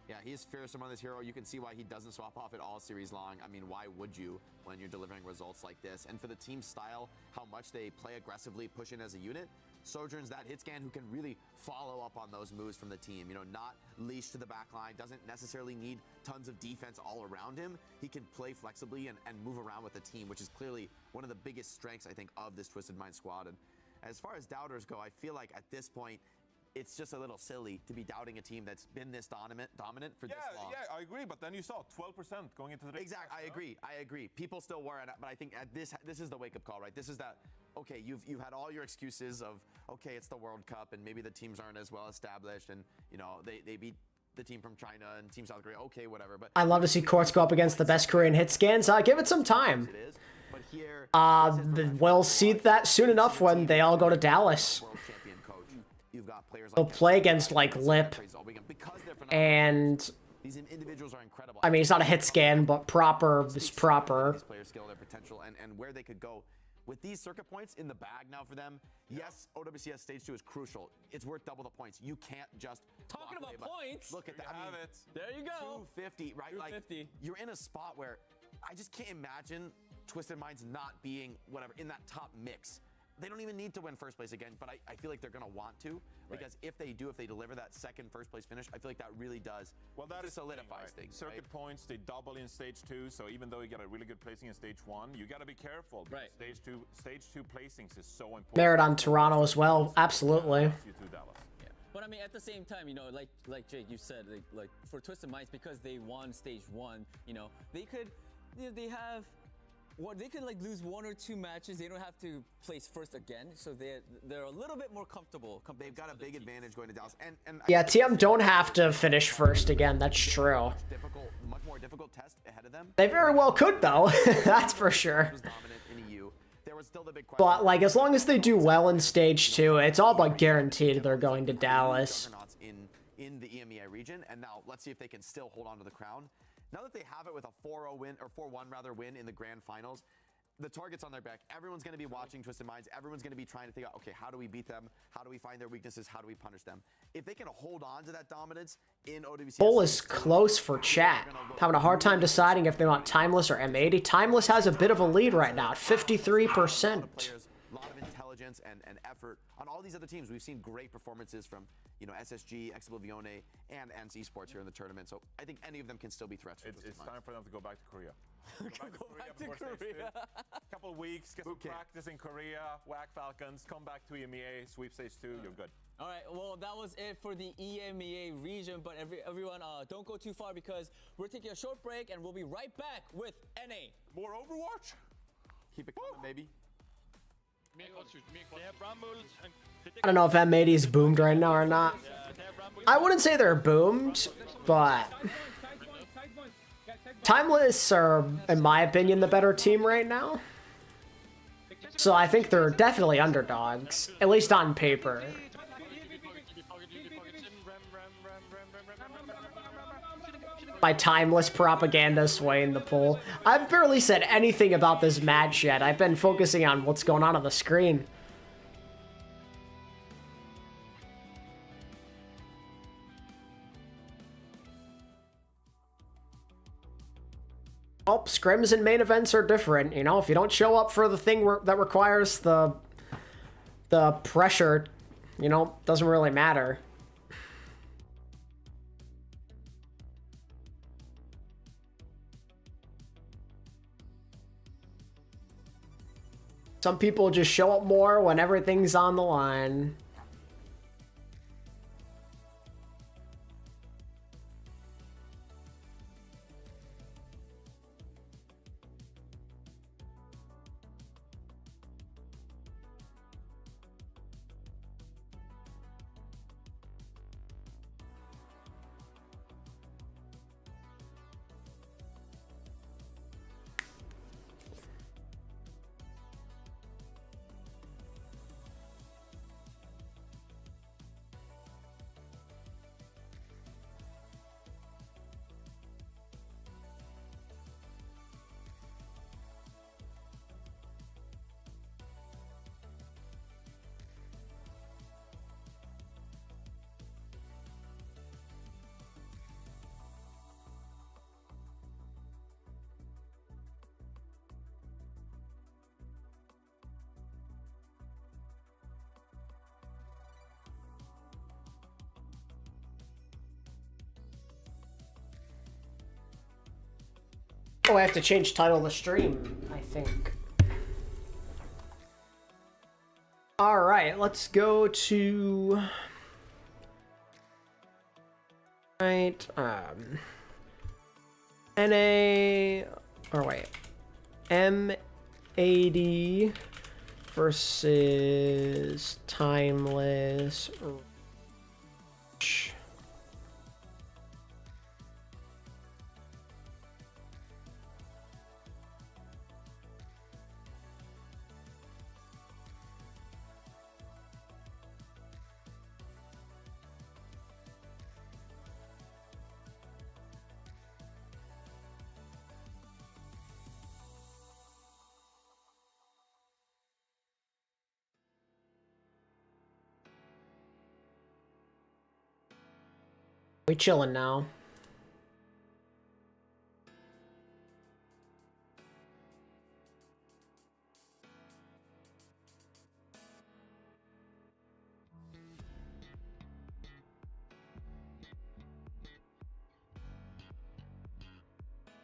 Yeah, he's fearsome on this hero. You can see why he doesn't swap off it all series long. I mean, why would you when you're delivering results like this? And for the team style, how much they play aggressively, push in as a unit, Sojourn's that hit scan who can really follow up on those moves from the team. You know, not leashed to the back line, doesn't necessarily need tons of defense all around him. He can play flexibly and move around with the team, which is clearly one of the biggest strengths, I think, of this Twisted Mind squad. And as far as doubters go, I feel like at this point, it's just a little silly to be doubting a team that's been this dominant for this long. Yeah, I agree. But then you saw 12% going into the next Exactly, I agree. People still worry, but I think at this is the wake-up call, right? This is that, okay, you've had all your excuses of, okay, it's the World Cup and maybe the teams aren't as well established, and you know they beat the team from China and Team South Korea. Okay, whatever. But I'd love to see Quartz go up against the best Korean hit scans. Give it some time. But here, we'll see that soon enough when they all go to Dallas. You've got players They'll play against like Lip, and these individuals are incredible. I mean, it's not a hit scan, but proper is proper. These players' skill, their potential, and where they could go with these circuit points in the bag now for them. Yes, OWCS Stage 2 is crucial. It's worth double the points. You can't just talking about points. Look at that. I mean, there you go. 250, right? 250. Like, you're in a spot where I just can't imagine Twisted Minds not being whatever in that top mix. They don't even need to win first place again, but I feel like they're going to want to, because if they deliver that second first place finish, I feel like that really does. Well, that just solidifies things. Circuit points, they double in Stage 2, so even though you got a really good placing in Stage 1, you got to be careful. Right. Stage 2 placings is so important. Merit on Toronto as well, absolutely. You too, Dallas. Yeah. But I mean, at the same time, you know, like Jake, you said, like for Twisted Minds, because they won Stage 1, you know, they could, you know, they could like lose 1 or 2 matches. They don't have to place first again, so they're a little bit more comfortable. They've got a big advantage going to Dallas, and Yeah, TM don't have to finish first again. That's true. Much more difficult test ahead of them. They very well could, though. That's for sure. There was still the big question. But like, as long as they do well in Stage 2, it's all but guaranteed they're going to Dallas. In the EMEA region, and now let's see if they can still hold on to the crown. Now that they have it with a 4-0 win, or 4-1 rather win in the grand finals, the target's on their back. Everyone's going to be watching Twisted Minds. Everyone's going to be trying to think out, okay, how do we beat them? How do we find their weaknesses? How do we punish them? If they can hold on to that dominance in OWCS... Poll is close for chat. Having a hard time deciding if they want Timeless or M80. Timeless has a bit of a lead right now at 53%. A lot of intelligence and effort on all these other teams. We've seen great performances from, you know, SSG, Exoblivione, and NC Sports here in the tournament. So I think any of them can still be threats. It's time for them to go back to Korea. Go back to Korea. Couple of weeks, get some practice in Korea, whack Falcons, come back to EMEA, sweep stage 2, you're good. All right, well, that was it for the EMEA region, but everyone, don't go too far because we're taking a short break and we'll be right back with NA. More Overwatch? Keep it coming, baby. I don't know if M80 is boomed right now or not. I wouldn't say they're boomed, but Timeless are, in my opinion, the better team right now. So I think they're definitely underdogs, at least on paper. My Timeless propaganda swaying the poll. I've barely said anything about this match yet. I've been focusing on what's going on the screen. Well, scrims and main events are different. You know, if you don't show up for the thing that requires the pressure, you know, doesn't really matter. Some people just show up more when everything's on the line. Oh, I have to change title of the stream, I think. All right, let's go to... Right, NA... Or wait. M80 versus Timeless... We chilling now.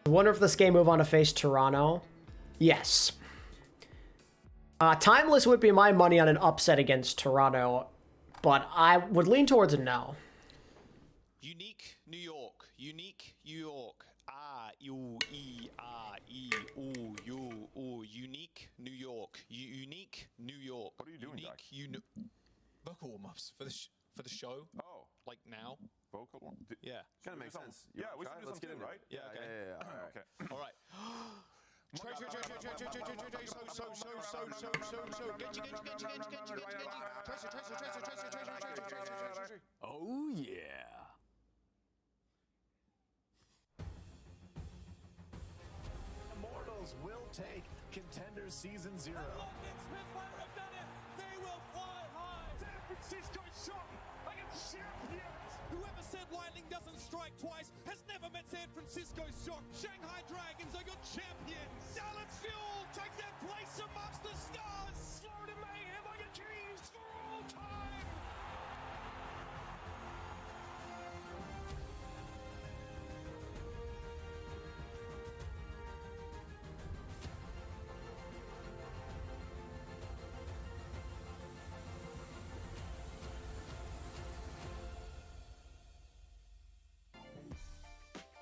I wonder if this game move on to face Toronto. Yes. Timeless would be my money on an upset against Toronto, but I would lean towards a no. Unique New York. Unique New York. Unique New York. Unique New York. What are you doing, Jack? Vocal warm-ups for the show. Oh. Like now. Vocal warm? Yeah. Kind of makes sense. Yeah, we should do Let's get something, into right? it. Yeah. Okay. All right. Oh, yeah. Eagles will take Contender Season 0. They will fly high. San Francisco shock against champions. Whoever said lightning doesn't strike twice has never met San Francisco shock. Shanghai Dragons are your champions. alexyOWL take their place amongst the stars. Florida Mayhem are your kings for all time.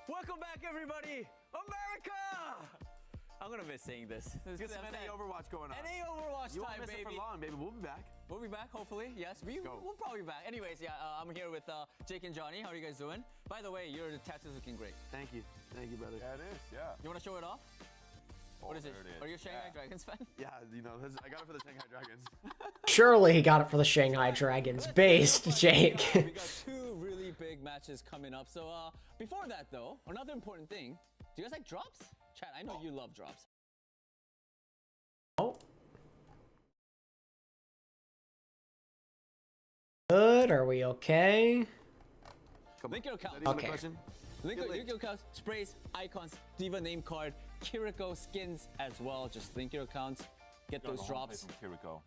Welcome back, everybody! America! I'm gonna miss saying this. Get some NA Overwatch going on. NA Overwatch you time, won't miss baby. it for long, baby. We'll be back. We'll be back, hopefully. Yes, we'll probably be back. Anyways, yeah, I'm here with Jake and Johnny. How are you guys doing? By the way, your tattoo's looking great. Thank you. Thank you, brother. Yeah, it is, yeah. You wanna show it off? What is it? There it is. Are you a Shanghai Dragons fan? Yeah, you know, I got it for the Shanghai Dragons. Surely he got it for the Shanghai Dragons. Based, Jake. We got two really big matches coming up. So before that, though, another important thing. Do you guys like drops? Chat, I know you love drops. Oh. Good. Are we okay? Link your account. Okay. Link your account, sprays, icons, Diva name card, Kiriko skins as well. Just link your accounts, get those drops. Kiriko.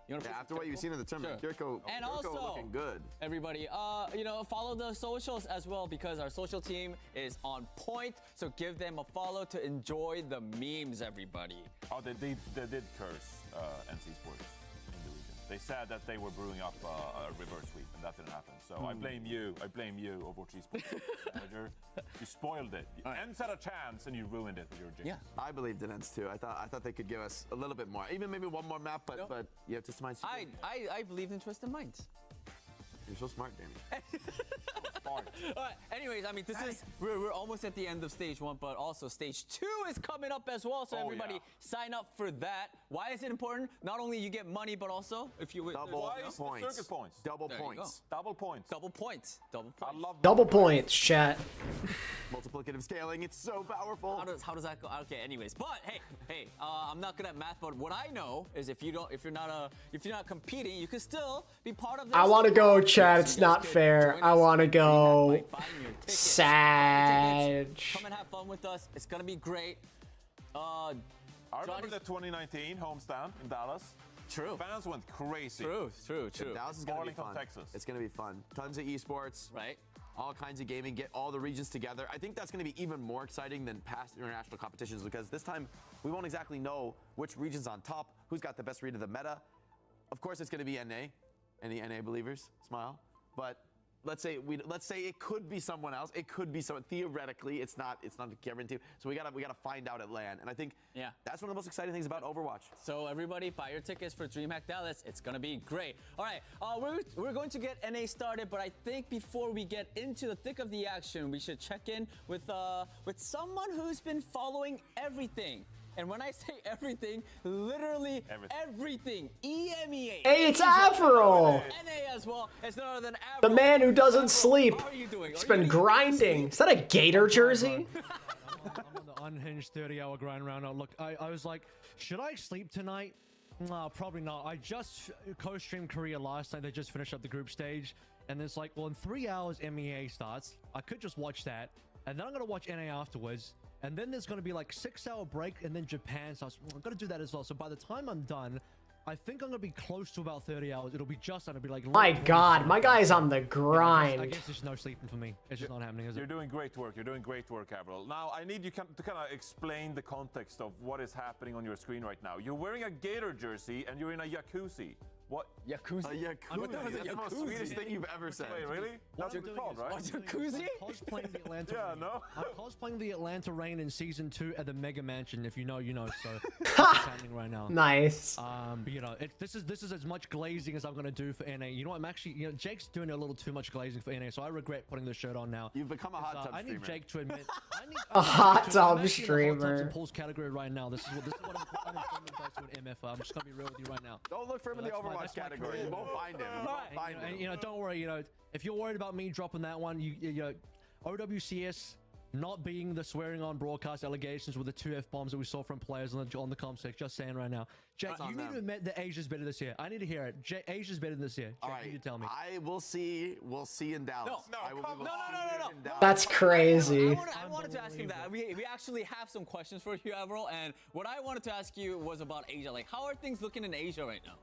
You know, after what you've seen in the tournament, sure. Kiriko looking good. Everybody, you know, follow the socials as well because our social team is on point. So give them a follow to enjoy the memes, everybody. Oh, they did curse NC Sports in the region. They said that they were brewing up a reverse sweep, and that didn't happen. So I blame you. I blame you, Overwatch Esports manager. You spoiled it. ENCE had a chance, and you ruined it with your jinx. Yeah, I believed in ENCE too. I thought they could give us a little bit more, even maybe one more map. But you have Twisted Minds. I believed in Twisted Minds. You're so smart, Danny. All right. Anyways, I mean, we're almost at the end of stage 1, but also stage 2 is coming up as well. So everybody sign up for that. Why is it important? Not only you get money, but also if you double points. Circuit points. Double points. Double points. Double points. Double points. I love Double points, chat. Multiplicative scaling. It's so powerful. How does that go? Okay. Anyways, but hey, I'm not good at math, but what I know is if you're not competing, you can still be part of this. I want to go, chat. It's not fair. I want to go. Sad. Come and have fun with us. It's gonna be great. I remember the 2019 homestand in Dallas. True. Fans went crazy. True. Dallas is gonna be fun. Texas. It's gonna be fun. Tons of esports. Right. All kinds of gaming. Get all the regions together. I think that's gonna be even more exciting than past international competitions because this time we won't exactly know which region's on top, who's got the best read of the meta. Of course, it's gonna be NA. Any NA believers? Smile. But let's say it could be someone else. It could be someone. Theoretically, it's not guaranteed. So we gotta find out at LAN. And I think that's one of the most exciting things about Overwatch. So everybody, buy your tickets for DreamHack Dallas. It's gonna be great. All right, we're going to get NA started, but I think before we get into the thick of the action, we should check in with someone who's been following everything. And when I say everything, literally everything. EMEA. Hey, it's Avril. NA as well. It's none other than Avril. The man who doesn't sleep. How are you doing? He's been grinding. Is that a Gator jersey? I'm on the unhinged 30-hour grind round. Look, I was like, should I sleep tonight? No, probably not. I just co-streamed Korea last night. They just finished up the group stage. And it's like, well, in 3 hours, MEA starts. I could just watch that. And then I'm going to watch NA afterwards. And then there's going to be like 6-hour break and then Japan starts. I'm going to do that as well. So by the time I'm done, I think I'm going to be close to about 30 hours. It'll be just under be like... My God, my guy's on the grind. I guess there's no sleeping for me. It's just not happening, is it? You're doing great work. You're doing great work, Avril. Now, I need you to kind of explain the context of what is happening on your screen right now. You're wearing a Gator jersey and you're in a jacuzzi. What? Jacuzzi? A jacuzzi. That's the most Swedish thing you've ever said. Wait, really? That's what it's called, right? A jacuzzi? I'm cosplaying the Atlanta Rain. No? I'm cosplaying the Atlanta Rain in Season 2 at the Mega Mansion. If you know, you know. So that's what's happening right now. Nice. But you know, this is as much glazing as I'm gonna do for NA. You know, I'm actually, you know, Jake's doing a little too much glazing for NA, so I regret putting the shirt on now. You've become a hot tub streamer. I need Jake to admit. A hot tub I'm streamer. in Paul's category right now. This is what I'm to an MFR. I'm just gonna be real with you right now. Don't look for him in the Overwatch category. You won't find him. You won't find him. And, you know, don't worry. You know, if you're worried about me dropping that one, you know, OWCS, not being the swearing on broadcast allegations with the 2 F-bombs that we saw from players on the comsec. Just saying right now. Jake, you need to admit that Asia's better this year. I need to hear it. Asia's better this year. Jake, you need to tell me. We'll see in Dallas. No. That's crazy. I wanted to ask him that. We actually have some questions for you, Avril, and what I wanted to ask you was about Asia. Like, how are things looking in Asia right now?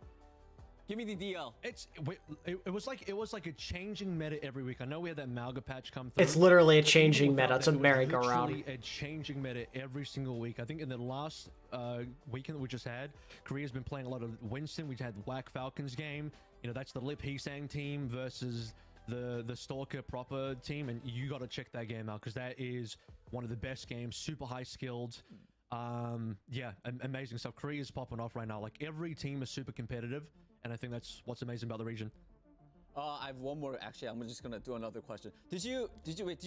Give me the DL. It was like a changing meta every week. I know we had that Malga patch come through. It's literally a changing meta. It's a merry-go-round. Literally a changing meta every single week. I think in the last weekend that we just had, Korea's been playing a lot of Winston. We had the Whack Falcons game. You know, that's the Lip Heesang team versus the Stalker proper team, and you got to check that game out because that is one of the best games. Super high skilled. Yeah, amazing stuff. Korea's popping off right now. Like every team is super competitive. And I think that's what's amazing about the region. I have one more. Actually, I'm just gonna do another question. Did you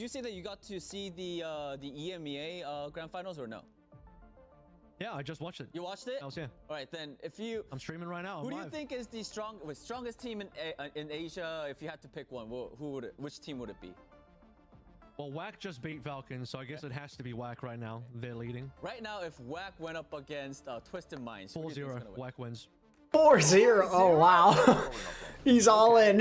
say that you got to see the EMEA grand finals or no? Yeah, I just watched it. You watched it? I was, yeah. All right, then if you... I'm streaming right now. Who do you think is the strongest team in Asia? If you had to pick one, which team would it be? Well, Whack just beat Falcons, so I guess it has to be Whack right now. They're leading. Right now, if Whack went up against Twisted Minds, 4-0, Whack wins. 4-0. Oh wow, he's all in.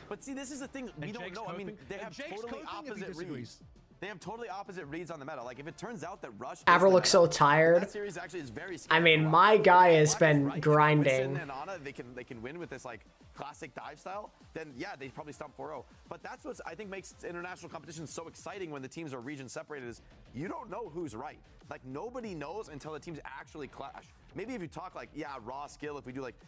But see, this is the thing. We don't know. I mean, they have totally opposite reads. They have totally opposite reads on the meta. Like, if it turns out that Rush... Avril looks so tired. That series actually is very scary. I mean, my guy has been grinding. And Ana, they can win with this, like, classic dive style. Then, yeah, they probably stomp 4-0. But that's what I think makes international competition so exciting when the teams are region separated is you don't know who's right. Like, nobody knows until the teams actually clash. Maybe if you talk, like, yeah, raw skill,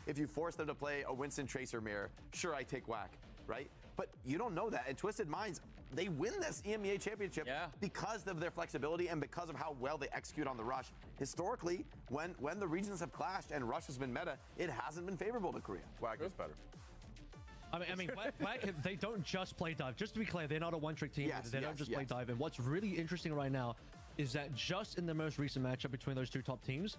if you force them to play a Winston Tracer mirror, sure, I take Whack, right? But you don't know that. And Twisted Minds, they win this EMEA championship because of their flexibility and because of how well they execute on the rush. Historically, when the regions have clashed and rush has been meta, it hasn't been favorable to Korea. Whack is better. I mean, Whack, they don't just play dive. Just to be clear, they're not a one-trick team. They don't just play dive. And what's really interesting right now is that just in the most recent matchup between those two top teams,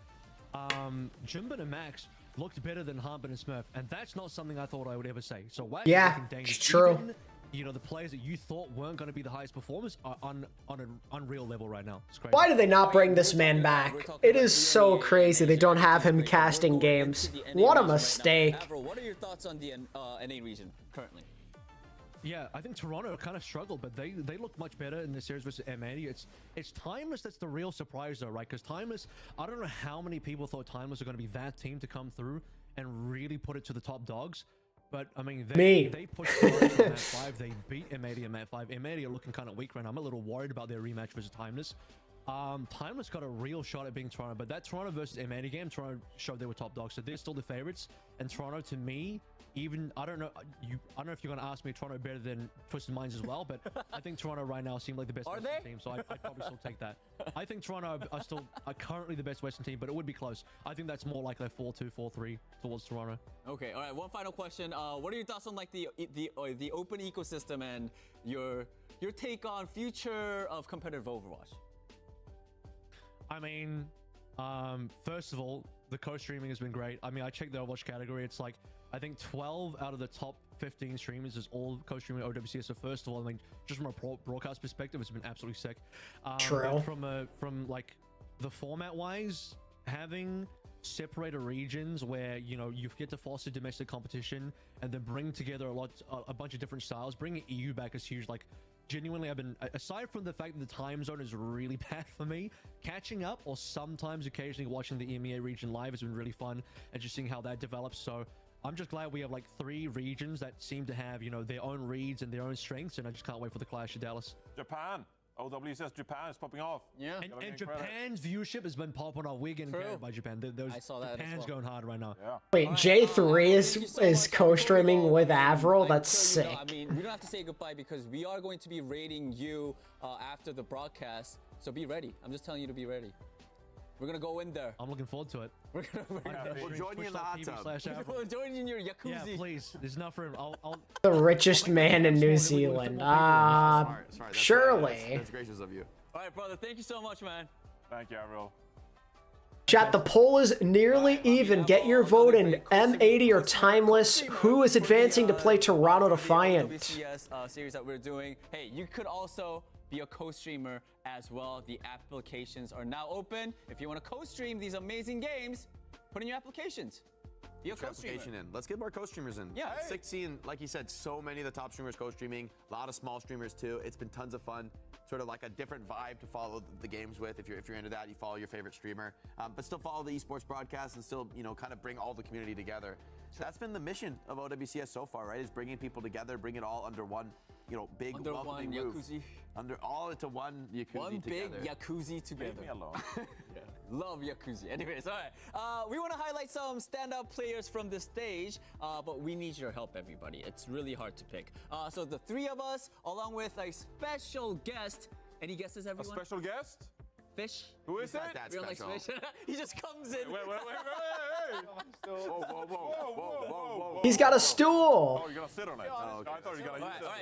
Jimbin and Max looked better than Harpin and Smurf, and that's not something I thought I would ever say. So Whack is looking dangerous. It's true. Even, you know, the players that you thought weren't going to be the highest performers are on an unreal level right now. It's crazy. Why did they not bring this man back? It is so crazy they don't have him casting games. What a mistake. Avril, what are your thoughts on the NA region currently? Yeah, I think Toronto kind of struggled, but they look much better in this series versus M80. It's Timeless that's the real surprise though, right? Because Timeless, I don't know how many people thought Timeless were going to be that team to come through and really put it to the top dogs. But I mean, they pushed Toronto to Mat 5. They beat M80 and Mat 5. M80 are looking kind of weak right now. I'm a little worried about their rematch versus Timeless. Timeless got a real shot at being Toronto, but that Toronto versus M80 game, Toronto showed they were top dogs, so they're still the favorites. And Toronto, to me, even I don't know if you're gonna ask me Toronto better than Twisted Minds as well, but I think Toronto right now seem like the best Western team, so I'd probably still take that. I think Toronto are currently the best Western team, but it would be close. I think that's more like a 4-2, 4-3 towards Toronto. Okay, all right. One final question. What are your thoughts on like the open ecosystem and your take on future of competitive Overwatch? I mean, first of all, the co-streaming has been great. I mean, I checked the Overwatch category. It's like, I think 12 out of the top 15 streamers is all co-streaming OWC. So first of all, I mean, just from a broadcast perspective, it's been absolutely sick. True. From like the format wise, having separated regions where, you know, you get to foster domestic competition and then bring together a bunch of different styles, bringing EU back is huge. Like, genuinely, I've been, aside from the fact that the time zone is really bad for me, catching up or sometimes occasionally watching the EMEA region live has been really fun and just seeing how that develops. So I'm just glad we have like 3 regions that seem to have, you know, their own reads and their own strengths, and I just can't wait for the clash of Dallas. Japan. OW says Japan is popping off. Yeah. And Japan's viewership has been popping off. We're getting carried by Japan. I saw that. Japan's going hard right now. Yeah. Wait, J3 is co-streaming with Avril? That's sick. I mean, we don't have to say goodbye because we are going to be rating you after the broadcast. So be ready. I'm just telling you to be ready. We're gonna go in there. I'm looking forward to it. We'll join you in the hot tub. We'll join you in your jacuzzi. Yeah, please. There's enough room. The richest man in New Zealand. Surely. That's gracious of you. All right, brother. Thank you so much, man. Thank you, Avril. Chat, the poll is nearly even. Get your vote in. M80 or Timeless. Who is advancing to play Toronto Defiant? WCS series that we're doing. Hey, you could also be a co-streamer as well. The applications are now open. If you want to co-stream these amazing games, put in your applications. Be a co-streamer. Application in. Let's get more co-streamers in. Yeah. 16, like you said, so many of the top streamers co-streaming. A lot of small streamers too. It's been tons of fun. Sort of like a different vibe to follow the games with. If you're into that, you follow your favorite streamer, but still follow the esports broadcast and still kind of bring all the community together. So that's been the mission of OWCS so far, right? Is bringing people together, bring it all under one, big under welcoming one roof. Jacuzzi. Under all into one jacuzzi One together. big jacuzzi together. Leave me alone. Yeah. Love jacuzzi. Anyways, all right. We want to highlight some standout players from the stage, but we need your help, everybody. It's really hard to pick. So the three of us, along with a special guest. Any guesses, everyone? A special guest? Fish? Who is it? Real nice fish. He just comes in. Wait. Whoa. He's got a stool. Oh, you're gonna sit on it. Oh, okay. I thought you were gonna use it as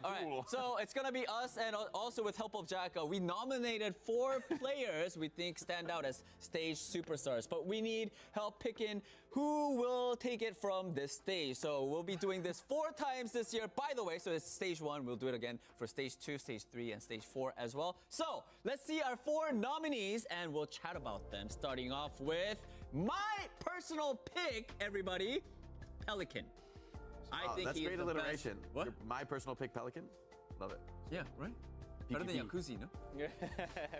a tool. So it's gonna be us, and also with help of Jack, we nominated 4 players we think stand out as stage superstars. But we need help picking who will take it from this stage. So we'll be doing this 4 times this year. By the way, so it's stage 1. We'll do it again for stage 2, stage 3, and stage 4 as well. So let's see our 4 nominees, and we'll chat about them. Starting off with my personal pick, everybody, Pelican. I think that's he great is the alliteration. best. What? My personal pick, Pelican. Love it. Yeah, right? Better than Jacuzzi, no? Yeah,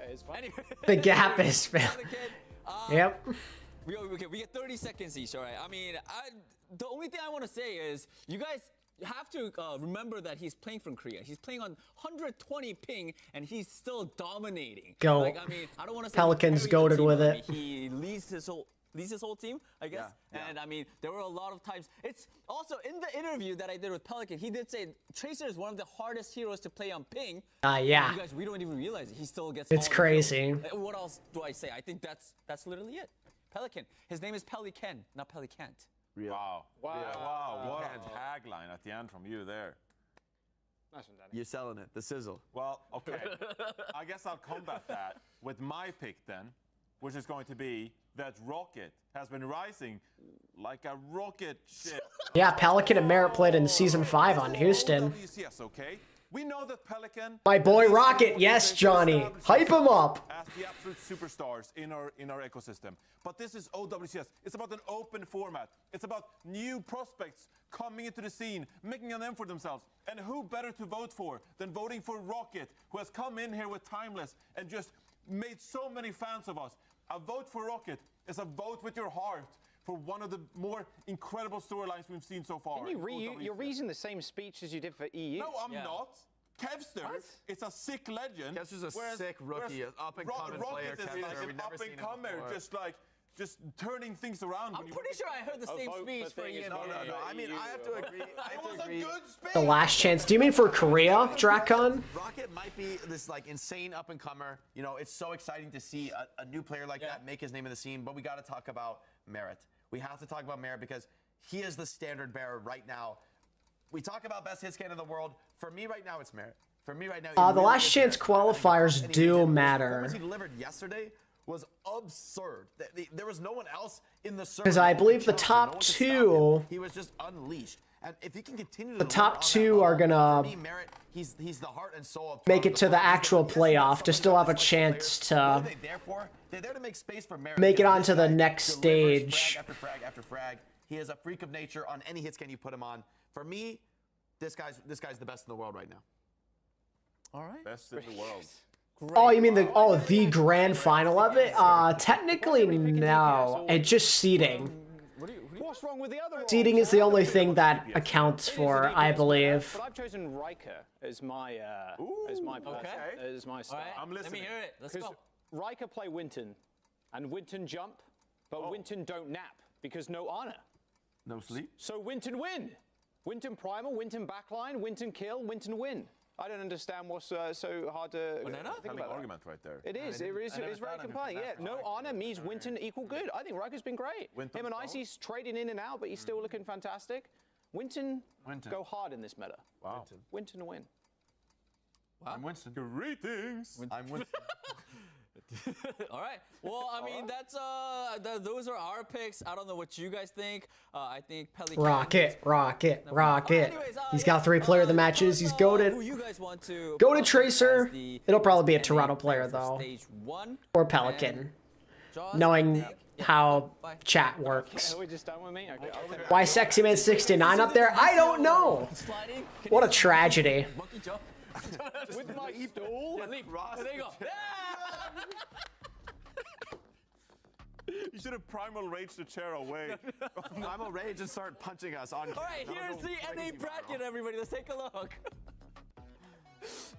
it's fine. Anyway. The gap is filled. Yep. We get 30 seconds each, all right? I mean, the only thing I want to say is you guys have to remember that he's playing from Korea. He's playing on 120 ping, and he's still dominating. Go. Like, I mean, I don't want to say Pelicans goated with it. He leads his whole team, I guess. Yeah. And I mean, there were a lot of times. It's also in the interview that I did with Pelican, he did say Tracer is one of the hardest heroes to play on ping. Yeah. You guys, we don't even realize it. He still gets. It's all the crazy. kills. What else do I say? I think that's literally it. Pelican. His name is Pelican, not Pelicant. Wow. What a tagline at the end from you there. Nice one, Danny. You're selling it. The sizzle. Well, okay. I guess I'll combat that with my pick then, which is going to be that Rocket has been rising like a rocket ship. Yeah, Pelican and Merritt played in Season 5 on Houston. WCS, okay? We know that Pelican... My boy Rocket, yes, Johnny. Hype him up. As the absolute superstars in our ecosystem. But this is OWCS. It's about an open format. It's about new prospects coming into the scene, making a name for themselves. And who better to vote for than voting for Rocket, who has come in here with Timeless and just made so many fans of us. A vote for Rocket is a vote with your heart for one of the more incredible storylines we've seen so far. You're reading the same speech as you did for EU. No, I'm not. Kevster is a sick legend. Kevster's a sick rookie, an up-and-coming player. Rocket is like an up-and-comer, just turning things around. I'm pretty sure I heard the same speech for EMEA. No. I mean, I have to agree. It was a good speech. The last chance. Do you mean for Korea, Drakon? Rocket might be this like insane up-and-comer. You know, it's so exciting to see a new player like that make his name in the scene. But we got to talk about Merritt. We have to talk about Merritt because he is the standard bearer right now. We talk about best hit scan in the world. For me right now, it's Merritt. For me right now, The last chance qualifiers do matter. What he delivered yesterday was absurd. There was no one else in the circle. Because I believe the top 2... He was just unleashed. And if he can continue The top 2 are gonna he's the heart and soul of make it to the actual playoff to still have a chance to they're there to make space for Merritt. make it onto the next stage. Frag after frag after frag. He is a freak of nature on any hit scan you put him on. For me, this guy's the best in the world right now. All right. Best in the world. Oh, you mean the grand final of it? Technically, no. It's just seeding. What's wrong with the other one? Seeding is the only thing that accounts for, I believe. But I've chosen Riker as my as my star. All right. I'm listening. Let me hear it. Let's go. Riker play Winton, and Winton jump, but Winton don't nap because no honor. No sleep. So Winton win. Winton primal, Winton backline, Winton kill, Winton win. I don't understand what's so hard to think about. Argument right there. It is. It's very compelling. Yeah, no honor means Winton equal good. I think Riker's been great. Him and Icy's trading in and out, but he's still looking fantastic. Winton go hard in this meta. Wow. Winton win. Wow. I'm Winston. Greetings. I'm Winston. All right. Well, I mean, that's those are our picks. I don't know what you guys think. I think Pelican. Rocket. Anyways, He's got 3 player of the matches. He's goated. Who you guys want to Go to Tracer. It'll probably be a NA Toronto player for though, Stage 1. or Pelican. Knowing how chat works. Are we just done with me? Okay, I'll take Why Sexy Man 69 up there? I don't know. What a tragedy. Monkey jump. with my stool. Yeah, leap. There you go. You should have primal rage the chair away. Primal rage and start punching us on. All right, here's the NA bracket, everybody. Let's take a look.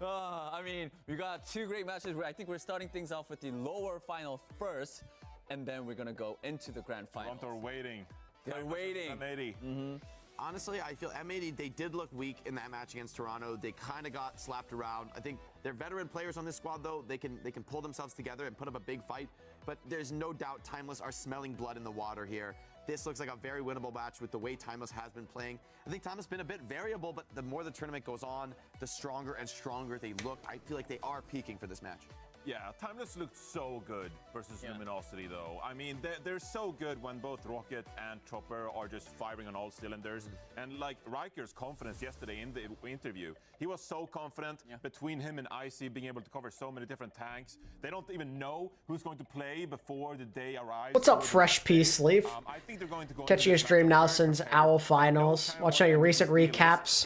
I mean, we got 2 great matches. I think we're starting things off with the lower final first, and then we're gonna go into the grand final. They're waiting. They're waiting. M80. Honestly, I feel M80, they did look weak in that match against Toronto. They kind of got slapped around. I think they're veteran players on this squad, though. They can pull themselves together and put up a big fight. But there's no doubt Timeless are smelling blood in the water here. This looks like a very winnable match with the way Timeless has been playing. I think Timeless has been a bit variable, but the more the tournament goes on, the stronger and stronger they look. I feel like they are peaking for this match. Yeah, Timeless looked so good versus Luminosity, though. I mean, they're so good when both Rocket and Chopper are just firing on all cylinders. And like Riker's confidence yesterday in the interview, he was so confident between him and Icy being able to cover so many different tanks. They don't even know who's going to play before the day arrives. What's up, Fresh Peace Leaf? I think they're going to go Catching your stream now since OWL Finals. Watching your recent recaps.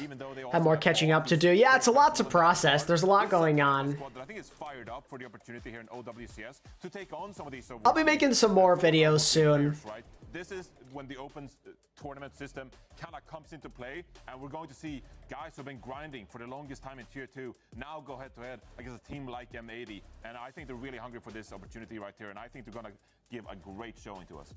Have more catching up to do. Yeah, it's a lot to process. There's a lot going on. I think it's fired up for the opportunity here in OWCS to take on some of these. I'll be making some more videos soon. Right? This is when the open tournament system kind of comes into play, and we're going to see guys who've been grinding for the longest time in Tier 2 now go head-to-head against a team like M80. And I think they're really hungry for this opportunity right here, and I think they're going to give a great showing to us.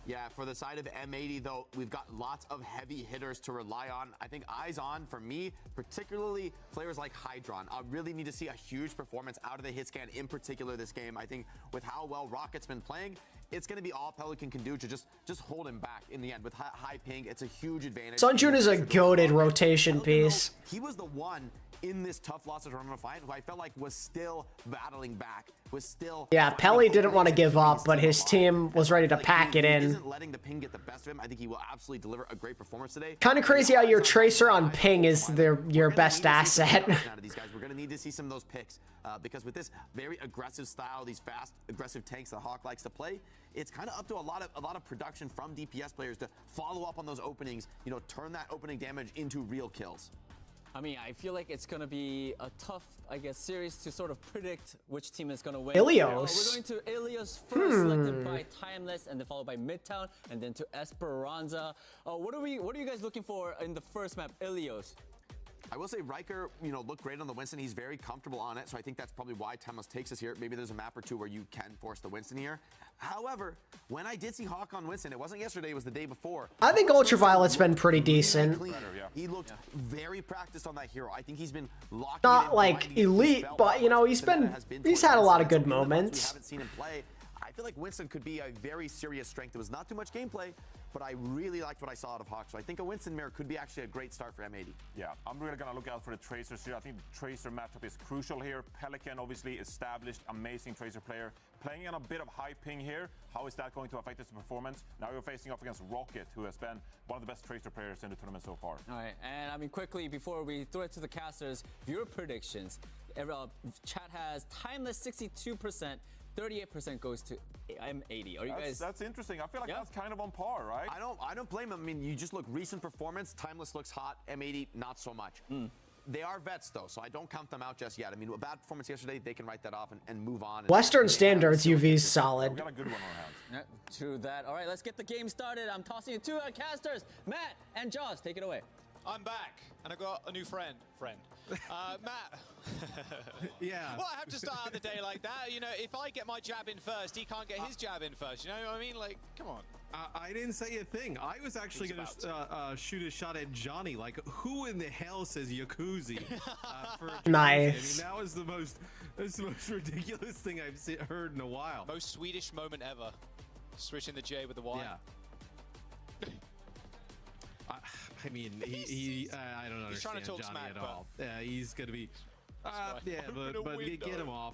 Yeah, for the side of M80, though, we've got lots of heavy hitters to rely on. I think eyes on, for me, particularly players like Hydron. I really need to see a huge performance out of the hit scan, in particular this game. I think with how well Rocket's been playing, it's going to be all Pelican can do to just hold him back in the end. With high ping, it's a huge advantage. Sunjun is a goated rotation piece. He was the one in this tough loss of tournament fight who I felt like was still battling back, was still... Yeah, Pelly didn't want to give up, but his team was ready to pack it in. He isn't letting the ping get the best of him. I think he will absolutely deliver a great performance today. Kind of crazy how your Tracer on ping is your best asset. We're going to need to see some of those picks because with this very aggressive style, these fast, aggressive tanks that Hawk likes to play, it's kind of up to a lot of production from DPS players to follow up on those openings, you know, turn that opening damage into real kills. I mean, I feel like it's going to be a tough, I guess, series to sort of predict which team is going to win. Ilos. We're going to Ilos first, selected by Timeless, and then followed by Midtown, and then to Esperan'a. What are you guys looking for in the first map, Ilos? I will say Riker, you know, looked great on the Winston. He's very comfortable on it, so I think that's probably why Timeless takes us here. Maybe there's a map or two where you can force the Winston here. However, when I did see Hawk on Winston, it wasn't yesterday, it was the day before. I think Ultraviolet's been pretty decent. He looked very practiced on that hero. I think he's been locking Not like elite, but you know, he's had a lot of good moments. We haven't seen him play. I feel like Winston could be a very serious strength. It was not too much gameplay, but I really liked what I saw out of Hawk. So I think a Winston mirror could be actually a great start for M80. Yeah, I'm really going to look out for the Tracers here. I think the Tracer matchup is crucial here. Pelican, obviously established, amazing Tracer player. Playing on a bit of high ping here. How is that going to affect his performance? Now you're facing off against Rocket, who has been one of the best Tracer players in the tournament so far. All right, and I mean, quickly, before we throw it to the casters, your predictions. Chat has Timeless 62%. 38% goes to M80. Are you guys? That's interesting. I feel like that's kind of on par, right? I don't blame him. I mean, you just look recent performance. Timeless looks hot. M80 not so much. They are vets though, so I don't count them out just yet. I mean, a bad performance yesterday, they can write that off and move on. Western Standards UV's solid. We got a good one on our hands. True that. All right, let's get the game started. I'm tossing it to our casters, Matt and Jaws. Take it away. I'm back, and I got a new friend. Matt. Yeah. Well, I have to start out the day like that. You know, if I get my jab in first, he can't get his jab in first. You know what I mean? Like, come on. I didn't say a thing. I was actually going to shoot a shot at Johnny. Like, who in the hell says Yakuza? Nice. I mean, that was the most ridiculous thing I've heard in a while. Most Swedish moment ever. Switching the J with the Y. Yeah. I mean, I don't understand he's trying to talk Johnny smack, at all. Yeah, he's gonna be. Yeah, but get him off.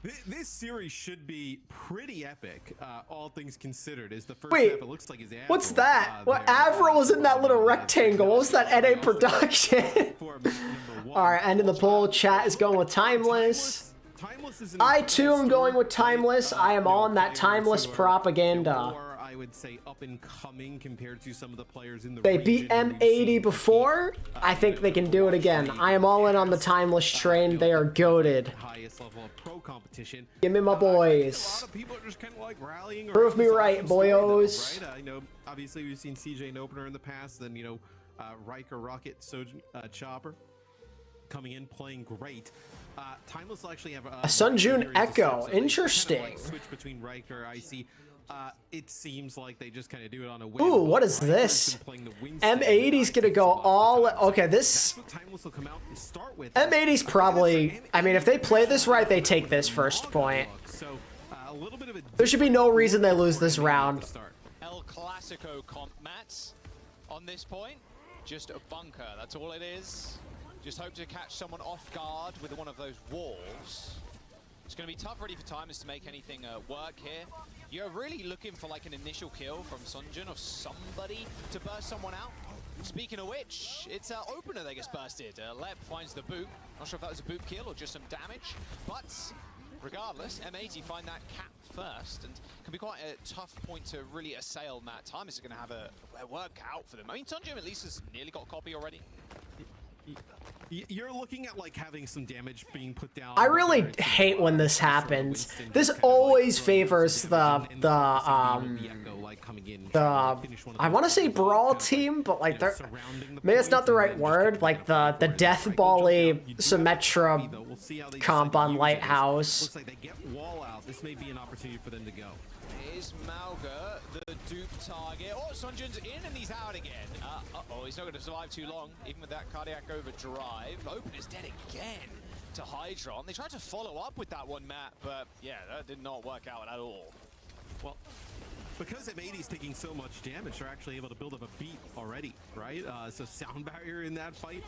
This series should be pretty epic, all things considered. Is the first Wait, half, it looks like is what's that? What Avril was in that little rectangle? What was that NA production? Alright, ending the poll. Chat is going with Timeless. I too am going with Timeless. I am on that Timeless propaganda. I would say up and coming compared to some of the players in the They beat M80 before. I think they can do it again. I am all in on the Timeless train. They are goated. Highest level of pro competition. Give me my boys. A lot of people are just kind of like rallying. Prove me right, boyos. Right? I know. Obviously, we've seen CJ in opener in the past. Then Riker, Rocket, Sojin, Chopper coming in playing great. Timeless will actually have a Sunjun Echo. Interesting. Kind of like switch between Riker, Icy. It seems like they just kind of do it on a whim. Ooh, what is this? M80's gonna go all. Okay, this. M80's probably. I mean, if they play this right, they take this first point. There should be no reason they lose this round. El Clasico comp mats on this point. Just a bunker. That's all it is. Just hope to catch someone off guard with one of those walls. It's going to be tough really for Timers to make anything work here. You're really looking for like an initial kill from Sunjun or somebody to burst someone out. Speaking of which, it's opener that gets bursted. Lep finds the boop. Not sure if that was a boop kill or just some damage. But regardless, M80 find that cap first and can be quite a tough point to really assail Matt. Timers are going to have a workout for them. I mean, Sunjun at least has nearly got a copy already. You're looking at like having some damage being put down. I really hate when this happens. This always favors the I want to say brawl team, but like they're maybe it's not the right word. Like the death bally Symmetra comp on Lighthouse. Looks like they get wall out. This may be an opportunity for them to go. Is Mauga the dupe target? Oh, Sunjun's in and he's out again. Uh-oh, he's not going to survive too long, even with that cardiac overdrive. Open is dead again to Hydron. They tried to follow up with that one, Matt, but yeah, that did not work out at all. Well, because M80 is taking so much damage, they're actually able to build up a beat already, right? So sound barrier in that fight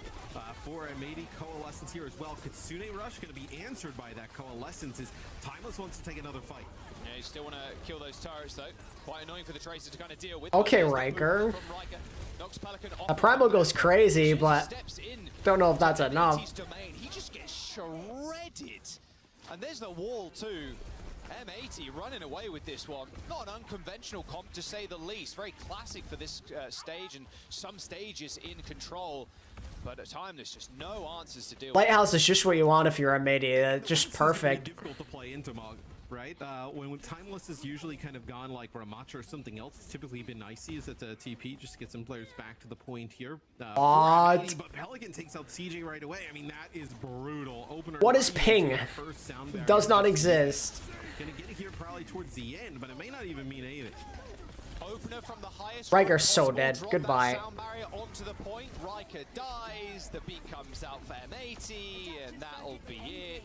for M80. Coalescence here as well. Kitsune Rush going to be answered by that Coalescence as Timeless wants to take another fight. Yeah, you still want to kill those turrets though. Quite annoying for the Tracer to kind of deal with. Okay, Riker. Primal goes crazy, but don't know if that's enough. He just gets shredded. And there's the wall too. M80 running away with this one. Not an unconventional comp to say the least. Very classic for this stage and some stages in control. But at time there's just no answers to deal with. Lighthouse is just what you want if you're M80. Just perfect. Difficult to play into Mog, right? When Timeless is usually kind of gone like Rematch or something else, it's typically been Icy as it's a TP just to get some players back to the point here. What? But Pelican takes out CJ right away. I mean, that is brutal. Opener. What is ping? Does not exist. Gonna get it here probably towards the end, but it may not even mean anything. Opener from the highest Riker's so dead. Goodbye. Sound barrier onto the point. Riker dies. The beat comes out for M80, and that'll be it.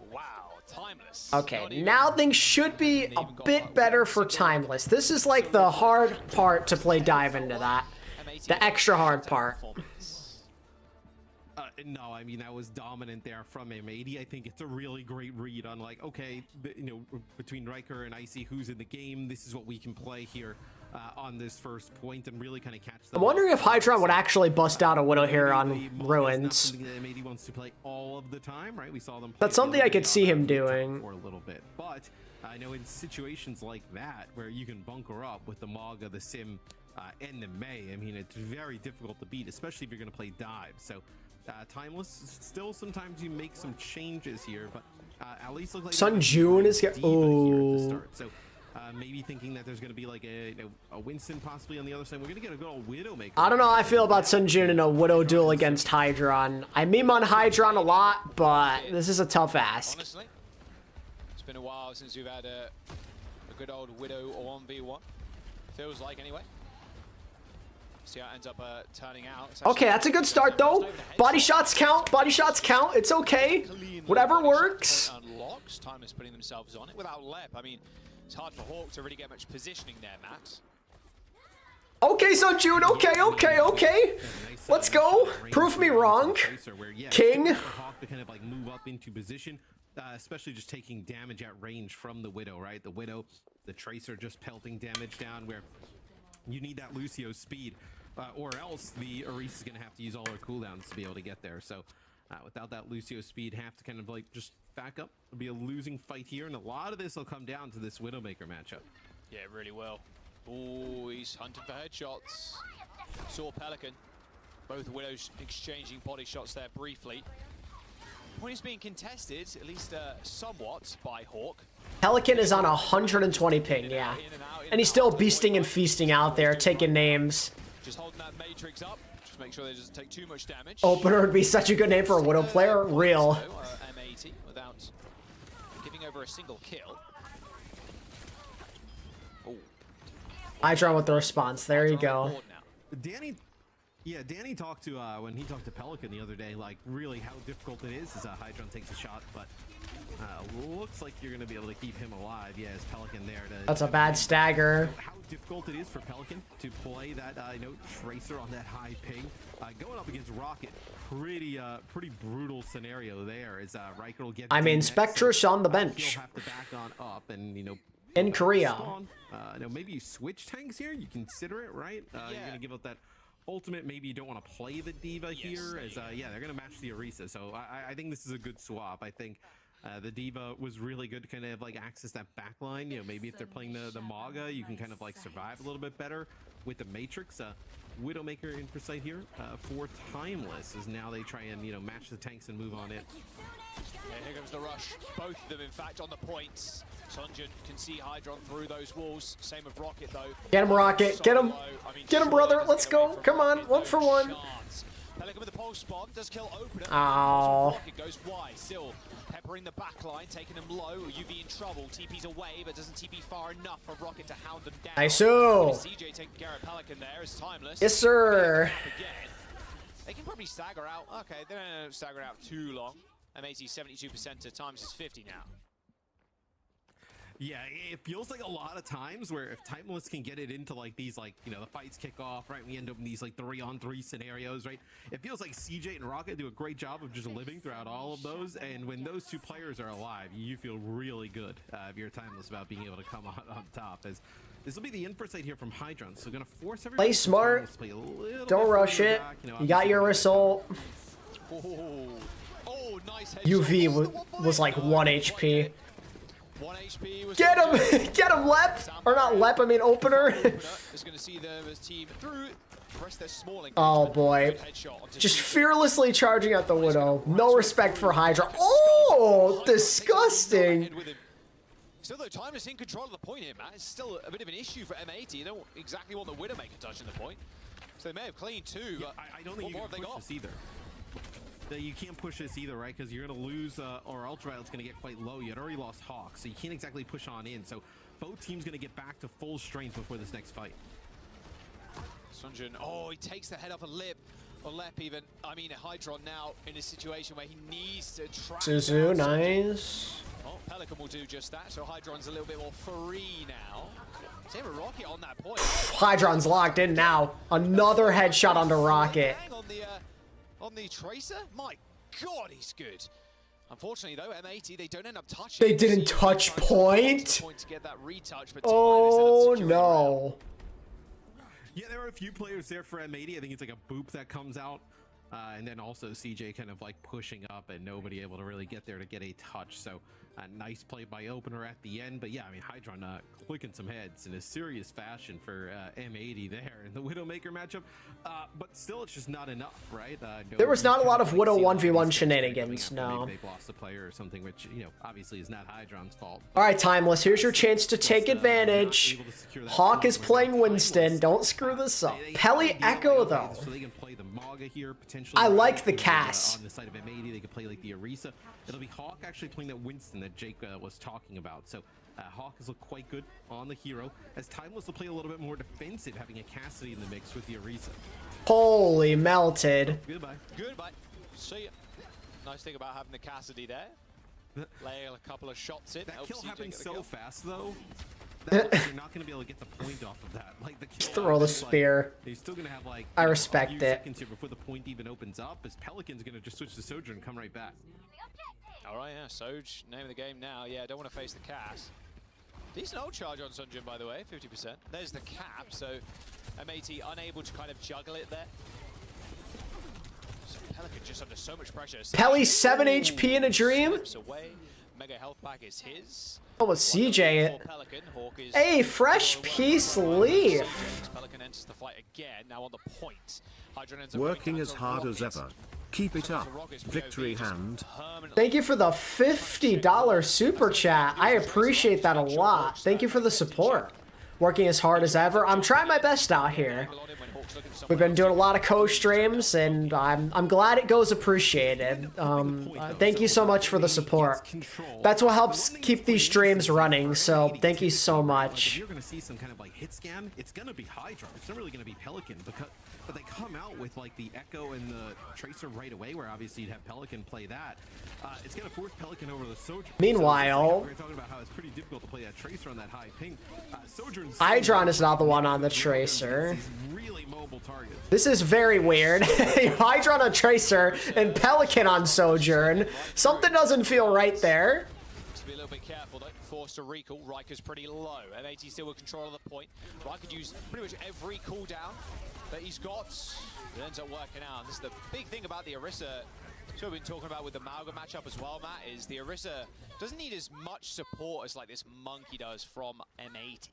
Wow, Timeless. Okay, now things should be a bit better for Timeless. This is like the hard part to play dive into that. The extra hard part. No, I mean, that was dominant there from M80. I think it's a really great read on like, okay, between Riker and Icy, who's in the game, this is what we can play here on this first point and really kind of catch them. I'm wondering if Hydron would actually bust out a Widow here on Ruins. Something that M80 wants to play all of the time, right? We saw them. That's something I could see him doing. For a little bit, but I know in situations like that where you can bunker up with the Mauga, the Sim, and the May, I mean, it's very difficult to beat, especially if you're going to play dive. So. Timeless, still sometimes you make some changes here, but at least looks like Sunjun is here. Oh. So maybe thinking that there's going to be like a Winston possibly on the other side. We're going to get a good old Widowmaker. I don't know how I feel about Sunjun in a Widow duel against Hydron. I meme on Hydron a lot, but this is a tough ask. Honestly, it's been a while since we've had a good old Widow or 1v1. Feels like anyway. See how it ends up turning out. Okay, that's a good start though. Body shots count. Body shots count. It's okay. Whatever works. Unlocks. Time is putting themselves on it without Lep. I mean, it's hard for Hawk to really get much positioning there, Matt. Okay, Sunjun. Okay. Let's go. Prove me wrong. King. Hawk to kind of like move up into position. especially just taking damage at range from the Widow, right? The Widow, the Tracer just pelting damage down where you need that Lucio speed, or else the Orisa is going to have to use all her cooldowns to be able to get there. So without that Lucio speed, have to kind of like just back up. It'll be a losing fight here, and a lot of this will come down to this Widowmaker matchup. Yeah, really well. Oh, he's hunting for headshots. Saw Pelican. Both Widows exchanging body shots there briefly. Point is being contested, at least somewhat, by Hawk. Pelican is on 120 ping, yeah. And he's still beasting and feasting out there, taking names. Just holding that Matrix up. Just make sure they doesn't take too much damage. Opener would be such a good name for a Widow player. Real. M80 without giving over a single kill. Oh. Hydron with the response. There you go. Danny talked to, when he talked to Pelican the other day, like really how difficult it is as Hydron takes a shot, but looks like you're going to be able to keep him alive. Yeah, as Pelican there to... That's a bad stagger. How difficult it is for Pelican to play that, Tracer on that high ping. Going up against Rocket, pretty brutal scenario there as Riker will get... I mean, Spectre's on the bench. He'll have to back on up and, in Korea. Maybe you switch tanks here. You consider it, right? You're going to give up that ultimate. Maybe you don't want to play the D.Va here, as yeah, they're going to match the Orisa. So I think this is a good swap. I think the D.Va was really good to kind of like access that backline. Maybe if they're playing the Maga, you can kind of like survive a little bit better with the Matrix. Widowmaker in for sight here for Timeless, as now they try and match the tanks and move on it. Yeah, here comes the rush. Both of them, in fact, on the points. Sunjin can see Hydron through those walls. Same with Rocket, though. Get him, Rocket. Get him. Get him, brother. Let's go. Come on. 1 for 1. Pelican with the pulse bomb does kill Opener. Oh. Rocket goes wide. Still peppering the back line, taking him low. UV in trouble. TP's away, but doesn't TP far enough for Rocket to hound them down. Nice. CJ taking care of Pelican there. It's Timeless. Yes, sir. They can probably stagger out. Okay, they don't stagger out too long. M80 72% to Times is 50 now. Yeah, it feels like a lot of times where if Timeless can get it into like these the fights kick off, right? We end up in these like 3-on-3 scenarios, right? It feels like CJ and Rocket do a great job of just living throughout all of those, and when those two players are alive, you feel really good if you're Timeless about being able to come on top. As this will be the insight here from Hydron, so gonna force everybody play smart. To play a little don't rush it. Back, you got your result. Oh, nice UV was like 1 HP. 1 HP was get him! Get him, Lep! Or not Lep, I mean Opener. is going to see his team through. Oh boy. Just fearlessly charging at the Widow. No respect for Hydra. Oh! Disgusting! Still, though, Timeless in control of the point here, Matt. It's still a bit of an issue for M80. They don't exactly want the Widowmaker touching the point. So they may have cleaned two. Yeah, I don't think you can push this either. You can't push this either, right? Because you're going to lose, or Ultraviolet's going to get quite low. You had already lost Hawk, so you can't exactly push on in. So both teams going to get back to full strength before this next fight. Sunjin, oh, he takes the head off a lip. Or Lep even. I mean, Hydron now in a situation where he needs to trap. Suzu, nice. Oh, Pelican will do just that. So Hydron's a little bit more free now. Same with Rocket on that point. Hydron's locked in now. Another headshot onto Rocket. On the Tracer? My God, he's good. Unfortunately, though, M80, they don't end up touching. They didn't touch point? To get that retouch, but oh, no. Yeah, there are a few players there for M80. I think it's like a boop that comes out. And then also CJ kind of like pushing up and nobody able to really get there to get a touch. So a nice play by Opener at the end. But yeah, I mean, Hydron clicking some heads in a serious fashion for M80 there in the Widowmaker matchup. But still, it's just not enough, right? There was not a lot of Widow 1v1 shenanigans, no. Maybe they've lost a player or something, which, obviously is not Hydron's fault. All right, Timeless, here's your chance to take advantage. Hawk is playing Winston. Don't screw this up. Peli Echo, though. So they can play the Maga here, potentially. I like the cast. On the side of M80, they could play like the Orisa. It'll be Hawk actually playing that Winston that Jake was talking about. So Hawk has looked quite good on the hero, as Timeless will play a little bit more defensive, having a Cassidy in the mix with the Orisa. Holy melted. Goodbye. Goodbye. See ya. Nice thing about having the Cassidy there. Lay a couple of shots in. That kill happened so fast, though. You're not going to be able to get the point off of that. Like the kill throw the spear. You're still going to have like I respect a few it. seconds here before the point even opens up, as Pelican's going to just switch to Sojourn and come right back. All right, yeah, Soj, name of the game now. Yeah, don't want to face the cast. Decent old charge on Sunjin, by the way, 50%. There's the cap, so M80 unable to kind of juggle it there. So Pelican just under so much pressure. Pelly 7 HP in a dream? Slips away. Mega health pack is his. Oh, with CJ. Hey, fresh piece leaf. Pelican enters the fight again, now on the point. Hydron ends up Working as hard as ever. Keep it up. Victory hand. Thank you for the $50 super chat. I appreciate that a lot. Thank you for the support. Working as hard as ever. I'm trying my best out here. We've been doing a lot of co-streams, and I'm glad it goes appreciated. Thank you so much for the support. That's what helps keep these streams running, so thank you so much. If you're going to see some kind of like hit scan, it's going to be Hydra. It's not really going to be Pelican, but they come out with like the Echo and the Tracer right away, where obviously you'd have Pelican play that. It's going to force Pelican over the Sojourn. Meanwhile, we're talking about how it's pretty difficult to play that Tracer on that high ping. Hydron is not the one on the Tracer. Really mobile targets. This is very weird. Hydron on Tracer and Pelican on Sojourn. Something doesn't feel right there. Be a little bit careful, don't force a recall. Riker's pretty low. M80 still with control of the point. Riker used pretty much every cooldown that he's got. It ends up working out. This is the big thing about the Orisa. So we've been talking about with the Mauga matchup as well, Matt, is the Orisa doesn't need as much support as like this Monkey does from M80.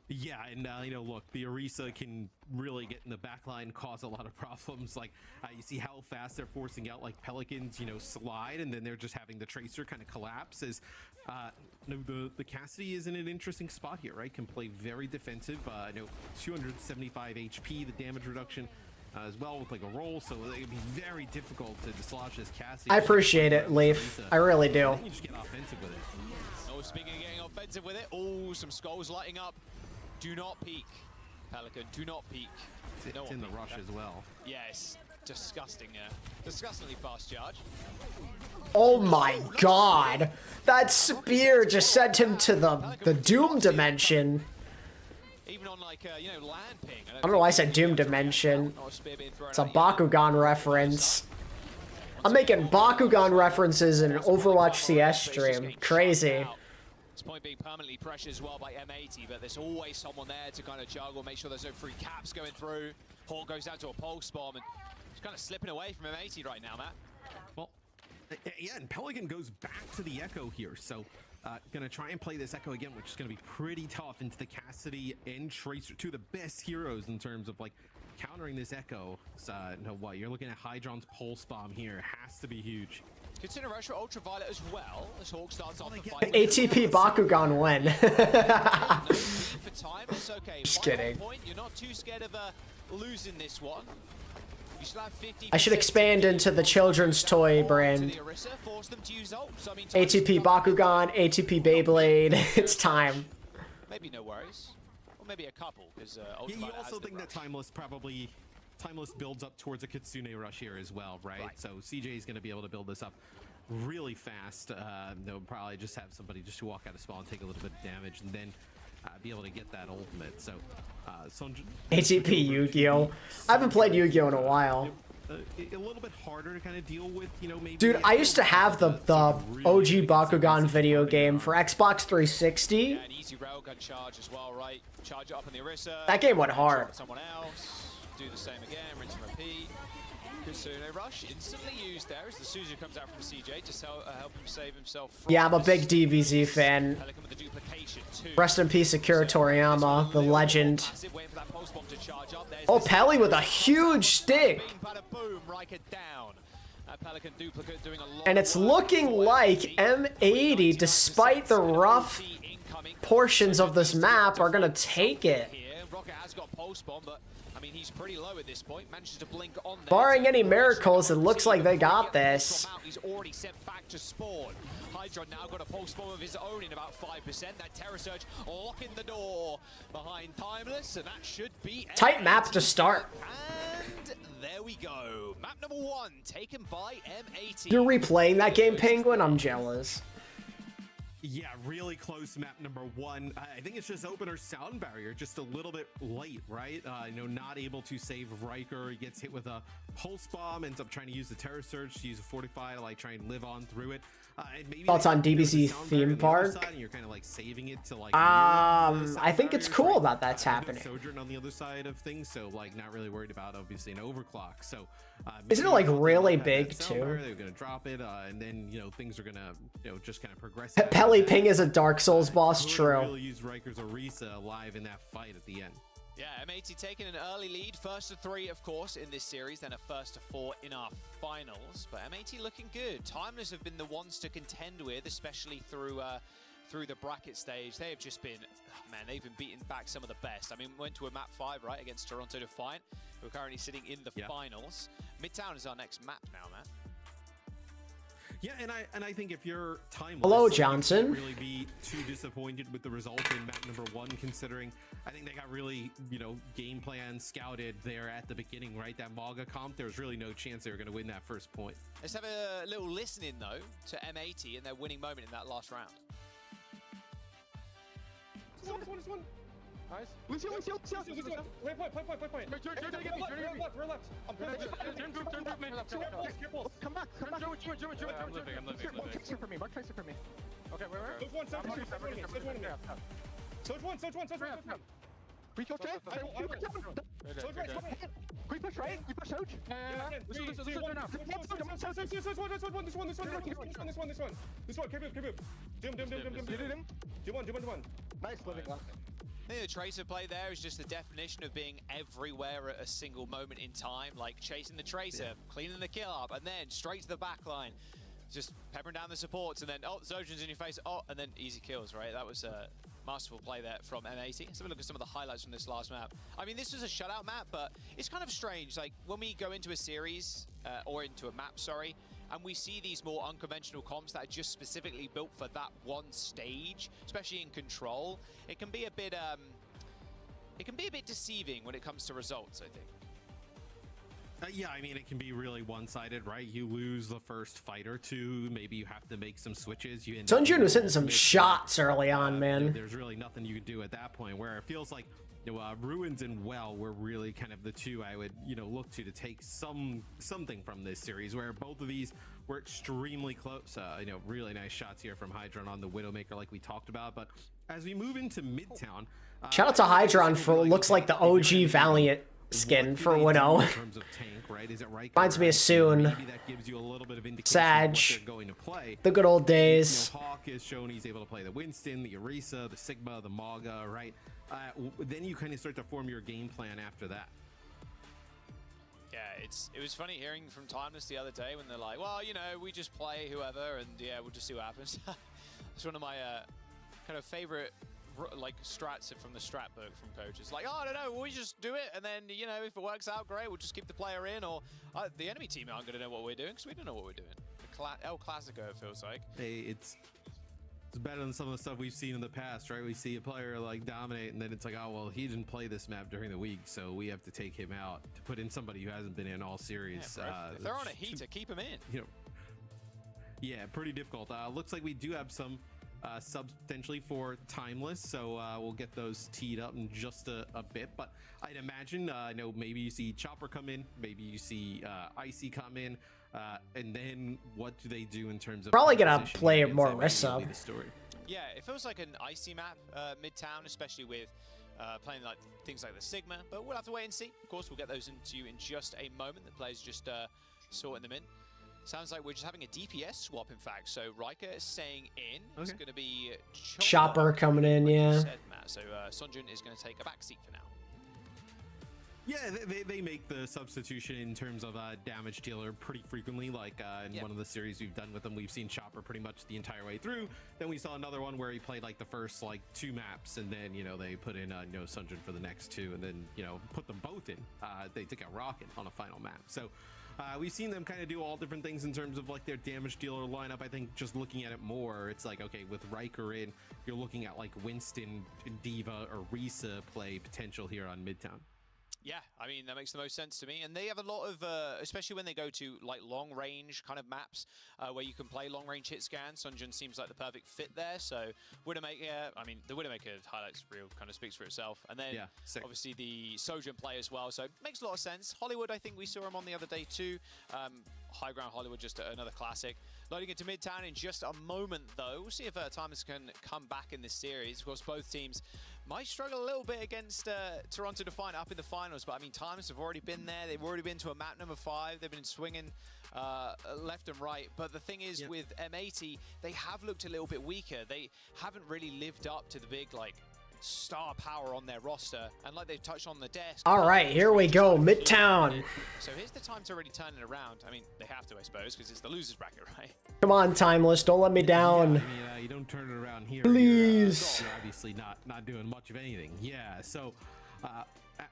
Yeah, and you know, look, the Orisa can really get in the backline, cause a lot of problems. Like you see how fast they're forcing out like Pelicans, you know, slide, and then they're just having the Tracer kind of collapse. As the Cassidy is in an interesting spot here, right? Can play very defensive. You know, 275 HP, the damage reduction. As well with like a roll, so it'd be very difficult to dislodge this Cassidy. I appreciate it, Leaf. I really do. You just get offensive with it. Oh, speaking of getting offensive with it, oh, some skulls lighting up. Do not peek, Pelican. Do not peek. It's in the rush as well. Yes, disgusting. Disgustingly fast charge. Oh my god, that spear just sent him to the Doom dimension. Even on like you know, land ping. I don't know why I said Doom Dimension. It's a Bakugan reference. I'm making Bakugan references in an Overwatch CS stream. Crazy. This point being permanently pressured as well by M80, but there's always someone there to kind of juggle, make sure there's no free caps going through. Hawk goes down to a pulse bomb, and just kind of slipping away from M80 right now, Matt. Well, yeah, and Pelican goes back to the Echo here, so gonna try and play this Echo again, which is gonna be pretty tough into the Cassidy and Tracer, two of the best heroes in terms of like countering this Echo. So, no, what you're looking at Hydron's pulse bomb here has to be huge. Consider Russia Ultraviolet as well, as Hawk starts off the fight. ATP Bakugan win. For time, it's okay. Just kidding. Point, you're not too scared of losing this one. You still have 50%. I should expand into the children's toy brand. ATP Bakugan, ATP Beyblade. It's time. Maybe no worries. Or maybe a couple, because you also think that Timeless builds up towards a Kitsune rush here as well, right? So CJ is going to be able to build this up really fast. They'll probably just have somebody just to walk out of spawn, take a little bit of damage, and then be able to get that ultimate. So ATP Yu-Gi-Oh! I haven't played Yu-Gi-Oh! In a while. A little bit harder to kind of deal with, you know, maybe. Dude, I used to have the OG Bakugan video game for Xbox 360. Yeah, an easy railgun charge as well, right? Charge it up on the Orisa. That game went hard. Someone else. Do the same again, rinse and repeat. Kitsune rush instantly used there as the Suzu comes out from CJ to help him save himself from Yeah, I'm a big DBZ fan. Rest in peace, Akira Toriyama, the legend. Oh, Pelly with a huge stick. And it's looking like M80, despite the rough portions of this map, are gonna take it. Rocket has got pulse bomb, but I mean, he's pretty low at this point. Manages to blink on there. Barring any miracles, it looks like they got this. He's already sent back to spawn. Hydra now got a pulse bomb of his own in about 5%. That Terror Surge locking the door behind Timeless, and that should be tight map to start. And there we go. Map number 1 taken by M80. You're replaying that game, Penguin? I'm jealous. Yeah, really close map number 1. I think it's just opener sound barrier, just a little bit late, right? You know, not able to save Riker. He gets hit with a pulse bomb, ends up trying to use the Terror Surge to use a Fortify to like try and live on through it. And maybe Thoughts on DBZ theme park? And you're kind of like saving it to like. I think it's cool that that's happening. Sojourn on the other side of things, so like not really worried about obviously an overclock. So isn't it like really big too? They're gonna drop it, and then you know things are gonna just kind of progress. Pelly Ping is a Dark Souls boss. True. Really use Riker's Orisa alive in that fight at the end. Yeah, M80 taking an early lead, first to 3, of course, in this series, then a first to 4 in our finals. But M80 looking good. Timeless have been the ones to contend with, especially through the bracket stage. They have just been, man, they've been beating back some of the best. I mean, we went to a map 5, right, against Toronto Defiant, who are currently sitting in the finals. Midtown is our next map now, man. Yeah, and I think if you're timeless, hello Johnson, you can't really be too disappointed with the result in map number 1, considering I think they got really game plan scouted there at the beginning, right? That Maga comp, there was really no chance they were going to win that first point. Let's have a little listening though to M80 and their winning moment in that last round. This one. Nice. Lucio. Wait, point. We're left. I'm Come back. I'm living. Tracer for me. Okay, where? Surge one. We kill Trey. We push right. We push Surge. This one. Keep it. Dim. Nice living luck. I think the Tracer play there is just the definition of being everywhere at a single moment in time, like chasing the Tracer, cleaning the kill up, and then straight to the back line. Just peppering down the supports, and then, Zojin's in your face, and then easy kills, right? That was a masterful play there from M80. Let's have a look at some of the highlights from this last map. I mean, this was a shutout map, but it's kind of strange. Like, when we go into a series, or into a map, sorry, and we see these more unconventional comps that are just specifically built for that one stage, especially in Control, it can be a bit deceiving when it comes to results, I think. Yeah, I mean, it can be really one-sided, right? You lose the first fight or two, maybe you have to make some switches. Sun Jun was hitting some shots early on, man. There's really nothing you can do at that point, where it feels like Ruins and Well were really kind of the two I would look to take something from this series, where both of these were extremely close. Really nice shots here from Hydron on the Widowmaker, like we talked about. But as we move into Midtown, shout out to Hydron for looks like the OG Valiant skin for Widow. In terms of tank, right? Is it right? Reminds me of Soon. Maybe that gives you a little bit of indication Sag. of what they're going to play. The good old days. Hawk has shown he's able to play the Winston, the Orisa, the Sigma, the Maga, right? Then you kind of start to form your game plan after that. Yeah, it was funny hearing from Timeless the other day when they're like, well, we just play whoever, and yeah, we'll just see what happens. It's one of my kind of favorite strats from the strat book from coaches. Like, I don't know, we just do it, and then if it works out, great, we'll just keep the player in, or the enemy team aren't going to know what we're doing because we don't know what we're doing. El Clasico, it feels like. Hey, it's better than some of the stuff we've seen in the past, right? We see a player dominate, and then it's like, oh well, he didn't play this map during the week, so we have to take him out to put in somebody who hasn't been in all series. Yeah, if they're on a heater, keep him in. Yeah, pretty difficult. Looks like we do have some subs potentially for Timeless, so we'll get those teed up in just a bit. But I'd imagine, maybe you see Chopper come in, maybe you see Icy come in, and then what do they do in terms of probably gonna play more Orisa. Yeah, it feels like an Icy map, Midtown, especially with playing things like the Sigma, but we'll have to wait and see. Of course, we'll get those into you in just a moment. The players just sorting them in. Sounds like we're just having a DPS swap, in fact. So Riker is staying in. Okay. It's going to be Chopper coming in, yeah. Said, Matt. So Sunjun is going to take a back seat for now. Yeah, they make the substitution in terms of damage dealer pretty frequently. Like in one of the series we've done with them, we've seen Chopper pretty much the entire way through. Then we saw another one where he played the first 2 maps, and then they put in Sunjun for the next 2, and then put them both in. They took a rocket on a final map. So we've seen them kind of do all different things in terms of their damage dealer lineup. I think just looking at it more, it's okay, with Riker in, you're looking at Winston, Diva, or Orisa play potential here on Midtown. Yeah, I mean, that makes the most sense to me. And they have a lot of, especially when they go to like long range kind of maps where you can play long range hit scan. Sunjun seems like the perfect fit there. So Widowmaker, I mean, the Widowmaker highlights reel kind of speaks for itself. And then obviously the Sojourn play as well. So it makes a lot of sense. Hollywood, I think we saw him on the other day too. High Ground Hollywood, just another classic. Loading into Midtown in just a moment though. We'll see if Timeless can come back in this series. Of course, both teams might struggle a little bit against Toronto Defiant up in the finals, but I mean, Timeless have already been there. They've already been to a map number 5. They've been swinging left and right. But the thing is, with M80, they have looked a little bit weaker. They haven't really lived up to the big, like, star power on their roster, and like they've touched on the desk. All right, here we go, Midtown. So here's the time to really turn it around. I mean, they have to, I suppose, because it's the losers bracket, right? Come on, Timeless, don't let me down. Yeah, I mean, you don't turn it around here. Please. You're obviously not doing much of anything. Yeah. So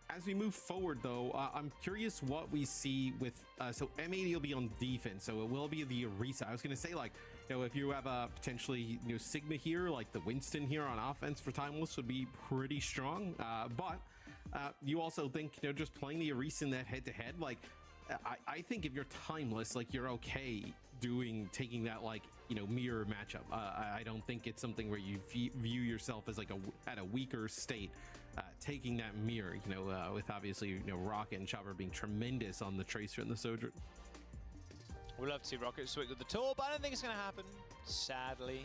as we move forward, though, I'm curious what we see with. So M80 will be on defense, so it will be the Orisa. I was gonna say, like, you know, if you have a potentially Sigma here, like the Winston here on offense for Timeless would be pretty strong. But you also think, just playing the Orisa in that head-to-head, like, I think if you're Timeless, like, you're okay taking that, like, mirror matchup. I don't think it's something where you view yourself as like at a weaker state. Taking that mirror, with obviously Rocket and Chopper being tremendous on the Tracer and the Sojourn. We'd love to see Rocket swing with the Torb, but I don't think it's going to happen, sadly.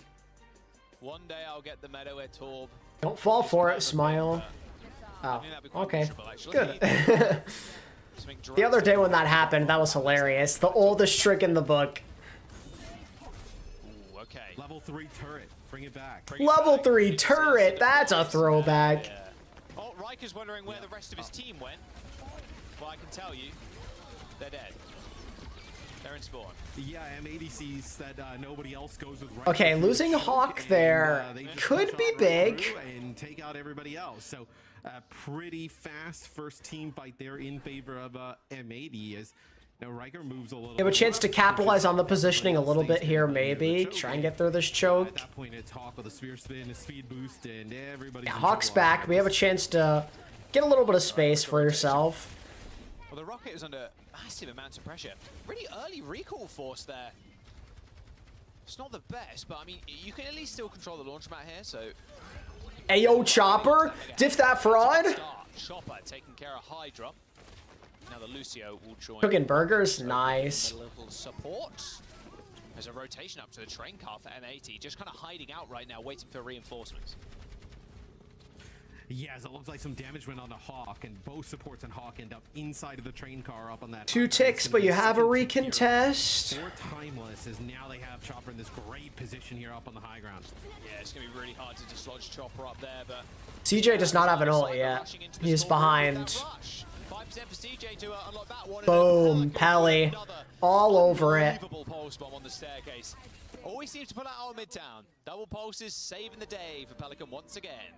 One day I'll get the meta where Torb... Don't fall for it, Smile. Oh, okay. Good. The other day when that happened, that was hilarious. The oldest trick in the book. Ooh, okay. Level 3 turret, bring it back. Level 3 turret, that's a throwback. Yeah. Oh, Riker's wondering where the rest of his team went. Well, I can tell you, they're dead. They're in spawn. Yeah, M80 sees that nobody else goes with Riker. Okay, losing Hawk there could be big. And take out everybody else. So, pretty fast first team fight there in favor of M80 as Riker moves a little. You have a chance to capitalize on the positioning a little bit here, maybe. Try and get through this choke. At that point, it's Hawk with a spear spin, a speed boost, and everybody. Yeah, Hawk's back. We have a chance to get a little bit of space for yourself. Well, the Rocket is under massive amounts of pressure. Really early recall force there. It's not the best, but I mean, you can at least still control the launch mat here, so... Ayo, Chopper! Diff that fraud! Chopper taking care of Hydra. Now the Lucio will join. Cooking burgers, nice. A little support. There's a rotation up to the train car for M80, just kind of hiding out right now, waiting for reinforcements. Yes, it looks like some damage went on to Hawk, and both supports and Hawk end up inside of the train car up on that. 2 ticks, but you have a recontest. For Timeless, as now they have Chopper in this great position here up on the high ground. Yeah, it's going to be really hard to dislodge Chopper up there, but... CJ does not have an ult yet. He's behind. 5% for CJ to unlock that one. Boom, Pelly. All over it. Unbelievable pulse bomb on the staircase. Always seems to pull out our Midtown. Double pulses saving the day for Pelican once again.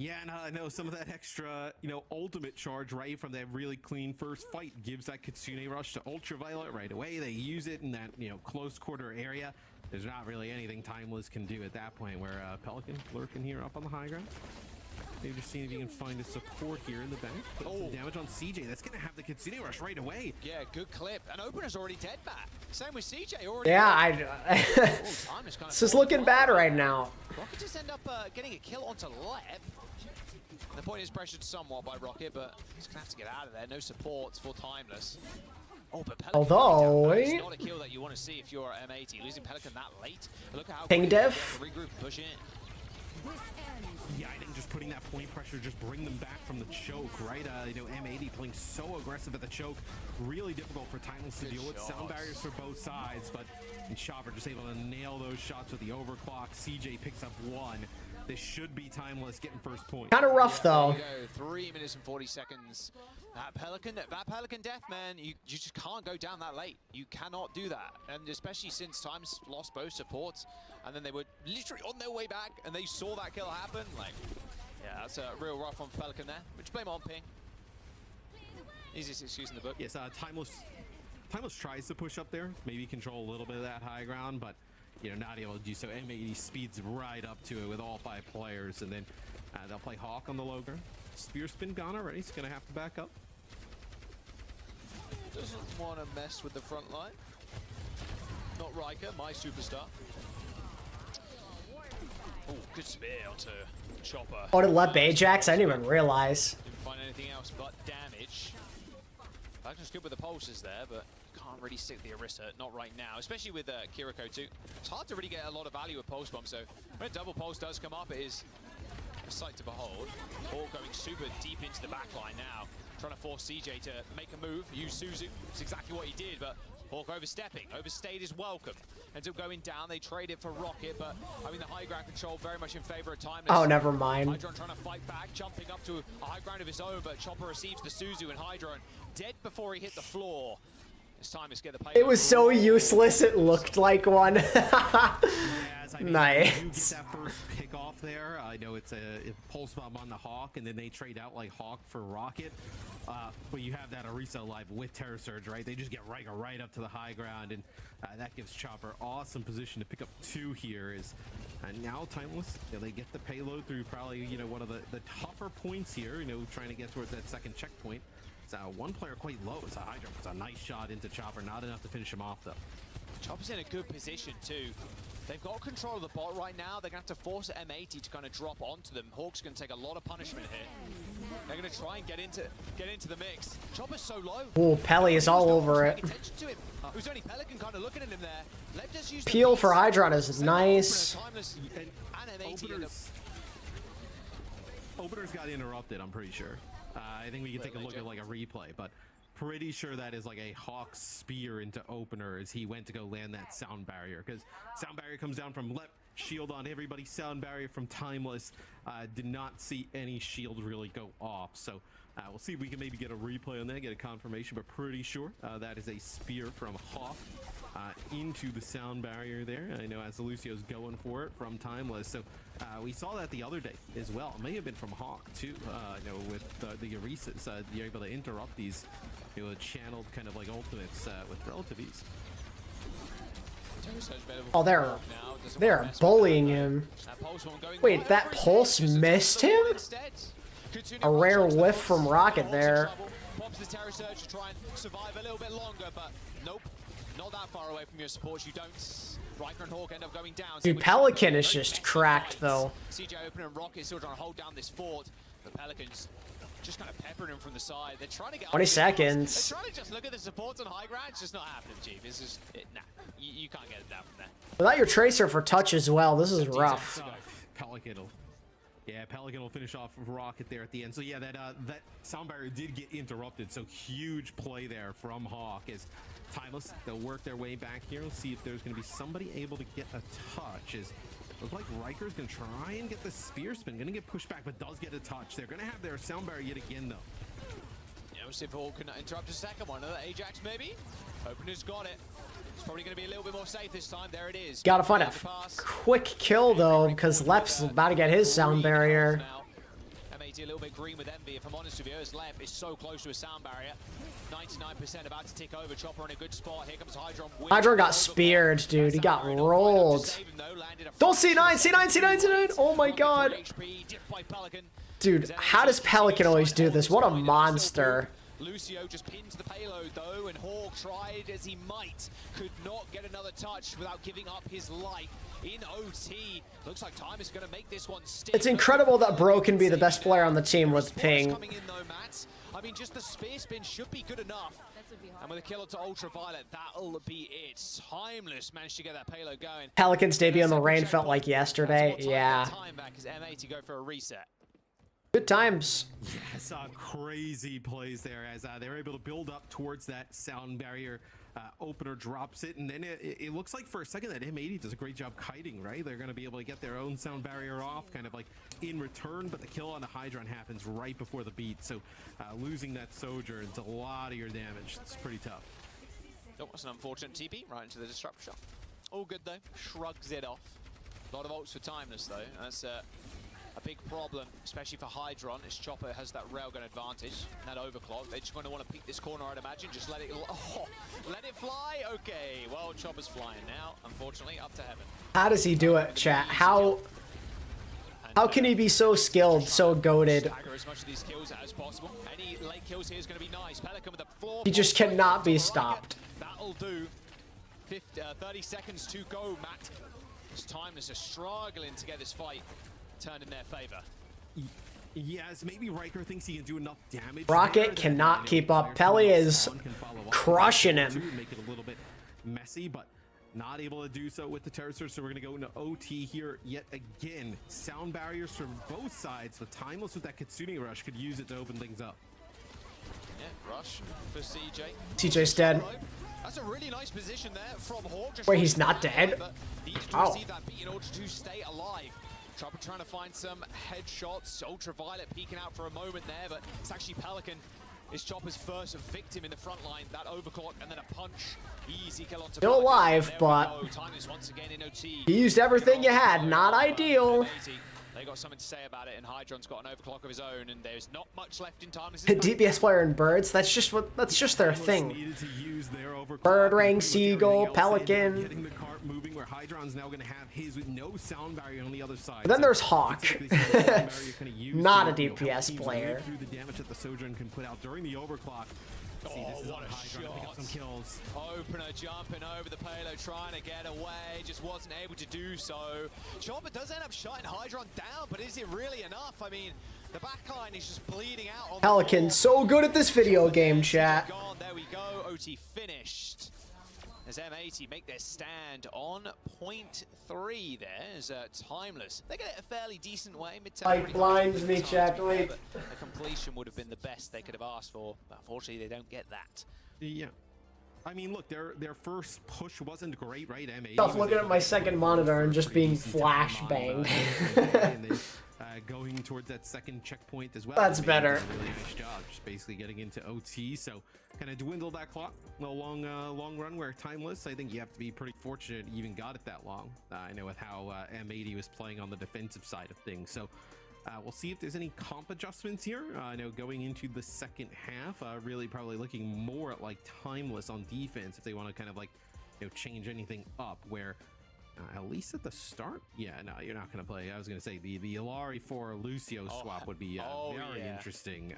Yeah, and I know some of that extra, ultimate charge right from that really clean first fight gives that Kitsune rush to Ultraviolet right away. They use it in that, close quarter area. There's not really anything Timeless can do at that point where Pelican lurking here up on the high ground. Maybe just seeing if you can find a support here in the back. Put some damage on CJ. That's going to have the Kitsune rush right away. Yeah, good clip. And Opener's already dead back. Same with CJ already. Yeah, this is looking bad right now. Rocket just end up getting a kill onto Lep. The point is pressured somewhat by Rocket, but he's going to have to get out of there. No supports for Timeless. Oh, but Pelican, although it's not a kill that you want to see if you're M80. Losing Pelican that late. Look at how Ping Dev. Regroup and push in. Yeah, I think just putting that point pressure, just bring them back from the choke, right? M80 playing so aggressive at the choke. Really difficult for Timeless to deal with. Sound barriers for both sides, but Chopper just able to nail those shots with the overclock. CJ picks up 1. This should be Timeless getting first point. Kind of rough, though. 3 minutes and 40 seconds. That Pelican death, man, you just can't go down that late. You cannot do that. And especially since Timeless lost both supports, and then they were literally on their way back, and they saw that kill happen. Like, yeah, that's a real rough on Pelican there. Which blame on Ping. Easiest excuse in the book. Yes, Timeless tries to push up there, maybe control a little bit of that high ground, but not able to do so. M80 speeds right up to it with all 5 players, and then they'll play Hawk on the low ground. spear spin gone already. He's gonna have to back up. Doesn't want to mess with the front line. Not Riker, my superstar. Oh, good spear onto Chopper. Oh, to let Ajax? I didn't even realize. Didn't find anything else but damage. Falcon's good with the pulses there, but can't really stick the Orisa, not right now, especially with Kiriko too. It's hard to really get a lot of value with pulse bomb, so when a double pulse does come up, it is a sight to behold. All going super deep into the back line now, trying to force CJ to make a move, use Suzu. It's exactly what he did, but Hawk overstepping, overstayed his welcome. Ends up going down, they trade it for Rocket, but I mean the high ground control very much in favor of Timeless. Oh, never mind. Hydron trying to fight back, jumping up to a high ground of his own, but Chopper receives the Suzu and Hydron dead before he hit the floor. It's time to get the payload. It was so useless, it looked like one. Nice. You get that first pick off there. I know it's a pulse bomb on the Hawk, and then they trade out like Hawk for Rocket. But you have that Orisa alive with Terror Surge, right? They just get Riker right up to the high ground, and that gives Chopper awesome position to pick up 2 here. And now Timeless, they get the payload through probably, one of the tougher points here, trying to get towards that second checkpoint. It's one player quite low. It's a Hydra. It's a nice shot into Chopper. Not enough to finish him off, though. Chopper's in a good position, too. They've got control of the bot right now. They're going to have to force M80 to kind of drop onto them. Hawk's going to take a lot of punishment here. They're going to try and get into the mix. Chopper's so low. Ooh, Pelly is all over it. To him. It was only Pelican kind of looking at him there. Left just used Peel for Hydron is nice. And M80 Opener's got interrupted, I'm pretty sure. I think we can take a look at like a replay, but pretty sure that is like a Hawk spear into Opener as he went to go land that sound barrier, because sound barrier comes down from left, shield on everybody, sound barrier from Timeless. Did not see any shield really go off, so we'll see if we can maybe get a replay on that, get a confirmation, but pretty sure that is a spear from Hawk into the sound barrier there. I know as Lucio's going for it from Timeless, so we saw that the other day as well. It may have been from Hawk too, with the Orisas. You're able to interrupt these channeled kind of like ultimates with relative ease. Oh, they're bullying him. Wait, that pulse missed him? A rare whiff from Rocket there. Pops the Terror Surge to try and survive a little bit longer, but nope, not that far away from your support. You don't. Riker and Hawk end up going down. Dude, Pelican is just cracked though. CJ Opener and Rocket still trying to hold down this fort. The Pelicans just kind of peppering him from the side. They're trying to get 20 seconds. They're trying to just look at the supports on high ground. It's just not happening, Chief. It's just, nah, you can't get it down from there. Without your Tracer for touch as well, this is rough. Pelican will finish off Rocket there at the end. So yeah, that sound barrier did get interrupted. So huge play there from Hawk as Timeless. They'll work their way back here. We'll see if there's going to be somebody able to get a touch. As looks like Riker's going to try and get the spear spin. Going to get pushed back, but does get a touch. They're going to have their sound barrier yet again, though. Yeah, we'll see if Hawk can interrupt a second one. Another Ajax, maybe? Opener's got it. It's probably going to be a little bit more safe this time. There it is. Gotta find a quick kill, though, because Lep's about to get his sound barrier. M80 a little bit green with envy, if I'm honest with you, as Lep is so close to a sound barrier. 99% about to tick over. Chopper in a good spot. Here comes Hydron. Hydron got speared, dude. He got rolled. Don't C9, C9, C9, C9. Oh my god. Dude, how does Pelican always do this? What a monster. Lucio just pins the payload though, and Hawk tried as he might. Could not get another touch without giving up his life. In OT, looks like time is going to make this one stick. It's incredible that Bro can be the best player on the team with ping. I mean, just the spear spin should be good enough. And with a kill to Ultraviolet, that'll be it. Timeless managed to get that payload going. Pelican's debut in the rain felt like yesterday. Yeah. Time back as M80 go for a reset. Good times. Yeah, saw crazy plays there as they were able to build up towards that sound barrier. Opener drops it, and then it looks like for a second that M80 does a great job kiting, right? They're going to be able to get their own sound barrier off, kind of like in return, but the kill on the Hydron happens right before the beat, so losing that Soldier into a lot of your damage. It's pretty tough. That was an unfortunate TP right into the disrupt shot. All good though, shrugs it off. A lot of ults for Timeless though. That's a big problem, especially for Hydron, as Chopper has that railgun advantage, that overclock. They're just going to want to peek this corner, I'd imagine. Just let it, let it fly. Okay, well, Chopper's flying now, unfortunately, up to heaven. How does he do it, chat? How How can he be so skilled, so goated? Stagger as much of these kills as possible. Any late kills here is going to be nice. Pelican with the floor. He just cannot be stopped. That'll do. 30 seconds to go, Matt. It's Timeless are struggling to get this fight turned in their favor. Yes, maybe Riker thinks he can do enough damage. Rocket cannot keep up. Pelly is crushing him. Make it a little bit messy, but not able to do so with the Terror Surge, so we're going to go into OT here yet again. Sound barriers from both sides, but Timeless with that Kitsune Rush could use it to open things up. Yeah, Rush for CJ. CJ's dead. That's a really nice position there from Hawk. Wait, he's not dead? Needs to receive that beat in order to stay alive. Chopper trying to find some headshots. Ultraviolet peeking out for a moment there, but it's actually Pelican is Chopper's first victim in the front line. That overclock and then a punch. Easy kill onto Still alive, but once again in OT. he used everything you had. Not ideal. They got something to say about it, and Hydron's got an overclock of his own, and there's not much left in time. DPS player and birds. That's just their thing. Bird ring, seagull, pelican. Getting the cart moving, where Hydron's now going to have his with no sound barrier on the other side. But then there's Hawk. Not a DPS player. Through the damage that the Sojourn can put out during the overclock. See, this is what a Hydron to pick up some kills. Opener jumping over the payload, trying to get away, just wasn't able to do so. Chopper does end up shutting Hydron down, but is it really enough? I mean, the backline is just bleeding out. On Pelican, so good at this video game, chat. There we go, OT finished. As M80 make their stand on point 3 there, as Timeless. They get it a fairly decent way. Midtown Like blinds me, chat. Wait. The completion would have been the best they could have asked for, but unfortunately they don't get that. Yeah. I mean, look, their first push wasn't great, right? M80 Stop looking at my second monitor and just being flash banged. Going towards that second checkpoint as well. That's better. A really nice job, just basically getting into OT. So kind of dwindle that clock. A long run where Timeless, I think you have to be pretty fortunate you even got it that long. I know with how M80 was playing on the defensive side of things. So we'll see if there's any comp adjustments here. I know going into the second half, really probably looking more at like Timeless on defense if they want to kind of like, change anything up where at least at the start, yeah, no, you're not going to play. I was going to say the Illari for Lucio swap would be very interesting,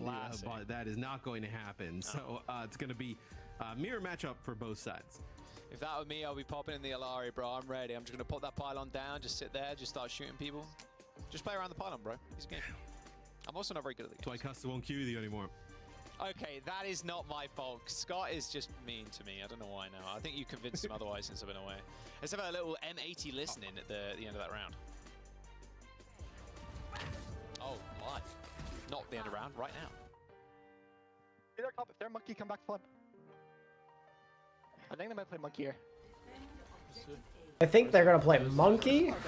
but that is not going to happen. So it's going to be a mirror matchup for both sides. If that were me, I'll be popping in the Illari, bro. I'm ready. I'm just going to put that pylon down, just sit there, just start shooting people. Just play around the pylon, bro. It's a game. I'm also not very good at the game. Twycaster won't queue with you anymore. Okay, that is not my fault. Scott is just mean to me. I don't know why now. I think you convinced him otherwise since I've been away. Let's have a little M80 listening at the end of that round. Oh, my. Not the end of the round, right now. If they're monkey, come back flip. I think they might play monkey here. I think they're gonna play monkey. Okay.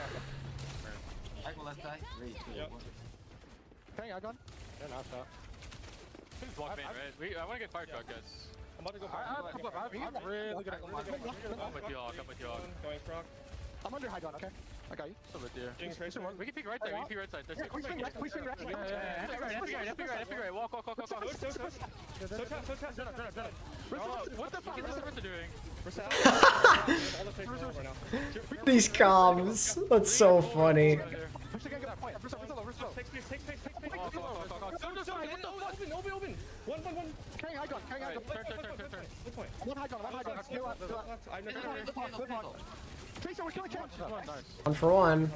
Carrying icon. They're not top. Block main, right? I want to get fire truck, guys. I'm about to go fire truck. I'm really good. I'm with y'all. Going frog. I'm under high gun, okay? I got you. Still with you. We can peek right there. We can peek right side. Yeah, we swing right. Yeah. Right. Walk. What the fuck is Surasa doing? These comms. That's so funny. Open. One. Carrying high gun. Turn. One high gun. Tracer, we're killing champs. 1 for 1.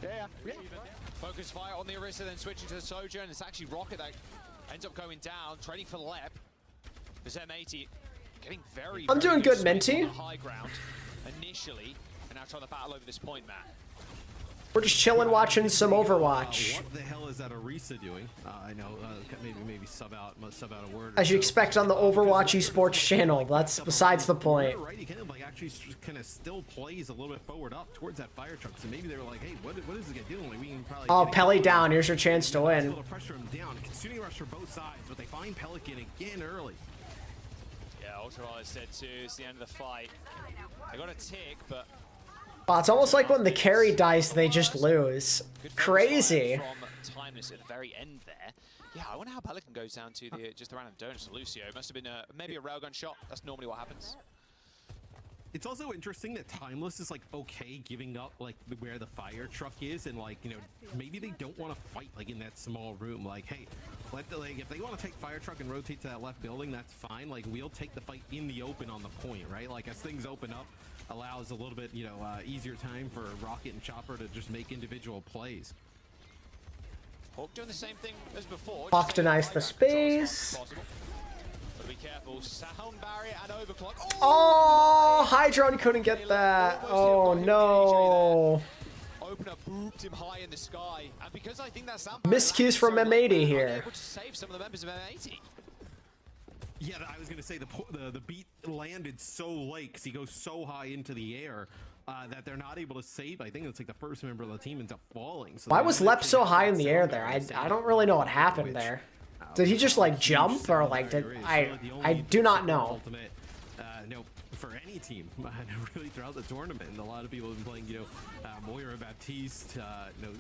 Yeah. Focus fire on the Orisa, then switching to the Sojourn. It's actually Rocket that ends up going down, trading for Lep. There's M80 getting very I'm doing good, Minty. on the high ground initially, and now trying to battle over this point, Matt. We're just chilling, watching some Overwatch. What the hell is that Orisa doing? I know, maybe sub out a word. As you expect on the Overwatch esports channel. That's besides the point. Right, he kind of like actually kind of still plays a little bit forward up towards that fire truck. So maybe they were like, hey, what is this guy doing? Like, we can probably. Oh, Pelly down. Here's your chance to win. Pressure him down. Consuming rush for both sides, but they find Pelican again early. Yeah, Ultraviolet said too. It's the end of the fight. They got a tick, but. Wow, it's almost like when the carry dies, they just lose. Crazy. From Timeless at the very end there. Yeah, I wonder how Pelican goes down to the just the random donuts to Lucio. It must have been maybe a railgun shot. That's normally what happens. It's also interesting that Timeless is like okay giving up like where the fire truck is, and like, you know, maybe they don't want to fight like in that small room. Like, hey, like if they want to take fire truck and rotate to that left building, that's fine. Like, we'll take the fight in the open on the point, right? Like, as things open up, allows a little bit, you know, easier time for Rocket and Chopper to just make individual plays. Hawk doing the same thing as before. Hawk denies the space. Be careful. Sound barrier and overclock. Oh, Hydron couldn't get that. Oh no. Opener booped him high in the sky, and because I think that sound miscues from M80 here. Able to save some of the members of M80. Yeah, I was gonna say the beat landed so late because he goes so high into the air that they're not able to save. I think it's like the first member of the team ends up falling. So why was Lep so high in the air there? I don't really know what happened there. Did he just like jump, or like did I do not know. Ultimate, no, for any team, really throughout the tournament, and a lot of people have been playing, you know, Moira, Baptiste, you know,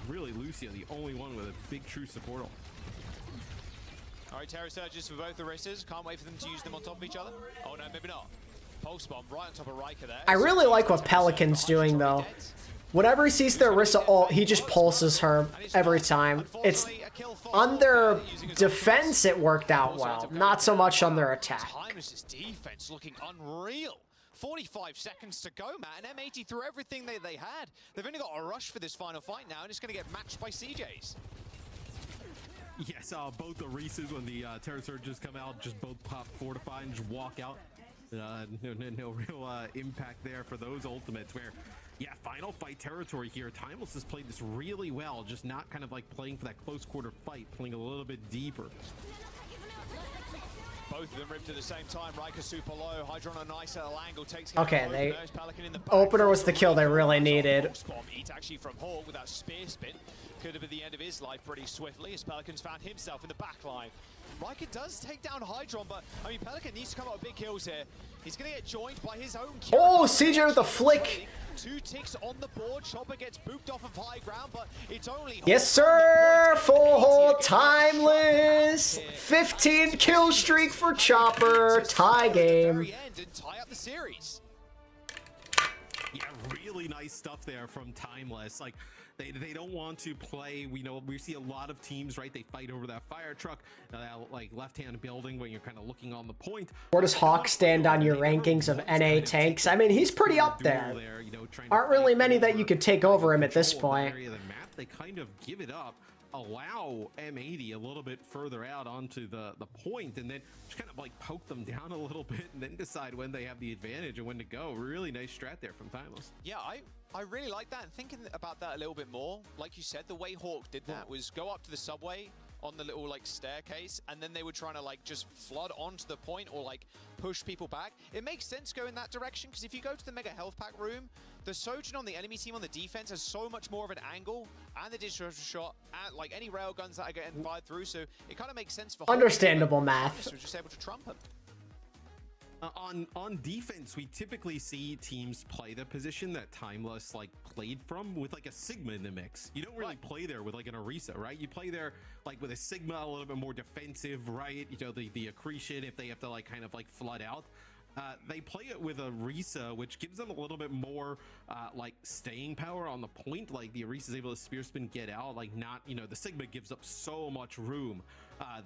really Lucio, the only one with a big true support ult. All right, Terror Surges for both the Racers. Can't wait for them to use them on top of each other. Oh no, maybe not. Pulse bomb right on top of Riker there. I really like what Pelican's doing though. Whenever he sees their Orisa ult, he just pulses her every time. It's on their defense, it worked out well. Not so much on their attack. Timeless's defense looking unreal. 45 seconds to go, man. M80 threw everything they had. They've only got a rush for this final fight now, and it's going to get matched by CJs. Yes, both the Reeses when the Terror Surges come out, just both pop fortify and just walk out. No real impact there for those ultimates where, yeah, final fight territory here. Timeless has played this really well, just not kind of like playing for that close quarter fight, playing a little bit deeper. Both of them ripped at the same time. Riker super low. Hydron a nice little angle takes. Okay, opener was the kill they really needed. Eat actually from Hawk with that spear spin. Could have been the end of his life pretty swiftly as Pelican's found himself in the back line. Riker does take down Hydron, but I mean Pelican needs to come out with big kills here. He's gonna get joined by his own kill. Oh, CJ with a flick. 2 ticks on the board. Chopper gets booped off of high ground, but it's only yes, sir. Full hold, Timeless. 15 kill streak for Chopper. Tie game. And tie up the series. Yeah, really nice stuff there from Timeless. Like, they don't want to play. We see a lot of teams, right? They fight over that fire truck, like left-hand building when you're kind of looking on the point. Where does Hawk stand on your rankings of NA tanks? I mean, he's pretty up there. Aren't really many that you could take over him at this point. They kind of give it up, allow M80 a little bit further out onto the point, and then just kind of like poke them down a little bit and then decide when they have the advantage and when to go. Really nice strat there from Timeless. Yeah, I really like that, and thinking about that a little bit more, like you said, the way Hawk did that was go up to the subway on the little like staircase, and then they were trying to like just flood onto the point or like push people back. It makes sense go in that direction, because if you go to the mega health pack room, the Sojourn on the enemy team on the defense has so much more of an angle and the digital shot and like any rail guns that are getting fired through, so it kind of makes sense for understandable math. So we're just able to trump him. On defense, we typically see teams play the position that Timeless like played from with like a Sigma in the mix. You don't really play there with like an Orisa, right? You play there like with a Sigma, a little bit more defensive, right? You know, the accretion if they have to like kind of like flood out. They play it with a Orisa, which gives them a little bit more like staying power on the point. Like the Orisa is able to spear spin, get out. Like not, you know, the Sigma gives up so much room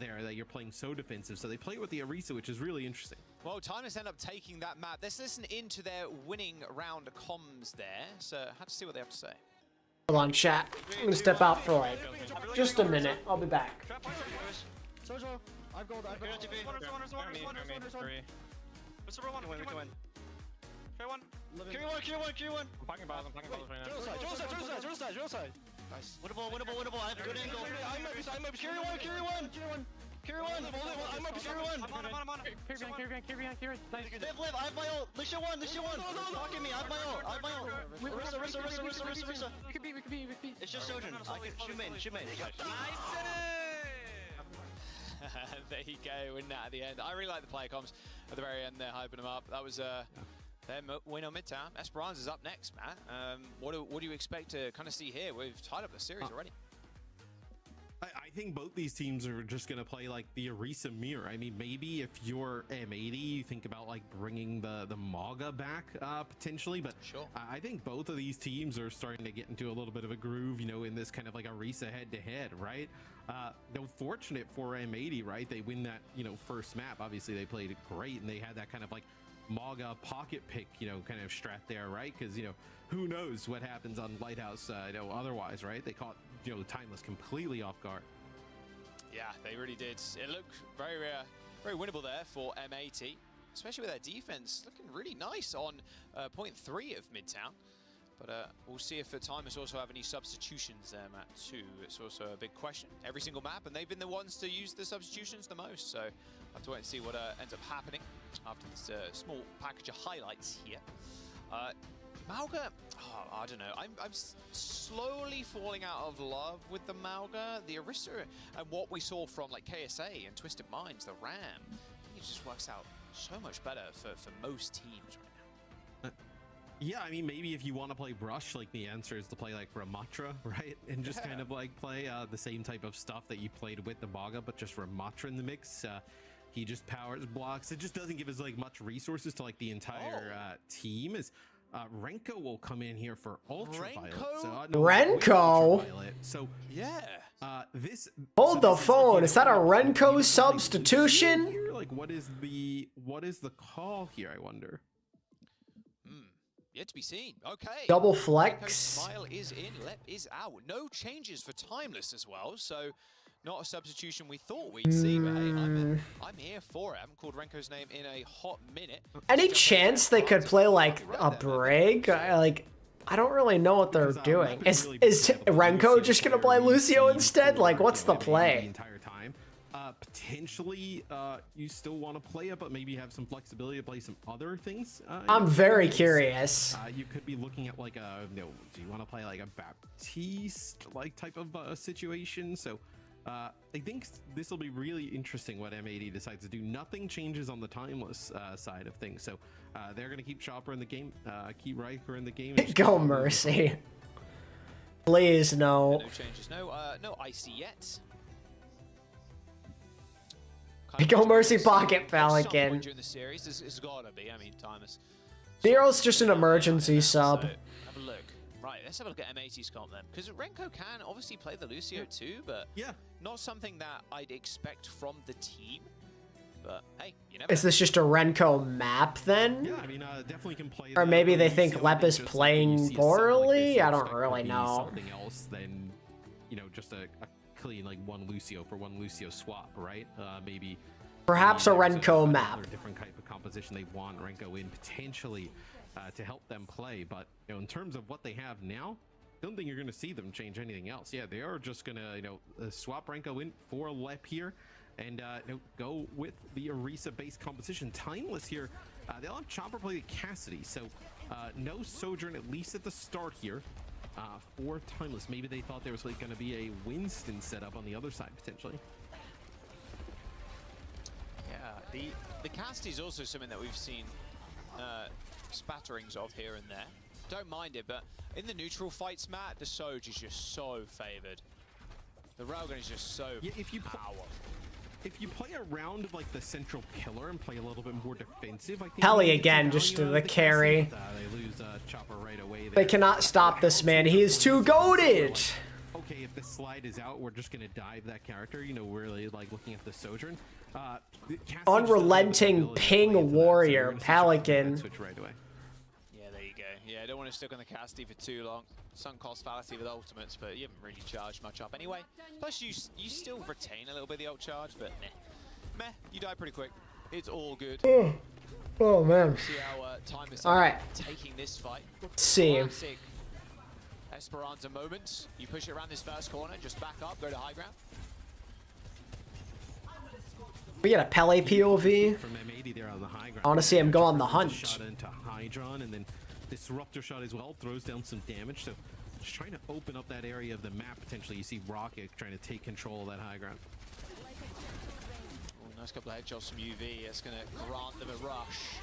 there that you're playing so defensive. So they play with the Orisa, which is really interesting. Well, Timeless end up taking that map. Let's listen into their winning round comms there. So have to see what they have to say. Hold on, chat. I'm gonna step out for like just a minute. I'll be back. Sojo, I've gold. What's the one? We can win. Carry one. Carry one. I'm packing balls right now. Drill side. Nice. Winnable. I have a good angle. I'm up. Carry one. I'm up. Carry one. I'm on. Carry behind. Live. I have my ult. Lisha one. Fucking me. I have my ult. Rissa. We could be. It's just Sojourn. Shoot main. There you go, win that at the end. I really like the player comms at the very end there, hyping them up. That was their win on Midtown. Esperanza is up next, Matt. What do you expect to kind of see here? We've tied up the series already. I think both these teams are just going to play like the Orisa mirror. I mean, maybe if you're M80, you think about like bringing the Maga back potentially, but sure. I think both of these teams are starting to get into a little bit of a groove, you know, in this kind of like Orisa head-to-head, right? Though fortunate for M80, right? They win that, you know, first map. Obviously, they played it great, and they had that kind of like Maga pocket pick, you know, kind of strat there, right? Because, you know, who knows what happens on Lighthouse, you know, otherwise, right? They caught, you know, Timeless completely off guard. Yeah, they really did. It looked very, very winnable there for M80, especially with their defense looking really nice on point 3 of Midtown. But we'll see if Timeless also have any substitutions there, Matt, too. It's also a big question. Every single map, and they've been the ones to use the substitutions the most. So I'll have to wait and see what ends up happening after this small package of highlights here. Mauga, oh, I don't know. I'm slowly falling out of love with the Mauga, the Orisa, and what we saw from like KSA and Twisted Minds, the Ram. I think it just works out so much better for most teams right now. Yeah, I mean, maybe if you want to play Brush, like the answer is to play like Rematch, right? And just kind of like play the same type of stuff that you played with the Mauga, but just Rematch in the mix. He just powers blocks. It just doesn't give us like much resources to like the entire team. Is Renko will come in here for Ultraviolet. Renko? So yeah. This hold the phone. Is that a Renko substitution? Here? Like, what is the call here? I wonder. Yet to be seen. Okay. Double flex. Renko's smile is in, Lep is out. No changes for Timeless as well. So not a substitution we thought we'd see, but hey, I'm here for it. I haven't called Renko's name in a hot minute. Any chance they could play like a Brig? Like, I don't really know what they're doing. Is Renko just gonna play Lucio instead? Like, what's the play? The entire time. Potentially, you still want to play it, but maybe have some flexibility to play some other things. I'm very curious. You could be looking at like a, you know, do you want to play like a Baptiste like type of situation? So. I think this will be really interesting what M80 decides to do. Nothing changes on the Timeless side of things, so they're going to keep Chopper in the game, keep Riker in the game. Go Mercy. Please, no. No changes. No icy yet. Go Mercy Pocket Pelican. During the series, it's gotta be. I mean, Timeless. Zero's just an emergency sub. So, have a look. Right, let's have a look at M80's comp then. Because Renko can obviously play the Lucio too, but not something that I'd expect from the team. But hey, you never know. Is this just a Renko map then? Yeah, I mean, definitely can play. Or maybe they think Lep is playing poorly? I don't really know. Something else than, you know, just a clean like one Lucio for one Lucio swap, right? Maybe. Perhaps a Renko map. Or different type of composition they want Renko in potentially. To help them play, but you know, in terms of what they have now, don't think you're going to see them change anything else. Yeah, they are just going to, you know, swap Renko in for Lep here, and you know, go with the Orisa-based composition. Timeless here, they'll have Chopper play Cassidy, so no Sojourn at least at the start here for Timeless. Maybe they thought there was like going to be a Winston setup on the other side potentially. Yeah, the Cassidy is also something that we've seen. Spatterings of here and there. Don't mind it, but in the neutral fights, Matt, the Soj is just so favored. The Railgun is just so powerful. If you play around like the central pillar and play a little bit more defensive, I think Pelly again, just to the carry. They lose Chopper right away. They cannot stop this man. He is too goated. Okay, if the slide is out, we're just gonna dive that character. You know, really like looking at the Sojourn. Unrelenting ping warrior, Pelican. Switch right away. Yeah, there you go. Yeah, I don't want to stick on the Cassidy for too long. Sunk cost fallacy with ultimates, but you haven't really charged much up anyway. Plus, you still retain a little bit of the ult charge, but meh, you die pretty quick. It's all good. Oh man. See how time is taking this fight. Let's see. Classic Esperan'a moment. You push it around this first corner, just back up, go to high ground. We get a Pele POV. From M80 there on the high ground. I want to see him go on the hunt. Shot into Hydron, and then Disruptor shot as well, throws down some damage. So just trying to open up that area of the map potentially. You see Rocket trying to take control of that high ground. Oh, nice couple of headshots from UV. It's going to grant them a rush.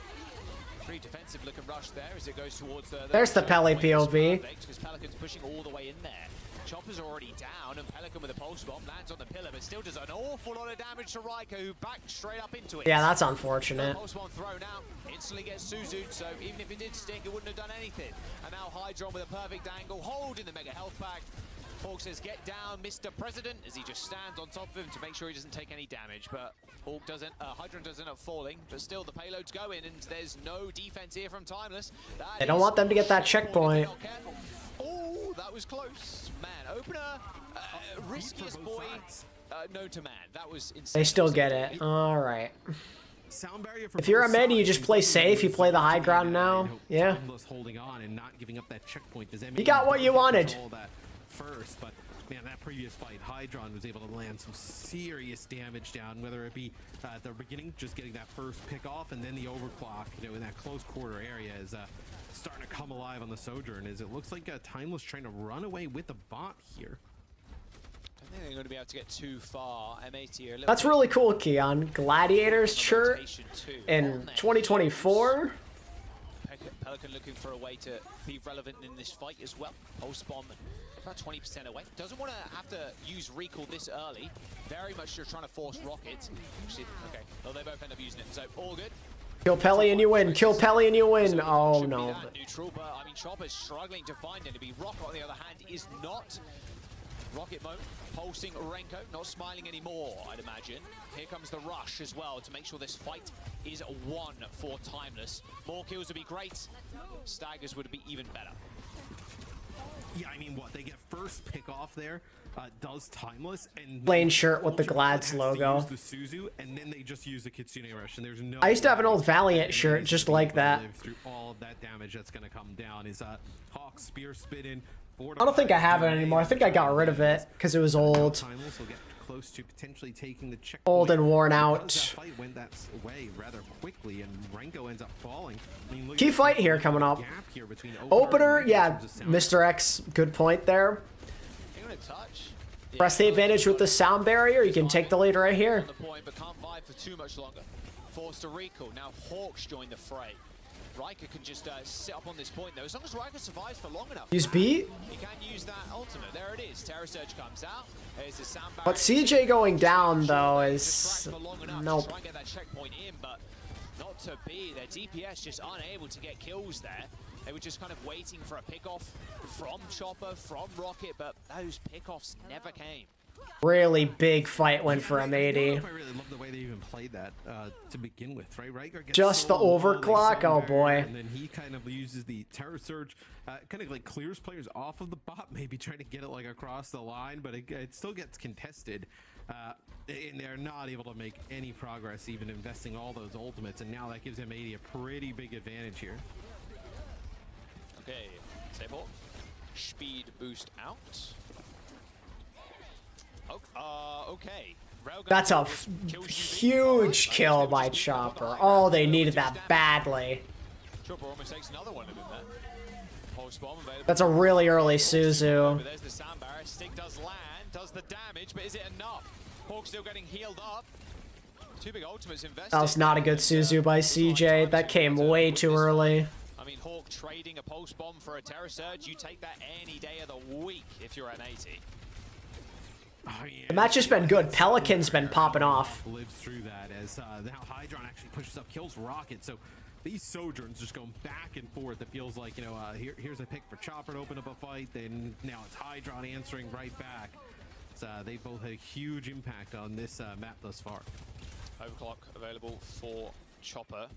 Pretty defensive looking rush there as it goes towards the... There's the Pele POV. Because Pelican's pushing all the way in there. Chopper's already down, and Pelican with a pulse bomb lands on the pillar, but still does an awful lot of damage to Raika, who backed straight up into it. Yeah, that's unfortunate. Pulse bomb thrown out, instantly gets Suzu'd, so even if it did stick, it wouldn't have done anything. And now Hydron with a perfect angle, holding the mega health pack. Hawk says, get down, Mr. President, as he just stands on top of him to make sure he doesn't take any damage. But Hawk doesn't, Hydron doesn't end up falling, but still the payloads go in, and there's no defense here from Timeless. They don't want them to get that checkpoint. Oh, that was close. Man, opener, riskiest boy known to man. That was insane. They still get it. All right. Sound barrier for If you're both M80, you sides. just play safe. You play the high ground now. Yeah. Timeless holding on and not giving up that checkpoint. Does You got what you wanted. That first, but man, that previous fight, Hydron was able to land some serious damage down, whether it be at the beginning, just getting that first pick off, and then the overclock, you know, in that close quarter area is starting to come alive on the Sojourn, as it looks like Timeless trying to run away with the bot here. I think they're going to be able to get too far. M80 That's really cool, Keon. Gladiators shirt in 2024. Pelican looking for a way to be relevant in this fight as well. Pulse bomb about 20% away. Doesn't want to have to use recall this early. Very much just trying to force rockets. Actually, okay. Well, they both end up using it, so all good. Kill Pelly and you win. Kill Pelly and you win. Oh no. Neutral, but I mean, Chopper's struggling to find enemy. Rocket, on the other hand, is not. Rocket mode, pulsing Renko, not smiling anymore, I'd imagine. Here comes the rush as well to make sure this fight is won for Timeless. More kills would be great. Staggers would be even better. Yeah, I mean, what, they get first pick off there, does Timeless, and Plain shirt with the Glads logo. the Suzu, and then they just use the Kitsune Rush, and there's no. I used to have an old Valiant shirt just like that. Live through all of that damage that's going to come down. Is Hawk spear spit in. I don't think I have it anymore. I think I got rid of it because it was old. Timeless will get close to potentially taking the checkpoint. Old and worn out. That fight went that way rather quickly, and Renko ends up falling. I mean, look Key at fight the here coming up. gap here between Opener, and yeah, Renko in terms of sound. Mr. X, good point there. You're gonna touch. Press the advantage with the sound barrier. You can take the lead right here. On the point, but can't vibe for too much longer. Forced to recall. Now Hawks join the fray. Riker can just sit up on this point though. As long as Riker survives for long enough. Use B. He can use that ultimate. There it is. Terror Surge comes out. There's the sound barrier. But CJ going down though is nope. Try and get that checkpoint in, but not to be. Their DPS just unable to get kills there. They were just kind of waiting for a pick-off from Chopper, from Rocket, but those pick-offs never came. Really big fight win for M80. I really love the way they even played that to begin with, right? Riker gets Just the overclock, oh boy. And then he kind of uses the Terror Surge, kind of like clears players off of the bot, maybe trying to get it like across the line, but it still gets contested. And they're not able to make any progress, even investing all those ultimates, and now that gives M80 a pretty big advantage here. Okay, save hold. Speed boost out. Okay. Railgun That's a kills huge kill by Chopper. Oh, they needed that badly. Chopper almost takes another one of them there. Pulse bomb available. That's a really early Suzu. But there's the sound barrier. Stick does land, does the damage, but is it enough? Hawk still getting healed up. Two big ultimates invested. That was not a good Suzu by CJ. That came way too early. I mean, Hawk trading a pulse bomb for a Terror Surge. You take that any day of the week if you're M80. Oh, yeah. The match has been good. Pelican's been popping off. Lives through that as now Hydron actually pushes up, kills Rocket. So these Sojourns just going back and forth. It feels like, you know, here's a pick for Chopper to open up a fight. Then now it's Hydron answering right back. So they both had a huge impact on this map thus far. Overclock available for Chopper.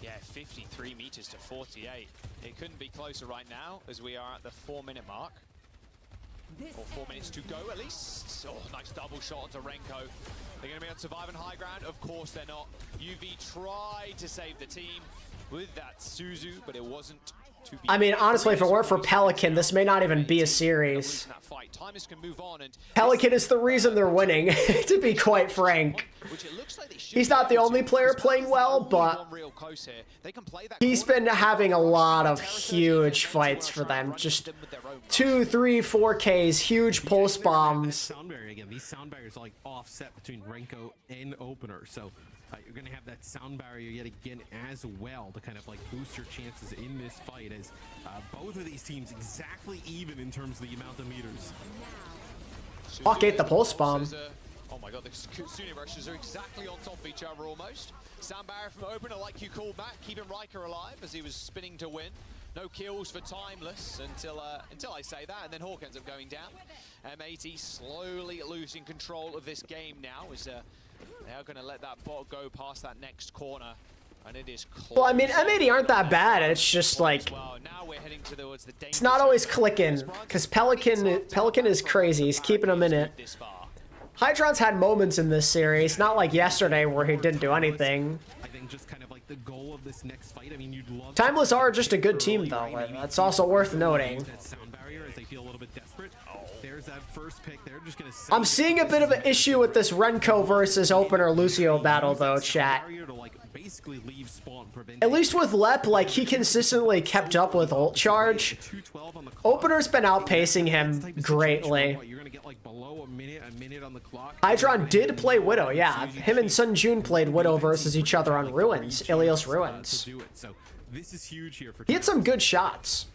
Yeah, 53 meters to 48. It couldn't be closer right now as we are at the 4-minute mark. Or 4 minutes to go at least. Oh, nice double shot onto Renko. They're going to be able to survive on high ground. Of course they're not. UV tried to save the team with that Suzu, but it wasn't to be. I mean, honestly, if it weren't for Pelican, this may not even be a series. Timeless can move on, and Pelican is the reason they're winning, to be quite frank. He's not the only player playing well, but he's been having a lot of huge fights for them. Just 2, 3, 4Ks, huge pulse bombs. Sound barrier again. These sound barriers are like offset between Renko and Opener. So You're going to have that sound barrier yet again as well to kind of like boost your chances in this fight, as both of these teams exactly even in terms of the amount of meters. Hawk ate the pulse bomb. Oh my god, the Suni rushes are exactly on top of each other almost. Sound barrier from Opener, like you called back, keeping Riker alive as he was spinning to win. No kills for Timeless until I say that, and then Hawk ends up going down. M80 slowly losing control of this game now, as they are going to let that bot go past that next corner, and it is close. Well, I mean, M80 aren't that bad. It's just like, well, now we're heading towards the it's not always clicking, because Pelican is crazy. He's keeping him in it. Hydron's had moments in this series, not like yesterday where he didn't do anything. I think just kind of like the goal of this next fight. I mean, you'd love Timeless are just a good team, though. That's also worth noting. that sound barrier as they feel a little bit desperate. There's that first pick. They're just going to. I'm seeing a bit of an issue with this Renko versus Opener Lucio battle, though, chat. Basically leave spawn, At least with Lep, like, he consistently kept up with ult charge. Opener's been outpacing him greatly. You're going to get like below a minute on the clock. Hydron did play Widow, yeah. Him and Sun Jun played Widow versus each other on Ruins, Ilos Ruins. So this is huge here for. He had some good shots.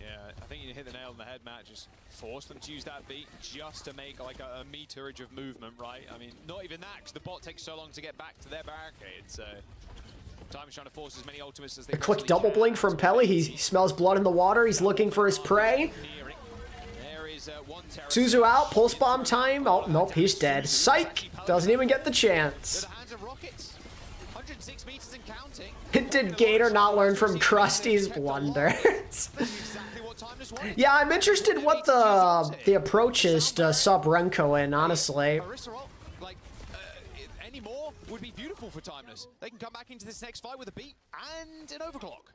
Yeah, I think you hit the nail on the head, Matt. Just force them to use that beat just to make like a meterage of movement, right? I mean, not even that, because the bot takes so long to get back to their barricade. So Time is trying to force as many ultimates as they A quick double blink from Peli. He smells blood in the water. He's looking for his prey. Suzu out. Pulse bomb time. Oh, nope. He's dead. Psych. Doesn't even get the chance. 106 meters and counting. Did Gator not learn from Krusty's blunders? Yeah, I'm interested what the approach is to sub Renko in, honestly. Any more would be beautiful for Timeless. They can come back into this next fight with a beat and an overclock.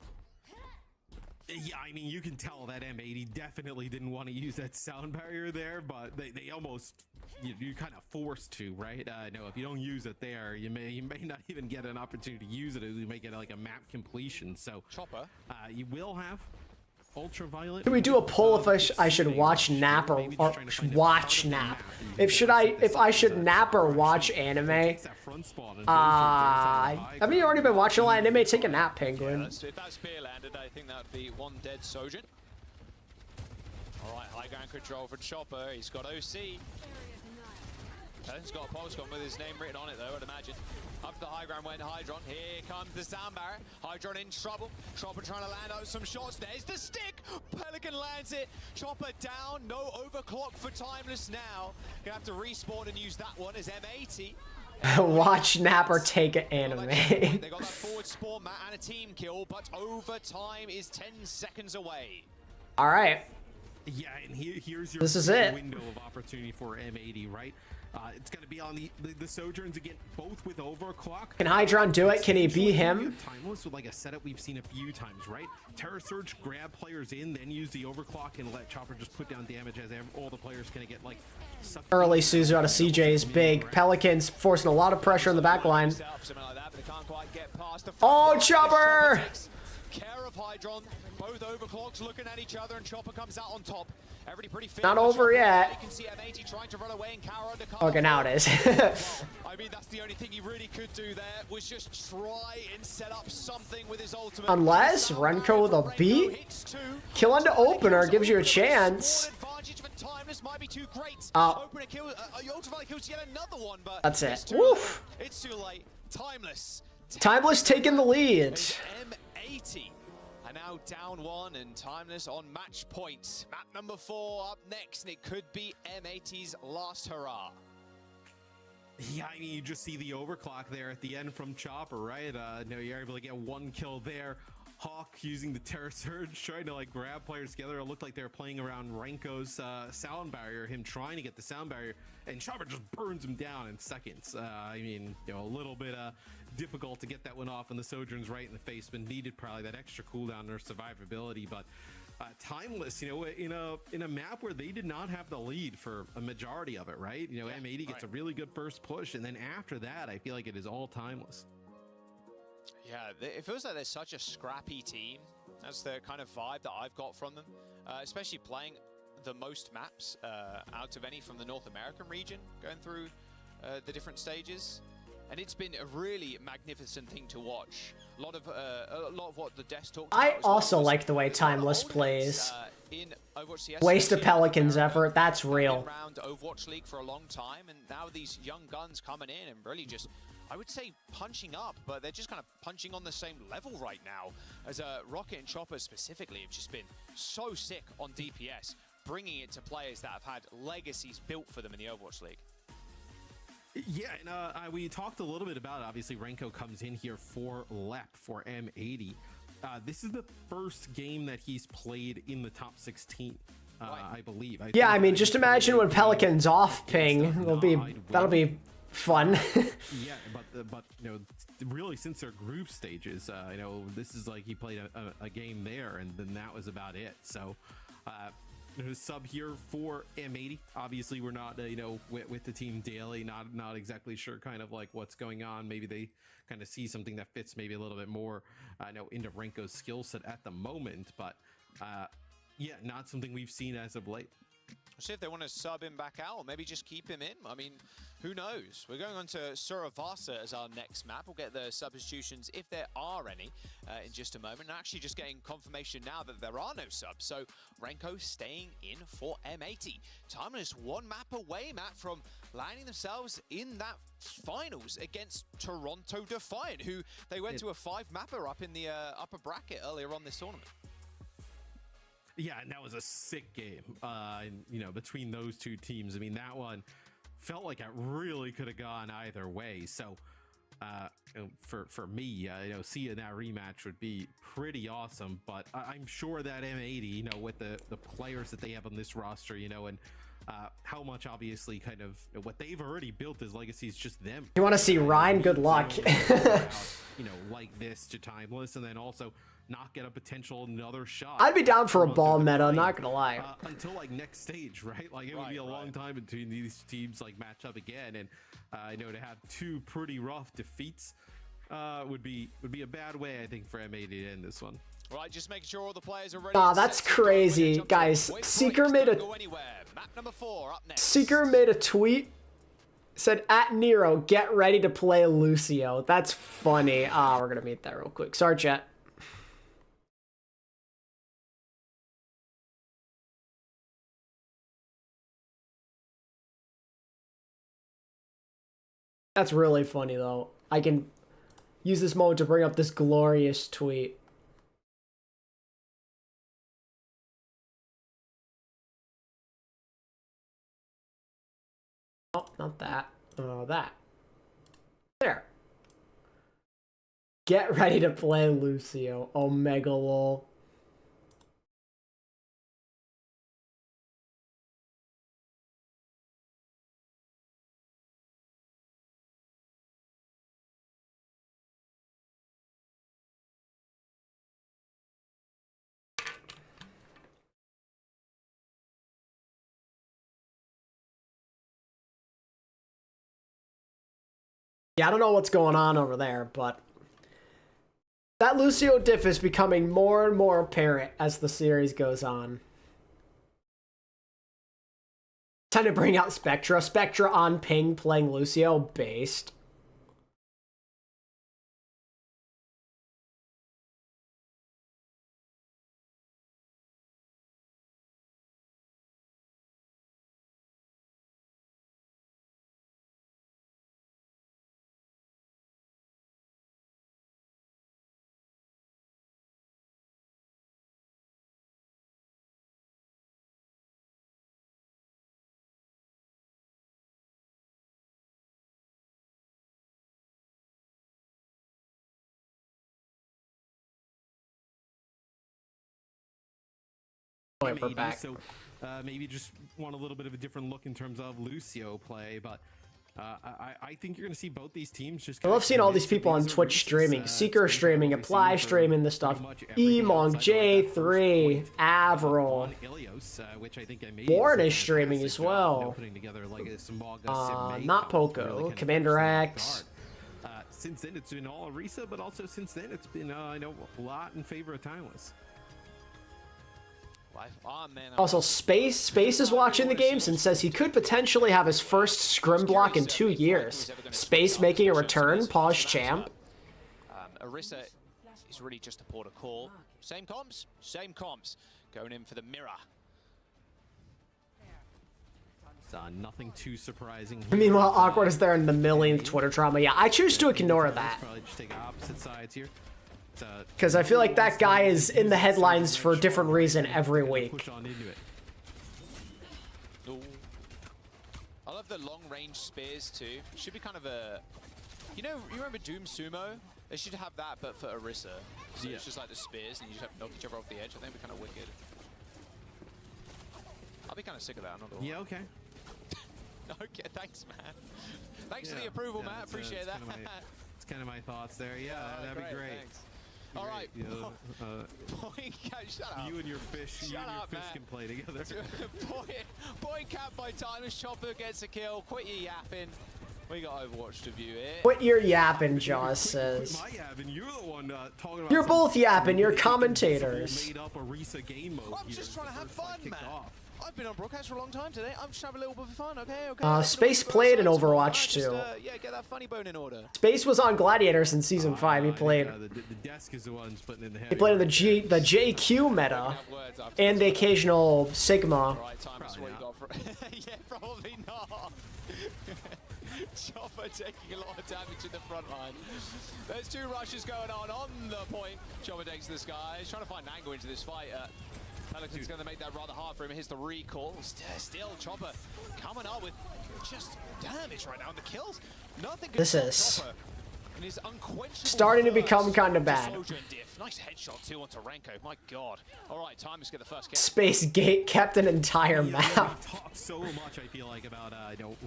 Yeah, I mean, you can tell that M80 definitely didn't want to use that sound barrier there, but they almost, you kind of forced to, right? No, if you don't use it there, you may not even get an opportunity to use it. You may get like a map completion. So Chopper, you will have ultraviolet. Can we do a poll if I should watch nap or watch nap? If I should nap or watch anime? Haven't you already been watching a lot of anime? Take a nap, Penguin. Yeah, if that spear landed, I think that'd be one dead Sojin. All right, high ground control for Chopper. He's got OC. He's got a Pulsecom with his name written on it, though, I'd imagine. Up the high ground went Hydron. Here comes the sound barrier. Hydron in trouble. Chopper trying to land out some shots. There's the stick. Pelican lands it. Chopper down. No overclock for Timeless now. Gonna have to respawn and use that one as M80. Watch nap or take an anime. They got that forward spawn, Matt, and a team kill, but overtime is 10 seconds away. All right. Yeah, and here's your This is it. window of opportunity for M80, right? It's going to be on the Sojourns again, both with overclock. Can Hydron do it? Can he beat him? Timeless with like a setup we've seen a few times, right? Terror Surge, grab players in, then use the overclock and let Chopper just put down damage as all the players going to get like sucked. Early Suzu out of CJ is big. Pelicans forcing a lot of pressure in the back line. Oh, Chopper! Care of Hydron, both overclocks looking at each other, and Chopper comes out on top. Everybody pretty fit. Not over yet. You can see M80 trying to run away and cower under Okay, now it is. I mean, that's the only thing he really could do there, was just try and set up something with his ultimate. Unless Renko with a beat, kill into Opener gives you a chance. That's it. Woof. It's too late. Timeless. Timeless taking the lead. M80 are now down one and Timeless on match point. Map number 4 up next, and it could be M80's last hurrah. Yeah, I mean, you just see the overclock there at the end from Chopper, right? No, you're able to get one kill there. Hawk using the Terror Surge, trying to like grab players together. It looked like they were playing around Renko's sound barrier, him trying to get the sound barrier, and Chopper just burns him down in seconds. I mean, you know, a little bit difficult to get that one off, and the Sojourn's right in the face, but needed probably that extra cooldown or survivability. But Timeless, you know, in a map where they did not have the lead for a majority of it, right? You know, yeah, M80 gets a really good first push, and then after that, I feel like it is all Timeless. Yeah, it feels like they're such a scrappy team. That's the kind of vibe that I've got from them, especially playing the most maps out of any from the North American region, going through the different stages. and it's been a really magnificent thing to watch. A lot of what the desk talked I about as well also was like the way there's a lot of Timeless old plays. heads, in Overwatch CS, Waste of especially Pelican's Esperan'a, effort, that's have real. been around Overwatch League for a long time, and now these young guns coming in and really just, I would say, punching up, but they're just kind of punching on the same level right now. As Rocket and Chopper specifically have just been so sick on DPS, bringing it to players that have had legacies built for them in the Overwatch League. Yeah, and we talked a little bit about, obviously, Renko comes in here for LEP, for M80. This is the first game that he's played in the top 16, I believe. Yeah, I mean, just imagine when Pelican's off ping. That'll be fun. Yeah, but you know, really since their group stages, you know, this is like he played a game there, and then that was about it. So, sub here for M80. Obviously, we're not you know, with the team daily, not exactly sure kind of like what's going on. Maybe they kind of see something that fits maybe a little bit more know into Renko's skill set at the moment, but yeah, not something we've seen as of late. See if they want to sub him back out, or maybe just keep him in. I mean, who knows? We're going on to Surasa as our next map. We'll get the substitutions, if there are any, in just a moment. And actually just getting confirmation now that there are no subs. So Renko staying in for M80. Timeless one map away, Matt, from landing themselves in that finals against Toronto Defiant, who they went to a 5-mapper up in the upper bracket earlier on this tournament. Yeah, and that was a sick game, you know, between those two teams. I mean, that one felt like it really could have gone either way. So, you know, for me, you know, seeing that rematch would be pretty awesome. But I'm sure that M80, you know, with the players that they have on this roster, you know, and how much obviously kind of what they've already built as legacy is just them. You want to see Ryan? Good luck. You know, like this to Timeless, and then also not get a potential another shot. I'd be down for a ball meta, not gonna lie. Until like next stage, right? Like it would be a long time between these teams like match up again, and I know to have two pretty rough defeats would be a bad way, I think, for M80 to end this one. Right, just making sure all the players are ready. That's crazy, guys. Seeker made a tweet. Said at Nero, get ready to play Lucio. That's funny. We're gonna meet that real quick. Sorry, chat. That's really funny though. I can use this mode to bring up this glorious tweet. Oh, not that. That. There. Get ready to play Lucio. Omega lol. Yeah, I don't know what's going on over there, but that Lucio diff is becoming more and more apparent as the series goes on. Time to bring out Spectra. Spectra on ping playing Lucio based. We're back. So maybe just want a little bit of a different look in terms of Lucio play, but I think you're going to see both these teams just. I love seeing all these people on Twitch streaming. Seeker streaming, Apply streaming the stuff. Emong, J3, Avril. Warren is streaming as well. Not Poco. Commander X. Since then, it's been all Arisa, but also since then, it's been I know a lot in favor of Timeless. Well, I Oh, man. Also, Space is watching the games and says he could potentially have his first scrim block in 2 years. Space making a return, pause champ. Orisa is really just a port of call. Same comps, same comps. Going in for the mirror. Nothing too surprising. Meanwhile, Awkward is there in the millionth Twitter trauma. Yeah, I choose to ignore that. Probably just take opposite sides here. Because I feel like that guy is in the headlines for a different reason every week. Push on into it. Ooh. I love the long-range spears too. Should be kind of a, you remember Doom Sumo? They should have that, but for Orisa. So it's just like the spears, and you just have to knock each other off the edge. I think it'd be kind of wicked. I'll be kind of sick of that. I'm not gonna lie. Yeah. Okay. Okay, thanks, man. Thanks for the approval, Matt. Appreciate that. It's kind of my thoughts there. Yeah, that'd be great. Thanks. All right. Shut up. You and your fish. Shut up, fish can play together. Point cap by Timeless. Chopper gets a kill. Quit your yapping. We got Overwatch to view here. Quit your yapping, Jaws says. My yapping. You're the one talking about. You're both yapping. You're commentators. Made up Orisa game mode. I'm just trying to have fun, man. I've been on broadcast for a long time today. I'm just having a little bit of fun, okay? Space played in Overwatch too. Yeah, get that funny bone in order. Space was on Gladiators in Season 5. He played. The desk is the one splitting in the head. He played in the JQ meta and the occasional Sigma. Right, time is what you got for yeah, probably not. Chopper taking a lot of damage in the front line. There's 2 rushes going on the point. Chopper takes the sky. He's trying to find an angle into this fight. Pelican's going to make that rather hard for him. Here's the recall. Still, Chopper coming up with just damage right now. And the kills, nothing good. This is Chopper and his unquenchable starting to become kind of bad. Nice headshot too on Tarenko. My God. All right, time to get the first kill. Space Gate kept an entire map. We talk so much, I feel like, about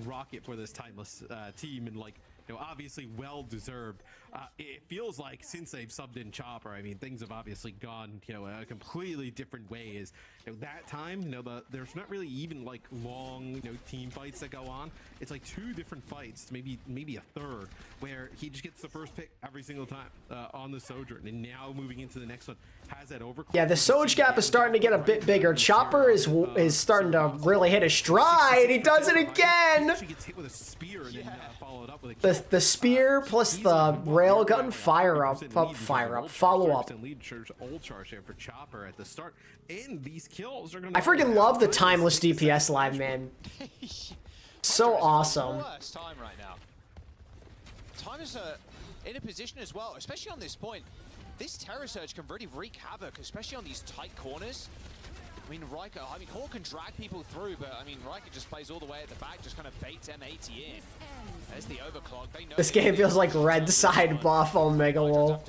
Rocket for this Timeless team, and obviously well deserved. It feels like since they've subbed in Chopper, I mean, things have obviously gone, a completely different way. Is that time, there's not really even like long, team fights that go on. It's like 2 different fights, maybe a third, where he just gets the first pick every single time on the Sojourn, and now moving into the next one has that overclock. Yeah, the Soj gap is starting to get a bit bigger. Chopper is starting to really hit his stride. He does it again. He gets hit with a spear and then followed up with a the spear plus the railgun follow up. Lead charge, old charge there for Chopper at the start, and these kills are gonna. I freaking love the Timeless DPS live, man. So awesome. Worst time right now. Time is in a position as well, especially on this point. This Terror Surge can really wreak havoc, especially on these tight corners. I mean, Riker, Hawk can drag people through, but I mean, Riker just plays all the way at the back, just kind of baits M80 in. There's the overclock. They know this game feels like red side buff Omega Wolf.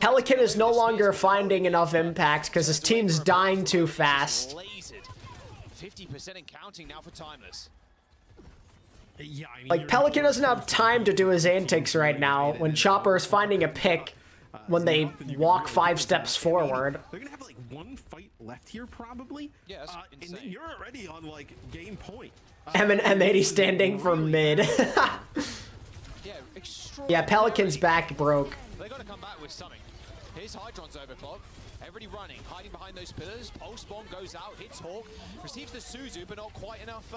Pelican is no longer finding enough impact because his team's dying too fast. 50% and counting now for Timeless. Yeah, I mean, like Pelican doesn't have time to do his antics right now when Chopper is finding a pick when they walk 5 steps forward. They're gonna have like 1 fight left here probably. Yeah, and then you're already on like game point. M and M80 standing for mid. Yeah, Pelican's back broke. They gotta come back with something. Here's Hydron's overclock. Everybody running, hiding behind those pillars. Pulse bomb goes out, hits Hawk, receives the Suzu, but not quite enough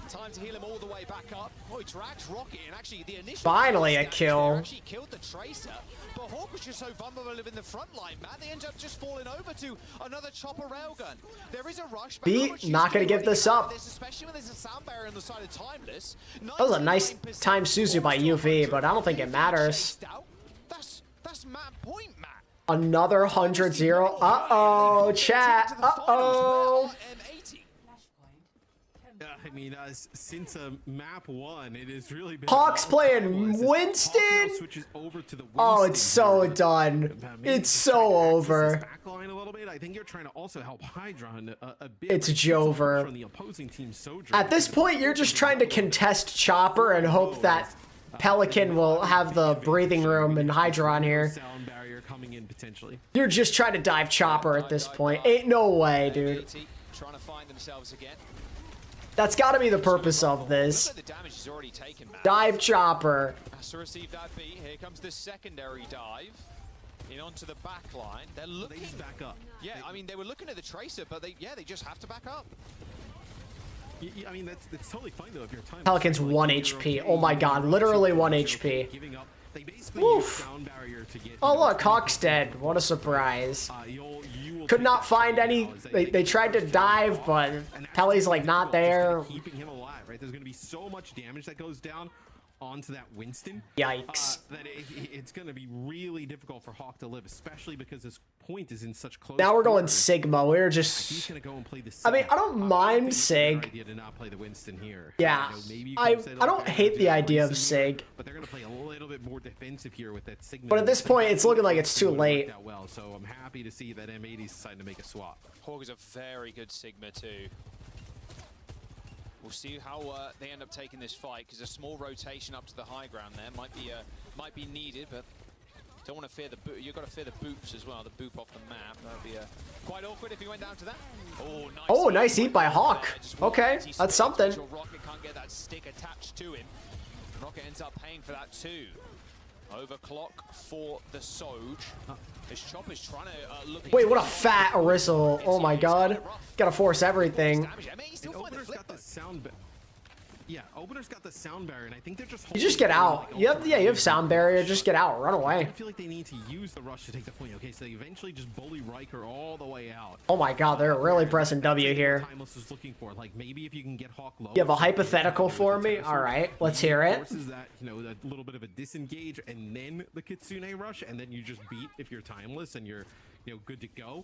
time to heal him all the way back up. Oh, he drags Rocket, and actually the initial finally a kill. Actually killed the Tracer, but Hawk was just so vulnerable in the front line, man. They end up just falling over to another Chopper railgun. There is a rush. B not gonna give this up. Especially when there's a sound barrier on the side of Timeless. That was a nice time Suzu by UV, but I don't think it matters. That's map point, Matt. Another 100-0. Uh-oh, chat. Uh-oh. I mean, since map 1, it has really been. Hawk's playing Winston. Oh, it's so done. It's so over. Backline a little bit. I think you're trying to also help Hydron a bit. It's Jover. From the opposing team, Sojourn. At this point, you're just trying to contest Chopper and hope that Pelican will have the breathing room and Hydron here. Sound barrier coming in potentially. You're just trying to dive Chopper at this point. Ain't no way, dude. Trying to find themselves again. That's got to be the purpose of this. Dive Chopper. Has to receive that B. Here comes the secondary dive. in onto the back line. They're looking. They just back up. Yeah, I mean, they were looking at the Tracer, but they just have to back up. I mean, that's totally fine though if you're time. Pelicans 1 HP. Oh my god, literally 1 HP. They basically use sound barrier to get. Oh look, Hawk's dead. What a surprise. Could not find any. They tried to dive, but Pelly's like not there. Keeping him alive, right? There's going to be so much damage that goes down onto that Winston. Yikes. That it's going to be really difficult for Hawk to live, especially because his point is in such close. Now we're going quarters. Sigma. We're just. He's going to go and play the. I mean, I don't mind Sig. Idea to not play the Winston here. Yeah, I don't hate the idea of Sig. But they're going to play a little bit more defensive here with that Sigma. But at this point, it's looking like it's too late. Well, so I'm happy to see that M80's deciding to make a swap. Hawk is a very good Sigma too. We'll see how they end up taking this fight, because a small rotation up to the high ground there might be needed, but don't want to fear the boot. You've got to fear the boops as well. The boop off the map. That would be quite awkward if he went down to that. Oh, nice eat by Hawk. Okay, that's something. Rocket can't get that stick attached to him. Rocket ends up paying for that too. Overclock for the Soj. His Chopper's trying to look. Wait, what a fat Arisal. Oh my god. Gotta force everything. Opener's got the sound. Yeah, Opener's got the sound barrier, and I think they're just. You just get out. You have sound barrier. Just get out. Run away. I feel like they need to use the rush to take the point. Okay, so they eventually just bully Riker all the way out. Oh my god, they're really pressing W here. Timeless is looking for, like, maybe if you can get Hawk low. You have a hypothetical for me? All right, let's hear it. Forces that, a little bit of a disengage, and then the Kitsune rush, and then you just beat if you're Timeless and you're, good to go.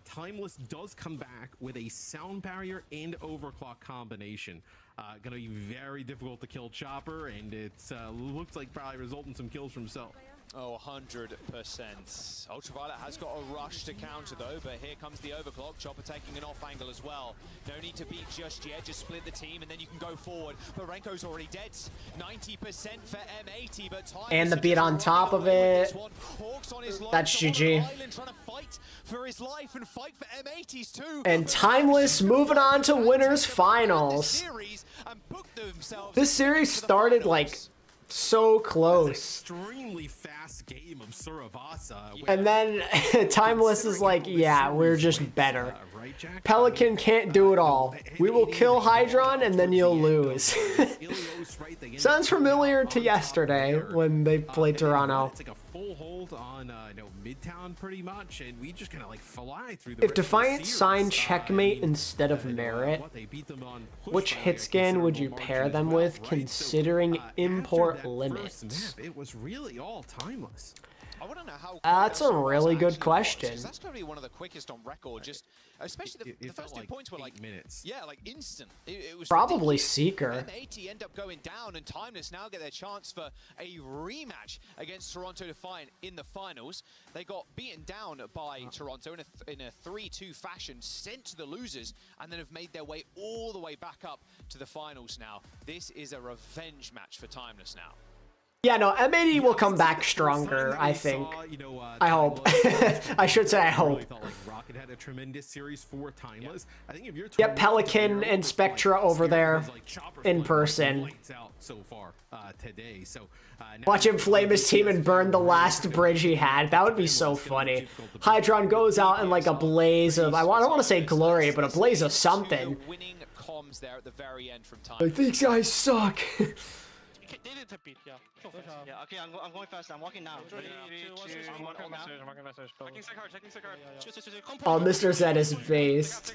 Timeless does come back with a sound barrier and overclock combination. Gonna be very difficult to kill Chopper, and it's looks like probably result in some kills for himself. Oh, 100%. Ultraviolet has got a rush to counter though, but here comes the overclock. Chopper taking an off angle as well. No need to beat just yet, just split the team and then you can go forward. But Renko's already dead. 90% for M80, but time and the beat on top of it. That's GG. For his life and fight for M80s too. And Timeless moving on to winners finals. This series started like so close. Extremely fast game of Surasa. And then Timeless is like, yeah, we're just better. Pelican can't do it all. We will kill Hydron and then you'll lose. Sounds familiar to yesterday when they played Toronto. It's like a full hold on Midtown pretty much, and we just kind of like fly through the. If Defiant signed Checkmate instead of Merit, which hit scan would you pair them with, considering import limits? It was really all Timeless. I want to know how. That's a really good question. That's going to be one of the quickest on record. Just especially the first 2 points were like minutes. Yeah, like instant. It was probably ridiculous. Seeker. M80 end up going down, and Timeless now get their chance for a rematch against Toronto Defiant in the finals. They got beaten down by Toronto in a 3-2 fashion, sent to the losers, and then have made their way all the way back up to the finals now. This is a revenge match for Timeless now. Yeah, no, M80 will come back stronger, I think. I hope. I should say I hope. Rocket had a tremendous series for Timeless. I think if you're yep, Pelican and Spectra over there in person. So far today. So watch him flame his team and burn the last bridge he had. That would be so funny. Hydron goes out in like a blaze of, I don't want to say glory, but a blaze of something. Winning comms there at the very end from Like, these guys suck. They did tap beat, yeah. Yeah, okay, I'm going fast. I'm walking now. 3, 2, 1, hold now. Checking sick hard, checking sick hard. Oh, Mr. Z is based.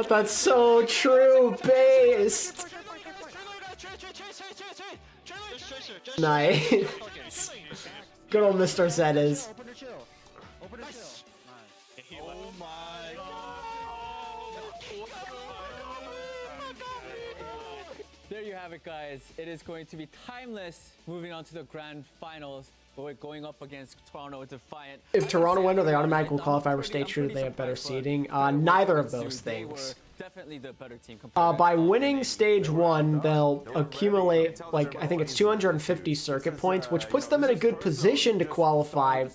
That's so true, based. Nice. Good old Mr. Z is. Oh my god. There you have it, guys. It is going to be Timeless moving on to the grand finals. But we're going up against Toronto Defiant. If Toronto win, or they automatically will qualify for stage 2, they have better seeding. Neither of those things. Definitely the better team. By winning stage 1, they'll accumulate, like, I think it's 250 circuit points, which puts them in a good position to qualify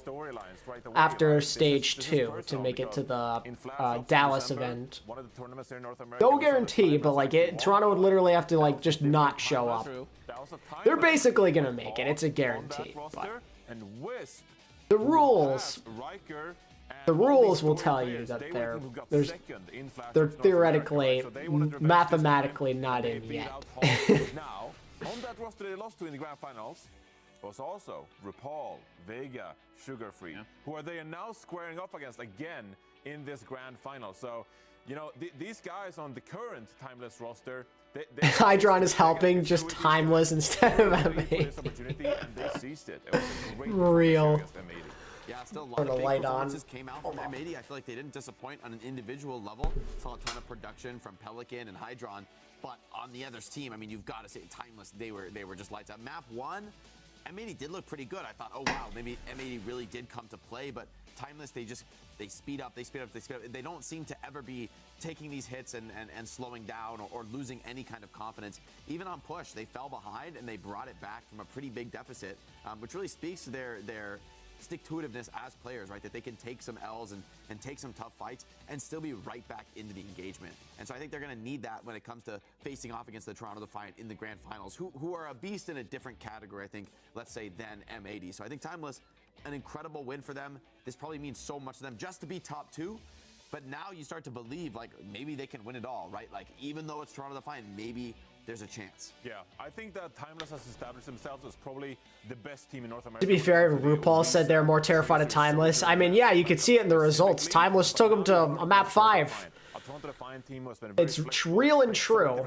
after stage 2 to make it to the Dallas event. No guarantee, but like Toronto would literally have to like just not show up. They're basically gonna make it. It's a guarantee. But the rules will tell you that they're theoretically, mathematically not in yet. Now, on that roster they lost to in the grand finals was also RuPaul, Vega, Sugar Free, who they are now squaring up against again in this grand final. So, you know, these guys on the current Timeless roster, Hydron is helping, just Timeless instead of M80. Real. Yeah, still a lot of big performances came out from M80. I feel like they didn't disappoint on an individual level. Saw a ton of production from Pelican and Hydron. But on the other's team, I mean, you've got to say Timeless, they were just lights out. Map 1, M80 did look pretty good. I thought, oh wow, maybe M80 really did come to play, but Timeless, they speed up, they speed up. They don't seem to ever be taking these hits and slowing down or losing any kind of confidence. Even on push, they fell behind and they brought it back from a pretty big deficit, which really speaks to their stick-to-itiveness as players, right? That they can take some L's and take some tough fights and still be right back into the engagement. And so I think they're going to need that when it comes to facing off against the Toronto Defiant in the grand finals, who are a beast in a different category, I think, let's say, than M80. So I think Timeless, an incredible win for them. This probably means so much to them just to be top 2. But now you start to believe, like, maybe they can win it all, right? Like, even though it's Toronto Defiant, maybe there's a chance. Yeah, I think that Timeless has established themselves as probably the best team in North America. To be fair, RuPaul said they're more terrified of Timeless. I mean, yeah, you could see it in the results. Timeless took them to a map 5. It's real and true.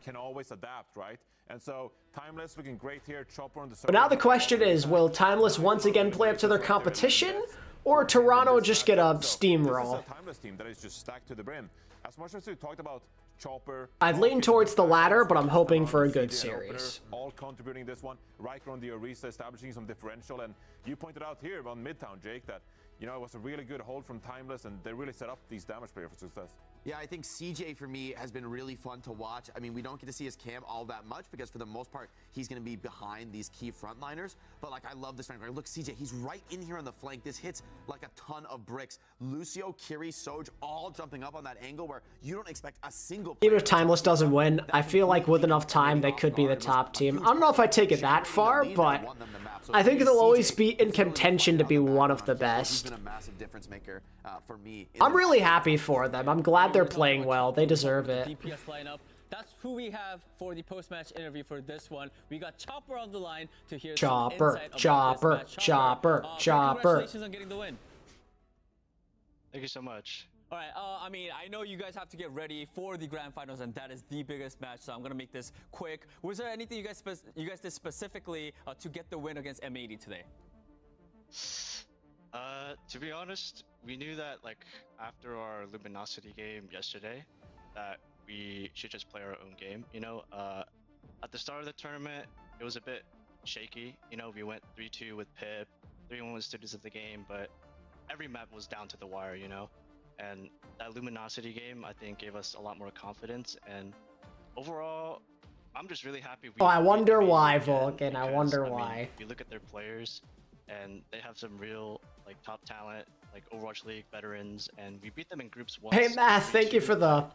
Can always adapt, right? And so Timeless looking great here. Chopper on the. But now the question is, will Timeless once again play up to their competition, or Toronto just get a steamroll? This is a Timeless team that is just stacked to the brim. As much as we talked about Chopper, I'd lean towards the latter, but I'm hoping for a good series. All contributing this one. Riker on the Orisa establishing some differential, and you pointed out here on Midtown, Jake, that you know it was a really good hold from Timeless, and they really set up these damage players for success. Yeah, I think CJ for me has been really fun to watch. I mean, we don't get to see his cam all that much because for the most part, he's going to be behind these key frontliners. But like, I love this flank. Look, CJ, he's right in here on the flank. This hits like a ton of bricks. Lucio, Kiri, Soj, all jumping up on that angle where you don't expect a single player. Even if Timeless doesn't win, I feel like with enough time, they could be the top team. I don't know if I take it that far, but I think they'll always be in contention to be one of the best. I'm really happy for them. I'm glad they're playing well. They deserve it. DPS lineup. That's who we have for the post-match interview for this one. We got Chopper on the line to hear Chopper, some insight Chopper, about this match. Chopper, Chopper. Congratulations on getting the win. Thank you so much. All right, I mean, I know you guys have to get ready for the grand finals, and that is the biggest match, so I'm going to make this quick. Was there anything you guys did specifically to get the win against M80 today? To be honest, we knew that like after our Luminosity game yesterday, that we should just play our own game. You know, at the start of the tournament, it was a bit shaky. You know, we went 3-2 with Pip, 3-1 with students of the game, but every map was down to the wire. You know, and that Luminosity game I think gave us a lot more confidence. And overall, I'm just really happy. Oh, I wonder why, Vulcan. I wonder why. Mean, you look at their players, and they have some real like top talent, like Overwatch League veterans, and we beat them in groups once. Hey Math, thank you for the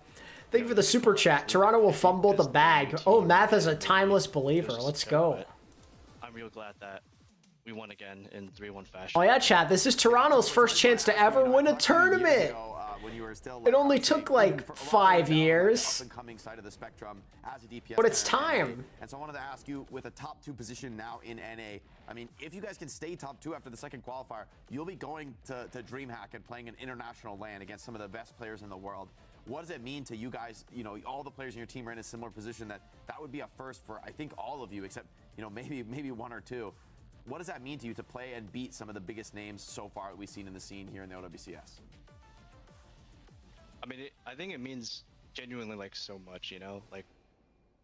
super chat. Toronto will fumble the bag. Oh, Math is a Timeless believer. Let's go. I'm real glad that we won again in 3-1 fashion. Oh yeah, chat. This is Toronto's first chance to ever win a tournament. It only took like 5 years, but it's time. And so I wanted to ask you, with a top 2 position now in NA, I mean, if you guys can stay top 2 after the second qualifier, you'll be going to DreamHack and playing an international LAN against some of the best players in the world. What does it mean to you guys? You know, all the players in your team are in a similar position. That would be a first for, I think, all of you, except, you know, maybe 1 or 2. What does that mean to you to play and beat some of the biggest names so far that we've seen in the scene here in the OWCS? I mean, I think it means genuinely like so much, you know, like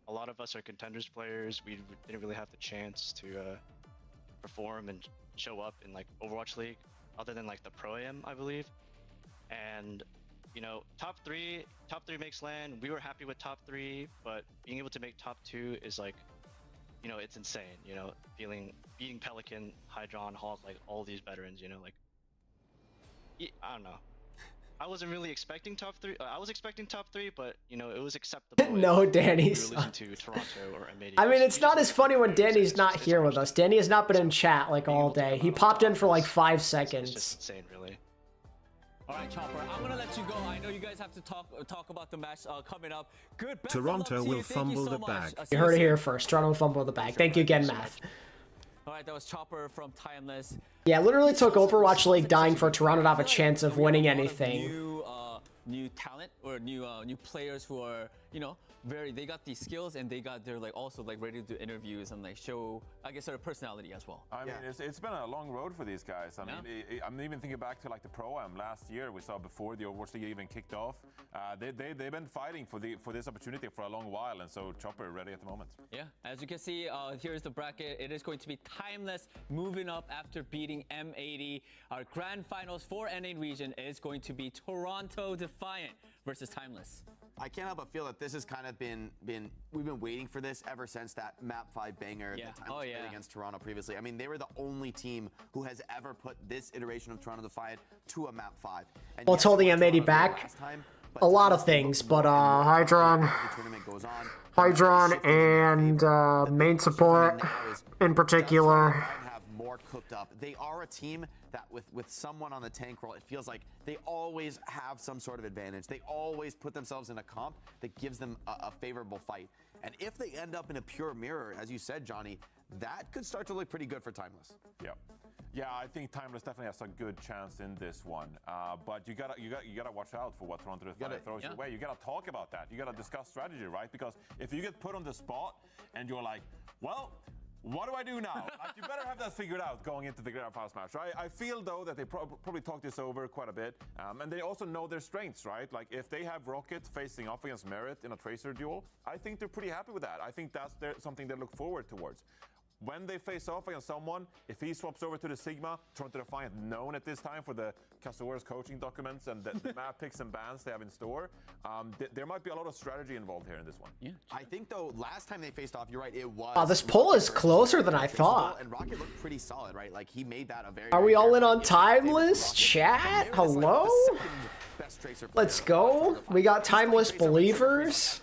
a lot of us are contenders players. We didn't really have the chance to perform and show up in like Overwatch League other than like the Pro Am, I believe. And, you know, top three makes LAN. We were happy with top 3, but being able to make top 2 is like, you know, it's insane, you know, beating Pelican, Hydron, Hawk, like all these veterans, you know, like, I don't know. I wasn't really expecting top 3. I was expecting top 3, but you know it was acceptable. No, if Danny's. you were losing to Toronto or M80. I mean, it's not as funny when Danny's not here with us. Danny has not been in chat like all day. He popped in for like 5 seconds. It's just insane, really. All right, Chopper, I'm gonna let you go. I know you guys have to talk about the match coming up. Good. Best of luck Toronto to you. will Thank you fumble so the much. bag. See You heard it soon. here first. Toronto will fumble the bag. Thank you again, Math. All right, that was Chopper from Timeless. Yeah, literally took Overwatch League dying for Toronto to have a chance of winning anything. New talent or new players who are, you know, they got these skills and they're like also like ready to do interviews and like show, I guess, their personality as well. I mean, it's been a long road for these guys. I mean, I'm even thinking back to like the Pro-Am last year we saw before the Overwatch League even kicked off. They've been fighting for this opportunity for a long while, and so Chopper ready at the moment. Yeah, as you can see, here's the bracket. It is going to be Timeless moving up after beating M80. Our grand finals for NA region is going to be Toronto Defiant versus Timeless. I can't help but feel that this has kind of been we've been waiting for this ever since that Map 5 banger that Timeless played against Toronto previously. I mean, they were the only team who has ever put this iteration of Toronto Defiant to a Map 5. And What's holding M80 back? A lot of things, but Hydron and main support in particular. More cooked up. They are a team that with someone on the tank roll, it feels like they always have some sort of advantage. They always put themselves in a comp that gives them a favorable fight. And if they end up in a pure mirror, as you said, Johnny, that could start to look pretty good for Timeless. Yeah, I think Timeless definitely has a good chance in this one. But you gotta watch out for what Toronto throws your way. You gotta talk about that. You gotta discuss strategy, right? Because if you get put on the spot and you're like, well, what do I do now? Like, you better have that figured out going into the grand finals match, right? I feel though that they probably talked this over quite a bit, and they also know their strengths, right? Like if they have Rocket facing off against Merit in a Tracer duel, I think they're pretty happy with that. I think that's something they look forward towards. When they face off against someone, if he swaps over to the Sigma, Toronto Defiant known at this time for the Kazuura's coaching documents and the map picks and bans they have in store, there might be a lot of strategy involved here in this one. Yeah. I think though, last time they faced off, you're right, it was. Wow, this poll is closer than I thought. And Rocket looked pretty solid, right? Like he made that a very. Are we all in on Timeless? Chat? Hello? Let's go. We got Timeless believers.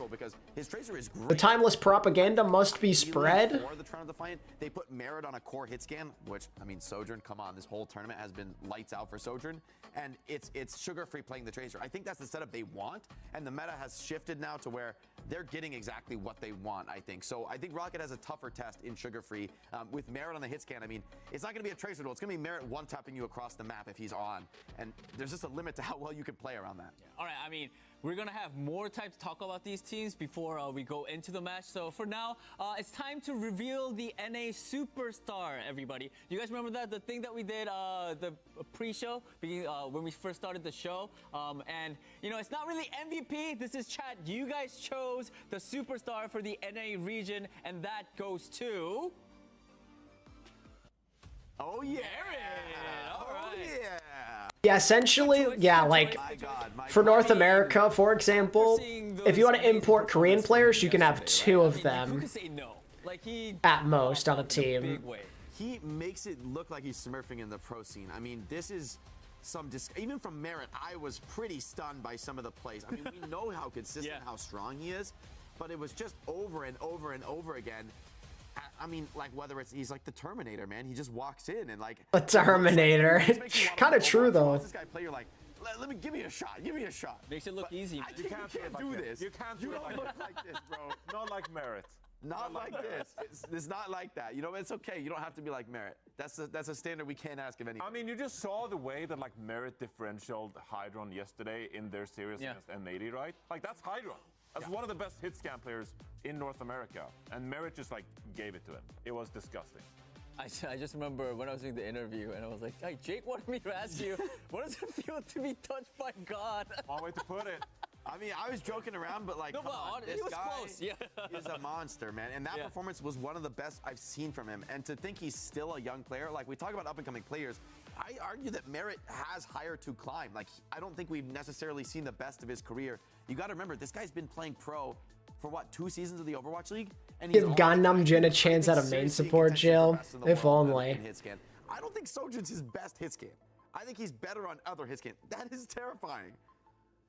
The Timeless propaganda must be spread. The Toronto Defiant, they put Merit on a core hit scan, which, I mean, Sojourn, come on, this whole tournament has been lights out for Sojourn, and it's sugar-free playing the Tracer. I think that's the setup they want, and the meta has shifted now to where they're getting exactly what they want, I think. So I think Rocket has a tougher test in sugar-free. With Merit on the hit scan, I mean, it's not going to be a Tracer duel. It's going to be Merit one-tapping you across the map if he's on, and there's just a limit to how well you can play around that. Yeah. All right, I mean, we're going to have more time to talk about these teams before we go into the match. So for now, it's time to reveal the NA Superstar, everybody. You guys remember that? The thing that we did, the pre-show, when we first started the show. And, you know, it's not really MVP. This is chat. You guys chose the Superstar for the NA region, and that goes to... Oh, yeah. All right. Yeah. Yeah, essentially, yeah, like, for North America, for example, if you want to import Korean players, you can have 2 of them at most on a team. He makes it look like he's smurfing in the pro scene. I mean, this is even from Merit, I was pretty stunned by some of the plays. I mean, we know how consistent, how strong he is, but it was just over and over and over again. I mean, like, whether he's like the Terminator, man. He just walks in and like... The Terminator. Kind of true, though. This guy play, you're like, give me a shot. Give me a shot. Makes it look easy. You can't do this. You can't do it like this, bro. Not like Merit. Not like this. It's not like that. You know, it's okay. You don't have to be like Merit. That's a standard we can't ask of anyone. I mean, you just saw the way that like Merit differentialed Hydron yesterday in their series against M80, right? Like, that's Hydron. That's one of the best hit scan players in North America. And Merit just like gave it to him. It was disgusting. I just remember when I was doing the interview and I was like, hey, Jake wanted me to ask you, what does it feel to be touched by God? One way to put it. I mean, I was joking around, but like, no, come on, this he was guy close. Yeah. is a monster, man. And that performance was one of the best I've seen from him. And to think he's still a young player, like we talk about up-and-coming players, I argue that Merit has higher to climb. Like, I don't think we've necessarily seen the best of his career. You got to remember, this guy's been playing pro for what, 2 seasons of the Overwatch League? And Give Gangnam Jin a chance at a main support, Jill. If only. I don't think Sojourn's his best hit scan. I think he's better on other hit scan. That is terrifying.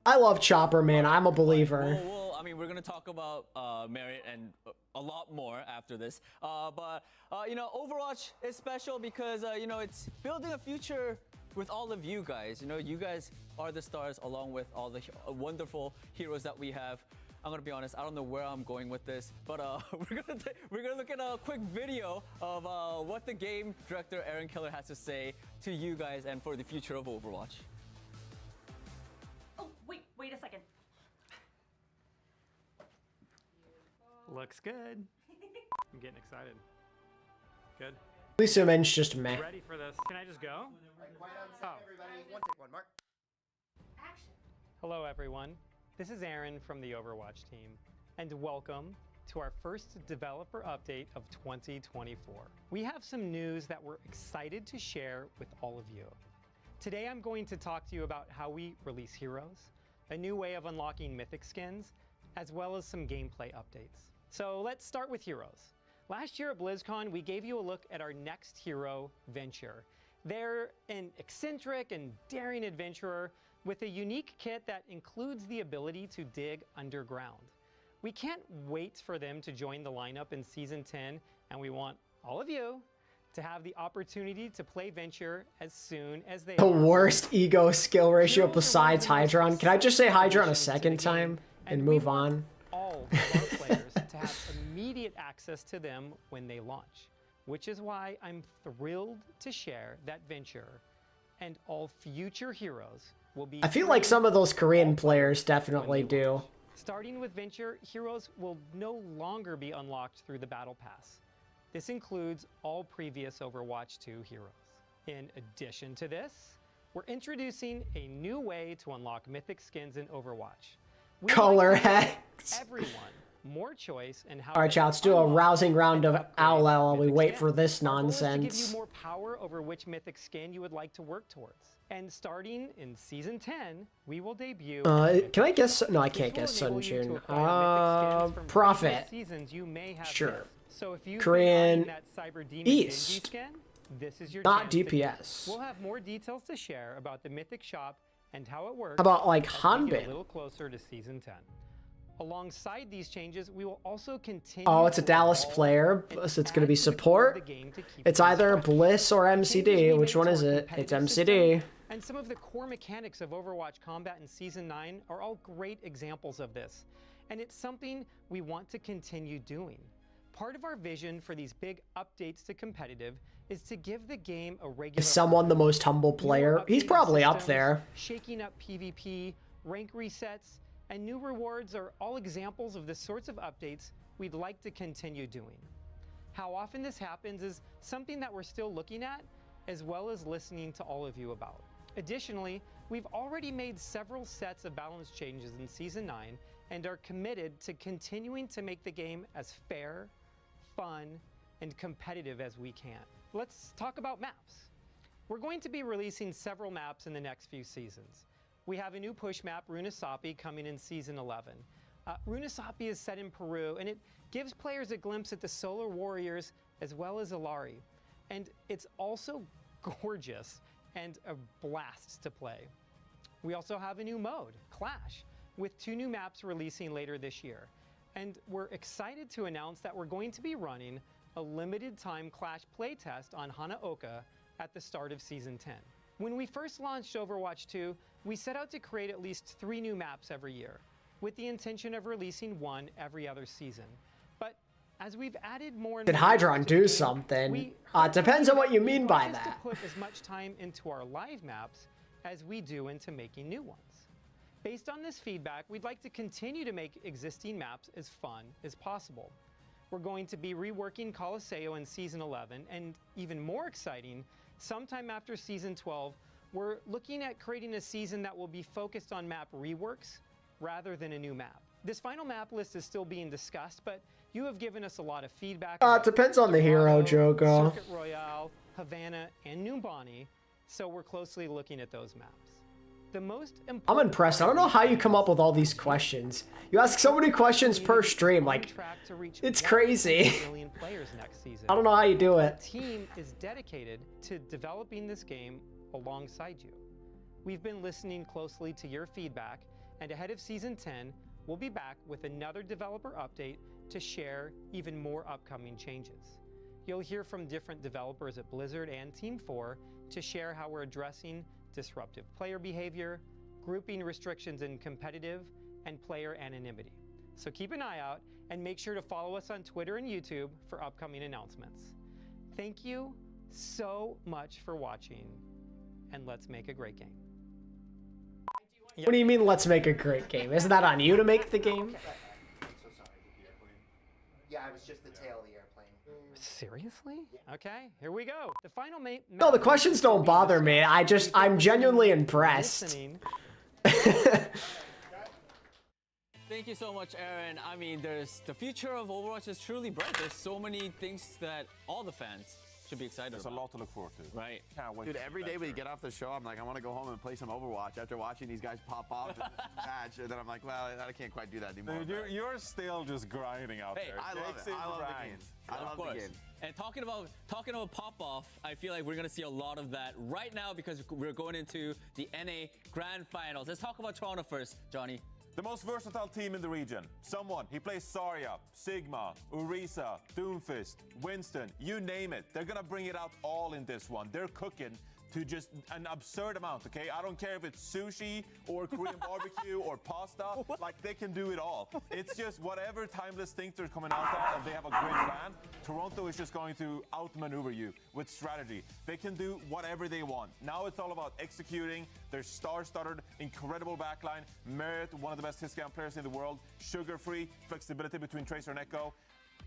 I love Chopper, man. I'm a believer. Well, I mean, we're gonna talk about Merit and a lot more after this. But you know, Overwatch is special because you know, it's building a future with all of you guys. You know, you guys are the stars along with all the wonderful heroes that we have. I'm gonna be honest, I don't know where I'm going with this, but we're gonna look at a quick video of what the game director Aaron Keller has to say to you guys and for the future of Overwatch. Oh, wait a second. Looks good. I'm getting excited. Good. Lisa Minch just meh. Ready for this? Can I just go? Oh. Hello, everyone. This is Aaron from the Overwatch team, and welcome to our first developer update of 2024. We have some news that we're excited to share with all of you. Today, I'm going to talk to you about how we release heroes, a new way of unlocking mythic skins, as well as some gameplay updates. So let's start with heroes. Last year at BlizzCon, we gave you a look at our next hero, Venture. They're an eccentric and daring adventurer with a unique kit that includes the ability to dig underground. We can't wait for them to join the lineup in Season 10, and we want all of you to have the opportunity to play Venture as soon as they The worst ego skill ratio besides Hydron. Can I just say Hydron a second time and move on? All of our players to have immediate access to them when they launch, which is why I'm thrilled to share that Venture and all future heroes will be. I feel like some of those Korean players definitely do. Starting with Venture, heroes will no longer be unlocked through the Battle Pass. This includes all previous Overwatch 2 heroes. In addition to this, we're introducing a new way to unlock mythic skins in Overwatch. Color hex. Everyone more choice in how. All right, chat, let's do a rousing round of OWL while we wait for this To give nonsense. you more power over which mythic skin you would like to work towards. And starting in Season 10, we will debut. Can I guess? No, I can't guess Sun Jun. Profit. Seasons you may have Sure. missed. So if you've been Korean eyeing that Cyber Demon East. Genji skin, this is your Not chance to do it. DPS. We'll have more details to share about the Mythic Shop and how it works. How about, like, as we get Hanbin? a little closer to Season 10. Alongside these changes, we will also continue. Oh, it's a to Dallas evolve player, so it's gonna be support. It's either Bliss or MCD. Which one is it? It's MCD. And some of the core mechanics of Overwatch combat in Season 9 are all great examples of this. And it's something we want to continue doing. Part of our vision for these big updates to competitive is to give the game a regular. Is someone the most humble player? He's probably up there. Shaking up PvP, rank resets, and new rewards are all examples of the sorts of updates we'd like to continue doing. How often this happens is something that we're still looking at, as well as listening to all of you about. Additionally, we've already made several sets of balance changes in Season 9 and are committed to continuing to make the game as fair, fun, and competitive as we can. Let's talk about maps. We're going to be releasing several maps in the next few seasons. We have a new push map, Runasapi, coming in Season 11. Runasapi is set in Peru, and it gives players a glimpse at the Solar Warriors as well as Ilari. And it's also gorgeous and a blast to play. We also have a new mode, Clash, with 2 new maps releasing later this year. And we're excited to announce that we're going to be running a limited time Clash playtest on Hanaoka at the start of Season 10. When we first launched Overwatch 2, we set out to create at least 3 new maps every year, with the intention of releasing 1 every other season. But as we've added more and Did more Hydron maps to do the game, something? we It depends on what you mean by want us that. to put as much time into our live maps as we do into making new ones. Based on this feedback, we'd like to continue to make existing maps as fun as possible. We're going to be reworking Colosseo in Season 11, and even more exciting, sometime after Season 12, we're looking at creating a season that will be focused on map reworks rather than a new map. This final map list is still being discussed, but you have given us a lot of feedback. It depends on the hero, Joko. Circuit Royale, Havana, and Numbani, so we're closely looking at those maps. The most important I'm impressed. I don't know how you come up with all these questions. You ask so many questions per stream. Like, it's crazy. million players next season. I don't know how you do Our it. team is dedicated to developing this game alongside you. We've been listening closely to your feedback, and ahead of Season 10, we'll be back with another developer update to share even more upcoming changes. You'll hear from different developers at Blizzard and Team 4 to share how we're addressing disruptive player behavior, grouping restrictions in competitive, and player anonymity. So keep an eye out and make sure to follow us on Twitter and YouTube for upcoming announcements. Thank you so much for watching, and let's make a great game. What do you mean, let's make a great game? Isn't that on you to make the game? Yeah, it was just the tail of the airplane. Seriously? Okay, here we go. The final No, the questions don't bother me. I'm genuinely impressed. Thank you so much, Aaron. I mean, the future of Overwatch is truly bright. There's so many things that all the fans should be excited about. There's a lot to look forward to. Right. Can't wait. Dude, every day we get off the show, I'm like, I want to go home and play some Overwatch after watching these guys pop off in the match. And then I'm like, well, I can't quite do that anymore. Dude, you're still just grinding out there. I love it. I love the game. I love the game. And talking about pop-off, I feel like we're going to see a lot of that right now because we're going into the NA Grand Finals. Let's talk about Toronto first, Johnny. The most versatile team in the region. Someone. He plays Zarya, Sigma, Orisa, Doomfist, Winston, you name it. They're going to bring it out all in this one. They're cooking to just an absurd amount, okay? I don't care if it's sushi or Korean barbecue or pasta. Like, they can do it all. It's just whatever Timeless thinks they're coming out of, and they have a great plan. Toronto is just going to outmaneuver you with strategy. They can do whatever they want. Now it's all about executing. Their star-studded, incredible backline. Merit, one of the best hit-scan players in the world. Sugar-free, flexibility between Tracer and Echo.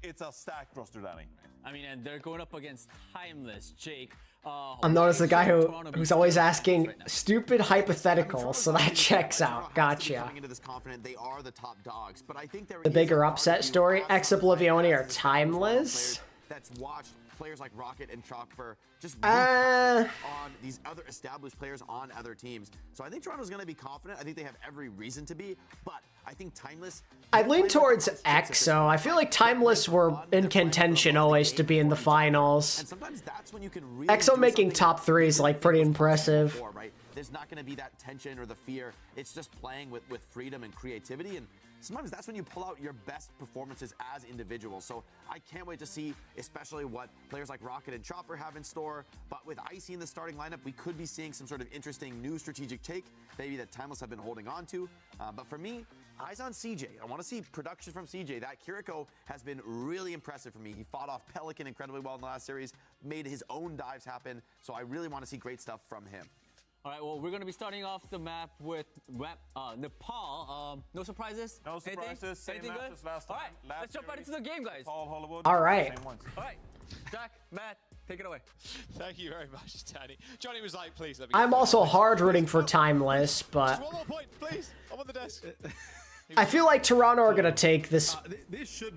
It's a stacked roster, Danny. I mean, and they're going up against Timeless, Jake. I'm known as the guy who's always asking stupid hypotheticals, so that checks out. Gotcha. Into this confident, they are the top dogs, but I think the bigger upset story, ex-Oblivioni are Timeless. That's watched players like Rocket and Chopper just on these other established players on other teams. So I think Toronto's going to be confident. I think they have every reason to be, but I think Timeless... I lean towards EXO. I feel like Timeless were in contention always to be in the finals. And sometimes that's when you can really EXO making top 3 is like pretty impressive. Right? There's not going to be that tension or the fear. It's just playing with freedom and creativity, and sometimes that's when you pull out your best performances as individuals. So I can't wait to see, especially what players like Rocket and Chopper have in store. But with Icy in the starting lineup, we could be seeing some sort of interesting new strategic take, maybe that Timeless have been holding on to. But for me, eyes on CJ. I want to see production from CJ. That Kiriko has been really impressive for me. He fought off Pelican incredibly well in the last series, made his own dives happen. So I really want to see great stuff from him. All right, well, we're going to be starting off the map with Nepal. No surprises? No surprises. Same Anything map good? as last time. All right, let's jump right into the game, guys. Nepal, Hollywood. All right. All right, Jack, Matt, take it away. Thank you very much, Danny. Johnny was like, please let me... I'm also hard rooting for Timeless, but... Just one more point, please. I'm on the desk. I feel like Toronto are going to take this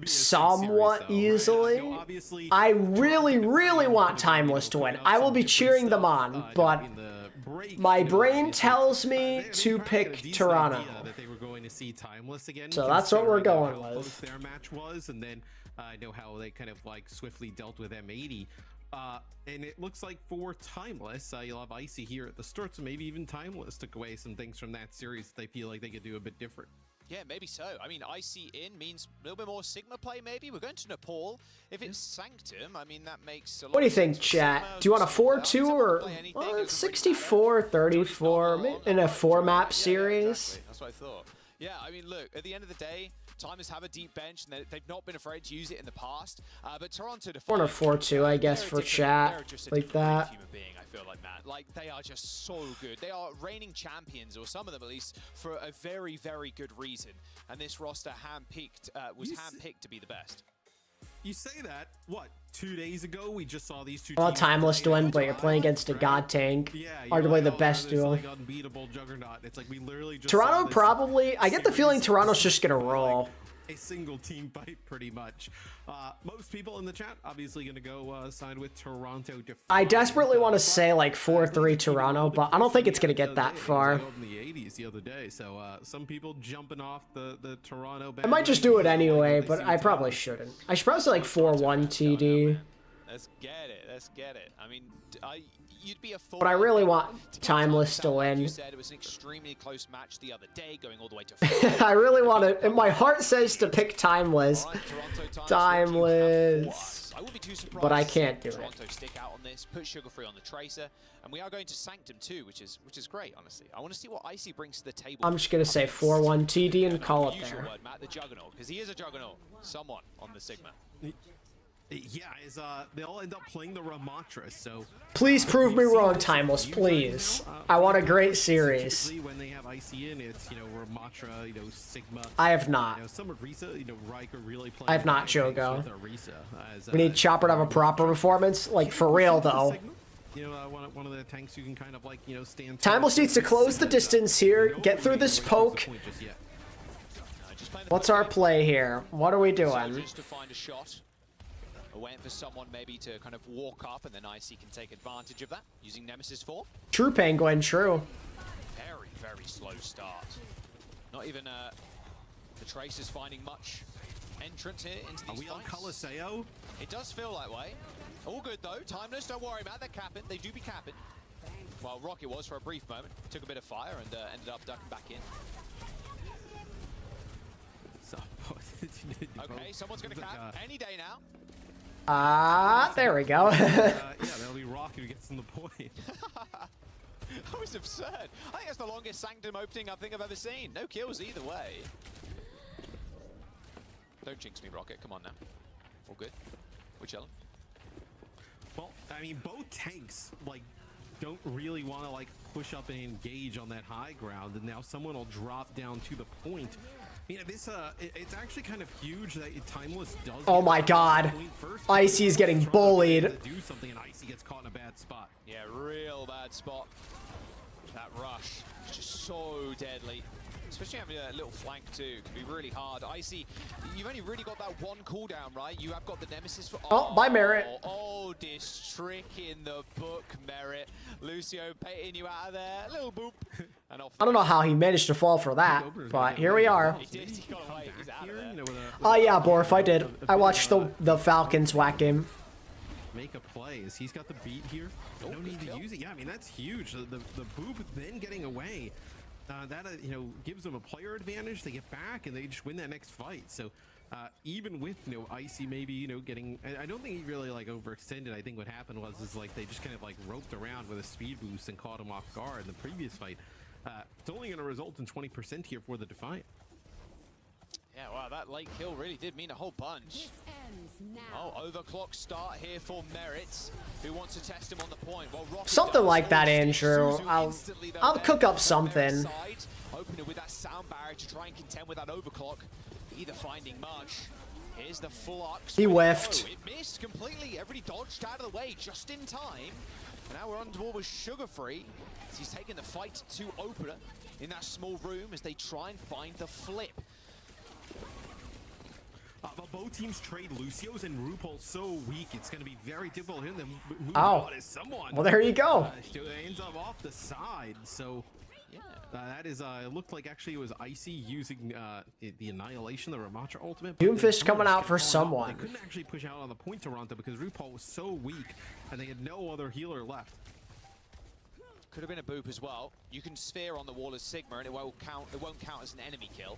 somewhat easily. I really, really want Timeless to win. I will be cheering them on, but my brain tells me to pick Toronto. That they were going to see Timeless again. So that's what we're going how with. close their match was, and then I know how they kind of like swiftly dealt with M80. And it looks like for Timeless, you'll have Icy here at the start, so maybe even Timeless took away some things from that series that they feel like they could do a bit different. Yeah, maybe so. I mean, IC in means a little bit more Sigma play, maybe. We're going to Nepal. If it's Sanctum, I mean, that makes a lot What do you of think, sense. chat? Do you want a 4-2 or 64-34 in a 4-map series? Yeah, exactly. That's what I thought. Yeah, I mean, look, at the end of the day, Timers have a deep bench, and they've not been afraid to use it in the past. But Toronto... Or a 4-2, I guess, for chat, like that. Human being, I feel like, Matt. Like, they are just so good. They are reigning champions, or some of them at least, for a very, very good reason. And this roster was handpicked to be the best. You say that, what, 2 days ago we just saw these two Well, teams Timeless play, duo, but you're playing against a god tank. Yeah, Arguably the like, best this, duo. like, unbeatable juggernaut. It's like we literally just Toronto saw this probably... I get the feeling Toronto's just going to roll. a single team fight pretty much. Most people in the chat obviously going to go side with Toronto. I desperately want to say like 4-3 Toronto, but I don't think it's going to get that far. In the 80s the other day, so some people jumping off the Toronto. I might just do it anyway, but I probably shouldn't. I should probably say like 4-1 TD. Let's get it. Let's get it. I mean, you'd be a fool. But I really want Timeless to Like you win. said, it was an extremely close match the other day, going all the way to. I really want to. And my heart says to pick Timeless. Timeless. I would be too surprised. But I can't do Toronto it. stick out on this. Put Sugar Free on the Tracer, and we are going to Sanctum too, which is great. Honestly, I want to see what Icy brings to the table. I'm just gonna say 4-1 TD and call it Use your there. word, Matt, the Juggernaut, because he is a Juggernaut. Someone on the Sigma. Yeah, they all end up playing the Rematch, so... Please prove me wrong, Timeless, please. I want a great series. Typically, when they have Icy in, it's, Rematch, Sigma. I have not. Some of Risa, Riker really playing... I have not, Jogo. with Risa as, We need Chopper to have a proper performance. Like, for real, though. One of the tanks you can kind of, like, stand... Timeless needs to close the distance here, get through this poke. What's our play here? What are we doing? Just to find a shot. Waiting for someone maybe to kind of walk up, and then Icy can take advantage of that using Nemesis form. True, Penguin, true. Very, very slow start. Not even the Tracer's finding much entrance here into these Are we on fights. Coliseo? It does feel that way. All good though. Timeless, don't worry about they're capping. They do be capping. Well, Rocket was for a brief moment. Took a bit of fire and ended up ducking back in. Okay, someone's gonna cap any day now. There we go. Yeah, that'll be Rocket who gets in the point. That was absurd. I think that's the longest Sanctum opening I think I've ever seen. No kills either way. Don't jinx me, Rocket. Come on now. All good. We're chilling. Well, I mean, both tanks, like, don't really want to, like, push up and engage on that high ground, and now someone will drop down to the point. This, it's actually kind of huge that Timeless does. Oh my god. Icy is getting bullied. To do something, and Icy gets caught in a bad spot. Yeah, real bad spot. That rush is just so deadly. Especially having a little flank too. It can be really hard. Icy, you've only really got that one cooldown, right? You have got the Nemesis for... Oh, bye, Merit. Oh, this trick in the book, Merit. Lucio baiting you out of there. Little boop. And off. I don't know how he managed to fall for that, but here we are. He did. He got away. He's out of there. Oh yeah, Borf, I did. I watched the Falcons whack game. Make a play as he's got the beat here. No need to use it. Yeah, I mean, that's huge. The boop then getting away. That gives them a player advantage. They get back and they just win that next fight. So even with Icy maybe getting, I don't think he really like overextended. I think what happened was like they just kind of like roped around with a speed boost and caught him off guard in the previous fight. It's only going to result in 20% here for the Defiant. Yeah, wow, that late kill really did mean a whole bunch. Oh, overclock start here for Merit, who wants to test him on the point. Well, Something like that, Andrew. I'll cook up something. Open it with that sound barrier to try and contend with that overclock. Either finding much. Here's the full arc. He whiffed. Oh, it missed completely. Everybody dodged out of the way just in time. And now we're on board with Sugar Free. As he's taking the fight to Opener in that small room as they try and find the flip. But both teams trade Lucio's, and RuPaul's so weak, it's going to be very difficult to move Oh. on as someone. Well, there you go. Ends up off the side, so yeah, that is. It looked like actually it was Icy using the Annihilation, the Rematch ultimate. Doomfist coming out for someone. They couldn't actually push out on the point Toronto because RuPaul was so weak, and they had no other healer left. Could have been a boop as well. You can sphere on the wall as Sigma, and it won't count. It won't count as an enemy kill.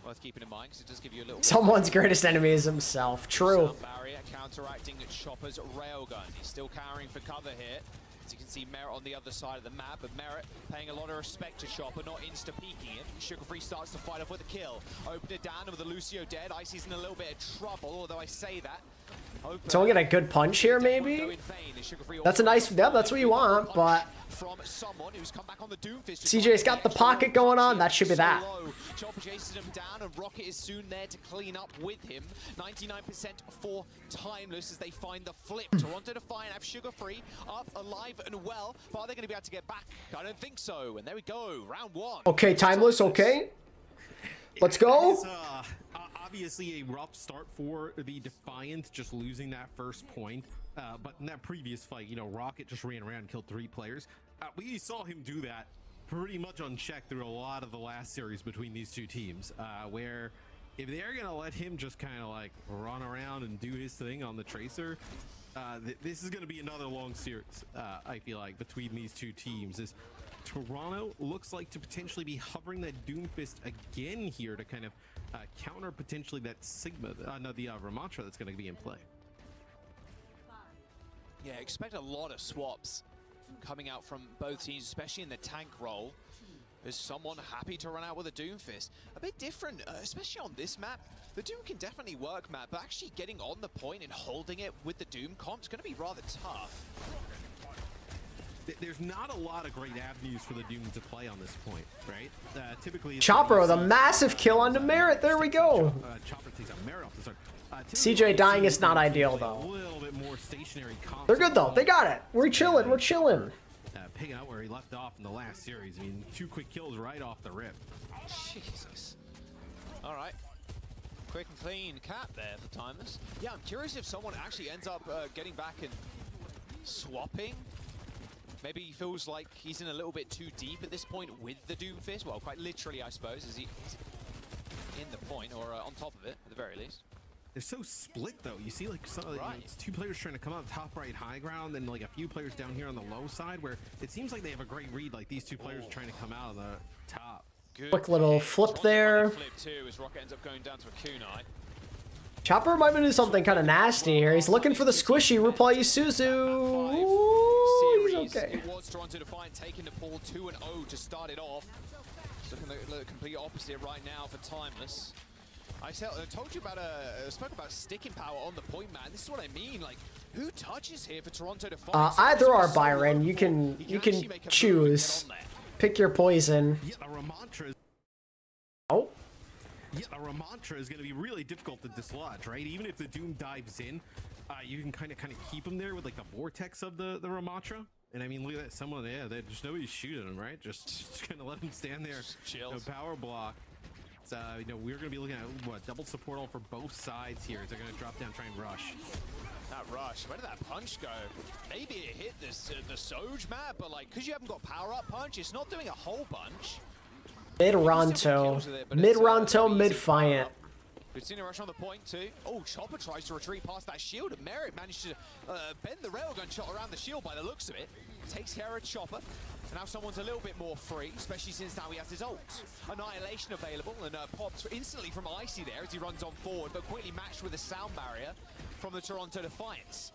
Worth keeping in mind because it does give you a little. Someone's greatest enemy is himself. True. Sound barrier counteracting Chopper's railgun. He's still cowering for cover here. As you can see, Merit on the other side of the map, but Merit paying a lot of respect to Chopper, not insta-peeking him. Sugar Free starts to fight off with a kill. Opener down with the Lucio dead. Icy's in a little bit of trouble, although I say that. So we get a good punch here, maybe? That's a nice, yeah, that's what you want, but from someone who's come back on the Doomfist. CJ's got the pocket going on, that should be that. Chopper chases him down, and Rocket is soon there to clean up with him. 99% for Timeless as they find the flip. Toronto Defiant have Sugar Free up, alive and well, but are they going to be able to get back? I don't think so, and there we go, round one. Okay, Timeless, okay. Let's go. It's, obviously a rough start for the Defiant, just losing that first point. But in that previous fight, Rocket just ran around and killed 3 players. We saw him do that pretty much unchecked through a lot of the last series between these two teams, where if they're going to let him just kind of like run around and do his thing on the Tracer, this is going to be another long series, I feel like, between these two teams. Is Toronto looks like to potentially be hovering that Doomfist again here to kind of counter potentially that Sigma, the Rematch that's going to be in play. Yeah, expect a lot of swaps coming out from both teams, especially in the tank role. Is someone happy to run out with a Doomfist? A bit different, especially on this map. The Doom can definitely work, Matt, but actually getting on the point and holding it with the Doom comp is going to be rather tough. There's not a lot of great avenues for the Doom to play on this point, right? Typically, Chopper with a massive kill onto Merit. There we go. Chopper takes out Merit off the start. CJ dying is not ideal though. A little bit more stationary comp. They're good though. They got it. We're chilling. We're chilling. Picking up where he left off in the last series. I mean, 2 quick kills right off the rip. Jesus. All right. Quick and clean cap there for Timeless. Yeah, I'm curious if someone actually ends up getting back and swapping. Maybe he feels like he's in a little bit too deep at this point with the Doomfist. Well, quite literally, I suppose, as he's in the point or on top of it, at the very least. They're so split though. You see like some, you know, it's 2 players trying to come up top right high ground, and like a few players down here on the low side where it seems like they have a great read. Like these 2 players are trying to come out of the top. Good Quick little flip there. Flip too as Rocket ends up going down to a kunai. Chopper might be doing something kind of nasty here. He's looking for the squishy Reply Isuzu. Ooh, he's okay. It was Toronto Defiant taking the ball 2-0 to start it off. Looking the complete opposite right now for Timeless. I told you about spoke about sticking power on the point, man. This is what I mean. Like, who touches here for Toronto Defiant? Either or, Byron. You can choose. Pick your poison. Yeah, a Rematch. Oh. Yeah, a Rematch is going to be really difficult to dislodge, right? Even if the Doom dives in, you can kind of keep him there with like the vortex of the Rematch. And I mean, look at that. Someone, yeah, just nobody's shooting him, right? Just kind of let him stand there. Chill. No power block. You know, we're going to be looking at what double support all for both sides here. They're going to drop down, try and rush. That rush, where did that punch go? Maybe it hit this the Soj map, but like, because you haven't got power up punch, it's not doing a whole bunch. Mid-Ronto. Mid-Ronto, mid-Fiant. We've seen a rush on the point too. Oh, Chopper tries to retreat past that shield, and Merit managed to bend the railgun shot around the shield by the looks of it. Takes care of Chopper. So now someone's a little bit more free, especially since now he has his ult. Annihilation available, and popped instantly from Icy there as he runs on forward, but quickly matched with a sound barrier from the Toronto Defiance.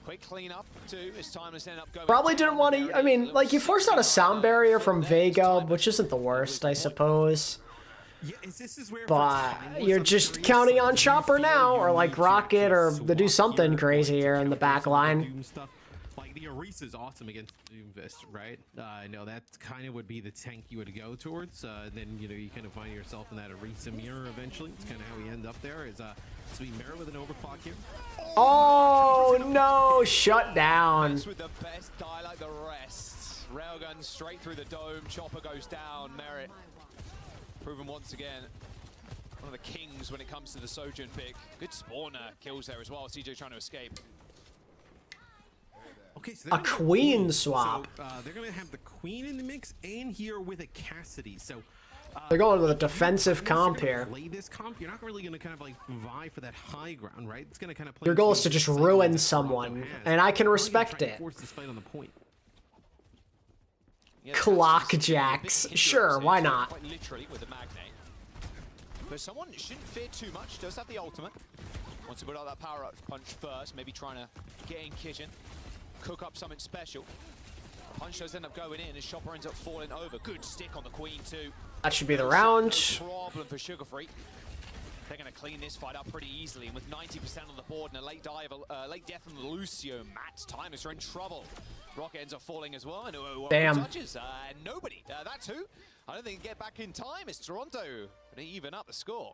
Quick cleanup too, as Timeless end up going. Probably didn't want to, I mean, like, you forced out a sound barrier from Vega, which isn't the worst, I suppose. Yeah, this is where but you're just counting on Chopper now, or like Rocket, or to do something crazy here in the back line. Like the Orisa is awesome against Doomfist, right? I know that kind of would be the tank you would go towards. Then you know you kind of find yourself in that Orisa mirror eventually. It's kind of how we end up there. Is so we mirror with an overclock here. Oh no! Shut down. With the best die like the rest. Railgun straight through the dome. Chopper goes down. Merit proven once again one of the kings when it comes to the Sojourn pick. Good spawner kills there as well. CJ trying to escape. Okay, so a queen swap. So, they're going to have the queen in the mix and here with a Cassidy. So they're going with a defensive comp here. Play this comp. You're not really going to kind of like vie for that high ground, right? It's going to kind of play. Your goal is to just ruin someone, and I can respect it. Force this fight on the point. Clock jacks. Sure, why not? Quite literally with a magnate. But someone shouldn't fear too much. Does have the ultimate. Wants to put out that power up punch first. Maybe trying to get in kitchen. Cook up something special. Punch does end up going in as Chopper ends up falling over. Good stick on the queen too. That should be the round. No problem for Sugar Free. They're going to clean this fight up pretty easily, and with 90% on the board and a late death from Lucio, Matt Timeless are in trouble. Rocket ends up falling as well. And damn. Touches? Nobody. That's who. I don't think he can get back in time. It's Toronto to even up the score.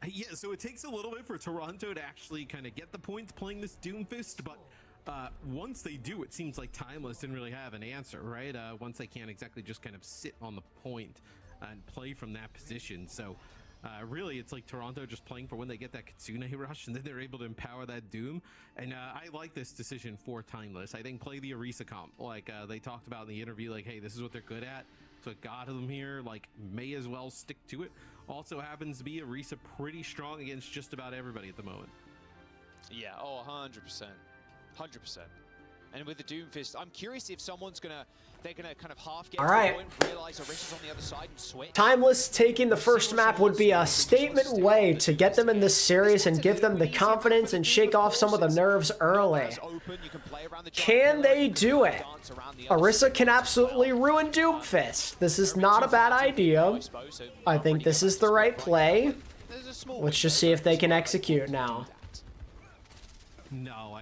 Yeah, so it takes a little bit for Toronto to actually kind of get the points playing this Doomfist, but once they do, it seems like Timeless didn't really have an answer, right? Once they can't exactly just kind of sit on the point and play from that position. So really, it's like Toronto just playing for when they get that Kitsune rush, and then they're able to empower that Doom. And I like this decision for Timeless. I think play the Orisa comp. Like they talked about in the interview, like, hey, this is what they're good at. So it got them here, like, may as well stick to it. Also happens to be Orisa pretty strong against just about everybody at the moment. Yeah, oh, 100%. 100%. And with the Doomfist, I'm curious if they're gonna kind of half get All to right. the point, realize Arissa's on the other side and switch. Timeless taking the first map would be a statement way to get them in this series and give them the confidence and shake off some of the nerves early. Can they do it? Orisa can absolutely ruin Doomfist. This is not a bad idea. I think this is the right play. Let's just see if they can execute now. No,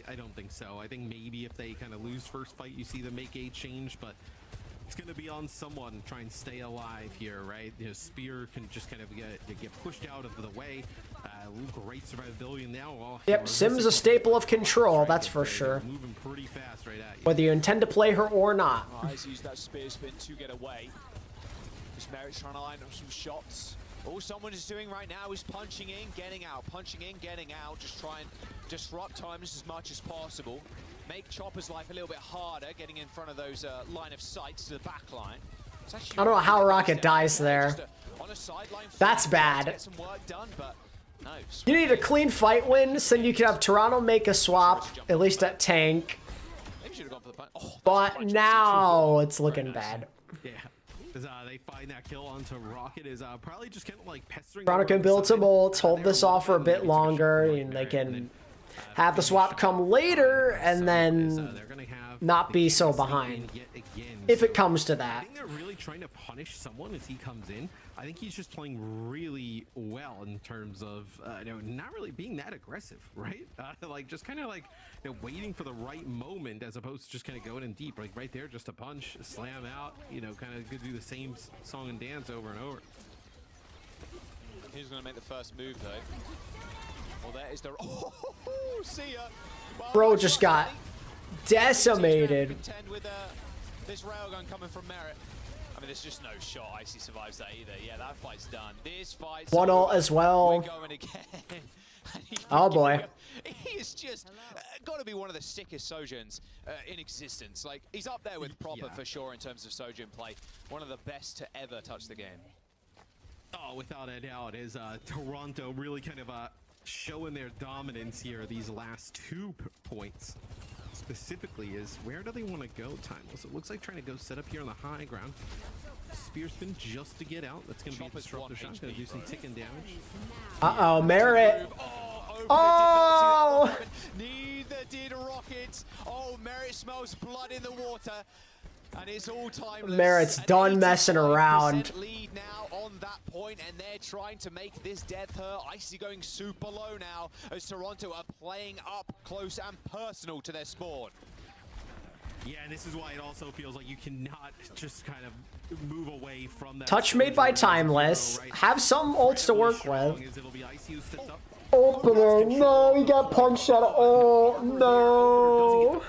I don't think so. I think maybe if they kind of lose first fight, you see them make a change, but it's going to be on someone to try and stay alive here, right? You know, Spear can just kind of get pushed out of the way. Great survivability now. Yep, Sim's a staple of control, that's for sure. Moving pretty fast right at you. Whether you intend to play her or not. Eyes use that spear spin to get away. This Merit's trying to line up some shots. All someone is doing right now is punching in, getting out, punching in, getting out. Just try and disrupt times as much as possible. Make Chopper's life a little bit harder, getting in front of those line of sights to the back line. I don't know how Rocket dies there. That's bad. Get some work done, but no. You need a clean fight win, so then you can have Toronto make a swap, at least at tank. Maybe should have gone for the punch. Oh, But now it's looking bad. Yeah. They find that kill onto Rocket is probably just kind of like pestering. Toronto can build some ults, hold this off for a bit longer, and they can have the swap come later and then not be so behind. If it comes to that. I think they're really trying to punish someone as he comes in. I think he's just playing really well in terms of you know, not really being that aggressive, right? Like just kind of like, you know, waiting for the right moment as opposed to just kind of going in deep, like right there, just a punch, slam out, you know, kind of do the same song and dance over and over. He's going to make the first move though. Well, there is the see ya. Well, Bro just got decimated. With this railgun coming from Merit. I mean, there's just no shot Icy survives that either. Yeah, that fight's done. This fight's One ult as well. We're going again. Oh boy. He is just got to be one of the sickest Sojourns in existence. Like, he's up there with Proper for sure in terms of Sojourn play. One of the best to ever touch the game. Oh, without a doubt, is Toronto really kind of showing their dominance here these last 2 points. Specifically is where do they want to go, Timeless? It looks like trying to go set up here on the high ground. Spear spin just to get out. That's going to be a disruptive shot. Going to do some ticking damage. Uh-oh, Merit. Oh! Neither did Rocket. Oh, Merit smells blood in the water. And it's all Timeless. Merit's done messing around. Lead now on that point, and they're trying to make this death hurt. Icy going super low now as Toronto are playing up close and personal to their spawn. Yeah, and this is why it also feels like you cannot just kind of move away from that. Touch made by Timeless. Have some ults to work with. Opener. No, he got punched out of. Oh, no.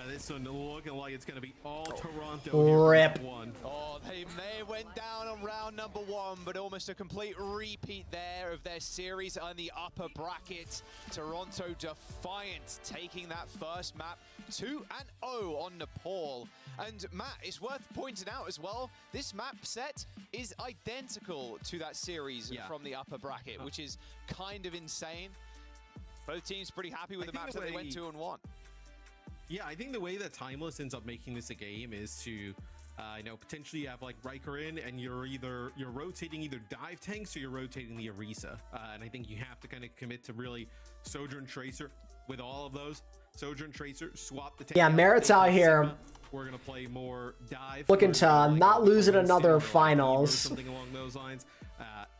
This one looking like it's going to be all Toronto. Rip. Oh, they may have went down on round number 1, but almost a complete repeat there of their series on the upper bracket. Toronto defiant, taking that first map 2-0 on Nepal. And Matt, it's worth pointing out as well, this map set is identical to that series from the upper bracket, which is kind of insane. Both teams pretty happy with the maps that they went 2-1. Yeah, I think the way that Timeless ends up making this a game is to, you know, potentially have like Riker in, and you're rotating either dive tanks or you're rotating the Orisa, and I think you have to kind of commit to really Sojourn Tracer with all of those. Sojourn Tracer, swap the tank. Yeah, Merit's out here. We're gonna play more dive. Looking to not lose at another finals. Something along those lines.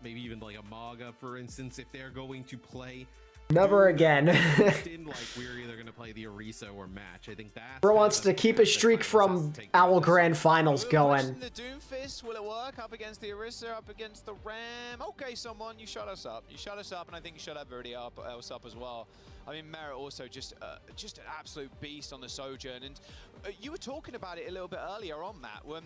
Maybe even like a Maga, for instance, if they're going to play. Never again. Like we're either gonna play the Orisa or match. I think that. Bro wants to keep his streak from OWL Grand Finals going. The Doomfist, will it work? Up against the Orisa, up against the Ram. Okay, someone, you shut us up. You shut us up, and I think you shut everybody else up as well. I mean, Merit also just an absolute beast on the Sojourn, and you were talking about it a little bit earlier on, Matt, when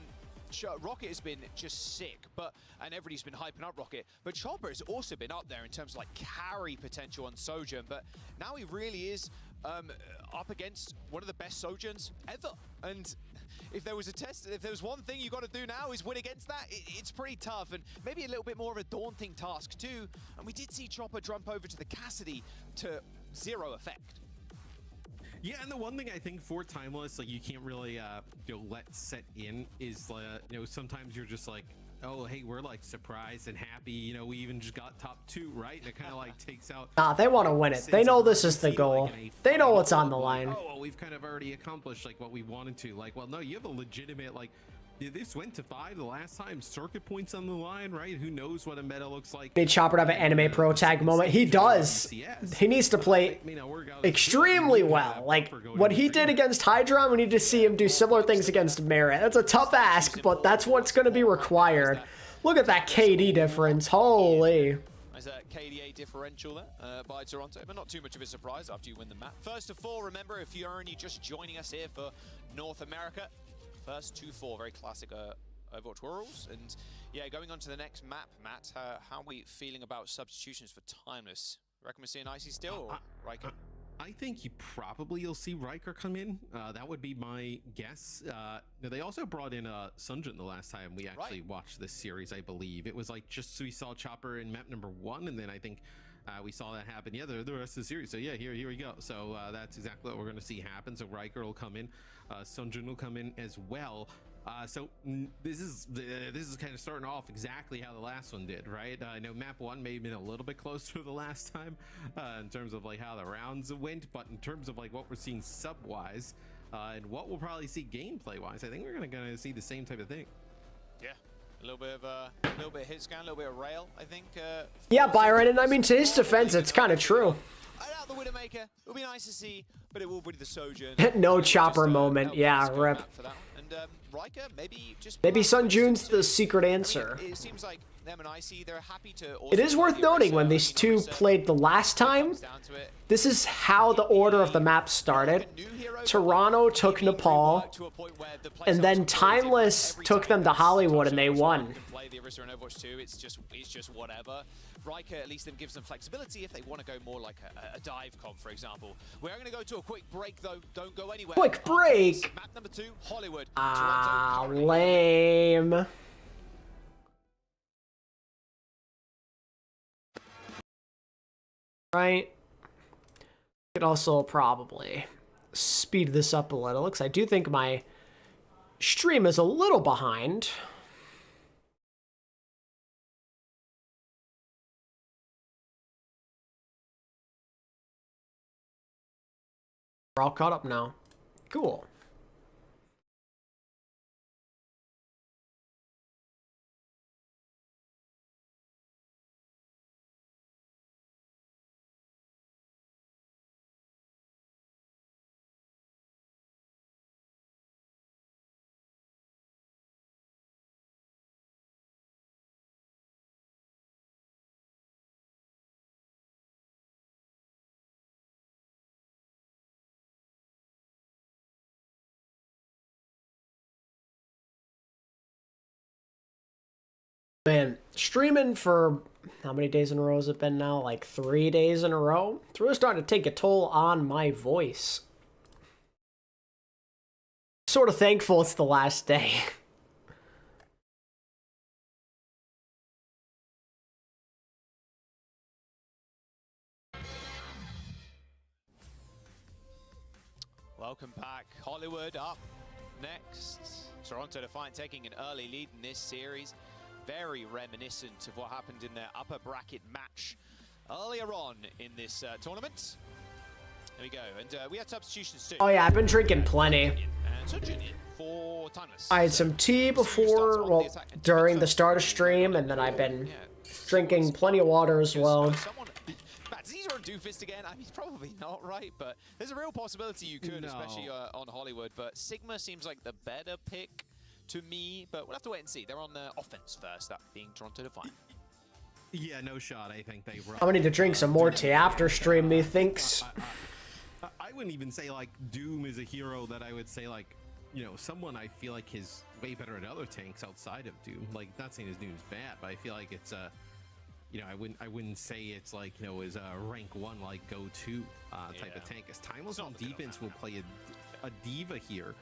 Rocket has been just sick, and everybody's been hyping up Rocket, but Chopper has also been up there in terms of like carry potential on Sojourn, but now he really is up against one of the best Sojourns ever. And if there was a test, if there was one thing you got to do now is win against that, it's pretty tough, and maybe a little bit more of a daunting task too. And we did see Chopper jump over to the Cassidy to 0 effect. Yeah, and the one thing I think for Timeless, like you can't really let set in is sometimes you're just like, oh hey, we're like surprised and happy, we even just got top 2, right? And it kind of like takes out. Nah, they want to win it. They know this is the goal. They know what's on the line. Oh well, we've kind of already accomplished like what we wanted to. Like, well, no, you have a legitimate like. This went to 5 the last time. Circuit points on the line, right? Who knows what a meta looks like? Did Chopper have an anime pro tag moment? He does. He needs to play extremely well. Like, what he did against Hydra, we need to see him do similar things against Merit. That's a tough ask, but that's what's going to be required. Look at that KD difference. Holy. There's a KDA differential there by Toronto, but not too much of a surprise after you win the map. First of all, remember, if you're only just joining us here for North America, first 2-4, very classic Overwatch rules. And yeah, going on to the next map, Matt, how are we feeling about substitutions for Timeless? Reckon we're seeing Icy still, or Riker? I think you'll see Riker come in. That would be my guess. They also brought in Sunjin the last time we actually watched this series, I believe. It was like just so we saw Chopper in map number 1, and then I think we saw that happen. Yeah, the rest of the series. So yeah, here we go. So that's exactly what we're going to see happen. So Riker will come in, Sunjin will come in as well. So this is kind of starting off exactly how the last one did, right? I know map 1 may have been a little bit closer the last time in terms of like how the rounds went, but in terms of like what we're seeing sub-wise and what we'll probably see gameplay-wise, I think we're gonna see the same type of thing. Yeah. A little bit of hit scan, a little bit of rail, I think. Yeah, Byron, and I mean, to his defense, it's kind of true. I doubt the Widowmaker. It'll be nice to see, but it will be the Sojourn. No Chopper moment. Yeah, rip. And Riker, maybe Sunjun's the secret answer. It seems like them and Icy, they're happy to. It is worth noting when these two played the last time, this is how the order of the map started. Toronto took Nepal, and then Timeless took them to Hollywood, and they won. Play the Orisa in Overwatch 2. It's just whatever. Riker at least then gives them flexibility if they want to go more like a dive comp, for example. We're going to go to a quick break though. Don't go anywhere. Quick break. Map number 2, Hollywood. Ah, lame. Right. Could also probably speed this up a little, because I do think my stream is a little behind. We're all caught up now. Cool. Man, streaming for how many days in a row has it been now? Like 3 days in a row? It's really starting to take a toll on my voice. Sort of thankful it's the last day. Welcome back. Hollywood up next. Toronto Defiant taking an early lead in this series. Very reminiscent of what happened in their upper bracket match earlier on in this tournament. There we go. And we had substitutions too. Oh yeah, I've been drinking plenty. And Sunjin for Timeless. I had some tea before, well, during the start of stream, and then I've been drinking plenty of water as well. Matt, does he run Doofist again? I mean, he's probably not, right? But there's a real possibility you could, especially on Hollywood. But Sigma seems like the better pick to me, but we'll have to wait and see. They're on offense first, that being Toronto Defiant. Yeah, no shot. I think they run. I'm gonna need to drink some more tea after stream, methinks. I wouldn't even say like Doom is a hero that I would say like, someone I feel like is way better at other tanks outside of Doom. Like, not saying his Doom's bad, but I feel like it's I wouldn't say it's like is a rank 1 like go-to type of tank. As Timeless on defense will play a diva here.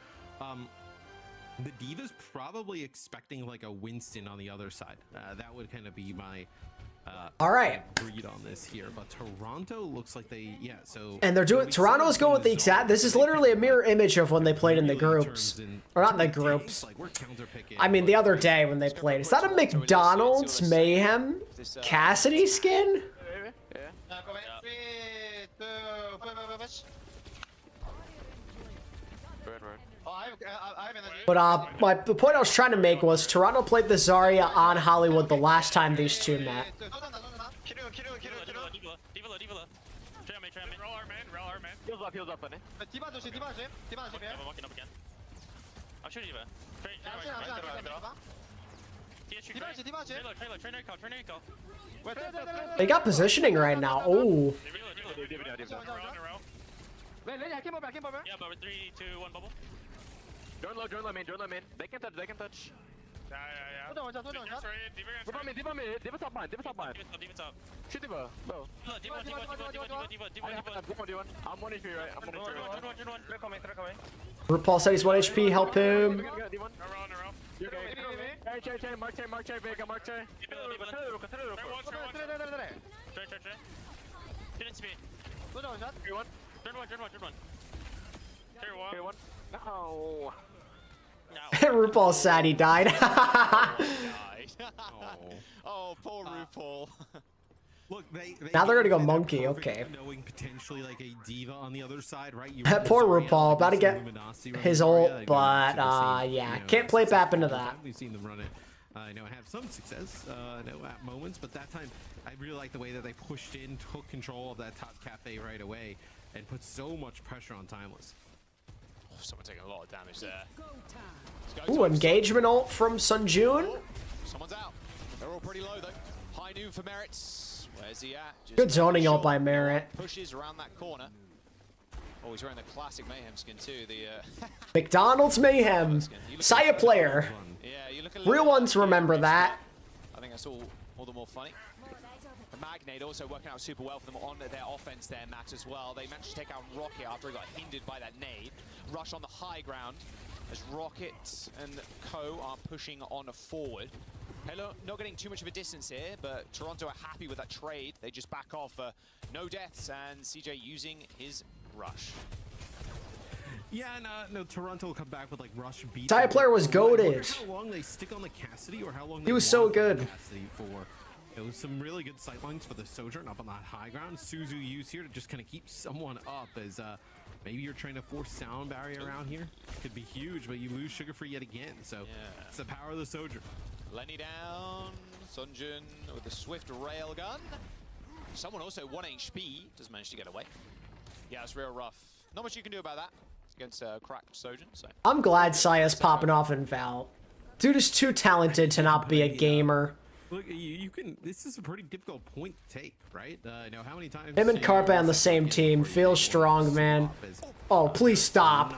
The Diva's probably expecting like a Winston on the other side. That would kind of be my All right. Read on this here, but Toronto looks like they, yeah, so. And they're doing, Toronto's going with the exact, this is literally a mirror image of when they played in the groups. Or not in the groups. I mean, the other day when they played. Is that a McDonald's Mayhem Cassidy skin? But the point I was trying to make was Toronto played the Zarya on Hollywood the last time these two met. Heals up, buddy. Diva 조심, Diva 조심. Diva 조심해. I'm walking up again. I'll shoot Diva. They got positioning right now. Oh. Yeah, but we're 3, 2, 1 bubble. Drone low main. They can touch. Yeah. Diva mid. Diva top mine. Shoot Diva. Low. Diva. I'm 1 HP, right? I'm 1 HP. They're coming. RuPaul said he's 1 HP. Help him. Hey, Mark J, Vega, Mark J. Turn one. No. RuPaul sad he died. Oh, poor RuPaul. Look, now they're gonna go monkey. Okay. Knowing potentially like a diva on the other side, right? Poor RuPaul, about to get his ult, but yeah, can't play Bap into that. We've seen them run it. I know have some success, at moments, but that time I really like the way that they pushed in, took control of that top cafe right away, and put so much pressure on Timeless. Oh, someone taking a lot of damage there. Ooh, engagement ult from Sunjun. Someone's out. They're all pretty low though. High noon for Merritt's. Where's he at? Just good zoning ult by Merritt. Pushes around that corner. Oh, he's wearing the classic Mayhem skin too. The McDonald's Mayhem. Saya player. Yeah, real ones remember that. I think that's all the more funny. The Magnate also working out super well for them on their offense there, Matt, as well. They managed to take out Rocket after he got hindered by that nade. Rush on the high ground as Rocket and Co are pushing on forward. Hello, not getting too much of a distance here, but Toronto are happy with that trade. They just back off. No deaths, and CJ using his rush. Yeah, no, Toronto will come back with like rush beat. Saya player was goated. How long they stick on the Cassidy, or how long he was so good. For it was some really good sightlines for the Sojourn up on that high ground. Suzu used here to just kind of keep someone up as maybe you're trying to force sound barrier around here. Could be huge, but you lose Sugar Free yet again. So it's the power of the Sojourn. Lenny down, Sunjun with the swift rail gun. Someone also 1 HP does manage to get away. Yeah, it's real rough. Not much you can do about that against cracked Sojourn. So I'm glad Saya's popping off in Val. Dude is too talented to not be a gamer. Look, you can. This is a pretty difficult point to take, right? You know how many times him and Carpe on the same team. Feels strong, man. Oh, please stop.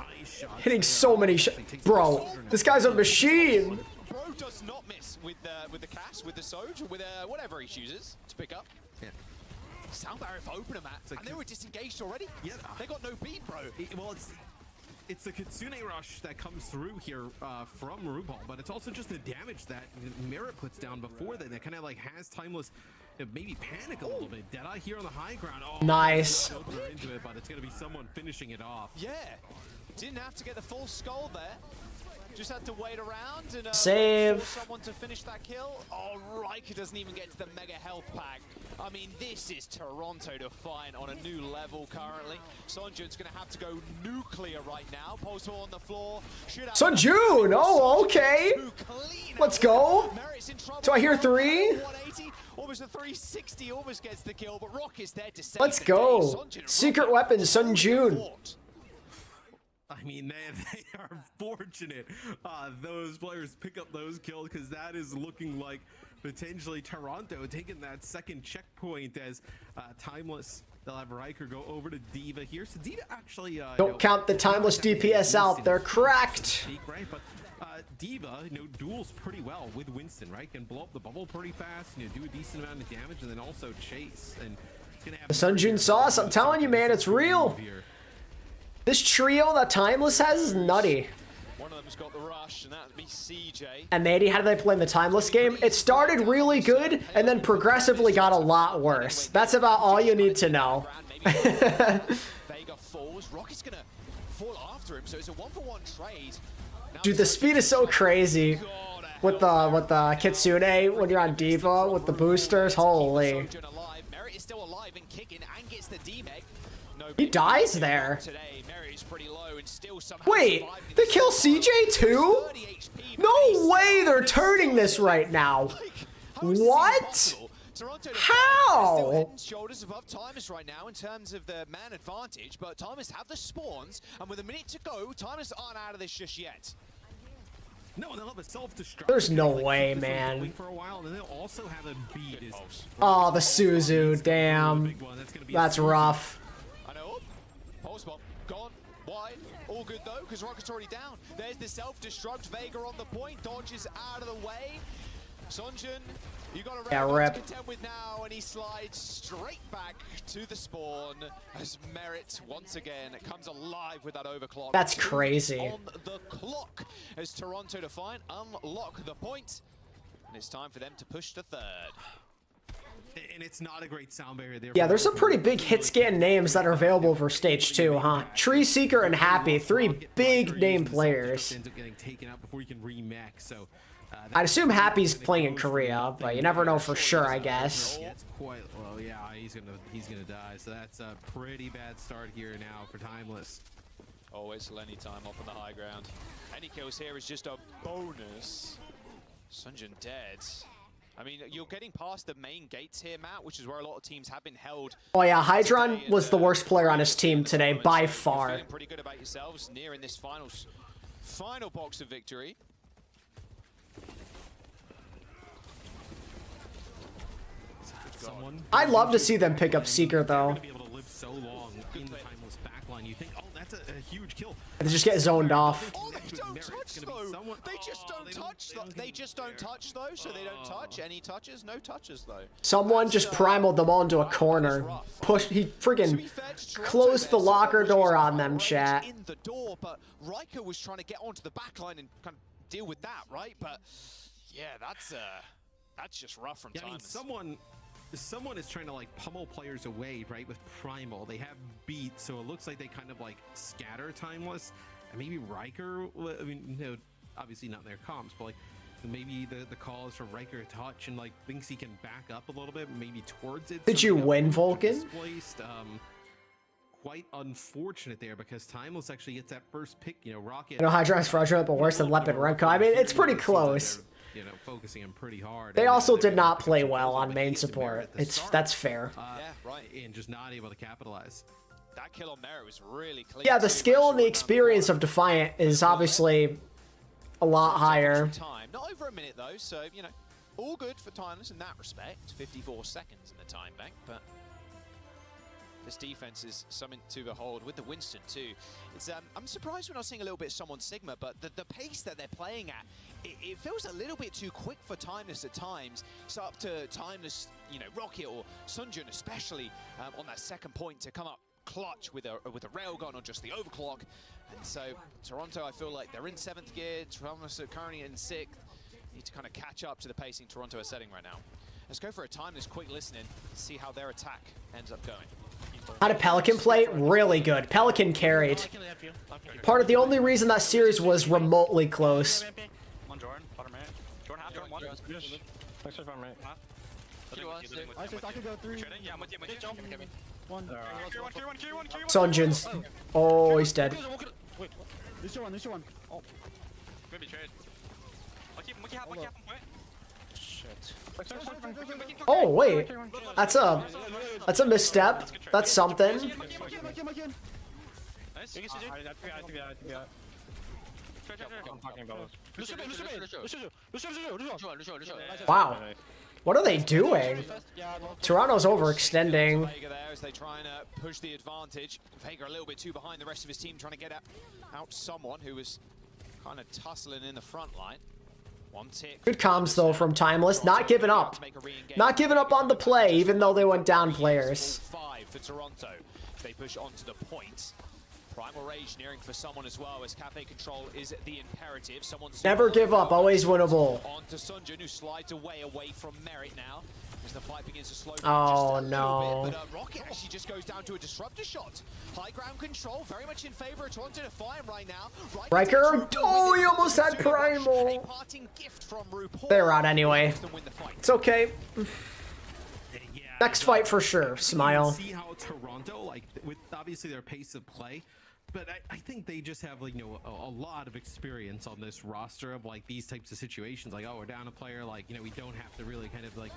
Hitting so many shots. Bro, this guy's a machine. Bro does not miss with the cast, with the Soj, with whatever he chooses to pick up. Yeah. Sound barrier for opener, Matt. And they were disengaged already. Yeah. They got no beat, bro. Well, it's the Kitsune rush that comes through here from RuPaul, but it's also just the damage that Merritt puts down before that kind of like has Timeless maybe panic a little bit. Deadeye here on the high ground. Oh, nice. Into it, but it's going to be someone finishing it off. Yeah. Didn't have to get the full skull there. Just had to wait around and save someone to finish that kill. Oh, Riker doesn't even get to the mega health pack. I mean, this is Toronto defiant on a new level currently. Sunjun's going to have to go nuclear right now. Post on the floor. Sunjun! Oh, okay. Let's go. Do I hear 3? Almost a 360, almost gets the kill, but Rock is there to save. Let's go. Secret weapon, Sunjun. I mean, they are fortunate those players pick up those kills, because that is looking like potentially Toronto taking that second checkpoint as Timeless. They'll have Riker go over to Diva here. So Diva actually don't count the Timeless DPS out. They're cracked. Right, but Diva, duels pretty well with Winston, right? Can blow up the bubble pretty fast, do a decent amount of damage, and then also chase. And it's gonna have the Sunjun sauce. I'm telling you, man, it's real. This trio that Timeless has is nutty. One of Fulham's got the rush, and that'd be CJ. M80, how did they play in the timeless game? It started really good, and then progressively got a lot worse. That's about all you need to know. Vega falls. Rocket's gonna fall after him, so it's a 1-for-1 trade. Dude, the speed is so crazy with the Kitsune when you're on Diva with the boosters. Holy. Merit is still alive and kicking and gets the D-Meg. He dies there. Wait, they kill CJ too? No way they're turning this right now. What? How? Shoulders above Timus right now in terms of the man advantage, but Timus have the spawns, and with a minute to go, Timus aren't out of this just yet. No, they'll have a self-destruct. There's no way, man. For a while, and they'll also have a beat. Oh, the Suzu, damn. That's rough. I know. Pulse bomb gone wide. All good though, because Rocket's already down. There's the self-destruct. Vega on the point, dodges out of the way. Sunjin, you got a round to contend with now, and he slides straight back to the spawn as Merit once again comes alive with that overclock. That's crazy. On the clock as Toronto to find unlock the point, and it's time for them to push to third. And it's not a great sound barrier there. Yeah, there's some pretty big hit scan names that are available for stage 2, huh? Tree Seeker and Happy, 3 big name players. Ends up getting taken out before you can remake, so I'd assume Happy's playing in Korea, but you never know for sure, I guess. It's quite well, yeah, he's gonna die. So that's a pretty bad start here now for Timeless. Always Lenny time up on the high ground. Any kills here is just a bonus. Sunjin dead. I mean, you're getting past the main gates here, Matt, which is where a lot of teams have been held. Oh yeah, Hydron was the worst player on his team today by far. Feeling pretty good about yourselves nearing this final box of victory. I'd love to see them pick up Seeker though. Be able to live so long in the Timeless backline. You think, oh, that's a huge kill. They just get zoned off. Oh, they don't touch though. They just don't touch. They just don't touch though. So they don't touch. Any touches? No touches though. Someone just primaled them all into a corner. He friggin' closed the locker door on them, chat. In the door, but Riker was trying to get onto the backline and kind of deal with that, right? But yeah, that's just rough from Yeah, I mean, someone is trying to like pummel players away, right? With Primal, they have beat, so it looks like they kind of like scatter Timeless, and maybe Riker. I mean, you know, obviously not in their comps, but like maybe the call is for Riker to touch and like thinks he can back up a little bit, maybe towards it. Did you win, Vulcan? Displaced. Quite unfortunate there because Timeless actually gets that first pick. You know, Rocket. You know, Hydron's fraudulent, but worse than Lep and Remco. I mean, it's pretty close. You know, focusing him pretty hard. They also did not play well on main support. That's fair. Yeah, right. And just not able to capitalize. That kill on Merit was really clean. Yeah, the skill and the experience of Defiant is obviously a lot higher. Time. Not over a minute though, so you know, all good for Timeless in that respect. 54 seconds in the time bank, but this defense is something to behold with the Winston too. It's I'm surprised we're not seeing a little bit of someone Sigma, but the pace that they're playing at, it feels a little bit too quick for Timeless at times. It's up to Timeless, you know, Rocket or Sunjin especially on that second point to come up clutch with a railgun or just the overclock. And so Toronto, I feel like they're in 7th gear. Timeless are currently in 6th. Need to kind of catch up to the pacing Toronto are setting right now. Let's go for a Timeless quick listening, see how their attack ends up going. How did Pelican play? Really good. Pelican carried. Part of the only reason that series was remotely close. One Jordan, bottom right. Jordan half, Jordan one. Next to bottom right. I could go 3. Yeah, I'm with you. One. Sunjin's. Oh, he's dead. Wait, this one. Oh. Maybe trade. Monkey half on point. Shit. Oh wait, that's a misstep. That's something. Wow, what are they doing? Toronto's overextending. As they try and push the advantage. Vega a little bit too behind the rest of his team, trying to get out someone who was kind of tussling in the front line. One tick. Good comms though from Timeless, not giving up. Not giving up on the play, even though they went down players. 5 for Toronto. They push onto the point. Primal Rage nearing for someone as well, as Cafe Control is the imperative. Someone's Never give up, always winnable. on to Sunjun, who slides away from Merit now. As the fight begins to slow Oh, down just a no. little bit, but Rocket actually just goes down to a disruptor shot. High ground control, very much in favor of Toronto Defiant right now. Riker, oh, he almost had Primal. They're out anyway. It's okay. Next fight for sure. Smile. See how Toronto, like, with obviously their pace of play, but I think they just have, like, you know, a lot of experience on this roster of, like, these types of situations. Like, oh, we're down a player, like, you know, we don't have to really kind of, like,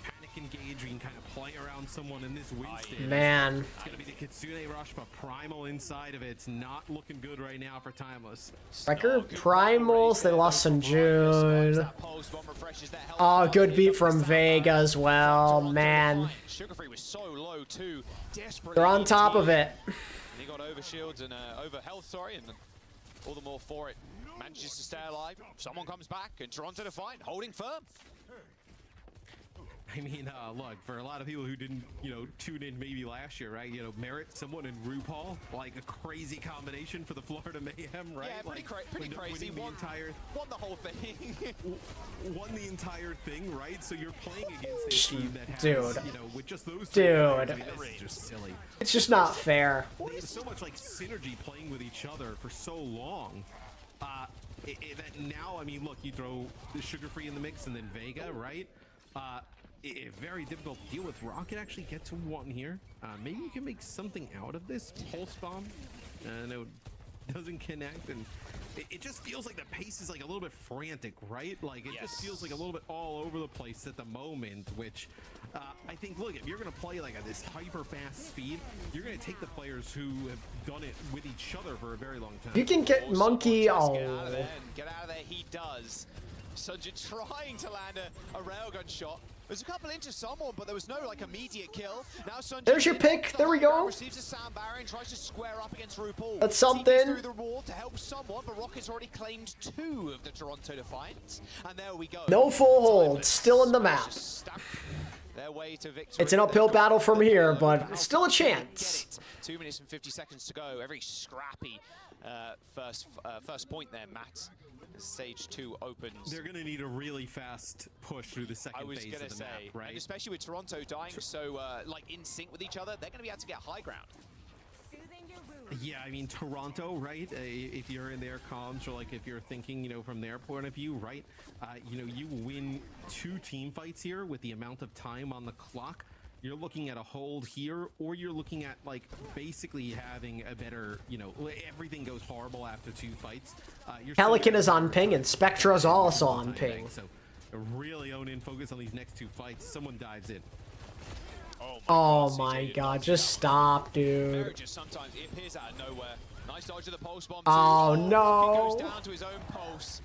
panic engage. We can kind of play around someone in this Winston. Man. It's going to be the Kitsune rush, but Primal inside of it's not looking good right now for Timeless. Riker, Primals, they lost some June. Oh, good beat from Vega as well, man. They're on top of it. He got over shields and over health, sorry, and all the more for it. Manages to stay alive. Someone comes back, and Toronto Defiant holding firm. I mean, look, for a lot of people who didn't, you know, tune in maybe last year, right? You know, Merit, someone in RuPaul, like a crazy combination for the Florida Mayhem, right? Yeah, pretty crazy. Won the whole thing. Won the entire thing, right? So you're playing against a team that has, Dude. you know, with just those Dude. I mean, this is just silly. It's just not fair. They have so much, like, synergy playing with each other for so long. That now, I mean, look, you throw the Sugar Free in the mix and then Vega, right? Very difficult to deal with. Rocket actually gets one here. Maybe you can make something out of this pulse bomb. No, doesn't connect, and it just feels like the pace is like a little bit frantic, right? Like it just feels like a little bit all over the place at the moment. Which I think, look, if you're gonna play like at this hyper fast speed, you're gonna take the players who have done it with each other for a very long time. You can get Monkey. Oh. Get out of there. He does. Sunjun trying to land a railgun shot. There's a couple into someone, but there was no like immediate kill. Now Sunjun, There's your pick. There we go. Receives a sound barrier and tries to square up against RuPaul. That's something. Through the wall to help someone, but Rocket's already claimed 2 of the Toronto Defiants, and there we go. No full hold. Still in the map. Their way to victory. It's an uphill battle from here, but still a chance. 2 minutes and 50 seconds to go. A very scrappy first point there, Matt. Stage 2 opens. They're gonna need a really fast push through the second phase of the map, right? And especially with Toronto dying so like in sync with each other, they're gonna be able to get high ground. Yeah, I mean, Toronto, right? If you're in their comms, or like if you're thinking, you know, from their point of view, right? You know, you win 2 team fights here with the amount of time on the clock. You're looking at a hold here, or you're looking at like basically having a better, you know, everything goes horrible after 2 fights. Pelican is on ping, and Spectra's also on ping. So really own in, focus on these next 2 fights. Someone dives in. Oh my god, just stop, dude. Just sometimes it appears out of nowhere. Nice dodge of the pulse bomb. Oh He no. goes down to his own pulse,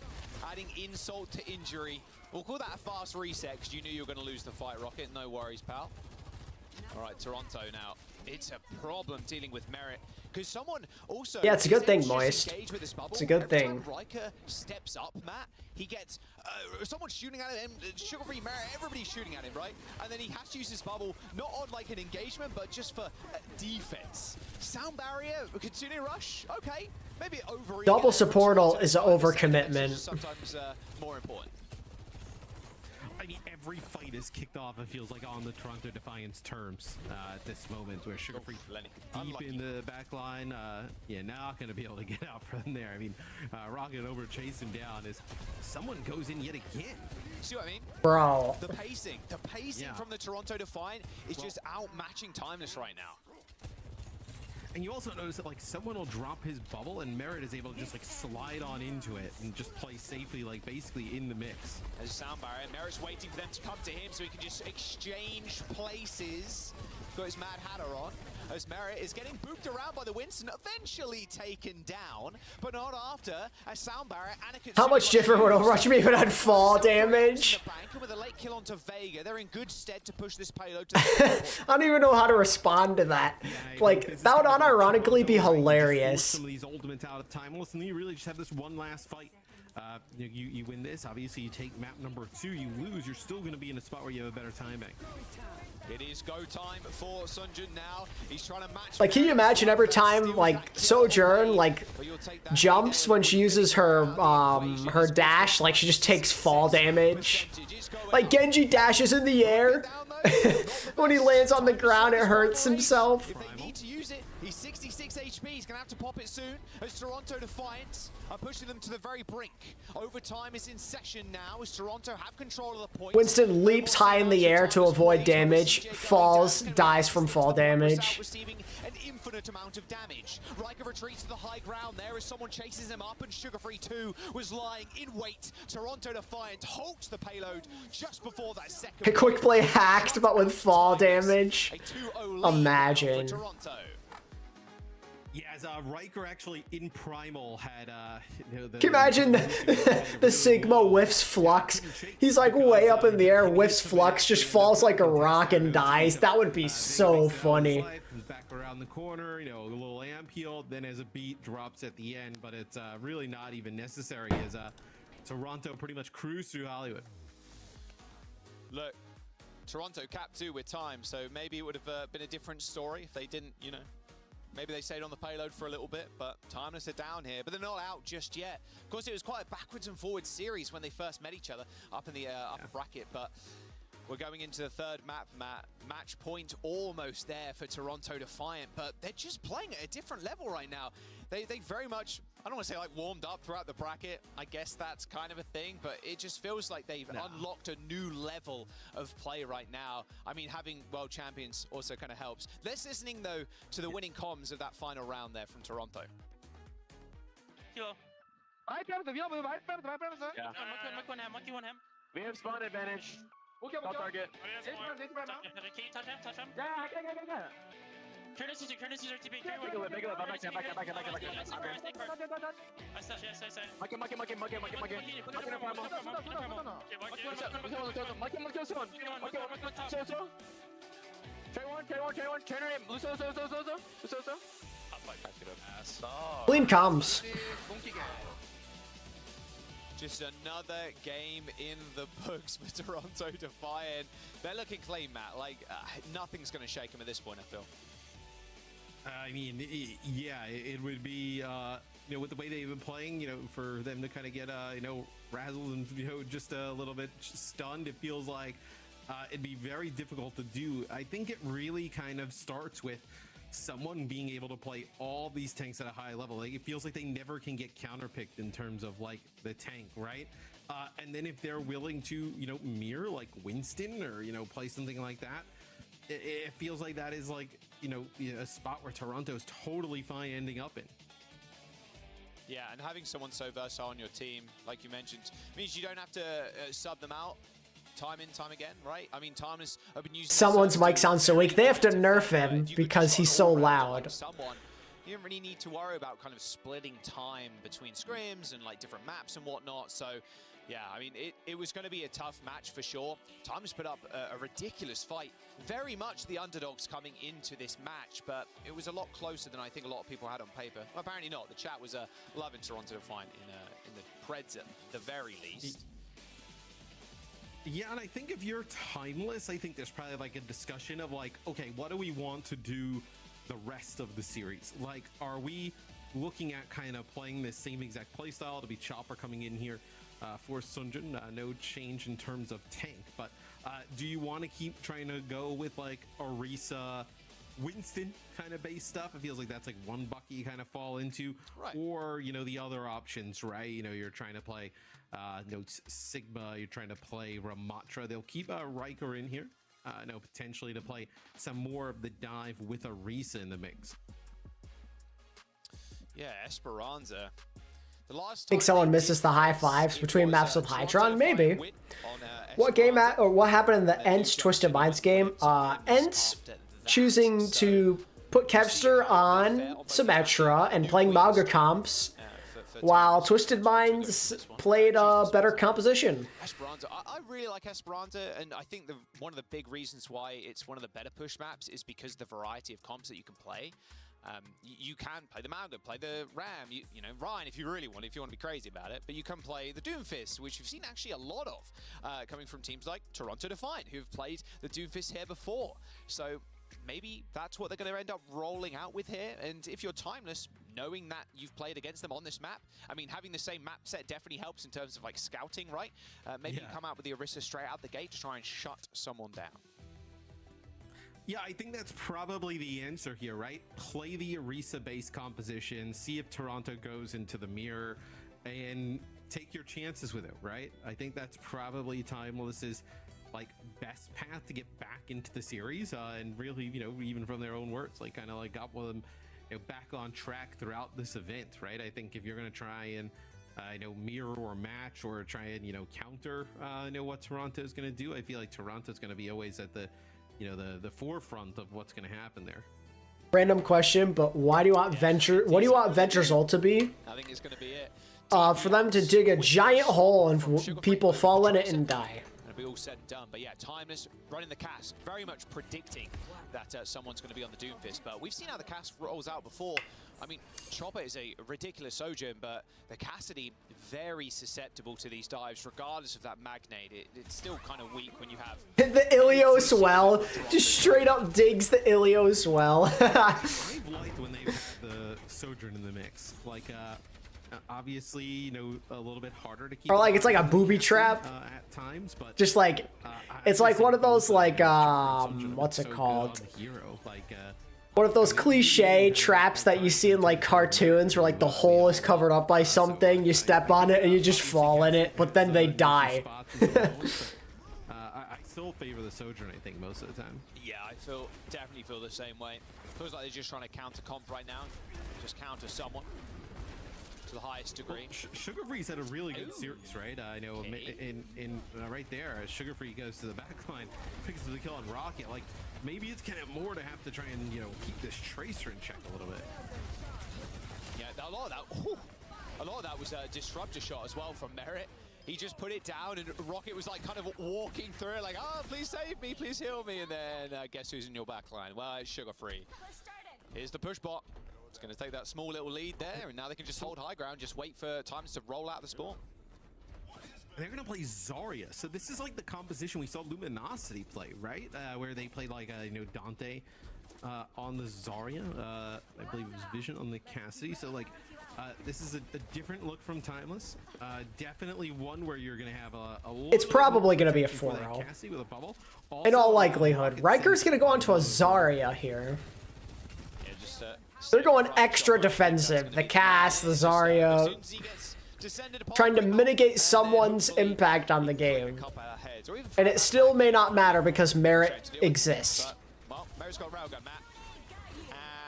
adding insult to injury. We'll call that a fast reset because you knew you were going to lose the fight, Rocket. No worries, pal. All right, Toronto now. It's a problem dealing with Merit because someone also. Yeah, it's a good thing, Moist. It's a good thing. Riker steps up, Matt. He gets someone shooting at him. Sugar Free Merit, everybody's shooting at him, right? And then he has to use his bubble not on like an engagement, but just for defense. Sound barrier, Kitsune rush. Okay, maybe over. Double supportal is an overcommitment. Sometimes more important. I mean, every fight is kicked off, it feels like, on the Toronto Defiance terms at this moment, where Sugar Free deep in the back line. Yeah, not going to be able to get out from there. I mean, Rocket over chase him down as someone goes in yet again. See what I mean? Bro. The pacing from the Toronto Defiant is just outmatching Timeless right now. And you also notice that, like, someone will drop his bubble and Merit is able to just, like, slide on into it and just play safely, like, basically in the mix. There's a sound barrier. Merit's waiting for them to come to him so he can just exchange places. Got his Mad Hatter on. As Merit is getting booped around by the Winston, eventually taken down, but not after a sound barrier and a How much different would Overwatch be if it had fall damage? with a late kill onto Vega, they're in good stead to push this payload to the I don't even know how to respond to that. Like, that would unironically be hilarious. Some of these ultimates out of Timeless, and then you really just have this one last fight. You win this, obviously you take map number 2, you lose, you're still going to be in a spot where you have a better timing. It is go time for Sunjun now. He's trying to match. Like, can you imagine every time, like, Sojourn, like, jumps when she uses her, her dash, like, she just takes fall damage? Like, Genji dashes in the air. When he lands on the ground, it hurts himself. If they need to use it, he's 66 HP. He's going to have to pop it soon as Toronto Defiance are pushing them to the very brink. Overtime is in session now as Toronto have control of the point. Winston leaps high in the air to avoid damage, falls, dies from fall damage. Receiving an infinite amount of damage. Riker retreats to the high ground there as someone chases him up, and Sugar Free 2 was lying in wait. Toronto Defiant halts the payload just before that second. A quick play hacked, but with fall damage. Imagine. Yeah, as Riker actually in Primal had, Can you imagine the Sigma whiffs Flux? He's like way up in the air, whiffs Flux, just falls like a rock and dies. That would be so funny. Back around the corner, a little amp heal, then as a beat drops at the end, but it's really not even necessary as Toronto pretty much cruise through Hollywood. Look, Toronto capped 2 with time, so maybe it would have been a different story if they didn't, maybe they stayed on the payload for a little bit, but Timeless are down here, but they're not out just yet. Of course, it was quite a backwards and forwards series when they first met each other up in the upper bracket, but we're going into the third map, match point almost there for Toronto Defiant, but they're just playing at a different level right now. They very much, I don't want to say like warmed up throughout the bracket. I guess that's kind of a thing, but it just feels like they've unlocked a new level of play right now. I mean, having world champions also kind of helps. Let's listening though to the winning comms of that final round there from Toronto. Yeah. We have spawn advantage. Don't target. Can you touch him? Turn this user TP. Make it up. Back. Clean comms. Just another game in the books for Toronto Defiant. They're looking clean, Matt. Like, nothing's going to shake them at this point, I feel. I mean, it would be, with the way they've been playing, for them to kind of get, razzled and, just a little bit stunned, it feels like it'd be very difficult to do. I think it really kind of starts with someone being able to play all these tanks at a high level. Like, it feels like they never can get counterpicked in terms of like the tank, right? And then if they're willing to, mirror like Winston or, play something like that, it feels like that is like, a spot where Toronto's totally fine ending up in. Yeah, and having someone so versatile on your team, like you mentioned, means you don't have to sub them out time in, time again, right? I mean, time has been using. Someone's mic sounds so weak. They have to nerf him because he's so loud. Someone, you don't really need to worry about kind of splitting time between scrims and like different maps and whatnot. So, yeah, I mean, it was going to be a tough match for sure. Time has put up a ridiculous fight. Very much the underdogs coming into this match, but it was a lot closer than I think a lot of people had on paper. Well, apparently not. The chat was loving Toronto Defiant in the Preds at the very least. Yeah, and I think if you're Timeless, I think there's probably like a discussion of like, okay, what do we want to do the rest of the series? Like, are we looking at kind of playing the same exact playstyle to be Chopper coming in here for Sunjun? No change in terms of tank, but do you want to keep trying to go with like Orisa, Winston kind of base stuff? It feels like that's like one bucket you kind of fall into, right? Or the other options, right? You're trying to play Sigma, you're trying to play Ramatra. They'll keep Riker in here, potentially to play some more of the dive with Orisa in the mix. Yeah, Esperan'a. I think someone misses the high fives between maps with Hydron, maybe. What game or what happened in the Ents Twisted Minds game? Ents choosing to put Kevster on Symmetra and playing Mauga comps, while Twisted Minds played a better composition. Esperan'a, I really like Esperan'a, and I think one of the big reasons why it's one of the better push maps is because the variety of comps that you can play. You can play the Mauga, play the Ram, you know, Ryan if you really want, if you want to be crazy about it, but you can play the Doomfist, which we've seen actually a lot of coming from teams like Toronto Defiant, who've played the Doomfist here before. So maybe that's what they're going to end up rolling out with here. And if you're Timeless, knowing that you've played against them on this map, I mean, having the same map set definitely helps in terms of like scouting, right? Maybe you come out with the Orisa straight out the gate to try and shut someone down. Yeah, I think that's probably the answer here, right? Play the Orisa-based composition, see if Toronto goes into the mirror, and take your chances with it, right? I think that's probably Timeless's like best path to get back into the series, and really, you know, even from their own words, like kind of like got them, you know, back on track throughout this event, right? I think if you're gonna try and you know, mirror or match or try and, you know, counter you know, what Toronto is gonna do, I feel like Toronto's gonna be always at the, you know, the forefront of what's going to happen there. Random question, but why do you want Venture? What do you want Venture's ult to be? I think it's going to be it. For them to dig a giant hole and people fall in it and die. It'll be all said and done, but yeah, Timeless running the cast, very much predicting that someone's going to be on the Doomfist. But we've seen how the cast rolls out before. I mean, Chopper is a ridiculous sojourn, but the Cassidy very susceptible to these dives, regardless of that magnate. It's still kind of weak when you have the Ilos well, just straight up digs the Ilos well. I've liked when they've had the sojourn in the mix, like obviously, you know, a little bit harder to keep. Or like it's like a booby trap at times, but just like it's like one of those like what's it called? One of those cliche traps that you see in like cartoons where like the hole is covered up by something, you step on it and you just fall in it, but then they die. I still favor the sojourn, I think, most of the time. Yeah, I definitely feel the same way. Feels like they're just trying to counter comp right now, just counter someone to the highest degree. Well, Sugar Free's had a really good series, right? I know in right there, Sugar Free goes to the back line, picks up the kill on Rocket. Like, maybe it's kind of more to have to try and, you know, keep this Tracer in check a little bit. Yeah, a lot of that was a disruptor shot as well from Merit. He just put it down, and Rocket was like kind of walking through it, like, oh, please save me, please heal me, and then guess who's in your back line? Well, it's Sugar Free. Here's the push bot. It's going to take that small little lead there, and now they can just hold high ground, just wait for times to roll out the spawn. They're going to play Zarya, so this is like the composition we saw Luminosity play, right? Where they played like, you know, Dante on the Zarya. I believe it was Vision on the Cassidy, so like, this is a different look from Timeless. Definitely one where you're going to have a little It's probably going to be a 4-0. With a bubble. In all likelihood. Riker's going to go onto a Zarya here. Yeah, just, they're going extra defensive. The cast, the Zarya. Trying to mitigate someone's impact on the game. And it still may not matter because Merit exists. Well, Merit's got Railgun, Matt.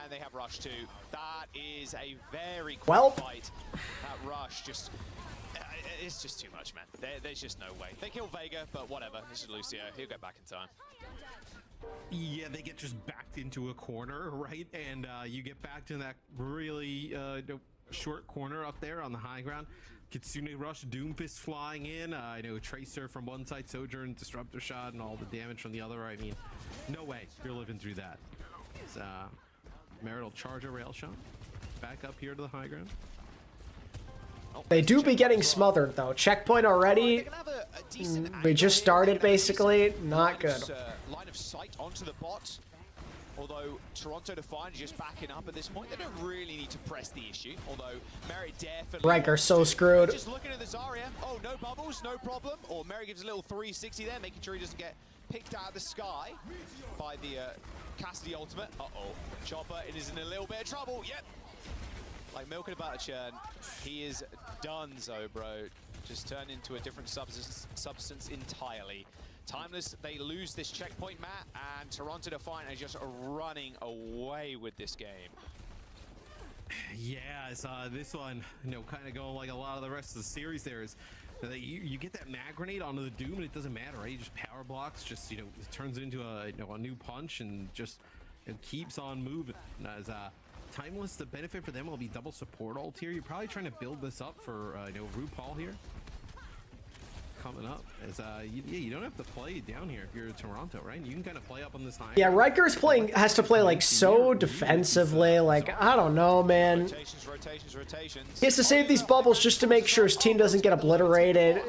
And they have Rush too. That is a very quick fight. That Rush just... it's just too much, man. There's just no way. They kill Vega, but whatever. This is Lucio. He'll get back in time. Yeah, they get just backed into a corner, right? And you get back to that really short corner up there on the high ground. Kitsune Rush, Doomfist flying in. I know Tracer from one side, Sojourn, Disruptor shot, and all the damage from the other. I mean, no way you're living through that. It's, Merit will charge a rail shot. Back up here to the high ground. They do be getting smothered though. Checkpoint already. We just started basically. Not good. Line of sight onto the bot. Although Toronto Defiant is just backing up at this point. They don't really need to press the issue. Although Merit definitely... Riker so screwed. Just looking at the Zarya. Oh, no bubbles, no problem. Or Merit gives a little 360 there, making sure he doesn't get picked out of the sky by the Cassidy ultimate. Uh-oh. Chopper is in a little bit of trouble. Yep. Like milk and a butter churn. He is donezo, bro. Just turned into a different substance entirely. Timeless, they lose this checkpoint, Matt, and Toronto Defiant are just running away with this game. Yeah, it's, this one, you know, kind of going like a lot of the rest of the series there is that you get that mag grenade onto the Doom and it doesn't matter, right? You just power blocks, just, you know, it turns into a, you know, a new punch and just it keeps on moving. As Timeless, the benefit for them will be double support ult here. You're probably trying to build this up for, you know, RuPaul here. coming up. As you don't have to play down here if you're Toronto, right? You can kind of play up on this high. Yeah, Riker's has to play like so defensively. Like, I don't know, man. He has to save these bubbles just to make sure his team doesn't get obliterated.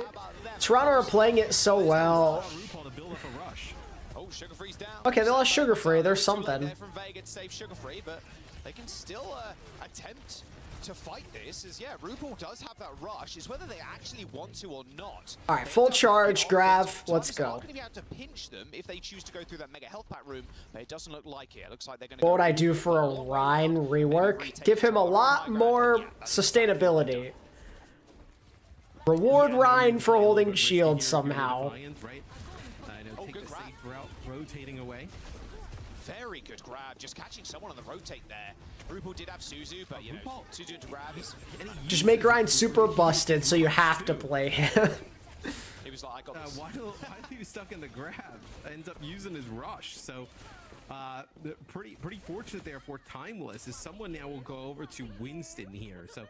Toronto are playing it so well. Okay, they lost Sugar Free. There's something. From Vega to save Sugar Free, but they can still attempt to fight this. As yeah, RuPaul does have that rush. It's whether they actually want to or not. All right, full charge, Grav. Let's go. Going to be able to pinch them if they choose to go through that mega health pack room, but it doesn't look like it. It looks like they're going to. What would I do for a Rhine rework? Give him a lot more sustainability. Reward Rhine for holding shield somehow. Rotating away. Very good grab, just catching someone on the rotate there. RuPaul did have Suzu, but you know, Suzu to grab is... Just make Rhine super busted so you have to play him. He was like, I got this. While he was stuck in the grab, ends up using his rush. So pretty fortunate there for Timeless, as someone now will go over to Winston here. So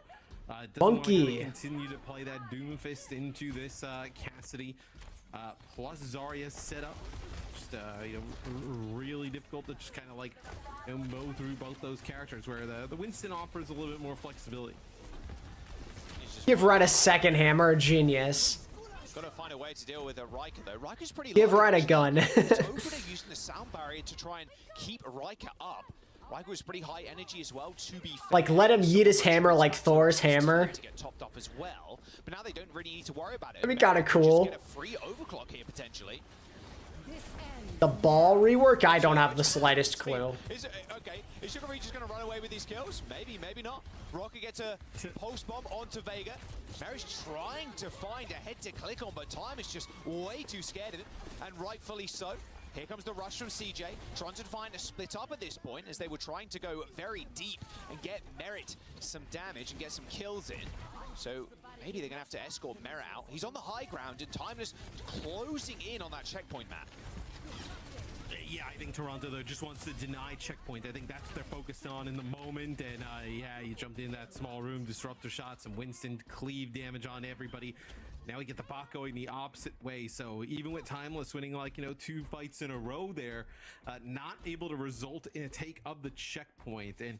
Monkey continue to play that Doomfist into this Cassidy plus Zarya setup. Just you know, really difficult to just kind of like mow through both those characters, where the Winston offers a little bit more flexibility. Give Rhine a second hammer, genius. Got to find a way to deal with Riker though. Riker's pretty. Give Rhine a gun. Opener using the sound barrier to try and keep Riker up. Riker was pretty high energy as well, to be fair. Like, let him yeet his hammer like Thor's hammer. To get topped off as well, but now they don't really need to worry about it. That'd be kind of cool. Just get a free overclock here potentially. The ball rework? I don't have the slightest clue. Okay, is Sugar Free just going to run away with these kills? Maybe, maybe not. Rocket gets a post bomb onto Vega. Mary's trying to find a head to click on, but time is just way too scared of it, and rightfully so. Here comes the rush from CJ, trying to find a split up at this point, as they were trying to go very deep and get Merit some damage and get some kills in. So maybe they're going to have to escort Merit out. He's on the high ground, and Timeless closing in on that checkpoint map. Yeah, I think Toronto, though, just wants to deny checkpoint. I think that's what they're focused on in the moment. And, yeah, you jumped in that small room, disruptor shots, and Winston cleave damage on everybody. Now we get the bot going the opposite way. So even with Timeless winning, like, you know, 2 fights in a row there, not able to result in a take of the checkpoint. And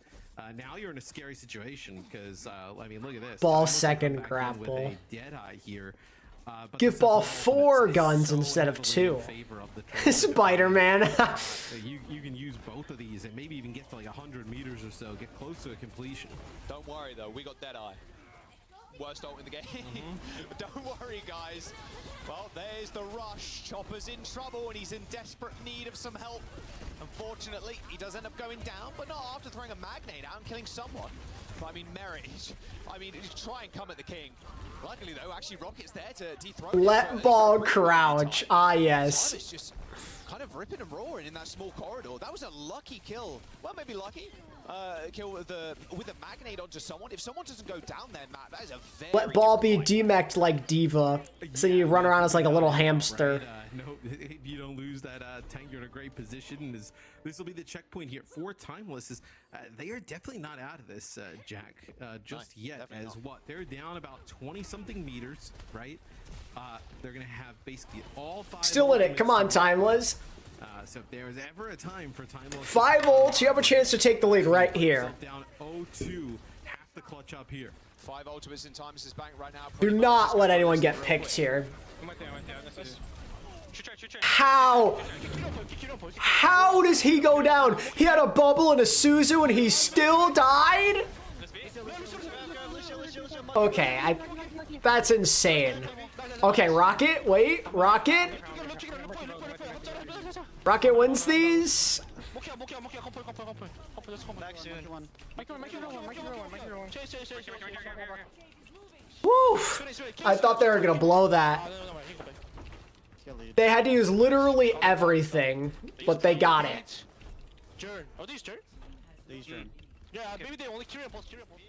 now you're in a scary situation because, I mean, look at this. Ball second grapple. With a Deadeye here. Give Ball 4 guns instead of 2. Spider-Man. You can use both of these and maybe even get to like 100 meters or so, get close to a completion. Don't worry though, we got Deadeye. Worst ult in the game. Don't worry, guys. Well, there's the rush. Chopper's in trouble and he's in desperate need of some help. Unfortunately, he does end up going down, but not after throwing a magnate out and killing someone. But I mean, Merit, he's try and come at the king. Luckily, though, actually, Rocket's there to dethrone. Let Ball crouch. Ah, yes. It's just kind of ripping and roaring in that small corridor. That was a lucky kill. Well, maybe lucky. Kill with a magnate onto someone. If someone doesn't go down there, Matt, that is a very. Let Ball be demeched like Diva, so you run around as like a little hamster. No, if you don't lose that tank, you're in a great position. This will be the checkpoint here for Timeless. They are definitely not out of this, Jack, just yet. As not. What? They're down about 20-something meters, right? They're going to have basically all 5. Still in it. Come on, Timeless. So if there's ever a time for Timeless. 5 ults. You have a chance to take the lead right here. Down 0-2. Half the clutch up here. 5 ultimates in Timeless's bank right now. Do not let anyone get picked here. How? How does he go down? He had a bubble and a Suzu and he still died? Okay, that's insane. Okay, Rocket, wait, Rocket? Rocket wins these? Woof! I thought they were gonna blow that. They had to use literally everything, but they got it. Are these turn? These turn. Yeah, maybe they only Kyrian plus Kyrian plus.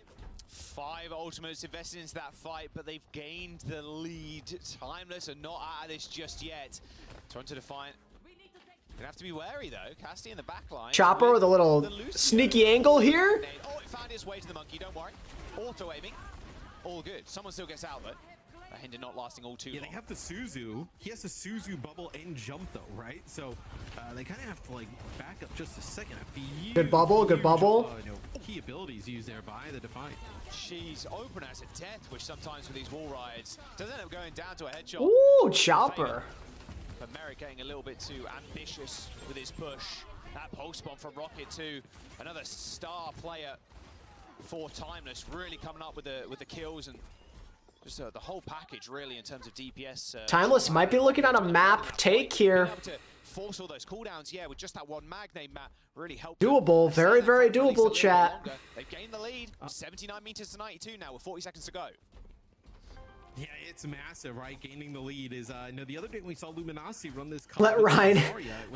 5 ultimates invested into that fight, but they've gained the lead. Timeless are not out of this just yet. Trying to define. Gonna have to be wary though. Cassidy in the back line. Chopper with a little sneaky angle here. Oh, it found its way to the monkey. Don't worry. Auto aiming. All good. Someone still gets out though. Hinder not lasting all too long. They have the Suzu. He has the Suzu bubble and jump though, right? So they kind of have to like back up just a second. Good bubble, good bubble. Key abilities used there by the Defiant. She's open as a death, which sometimes with these wall rides does end up going down to a headshot. Ooh, chopper. But Merrick getting a little bit too ambitious with his push. That post bomb from Rocket too. Another star player for Timeless, really coming up with the kills and just the whole package really in terms of DPS. Timeless might be looking on a map take here. Force all those cooldowns, yeah, with just that one mag name map really helped. Doable, very, very doable, chat. They've gained the lead, 79 meters to 92 now with 40 seconds to go. Yeah, it's massive, right? Gaining the lead is, the other day we saw Luminosity run this. Let Ryan,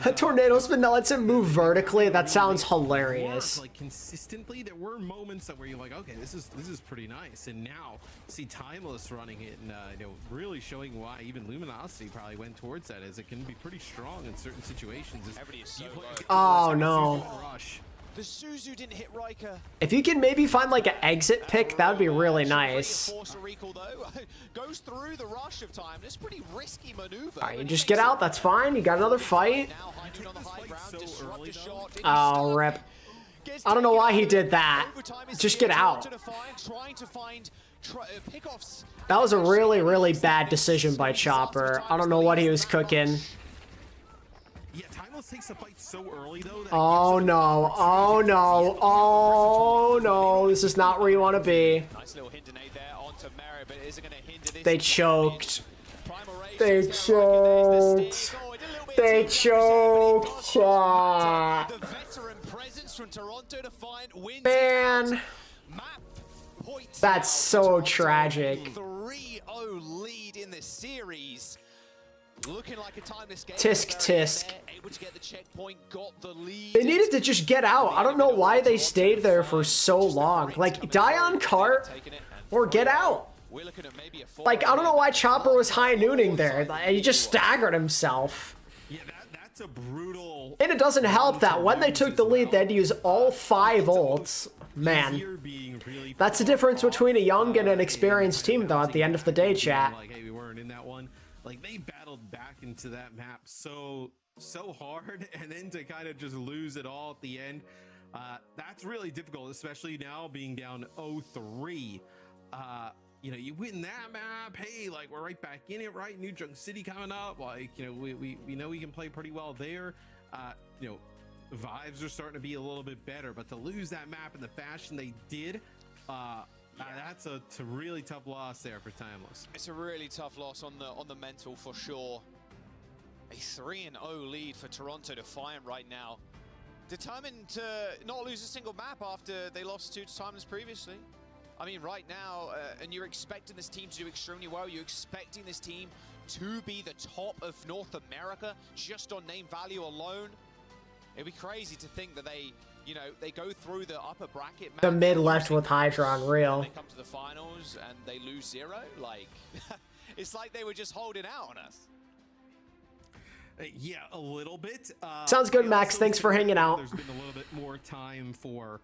a tornado spin that lets him move vertically. That sounds hilarious. Like consistently, there were moments where you're like, okay, this is pretty nice. And now see Timeless running it, and really showing why even Luminosity probably went towards that, as it can be pretty strong in certain situations. Everybody is so low. Oh no. The Suzu didn't hit Riker. If you can maybe find like an exit pick, that would be really nice. Force a recall though. Goes through the rush of time. It's a pretty risky maneuver. Alright, you just get out, that's fine. You got another fight. Oh, rip. I don't know why he did that. Just get out. That was a really, really bad decision by Chopper. I don't know what he was cooking. Yeah, Timeless takes the fight so early though. Oh no, oh no, oh no, this is not where you want to be. Nice little hint there onto Mary, but is it going to hinder this? They choked. They choked. They choked. The veteran presence from Toronto Defiant wins. Man. That's so tragic. 3-0 lead in this series. Looking like a timeless game. Tisk. Able to get the checkpoint, got the lead. They needed to just get out. I don't know why they stayed there for so long. Like, die on cart or get out. Like, I don't know why Chopper was high nooning there. He just staggered himself. Yeah, that's a brutal. And it doesn't help that when they took the lead, they had to use all 5 ults. Man, that's the difference between a young and an experienced team, though, at the end of the day, chat. Like, hey, we weren't in that one. Like, they battled back into that map so hard, and then to kind of just lose it all at the end, that's really difficult, especially now being down 0-3. You win that map, hey, like, we're right back in it, right? New Junk City coming up, like, we know we can play pretty well there. Vibes are starting to be a little bit better, but to lose that map in the fashion they did, that's a really tough loss there for Timeless. It's a really tough loss on the mental for sure. A 3-0 lead for Toronto Defiant right now. Determined to not lose a single map after they lost 2 Timeless previously. I mean, right now, and you're expecting this team to do extremely well. You're expecting this team to be the top of North America just on name value alone. It'd be crazy to think that they go through the upper bracket. The mid left with Hydra unreal. They come to the finals and they lose 0. Like, it's like they were just holding out on us. Yeah, a little bit. Sounds good, Max. Thanks for hanging out. There's been a little bit more time for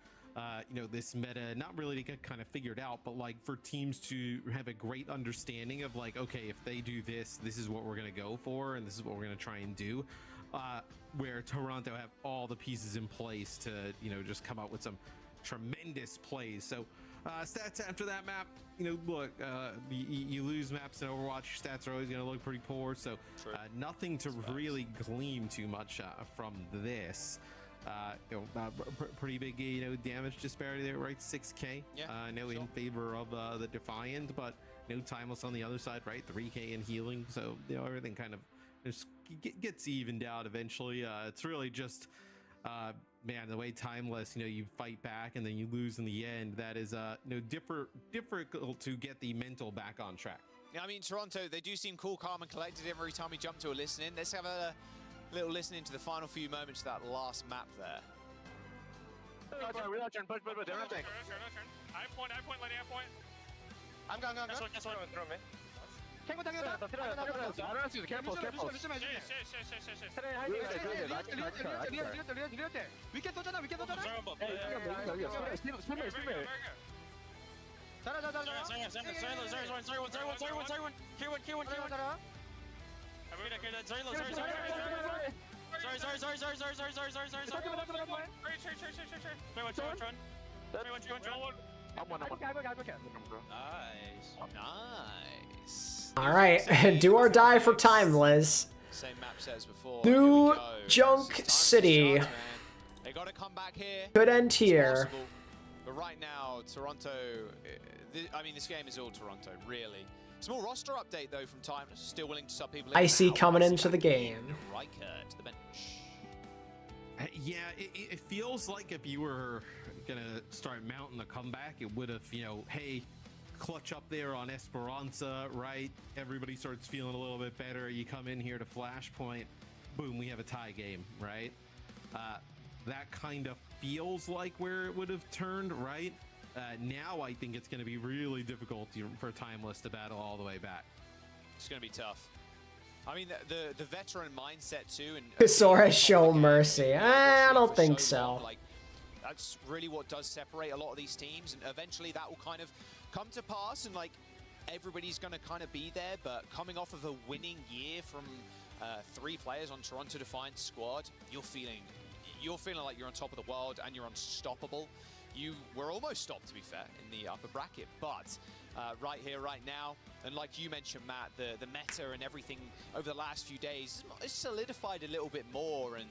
this meta, not really to get kind of figured out, but like for teams to have a great understanding of like, okay, if they do this, this is what we're going to go for, and this is what we're going to try and do. Where Toronto have all the pieces in place to, just come up with some tremendous plays. So stats after that map, look, you lose maps in Overwatch, stats are always going to look pretty poor. So nothing to really glean too much from this. Pretty big, damage disparity there, right? 6K. Yeah, in favor of the Defiant, but Timeless on the other side, right? 3K in healing. So everything kind of just gets evened out eventually. It's really just man, the way Timeless, you fight back and then you lose in the end. That is difficult to get the mental back on track. Yeah, I mean, Toronto, they do seem cool, calm and collected every time we jump to a listen in. Let's have a little listen into the final few moments of that last map there. Real turn, push, they're not taking. I point, letting I point. I'm going. Guess what? Throw me. Careful. Nice. All right, do or die for time, Liz. Same map says before. New Junk City. They got to come back here. Could end here. Possible. But right now, Toronto. I mean, this game is all Toronto, really. Small roster update though from Timeless. Still willing to sub people in. Icy coming into the game. Riker to the bench. Yeah, it feels like if you were gonna start mounting the comeback, it would have, you know, hey, clutch up there on Esperan'a, right? Everybody starts feeling a little bit better. You come in here to Flashpoint, boom, we have a tie game, right? That kind of feels like where it would have turned, right? Now I think it's going to be really difficult for Timeless to battle all the way back. It's going to be tough. I mean, the veteran mindset too, and Sora show mercy. I don't think so. Like, that's really what does separate a lot of these teams, and eventually that will kind of come to pass, and like everybody's going to kind of be there. But coming off of a winning year from 3 players on Toronto Defiance squad, you're feeling like you're on top of the world and you're unstoppable. You were almost stopped, to be fair, in the upper bracket, but right here, right now, and like you mentioned, Matt, the meta and everything over the last few days, it's solidified a little bit more, and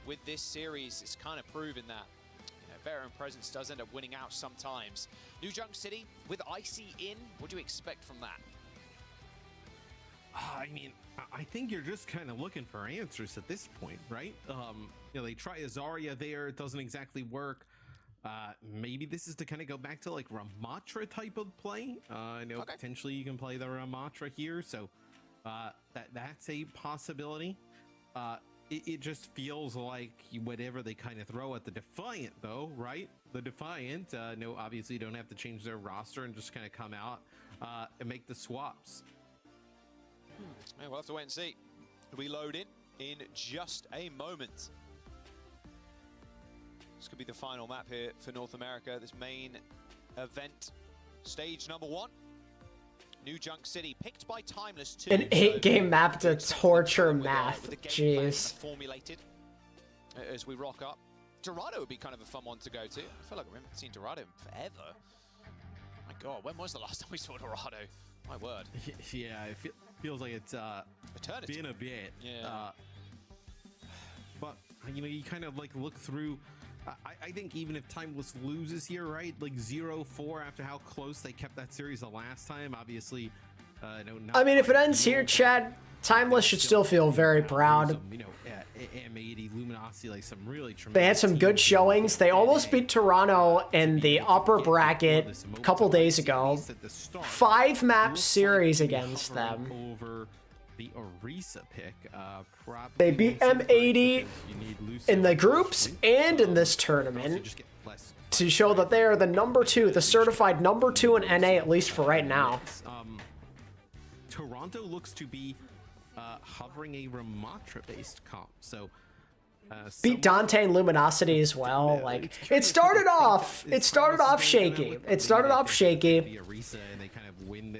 with this series, it's kind of proven that veteran presence does end up winning out sometimes. New Junk City with Icy in, what do you expect from that? I mean, I think you're just kind of looking for answers at this point, right? You know, they try a Zarya there, it doesn't exactly work. Maybe this is to kind of go back to like Ramatra type of play. I know potentially you can play the Ramatra here, so that's a possibility. It just feels like whatever they kind of throw at the Defiant, though, right? The Defiant, no, obviously don't have to change their roster and just kind of come out and make the swaps. Yeah, we'll have to wait and see. We load in just a moment. This could be the final map here for North America, this main event, stage number 1. New Junk City, picked by Timeless too. An 8-game map to torture math. Jeez. Formulated as we rock up. Dorado would be kind of a fun one to go to. I feel like we haven't seen Dorado in forever. My God, when was the last time we saw Dorado? My word. Yeah, it feels like it's been a bit. Yeah. But you know, you kind of like look through. I think even if Timeless loses here, right, like 0-4 after how close they kept that series the last time, obviously, no. I mean, if it ends here, Chad, Timeless should still feel very proud. You know, M80, Luminosity, like some really tremendous. They had some good showings. They almost beat Toronto in the upper bracket a couple days ago. 5-map series against them. Over the Orisa pick, they beat M80 in the groups and in this tournament to show that they are the #2, the certified #2 in NA, at least for right now. Toronto looks to be hovering a Ramatra-based comp, so beat Dante and Luminosity as well. Like, it started off shaky.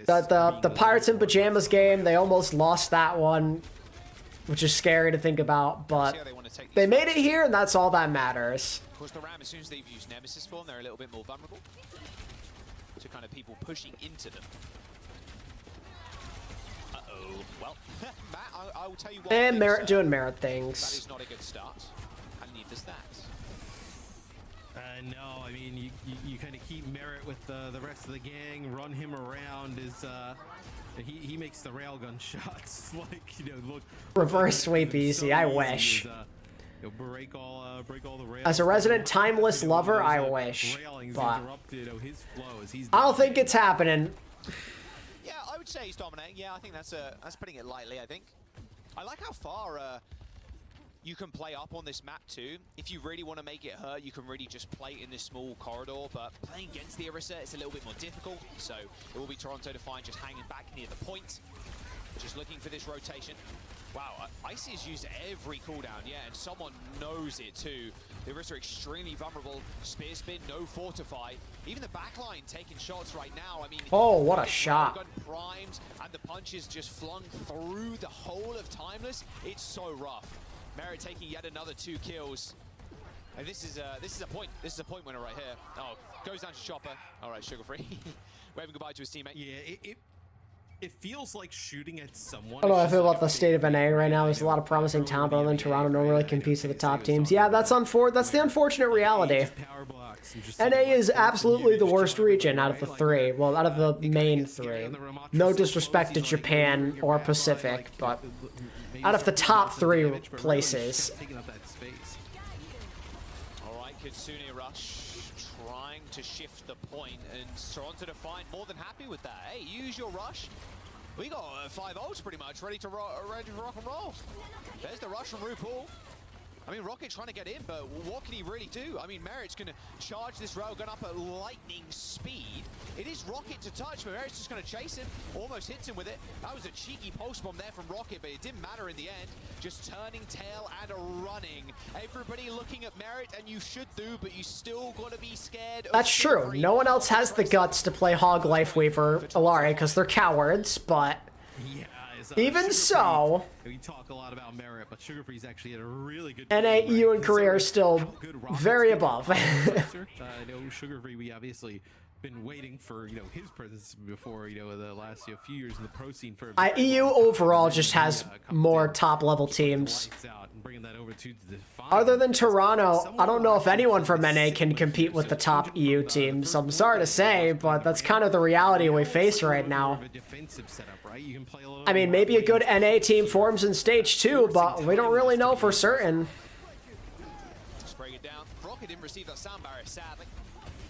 The Pirates in Pajamas game, they almost lost that one, which is scary to think about, but they made it here, and that's all that matters. Of course, the Ram, as soon as they've used Nemesis form, they're a little bit more vulnerable to kind of people pushing into them. Well, Matt, I will tell you what. And Merit doing Merit things. That is not a good start, and neither is that. No, I mean, you kind of keep Merit with the rest of the gang, run him around. He makes the railgun shots, like, you know, look. Reverse sweep easy, I wish. Break all the rails. As a resident Timeless lover, I wish. But I don't think it's happening. Yeah, I would say he's dominating. Yeah, I think that's putting it lightly, I think. I like how far you can play up on this map too. If you really want to make it hurt, you can really just play in this small corridor, but playing against the Orisa, it's a little bit more difficult. So it will be Toronto Defiant just hanging back near the point. Just looking for this rotation. Wow, Icy has used every cooldown, yeah, and someone knows it too. The Orisa are extremely vulnerable. Spear spin, no fortify. Even the backline taking shots right now. I mean, oh, what a shot! Gun primed, and the punches just flung through the whole of Timeless. It's so rough. Merit taking yet another 2 kills. And this is a point. This is a point winner right here. Oh, goes down to Chopper. All right, Sugar Free. Waving goodbye to his teammate. Yeah, it feels like shooting at someone. I don't know how I feel about the state of NA right now. There's a lot of promising talent, but other than Toronto, no one really competes with the top teams. Yeah, that's the unfortunate reality. NA is absolutely the worst region out of the 3. Well, out of the main 3. No disrespect to Japan or Pacific, but out of the top 3 places. Alright, Kitsune Rush trying to shift the point, and Surasa to find more than happy with that. Hey, use your rush. We got 5 ults pretty much ready to rock and roll. There's the rush from RuPaul. I mean, Rocket trying to get in, but what can he really do? I mean, Merit's going to charge this railgun up at lightning speed. It is Rocket to touch, but Merit's just going to chase him. Almost hits him with it. That was a cheeky post bomb there from Rocket, but it didn't matter in the end. Just turning tail and running. Everybody looking at Merit, and you should do, but you still got to be scared. That's true. No one else has the guts to play Hog Lifeweaver Illari because they're cowards, but... Yeah. Even so, we talk a lot about Merit, but Sugar Free's actually had a really good NA, EU, and Korea are still very above. I know Sugar Free, we obviously been waiting for his presence before the last few years in the pro scene for. EU overall just has more top level teams. Other than Toronto, I don't know if anyone from NA can compete with the top EU teams. I'm sorry to say, but that's kind of the reality we face right now. I mean, maybe a good NA team forms in stage 2, but we don't really know for certain. Just break it down. Rocket didn't receive that sound barrier, sadly.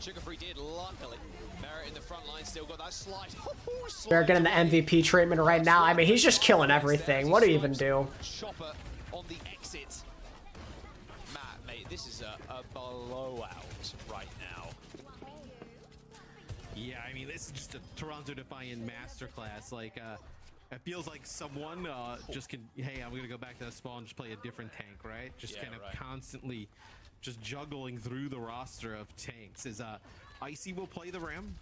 Sugar Free did, luckily. Merit in the front line still got that slide. They're getting the MVP treatment right now. I mean, he's just killing everything. What do you even do? Chopper on the exit. Matt, mate, this is a blowout right now. Yeah, I mean, this is just a Toronto Defiant masterclass. Like, it feels like someone just can, hey, I'm going to go back to the spawn and just play a different tank, right? Just kind of constantly just juggling through the roster of tanks. Is Icy will play the Ram,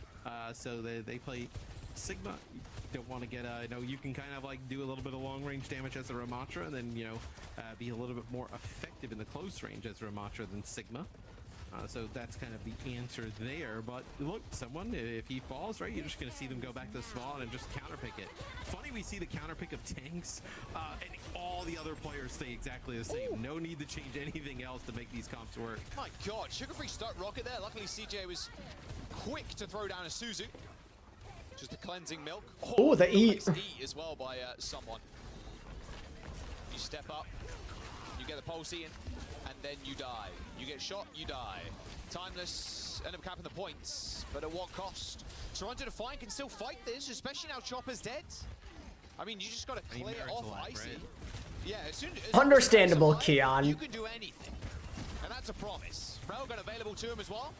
so they play Sigma. You don't want to get, you can kind of like do a little bit of long range damage as a Rematch, and then, be a little bit more effective in the close range as a Rematch than Sigma. So that's kind of the answer there. But look, someone, if he falls, right, you're just going to see them go back to the spawn and just counterpick it. Funny, we see the counterpick of tanks, and all the other players stay exactly the same. Ooh. No need to change anything else to make these comps work. My God, Sugar Free start Rocket there. Luckily, CJ was quick to throw down a Suzu. Just a cleansing milk. Oh, the E. Nice E as well by someone. You step up, you get the pulse in, and then you die. You get shot, you die. Timeless end up capping the points, but at what cost? Toronto Defiant can still fight this, especially now Chopper's dead. I mean, you just got to clear off Icy. Right? Yeah, as soon as understandable, Keon. You can do anything, and that's a promise. Railgun available to him as well.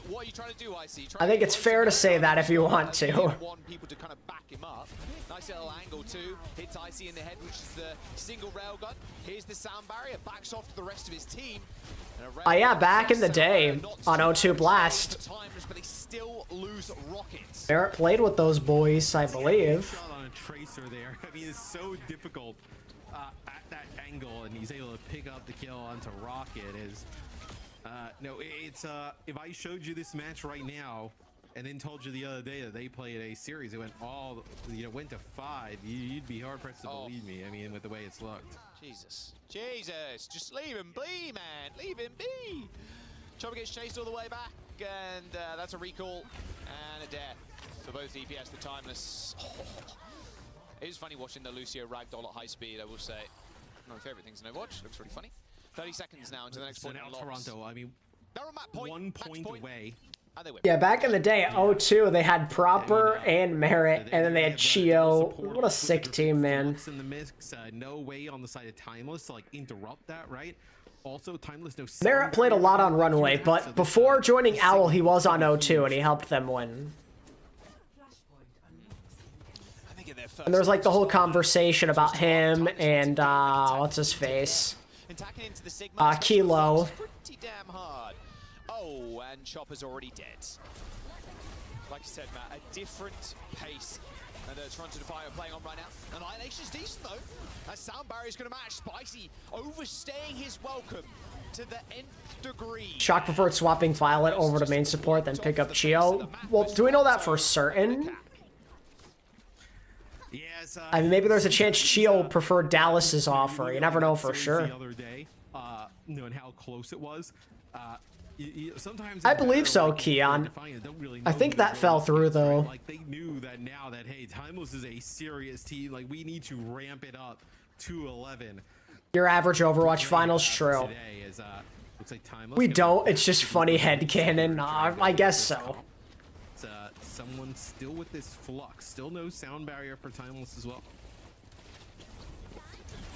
What are you trying to do, Icy? I think it's fair to say that if you want to. You want people to kind of back him up. Nice little angle too. Hits Icy in the head, which is the single railgun. Here's the sound barrier. Backs off to the rest of his team. Oh yeah, back in the day on O2 Blast. But they still lose Rockets. Barrett played with those boys, I believe. On a tracer there. I mean, it's so difficult at that angle, and he's able to pick up the kill onto Rocket. No, it's if I showed you this match right now and then told you the other day that they played a series, it went went to 5, you'd be hard pressed to believe me. I mean, with the way it's looked. Jesus, just leave him be, man. Leave him be. Chopper gets chased all the way back, and that's a recall and a death for both DPS. The Timeless. It is funny watching the Lucio ragdoll at high speed, I will say. One of my favorite things in Overwatch. Looks really funny. 30 seconds now into the next point. Now Toronto, I mean, they're on that point. 1 point away. Yeah, back in the day, O2, they had Proper and Merit, and then they had Chio. What a sick team, man. In the mix, no way on the side of Timeless to like interrupt that, right? Also, Timeless no. Merit played a lot on Runway, but before joining OWL, he was on O2, and he helped them win. get their first. And there's like the whole conversation about him and what's his face? Kilo. Pretty damn hard. Oh, and Chopper's already dead. Like I said, Matt, a different pace. And Toronto Defiant are playing on right now. Annihilation's decent though. As Sound Barrier's gonna match. Spicy overstaying his welcome to the nth degree. Shock preferred swapping Violet over to main support, then pick up Chio. Well, do we know that for certain? Yes, I mean, maybe there's a chance Chio preferred Dallas's offer. You never know for sure. The other day, knowing how close it was. Sometimes I believe so, Keon. I think that fell through though. Like they knew that now that hey, Timeless is a serious team. Like we need to ramp it up to 11. Your average Overwatch finals, true. Looks like We don't. It's just funny headcanon. I guess so. Someone still with this flux. Still no sound barrier for Timeless as well.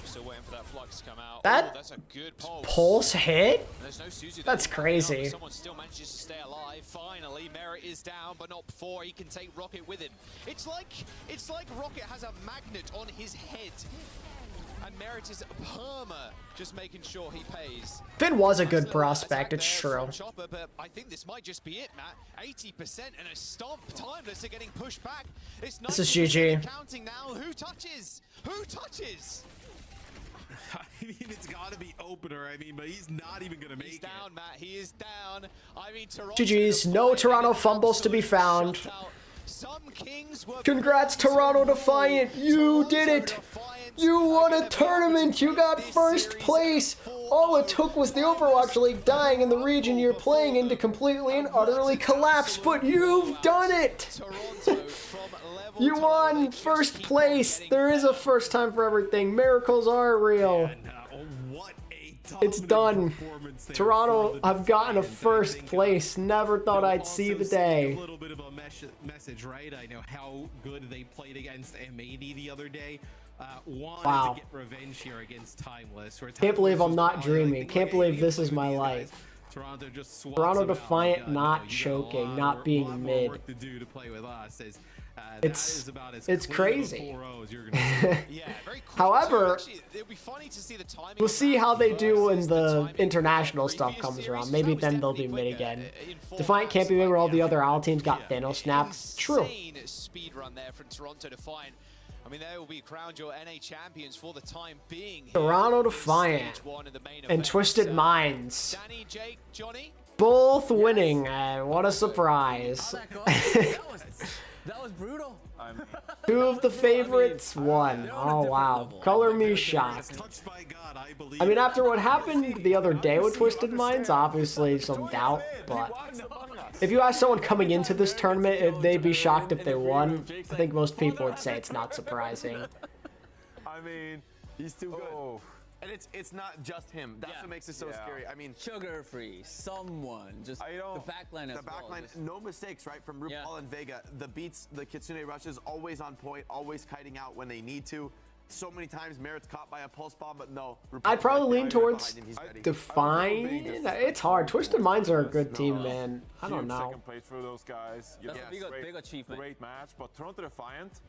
Still waiting for that flux to come out. That's a good pulse. Pulse hit? There's no Suzu That's crazy. Someone still manages to stay alive. Finally, Merit is down, but not before he can take Rocket with him. It's like Rocket has a magnet on his head. And Merit is perma, just making sure he pays. Finn was a good prospect, it's true. Chopper, but I think this might just be it, Matt. 80% and a stomp. Timeless are getting pushed back. It's This is GG. Counting now. Who touches? Who touches? I mean, it's got to be opener. I mean, but he's not even going to make it. He's down, Matt. He is down. I mean, Toronto. GG's. No Toronto fumbles to be found. Congrats, Toronto Defiant. You did it. You won a tournament. You got first place. All it took was the Overwatch League dying in the region you're playing in to completely and utterly collapse, but you've done it. You won first place. There is a first time for everything. Miracles are real. It's done. Toronto, I've gotten a first place. Never thought I'd see the day. A little bit of a message, right? I know how good they played against M80 the other day. Wanted to get revenge here against Timeless. Can't believe I'm not dreaming. Can't believe this is my life. Toronto Defiant not choking, not being mid. It's crazy. However, we'll see how they do when the international stuff comes around. Maybe then they'll be mid again. Defiant can't be mid where all the other Owl teams got Thanos snapped. True. Speed run there from Toronto Defiant. I mean, they will be crowned your NA champions for the time being. Toronto Defiant and Twisted Minds. Both winning. What a surprise. That was brutal. Two of the favorites won. Oh, wow. Color me shocked. I mean, after what happened the other day with Twisted Minds, obviously some doubt, but if you ask someone coming into this tournament, they'd be shocked if they won. I think most people would say it's not surprising. I mean, he's too good. And it's not just him. That's what makes it so scary. I mean, sugar-free, someone, just the backline as well. The backline, no mistakes, right? From RuPaul and Vega. The beats, the Kitsune rushes, always on point, always kiting out when they need to. So many times Merit's caught by a pulse bomb, but no. I'd probably lean towards Defiant. It's hard. Twisted Minds are a good team, man. I don't know. Second place for those guys. That's a big achievement. Great match, but Toronto Defiant.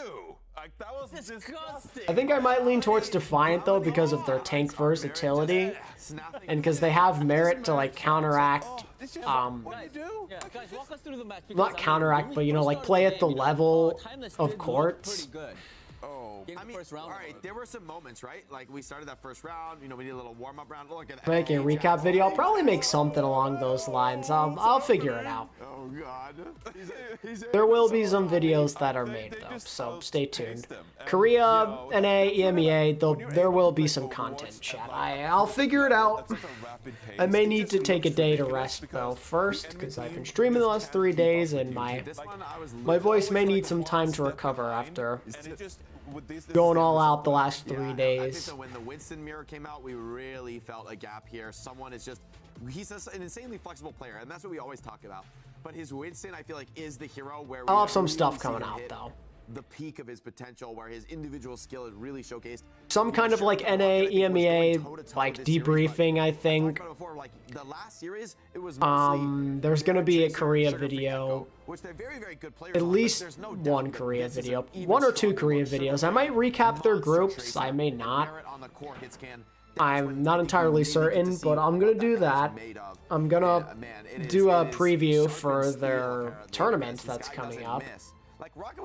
Ew! Like, that was disgusting. I think I might lean towards Defiant though because of their tank versatility, and because they have Merit to like counteract. Guys, walk us through the match. Not counteract, but you know, like play at the level of courts. I mean, all right, there were some moments, right? Like, we started that first round, you know, we did a little warm-up round. Look at that. Making a recap video. I'll probably make something along those lines. I'll figure it out. Oh, God. There will be some videos that are made, though, so stay tuned. Korea, NA, EMEA, there will be some content, chat. I'll figure it out. I may need to take a day to rest, though, first, because I've been streaming the last 3 days, and my voice may need some time to recover after going all out the last 3 days. I think that when the Winston mirror came out, we really felt a gap here. Someone is just, he's an insanely flexible player, and that's what we always talk about. But his Winston, I feel like, is the hero where I'll have some stuff coming out, though. the peak of his potential, where his individual skill is really showcased. Some kind of like NA, EMEA, like debriefing, I think. The last series, it was there's gonna be a Korea video. which they're very, very good players. At least one Korea video. One or two Korea videos. I might recap their groups. I may not. I'm not entirely certain, but I'm gonna do that. I'm gonna do a preview for their tournament that's coming up.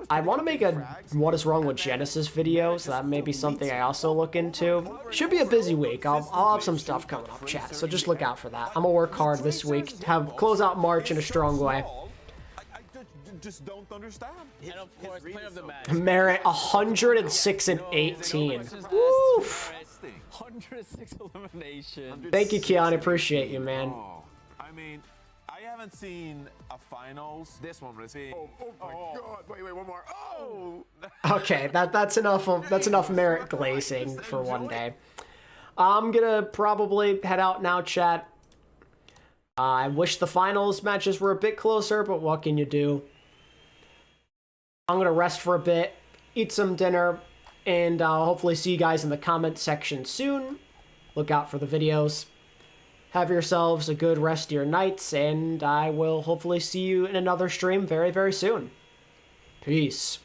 I want to make a What is Wrong with Genesis video, so that may be something I also look into. Should be a busy week. I'll have some stuff coming up, chat, so just look out for that. I'm gonna work hard this week, close out March in a strong way. Just don't understand. And of course, player of the match. Merit 106 and 18. Woof. 106 elimination. Thank you, Keanu. Appreciate you, man. I mean, I haven't seen a finals. This one, Rizzy. Oh my God! Wait, one more. Oh. Okay, that's enough merit glazing for one day. I'm gonna probably head out now, chat. I wish the finals matches were a bit closer, but what can you do? I'm gonna rest for a bit, eat some dinner, and hopefully see you guys in the comment section soon. Look out for the videos. Have yourselves a good rest of your nights, and I will hopefully see you in another stream very, very soon. Peace.